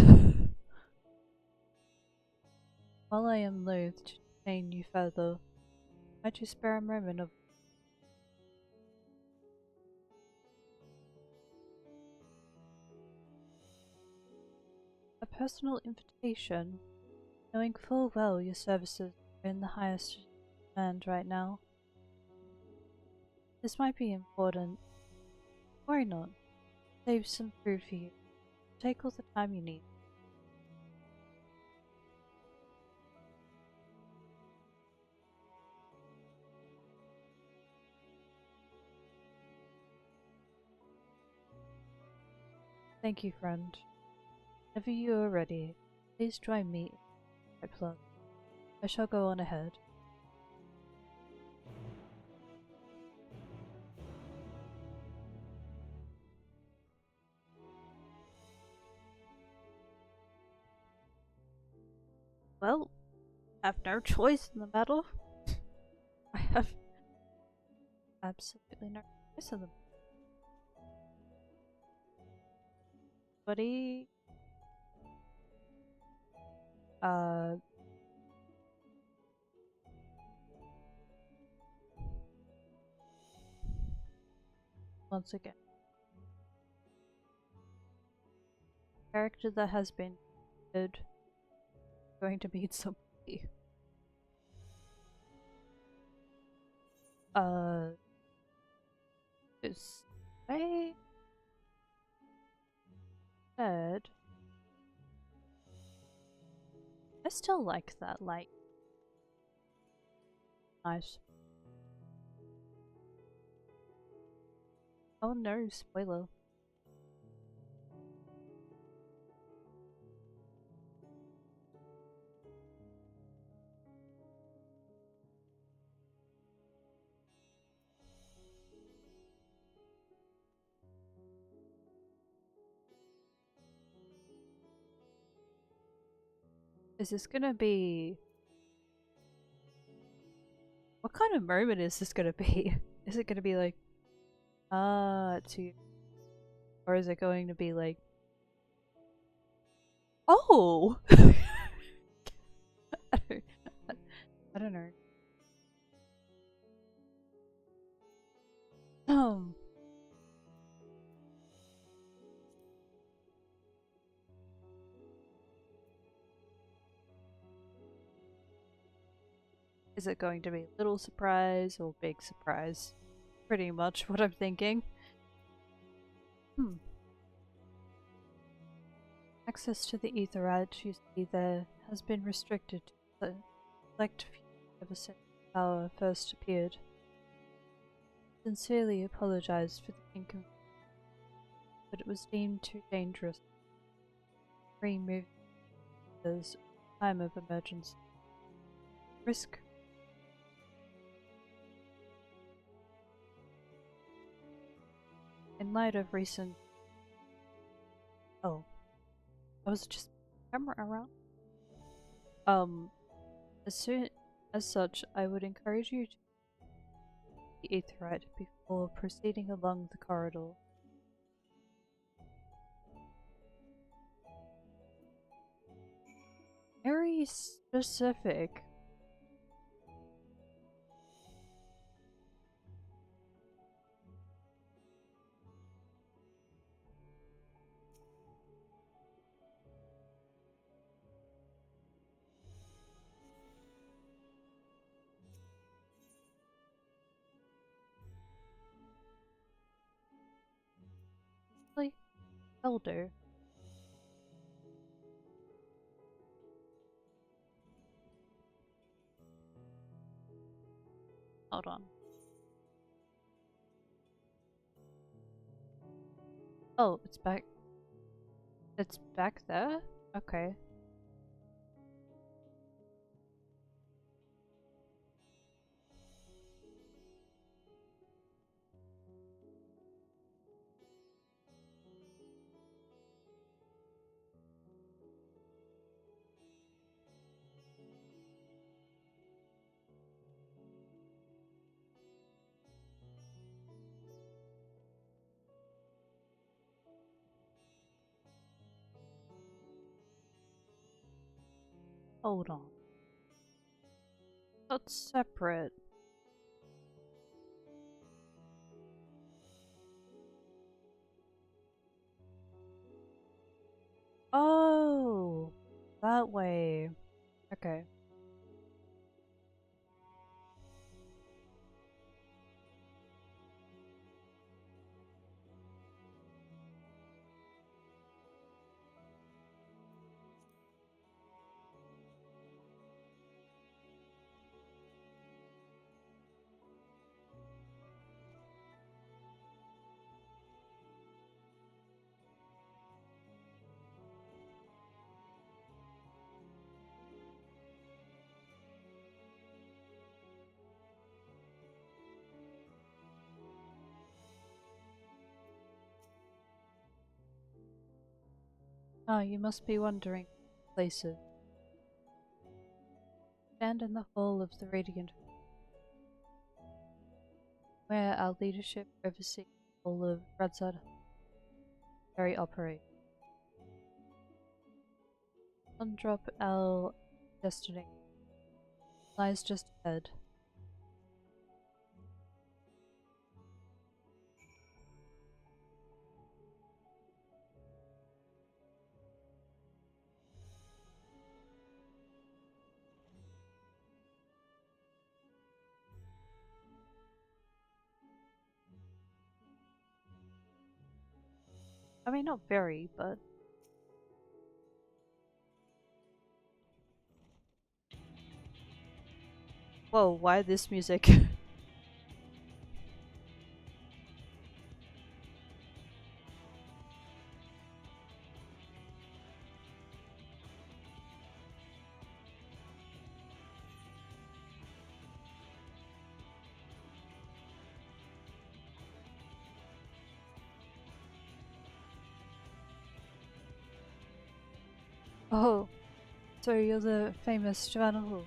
While I am loath to detain you further, might you spare a moment of a personal invitation, knowing full well your services are in the highest demand right now? This might be important. Why not? Save some food for you. Take all the time you need. Thank you, friend. Whenever you are ready, please join me in my plan. I shall go on ahead. Well, I have no choice in the matter. I have absolutely no choice in the matter. Buddy, uh, once again, character that has been good, going to meet somebody. Is I said I still like that light. Nice. Oh no, spoiler. Is this gonna be... What kind of moment is this gonna be? Is it gonna be like, to... Or is it going to be like... Oh! I don't know. Um... Is it going to be little surprise or big surprise? Pretty much what I'm thinking. Access to the Aetherite you see there has been restricted to the select few ever since the power first appeared. Sincerely apologize for the inconvenience, but it was deemed too dangerous. Remove as time of emergency. Risk. In light of recent... Oh. I was just camera around. As such, I would encourage you to the Aetherite before proceeding along the corridor. Very specific. Elder. Hold on. Oh, it's back. It's back there? Okay. Hold on. That's separate. Oh, that way. Okay. Ah, you must be wondering places. Stand in the hall of the Radiant, where our leadership oversees all of Radzad Ferry operate. Undrop our destiny lies just ahead. I mean, not very, but whoa, why this music? Oh, so you're the famous Joanna Hall.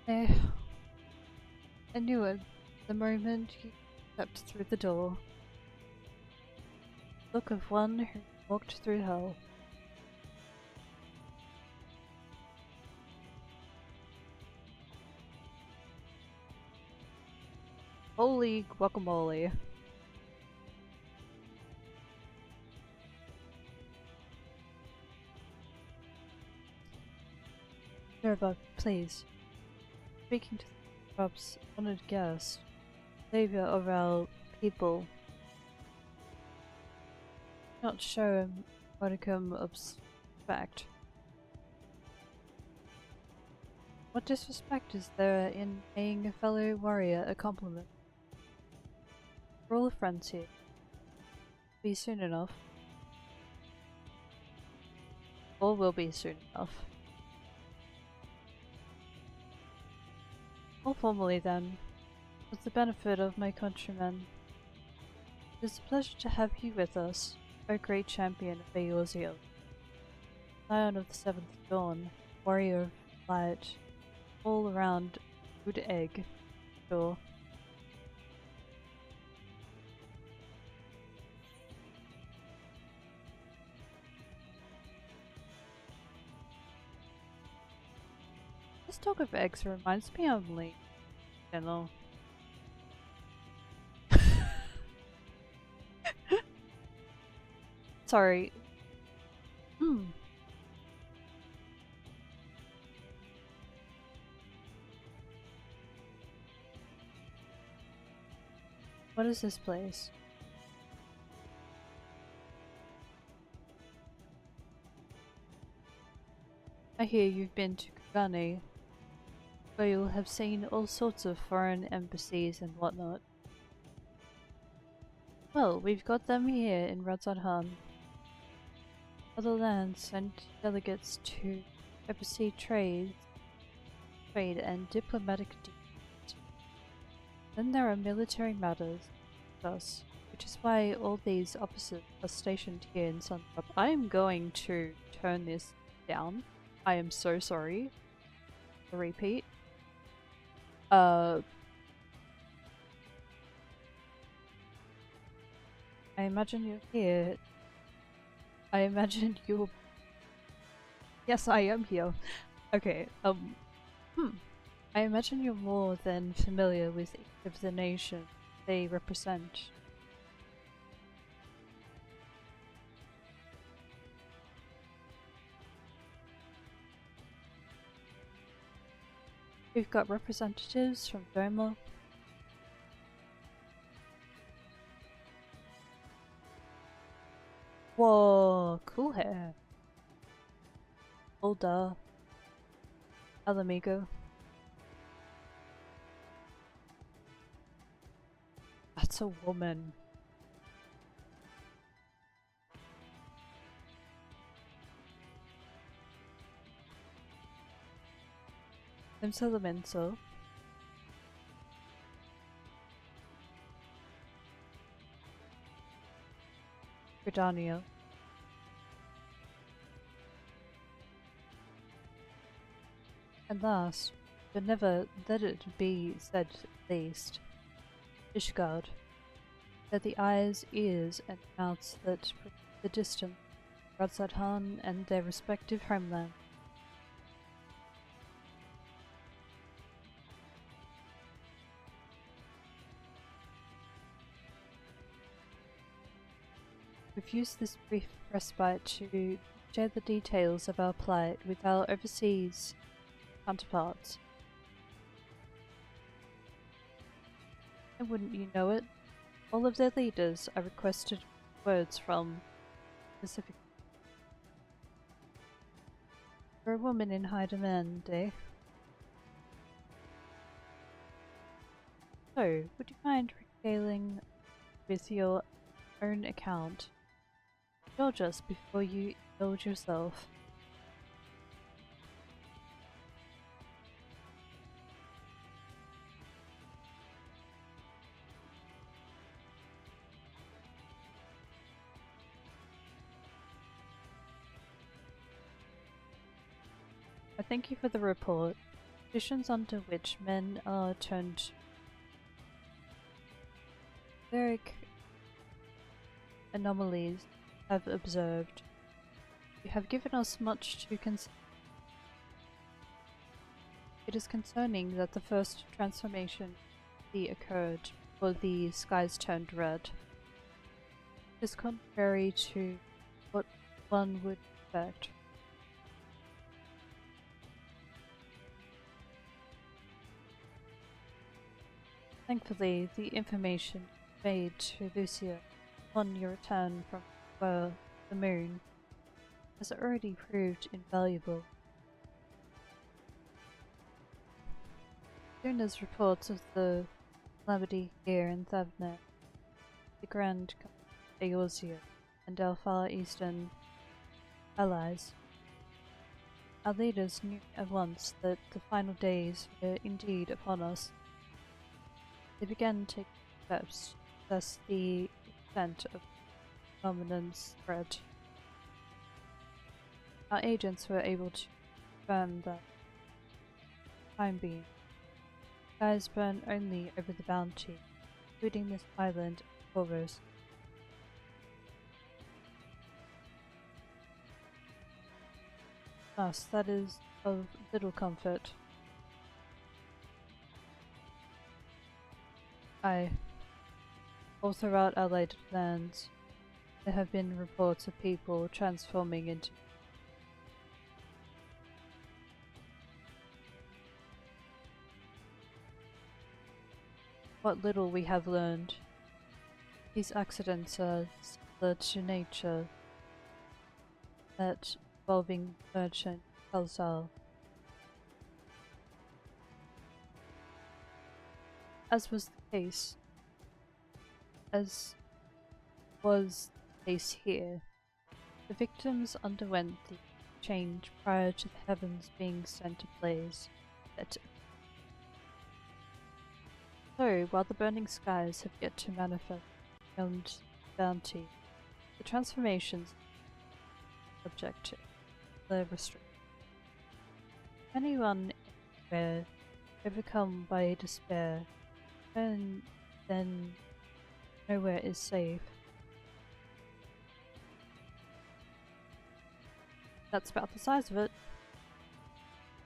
Eh, I knew it the moment you stepped through the door. Look of one who walked through hell. Holy guacamole. Nerva, please. Speaking to the shop's honored guest, savior of our people. Not show him modicum of respect. What disrespect is there in paying a fellow warrior a compliment? We're all friends here. Be soon enough. Or will be soon enough. More formally then, with the benefit of my countrymen, it is a pleasure to have you with us, O great champion of Eorzea, Scion of the Seventh Dawn, warrior of light, all around good egg, sure. This talk of eggs reminds me of Lee, you know. Sorry. Hmm. What is this place? I hear you've been to Kugane, where you'll have seen all sorts of foreign embassies and whatnot. Well, we've got them here in Radzadhan. Other lands send delegates to oversee trade and diplomatic dealings. Then there are military matters, thus, which is why all these officers are stationed here in Suntop. I am going to turn this down. I am so sorry. A repeat. I imagine you're here. I imagine you're. Yes, I am here. Okay, I imagine you're more than familiar with each of the nations they represent. We've got representatives from Doma. Whoa, cool hair. Olda. Alamigo. That's a woman. Simselemenso. Gridania. And last, but never let it be said least, Ishgard. They're the eyes, ears, and mouths that protect the distant, Radzadhan and their respective homeland. We've used this brief respite to share the details of our plight with our overseas counterparts. And wouldn't you know it, all of their leaders are requested words from specific. For a woman in high demand, eh? So, would you mind regaling with your own account? Indulge us before you indulge yourself. I thank you for the report. Conditions under which men are turned very anomalies have observed. You have given us much to consider. It is concerning that the first transformation occurred before the skies turned red. It is contrary to what one would expect. Thankfully, the information made to Lucia upon your return from the moon has already proved invaluable. As soon as reports of the calamity here in Thavner, the Grand Eorzea, and our far eastern allies, our leaders knew at once that the final days were indeed upon us. They began taking steps to assess the extent of the phenomenon's spread. Our agents were able to confirm that, for the time being, skies burn only over the bounty, including this island and Corvus. Thus, that is of little comfort. Aye. All throughout allied lands, there have been reports of people transforming into what little we have learned. These accidents are similar to nature, that involving merchant Kelsal. As was the case, as was the case here, the victims underwent the change prior to the heavens being sent ablaze. So, while the burning skies have yet to manifest beyond bounty, the transformations are subject to the restriction. Anyone anywhere overcome by despair, then nowhere is safe. That's about the size of it.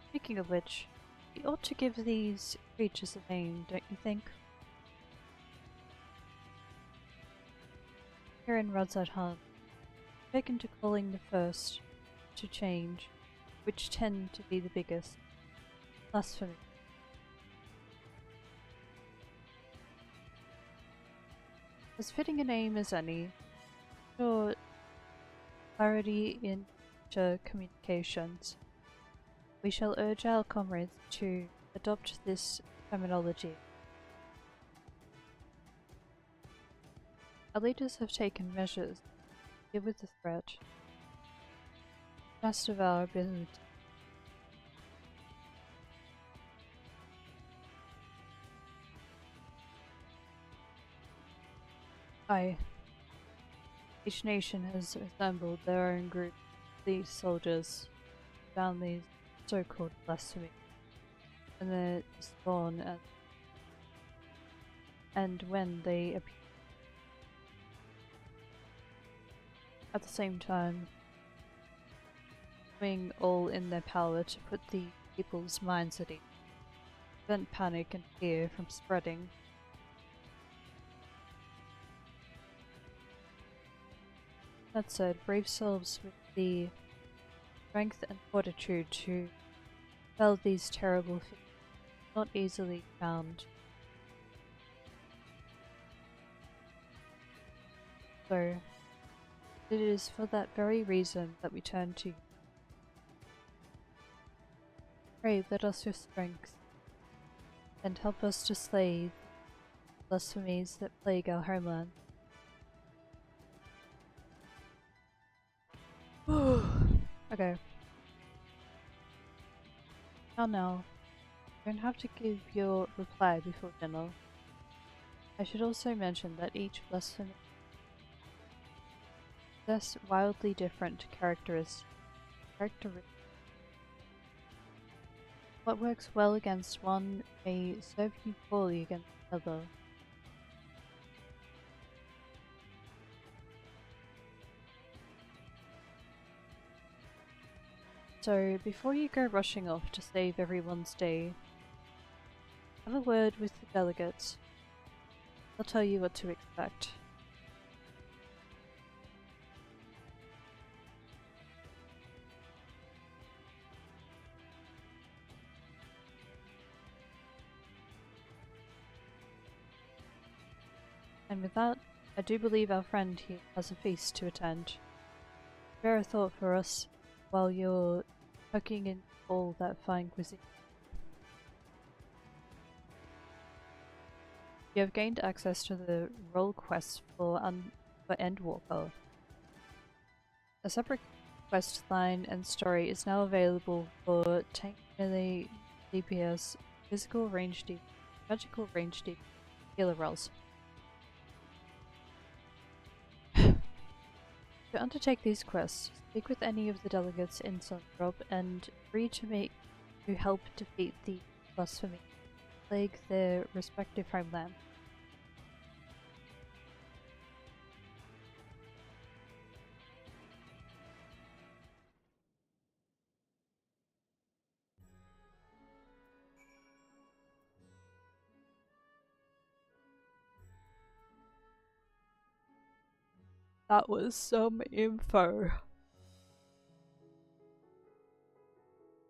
Speaking of which, we ought to give these creatures a name, don't you think? Here in Rodside Hunt, taken to calling the first to change, which tend to be the biggest. Blasphemy. As fitting a name as any, for clarity in communications, we shall urge our comrades to adopt this terminology. Our leaders have taken measures to deal with the threat to the best of our ability. Each nation has assembled their own group of these soldiers down these so-called blasphemy, and they're spawn and when they appear. At the same time, doing all in their power to put the people's minds at ease, prevent panic and fear from spreading. That said, brave souls with the strength and fortitude to quell these terrible fears not easily found. So, it is for that very reason that we turn to you. Pray, let us your strength, and help us to slay the blasphemies that plague our homeland. Okay. Now, you don't have to give your reply before dinner. I should also mention that each blasphemy possess wildly different characteristics. What works well against one may serve you poorly against the other. So, before you go rushing off to save everyone's day, have a word with the delegates. They'll tell you what to expect. And with that, I do believe our friend here has a feast to attend. Spare a thought for us while you're cooking in all that fine cuisine. You have gained access to the role quest for Endwalker. A separate quest line and story is now available for tank melee DPS, physical range DPS, magical range DPS, healer roles. To undertake these quests, speak with any of the delegates in Sundrop and agree to help defeat the blasphemy plague their respective homeland. That was some info.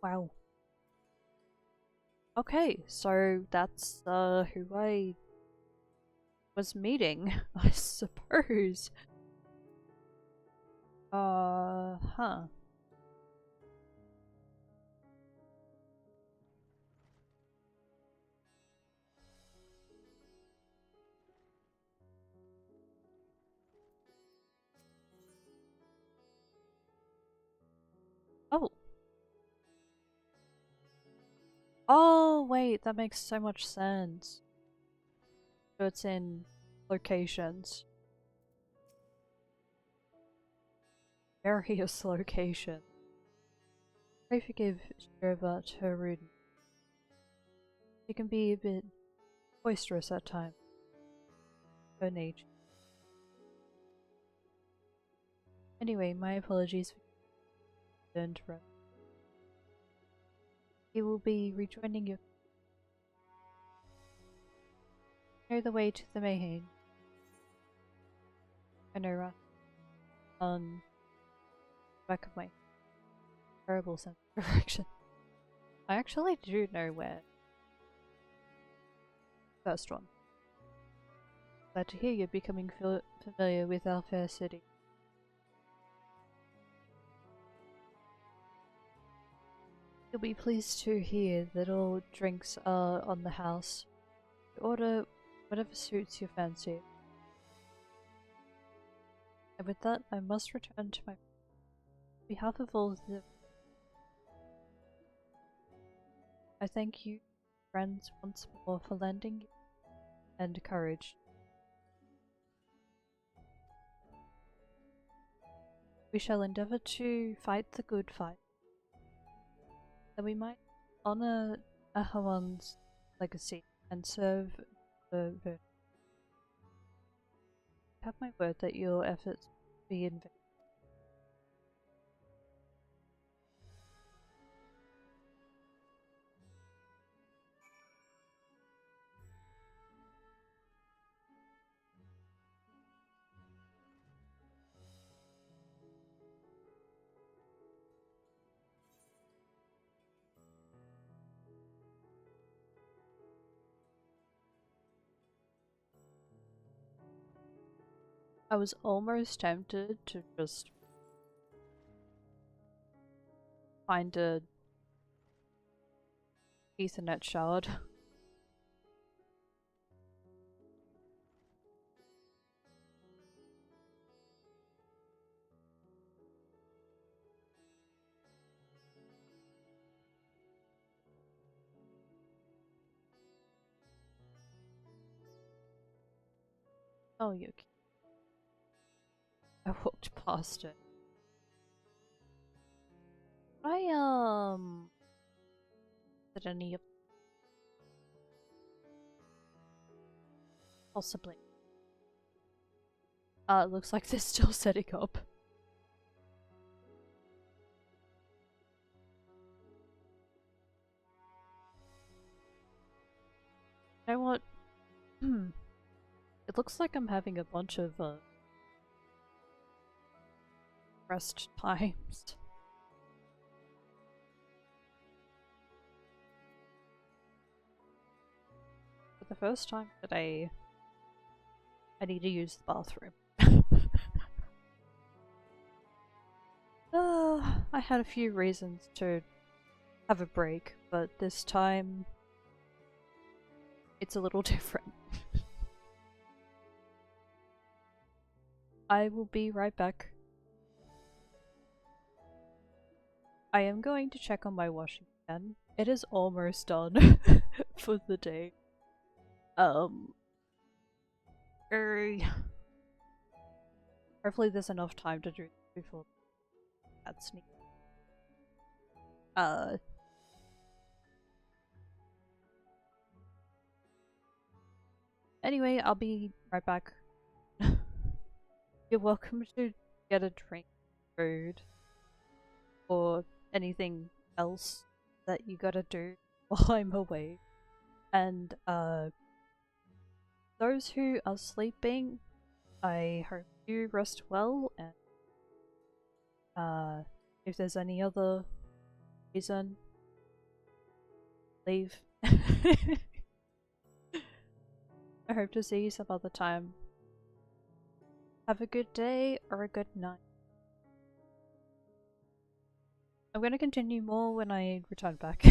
Wow. Okay, so that's who I was meeting, I suppose. Huh. Oh. Oh, wait, that makes so much sense. So it's in locations. Various locations. Pray forgive Shirva to her rudeness. She can be a bit boisterous at times. Her nature. Anyway, my apologies for the interrupt. He will be rejoining you. Know the way to the Mayhain. Anora. On the back of my terrible sense of direction. I actually do know where. First one. Glad to hear you're becoming familiar with our fair city. You'll be pleased to hear that all drinks are on the house. Order whatever suits your fancy. And with that, I must return to my... On behalf of all the... I thank you, friends, once more for lending and courage. We shall endeavour to fight the good fight, that we might honour Ahawan's legacy and serve the virtue. Have my word that your efforts be in vain. I was almost tempted to just find a Ethernet shard. Oh, you. I walked past it. Did any of... Possibly. It looks like they're still setting up. You know what? It looks like I'm having a bunch of, rest times. For the first time today, I need to use the bathroom. I had a few reasons to have a break, but this time it's a little different. I will be right back. I am going to check on my washing again. It is almost done for the day. Hopefully there's enough time to do this before that's neat. Anyway, I'll be right back. You're welcome to get a drink, food, or anything else that you gotta do while I'm away. And, those who are sleeping, I hope you rest well, and, if there's any other reason, leave. I hope to see you some other time. Have a good day or a good night. I'm gonna continue more when I return back.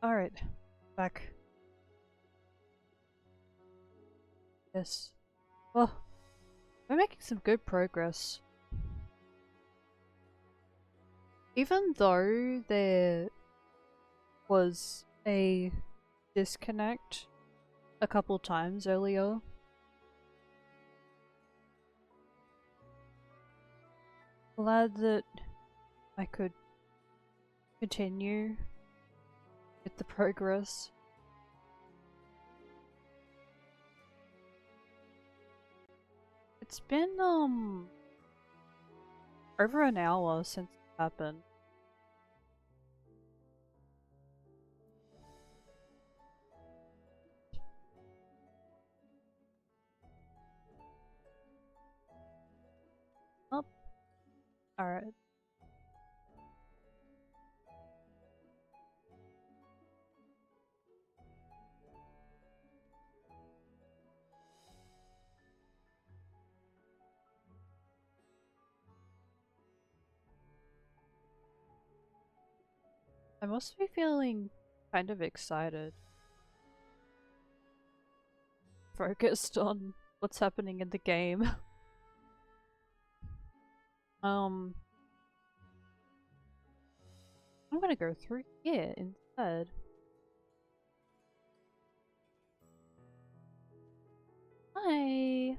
Alright. Back. Yes. Well, we're making some good progress. Even though there was a disconnect a couple times earlier, glad that I could continue with the progress. It's been over an hour since it happened. Oh, alright. I must be feeling kind of excited. Focused on what's happening in the game. I'm gonna go through here instead. Hi!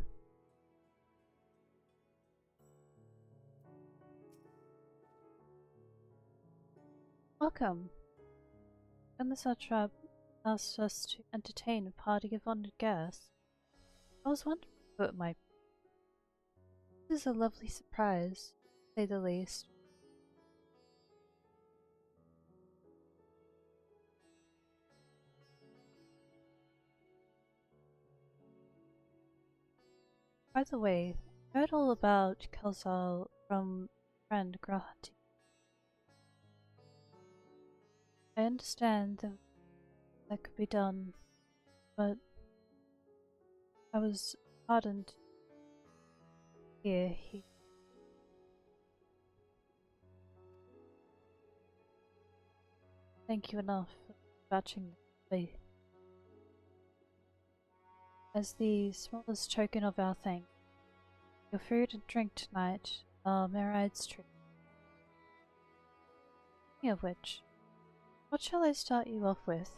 Welcome. And the satrap asked us to entertain a party of honored guests. I was wondering what it might be. This is a lovely surprise, to say the least. By the way, I heard all about Kelsal from friend Grahati. I understand that could be done, but I was heartened to hear he thank you enough for batching the as the smallest token of our thanks. Your food and drink tonight are Meride's treat. Speaking of which, what shall I start you off with?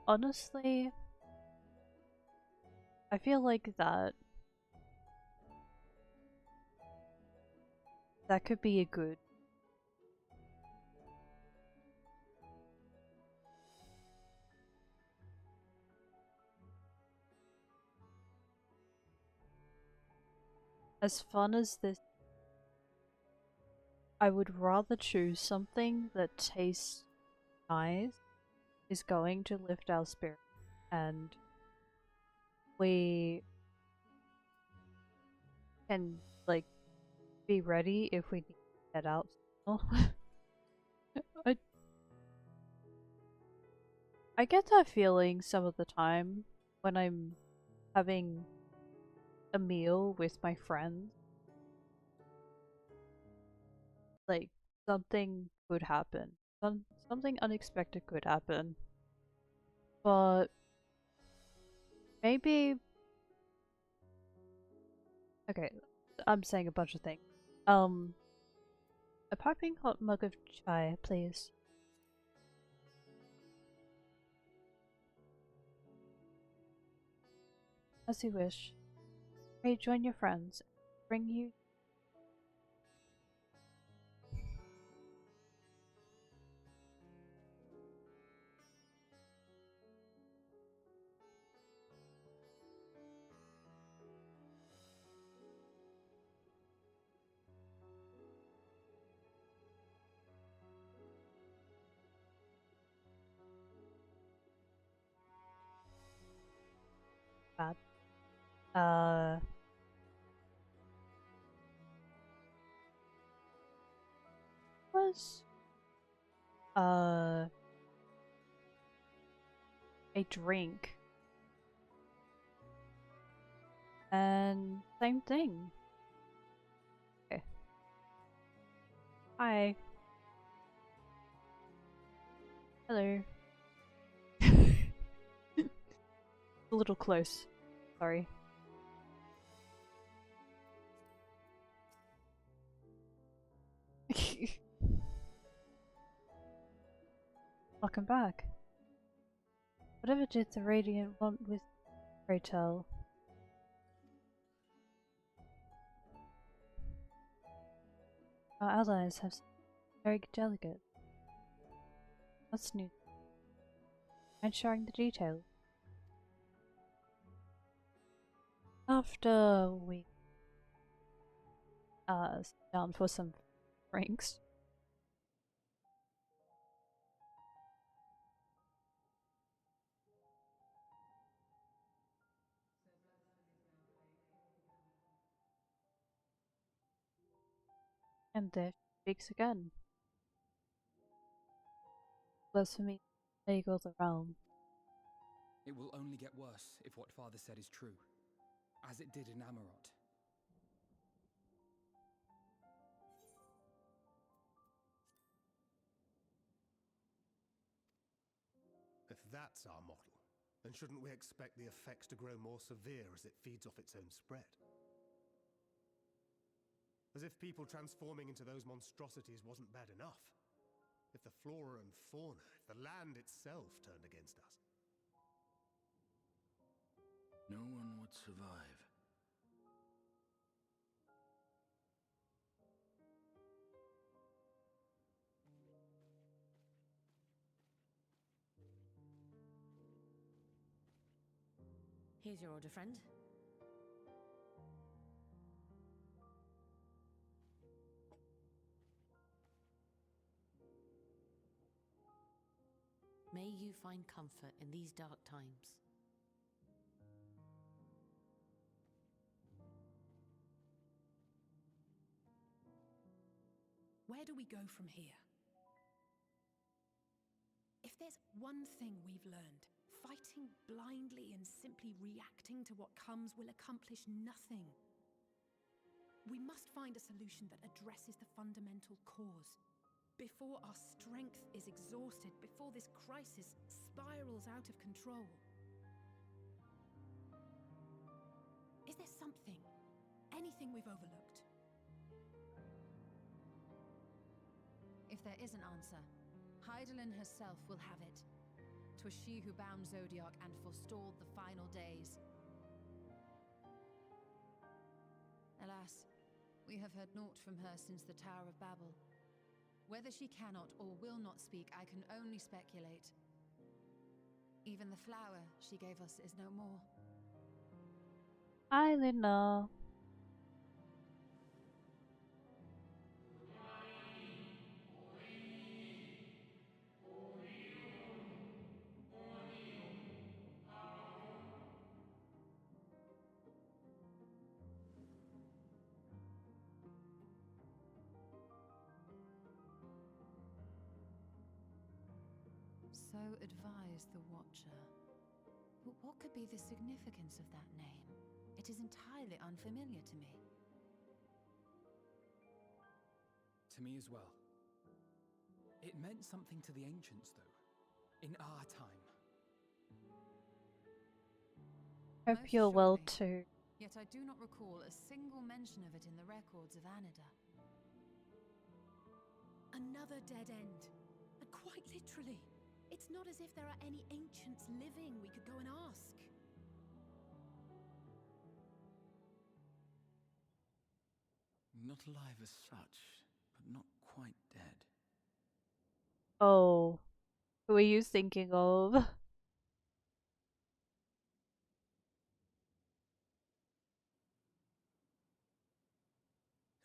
Honestly, I feel like that could be a good. As fun as this, I would rather choose something that tastes nice, is going to lift our spirit, and we can, like, be ready if we need to head out. I, I get that feeling some of the time when I'm having a meal with my friends. Like, something could happen. Something unexpected could happen. But maybe okay, I'm saying a bunch of things. A piping hot mug of chai, please. As you wish. Pray join your friends. Bring you. bad. Uh, was uh a drink, and same thing. Okay. Hi. Hello. A little close. Sorry. Welcome back. Whatever did the Radiant want with, pray tell? Our allies have very delicate. What's new? And sharing the details. After we sit down for some drinks. And there she speaks again. Blasphemy, plague all the realm. It will only get worse if what Father said is true, as it did in Amarot. If that's our model, then shouldn't we expect the effects to grow more severe as it feeds off its own spread? As if people transforming into those monstrosities wasn't bad enough. If the flora and fauna, if the land itself turned against us. No one would survive. Here's your order, friend. May you find comfort in these dark times. Where do we go from here? If there's one thing we've learned, fighting blindly and simply reacting to what comes will accomplish nothing. We must find a solution that addresses the fundamental cause. Before our strength is exhausted, before this crisis spirals out of control. Is there something, anything we've overlooked? If there is an answer, Hydaelyn herself will have it. 'Twas she who bound Zodiac and forestalled the final days. Alas, we have heard naught from her since the Tower of Babel. Whether she cannot or will not speak, I can only speculate. Even the flower she gave us is no more. Hi, Lina. So advised the Watcher. But what could be the significance of that name? It is entirely unfamiliar to me. To me as well. It meant something to the ancients, though. In our time. Hope Most you're well surely. too. Yet I do not recall a single mention of it in the records of Anida. Another dead end. And quite literally. It's not as if there are any ancients living we could go and ask. Not alive as such, but not quite dead. Oh, who are you thinking of?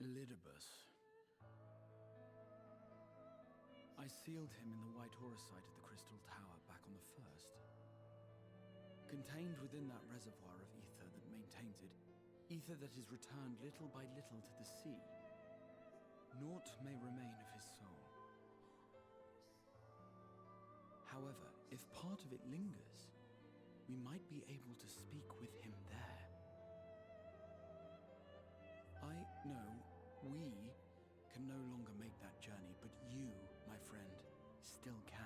Elidibus. I sealed him in the White Horus site at the Crystal Tower back on the 1st. Contained within that reservoir of ether that maintains it, ether that is returned little by little to the sea, naught may remain of his soul. However, if part of it lingers, we might be able to speak with him there. I know we can no longer make that journey, but you, my friend, still can.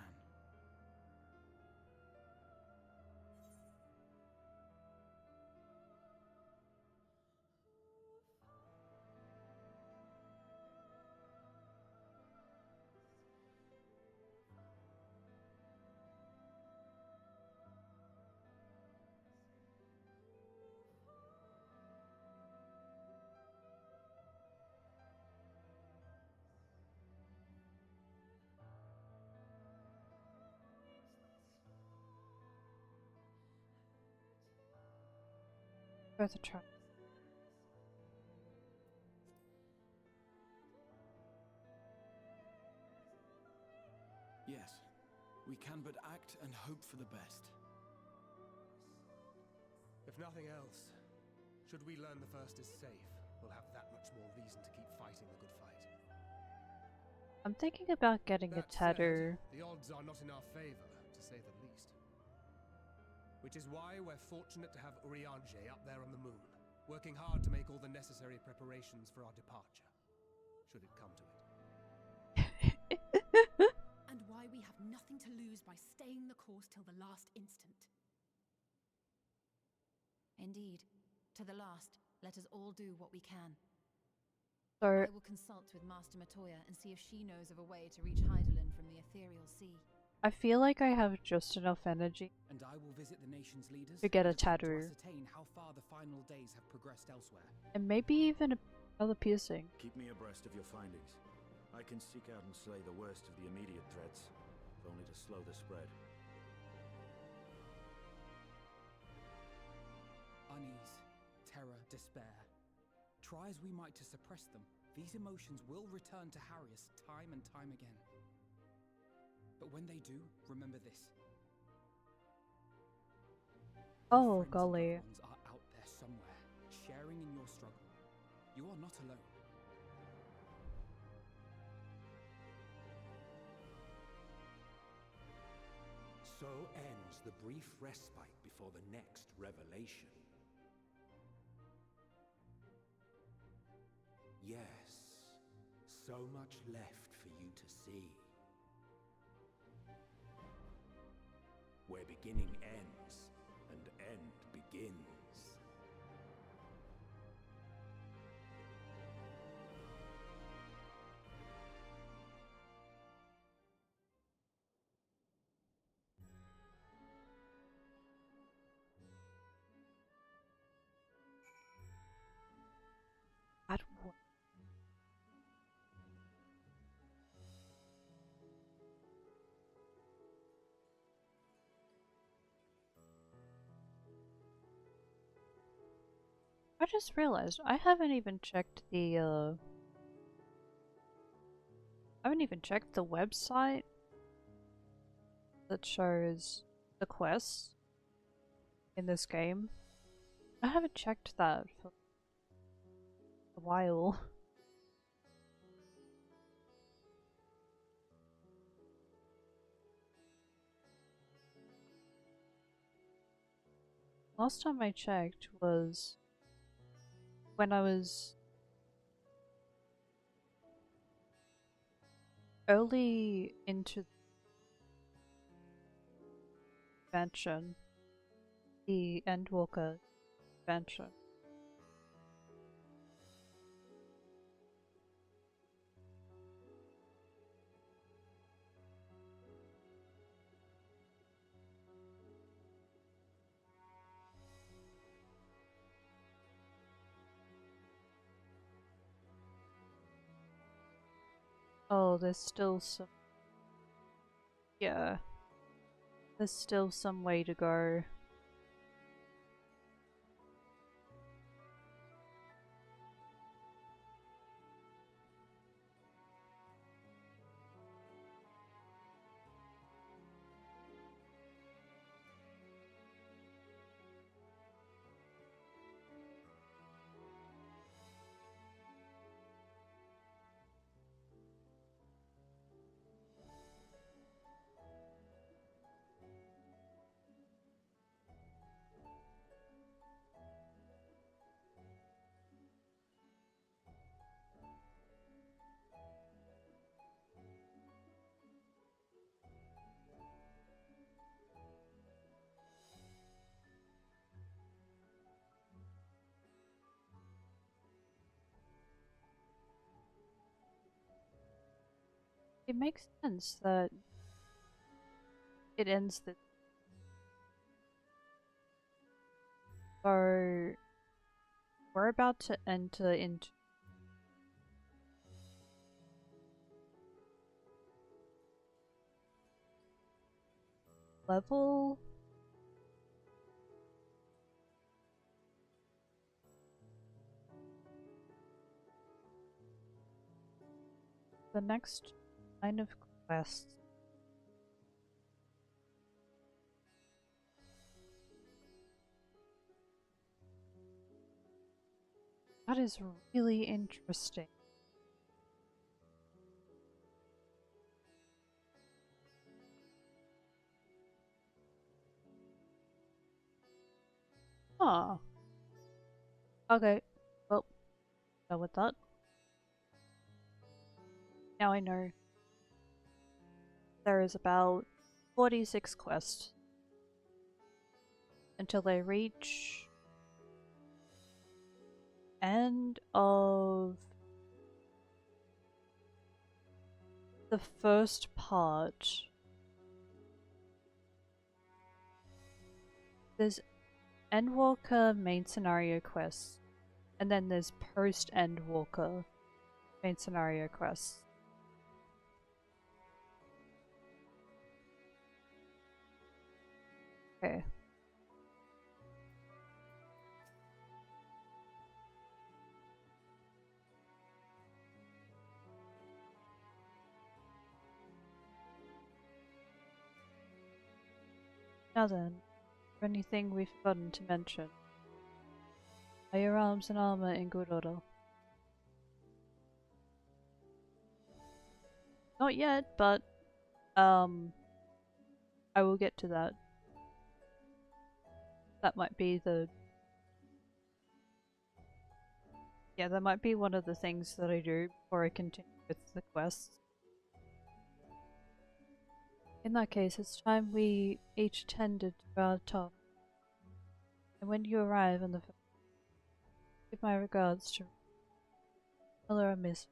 Worth a try. Yes, we can but act and hope for the best. If nothing else, should we learn the first is safe, we'll have that much more reason to keep fighting the good fight. I'm thinking about getting a tattoo. The odds are not in our favor, to say the least. Which is why we're fortunate to have Urianger up there on the moon, working hard to make all the necessary preparations for our departure, should it come to it. And why we have nothing to lose by staying the course till the last instant. Indeed. To the last, let us all do what we can. So, I will consult with Master Matoya and see if she knows of a way to reach Hydaelyn from the ethereal sea. I feel like I have just enough energy And I will visit the nation's leaders to get a and attempt to tattoo. ascertain how far the final days have progressed elsewhere. And maybe even another piercing. Keep me abreast of your findings. I can seek out and slay the worst of the immediate threats, if only to slow the spread. Unease, terror, despair. Try as we might to suppress them, these emotions will return to harry us time and time again. But when they do, remember this. Oh, golly. Your friends and loved ones are out there somewhere, sharing in your struggle. You are not alone. So ends the brief respite before the next revelation. Yes, so much left for you to see. Where beginning ends and end begins. I don't want. I just realized I haven't even checked the I haven't even checked the website that shows the quests in this game. I haven't checked that for a while. Last time I checked was when I was early into the expansion, the Endwalker expansion. Oh, there's still some. Yeah. There's still some way to go. it makes sense that it ends this. So we're about to enter into level the next line of quests. That is really interesting. Huh. Okay. Well, done with that. Now I know there is about 46 quests until they reach end of the first part. There's Endwalker main scenario quests, and then there's post Endwalker main scenario quests. Okay. Now then, anything we've forgotten to mention? Are your arms and armor in good order? Not yet, but I will get to that. That might be the that might be one of the things that I do before I continue with the quests. In that case, it's time we each attended to our task. And when you arrive on the give my regards to Miller and Miss.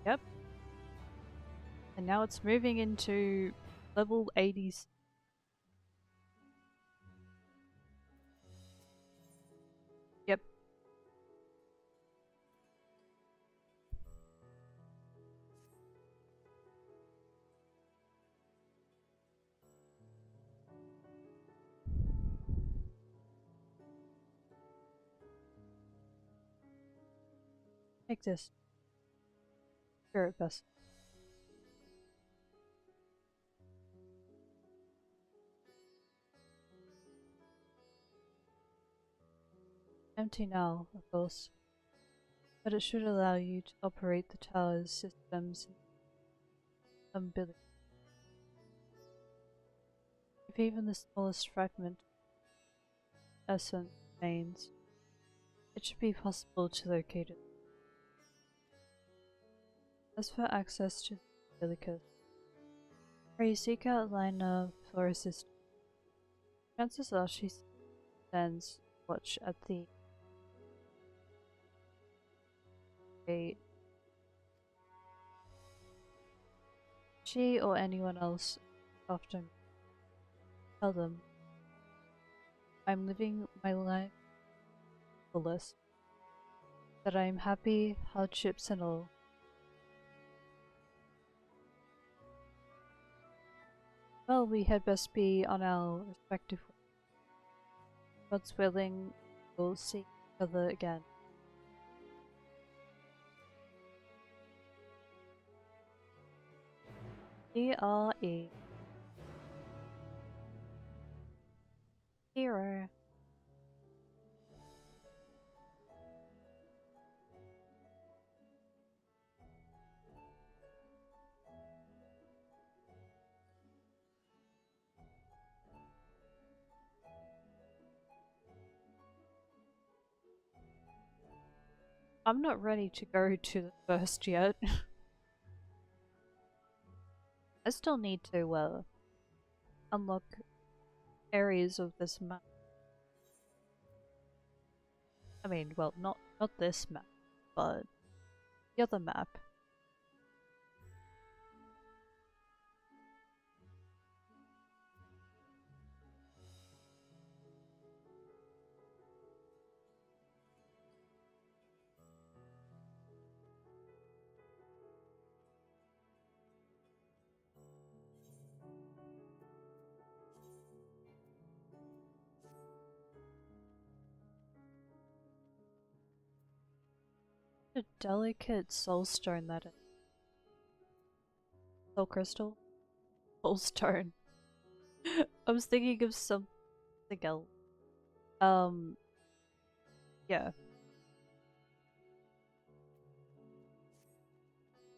Yep. And now it's moving into level 80s. Yep. Take this. Spirit vessel. Empty now, of course. But it should allow you to operate the tower's systems in some ability. If even the smallest fragment of essence remains, it should be possible to locate it. As for access to the Basilicus, pray seek out Lina for assistance. Chances are she stands watch at the gate. She or anyone else often tell them I'm living my life fullest, that I am happy, hardships and all. Well, we had best be on our respective ways. God's willing, we'll see each other again. E-R-E. Hero. I'm not ready to go to the first yet. I still need to unlock areas of this map. I mean, well, not this map. but the other map. A delicate soul stone that is. Soul crystal? Soul stone. I was thinking of something else. Yeah.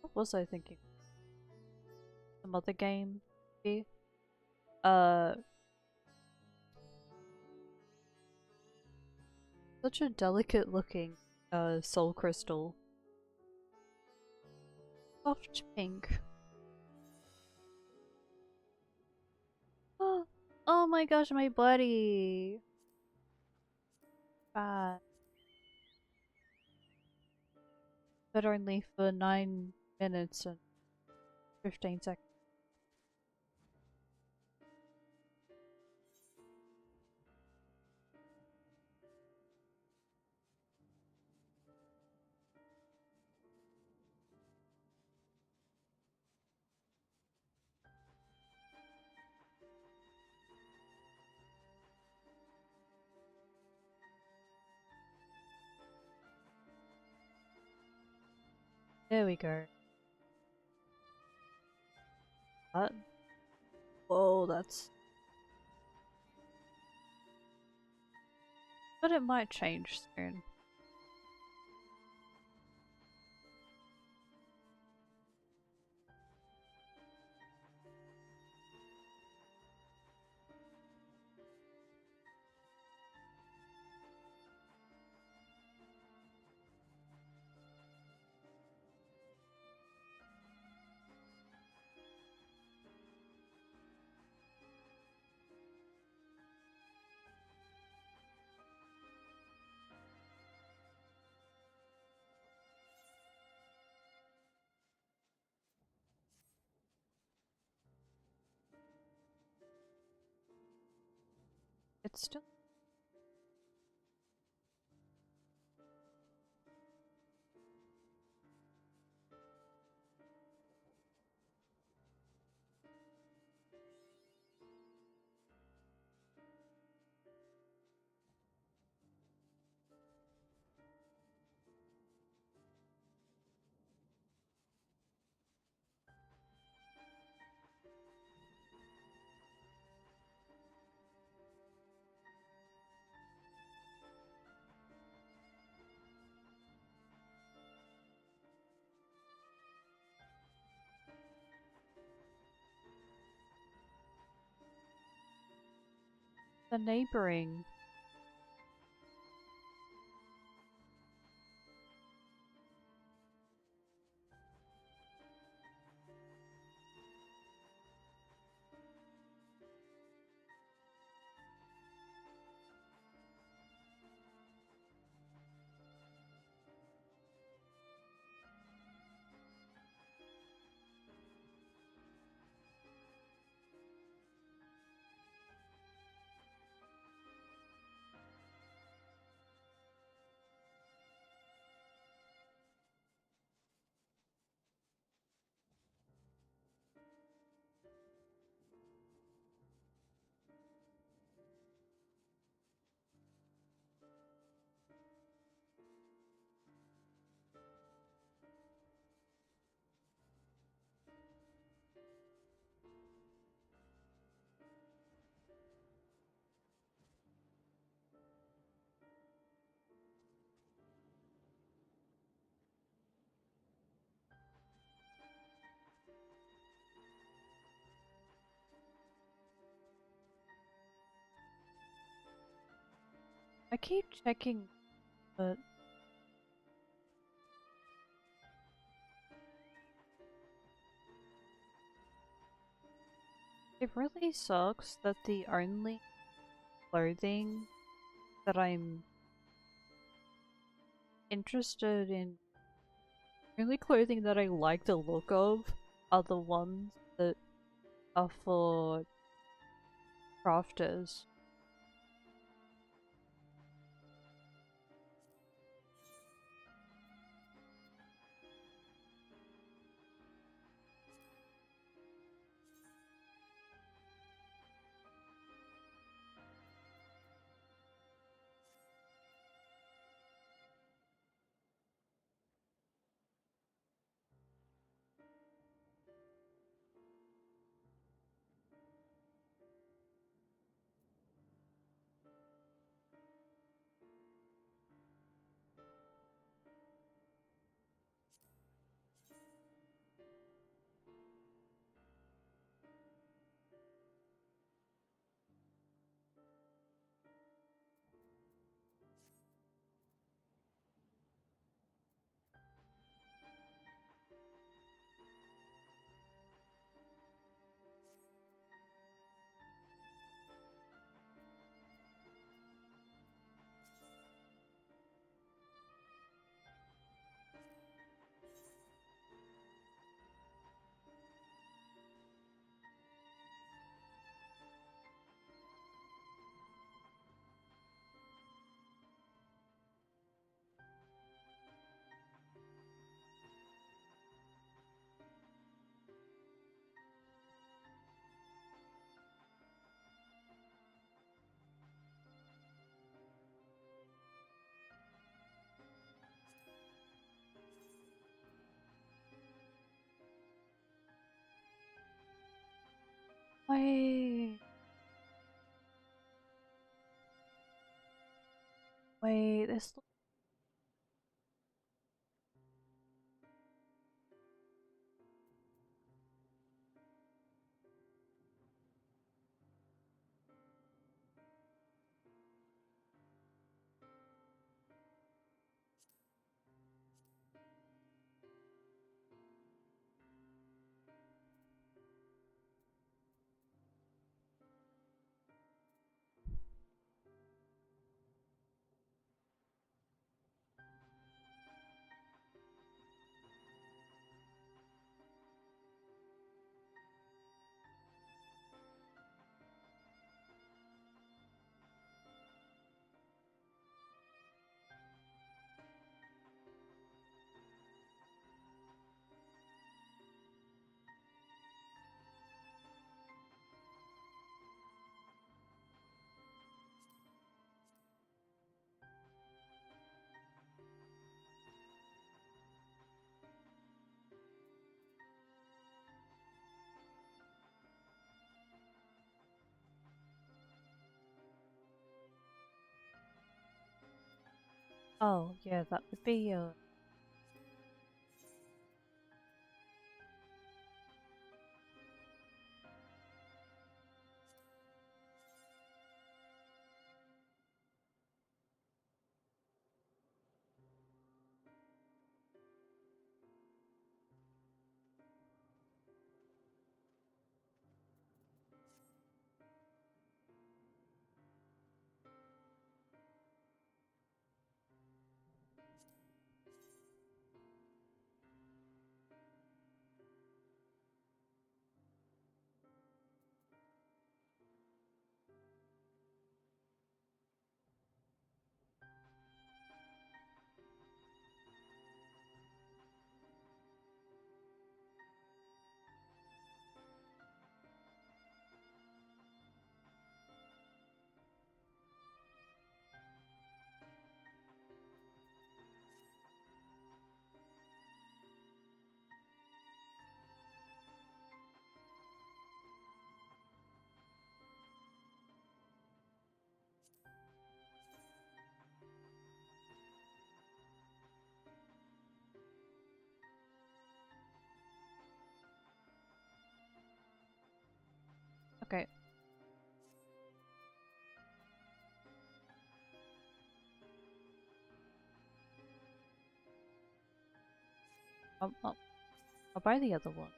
What was I thinking? Some other game? Maybe? Such a delicate looking, soul crystal. Soft pink. Oh, oh my gosh, my buddy! Bad. But only for 9 minutes and 15 seconds. There we go. That. Whoa, that's. But it might change soon. It's still. The neighboring. I keep checking, but. It really sucks that the only clothing that I'm interested in only clothing that I like the look of are the ones that are for crafters. Wait. Wait, this. Oh, yeah, that would be okay. I'll buy the other one.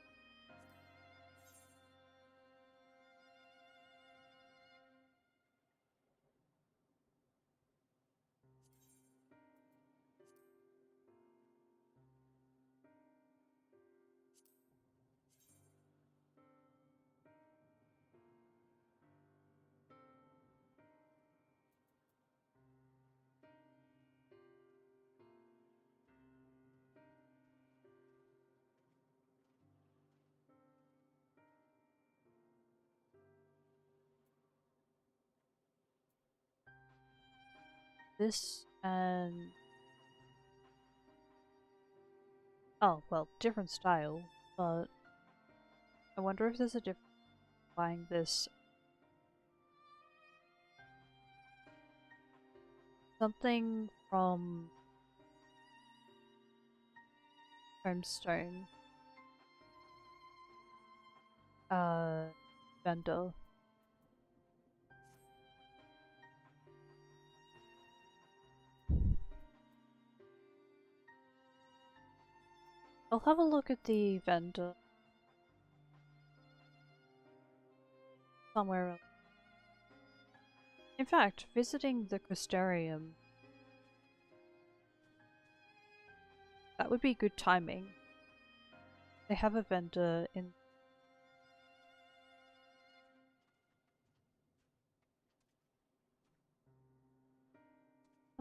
this and oh well, different style, but I wonder if there's a difference buying this something from Homestone vendor. I'll have a look at the vendor somewhere else. In fact, visiting the Crystarium, that would be good timing. They have a vendor in.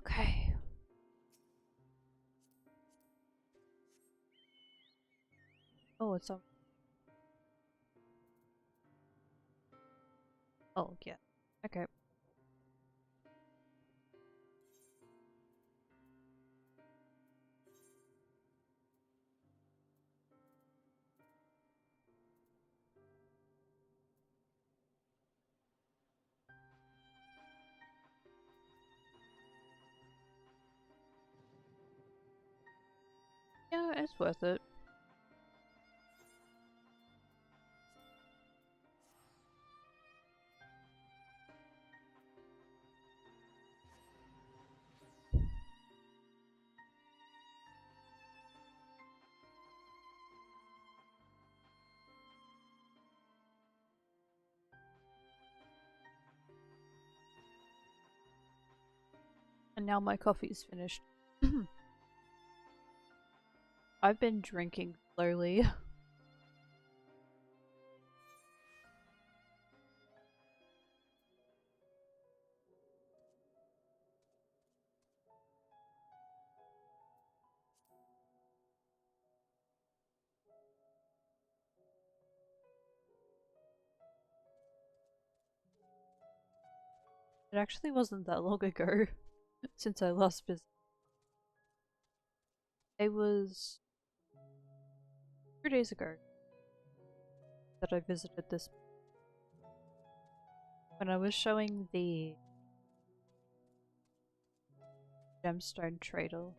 Okay. Oh, it's on. Oh, yeah. Okay. Yeah, it's worth it. And now my coffee's finished. I've been drinking slowly. It actually wasn't that long ago since I last visited. It was 2 days ago that I visited this when I was showing the gemstone trader.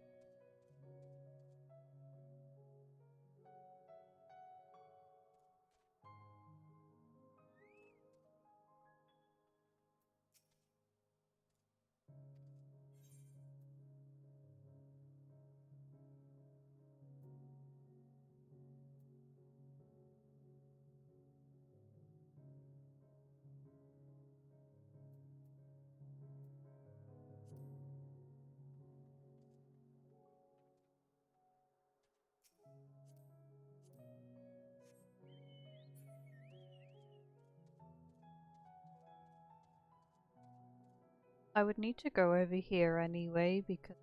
I would need to go over here anyway because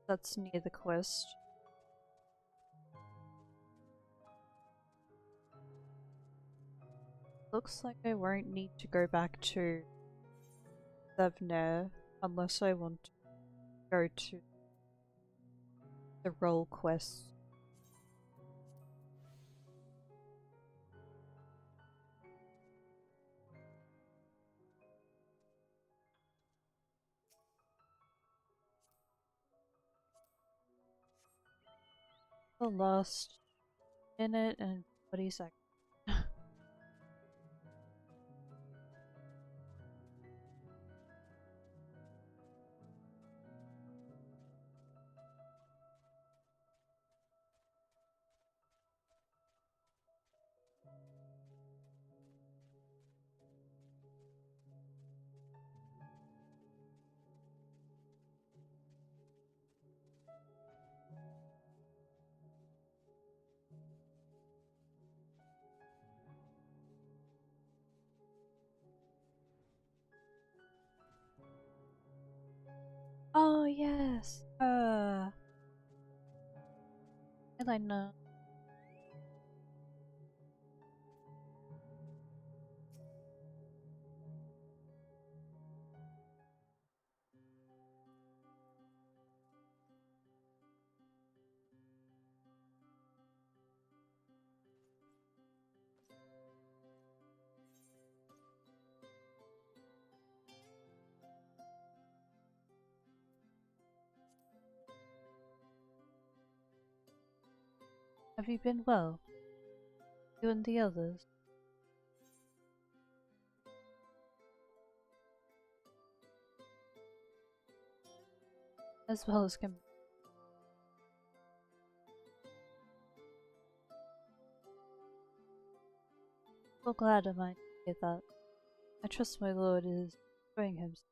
that's near the quest. Looks like I won't need to go back to Nier unless I want to go to the role quest. The last minute and 40 seconds. Oh yes. Elena. Have you been well? You and the others? As well as can be. So glad am I to hear that. I trust my lord is enjoying himself.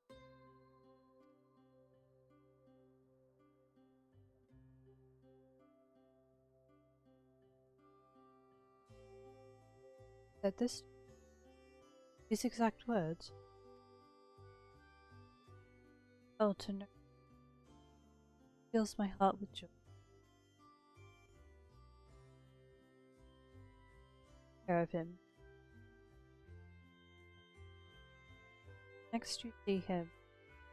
Said these exact words. Oh, to know fills my heart with joy. Care of him. Next you see him,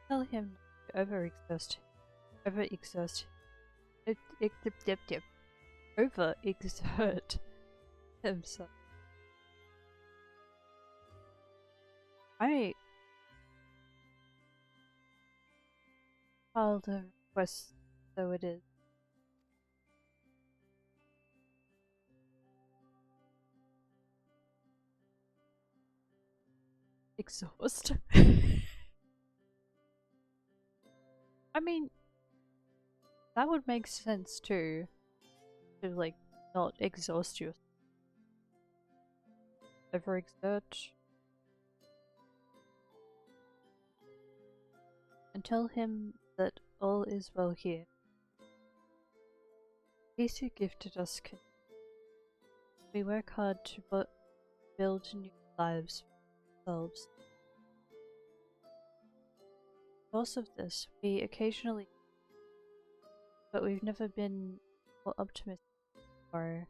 tell him not to overexert himself. I filed a request, so it is. Exhaust. I mean, that would make sense too, to like not exhaust you. Overexert. And tell him that all is well here. Peace who gifted us can. We work hard to build new lives for ourselves. Because of this, we occasionally, but we've never been more optimistic or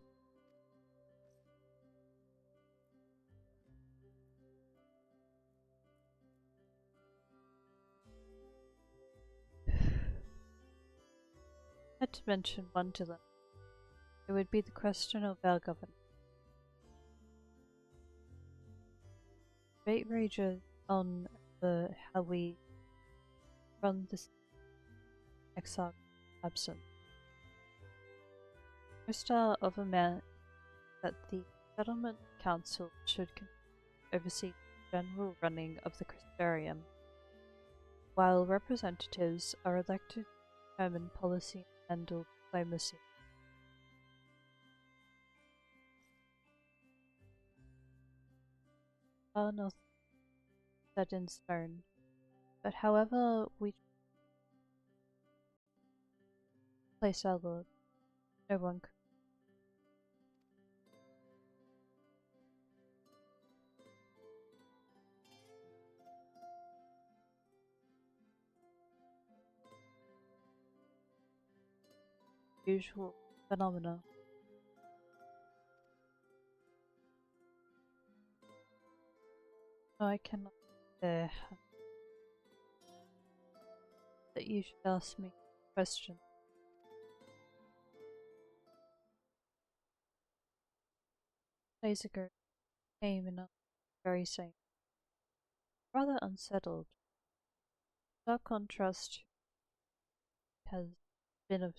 had to mention one to them. It would be the question of our government. Debate rages on how we run this exile absent. Most are of a man that the settlement council should oversee the general running of the Crystarium, while representatives are elected to determine policy and handle diplomacy. Are not set in stone, but however we place our lord, no one could. Usual phenomena. No, I cannot bear that you should ask me a question. Days ago, came in a very same, rather unsettled. Stark contrast has been of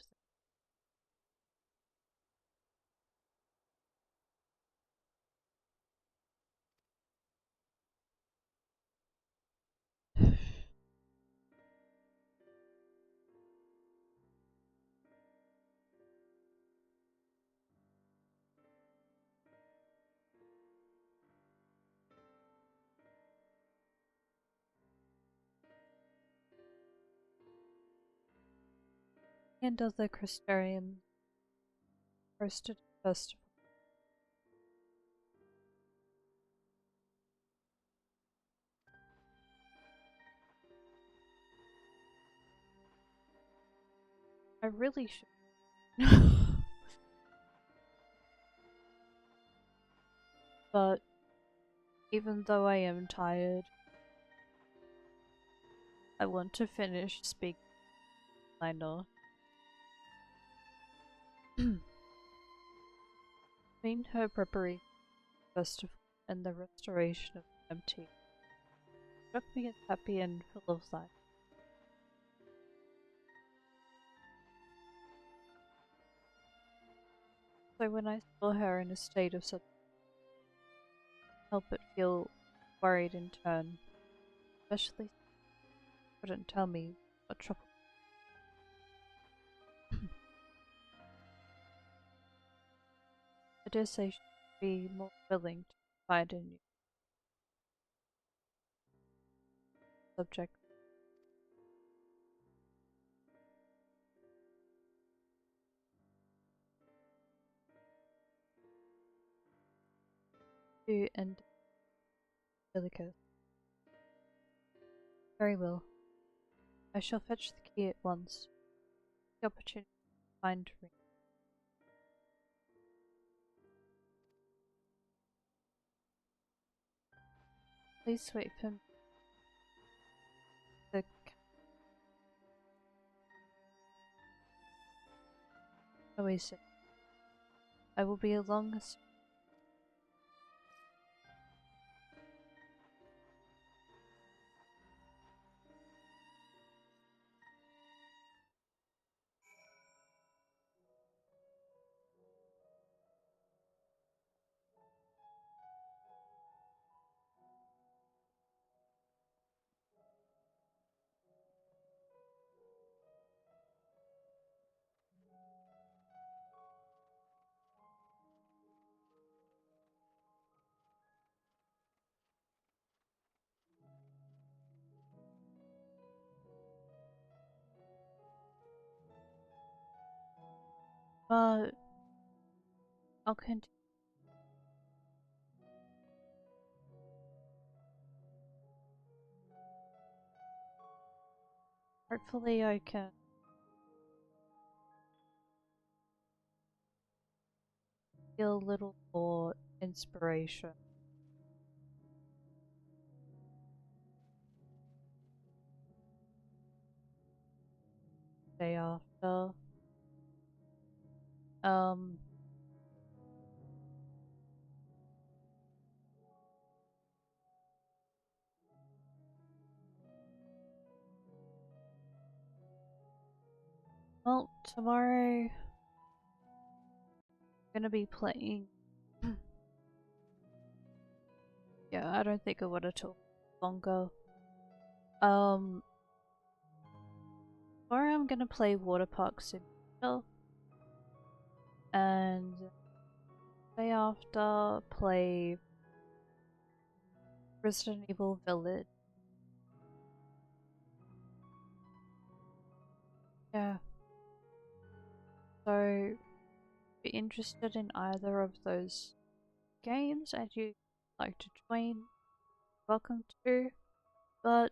and of the Crystarium roasted festival. I really should. But even though I am tired, I want to finish speaking. I know. Between her preparation festival and the restoration of empty struck me as happy and full of life. So when I saw her in a state of such, help but feel worried in turn, especially couldn't tell me what trouble. I dare say she'd be more willing to find a new subject. To end Delicate. Very well. I shall fetch the key at once. The opportunity to find ring. Please wait for me. The oasis. I will be along as but I'll continue. Hopefully I can feel a little more inspiration. Day after. Um well, tomorrow I'm gonna be playing. Yeah, I don't think I want to talk longer. Tomorrow I'm gonna play Water Park Simulator, and day after play Resident Evil Village. Yeah. So, if you're interested in either of those games and you'd like to join, welcome to. But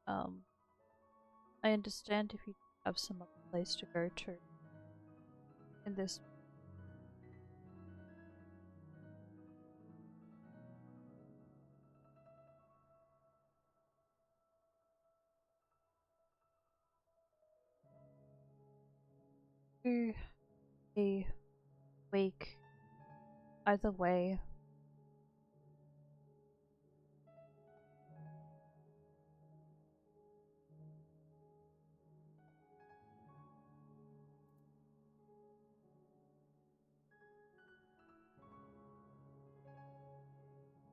I understand if you have some other place to go to in this. A week either way.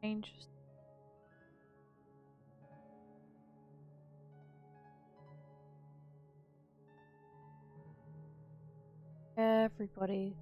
Changes. Everybody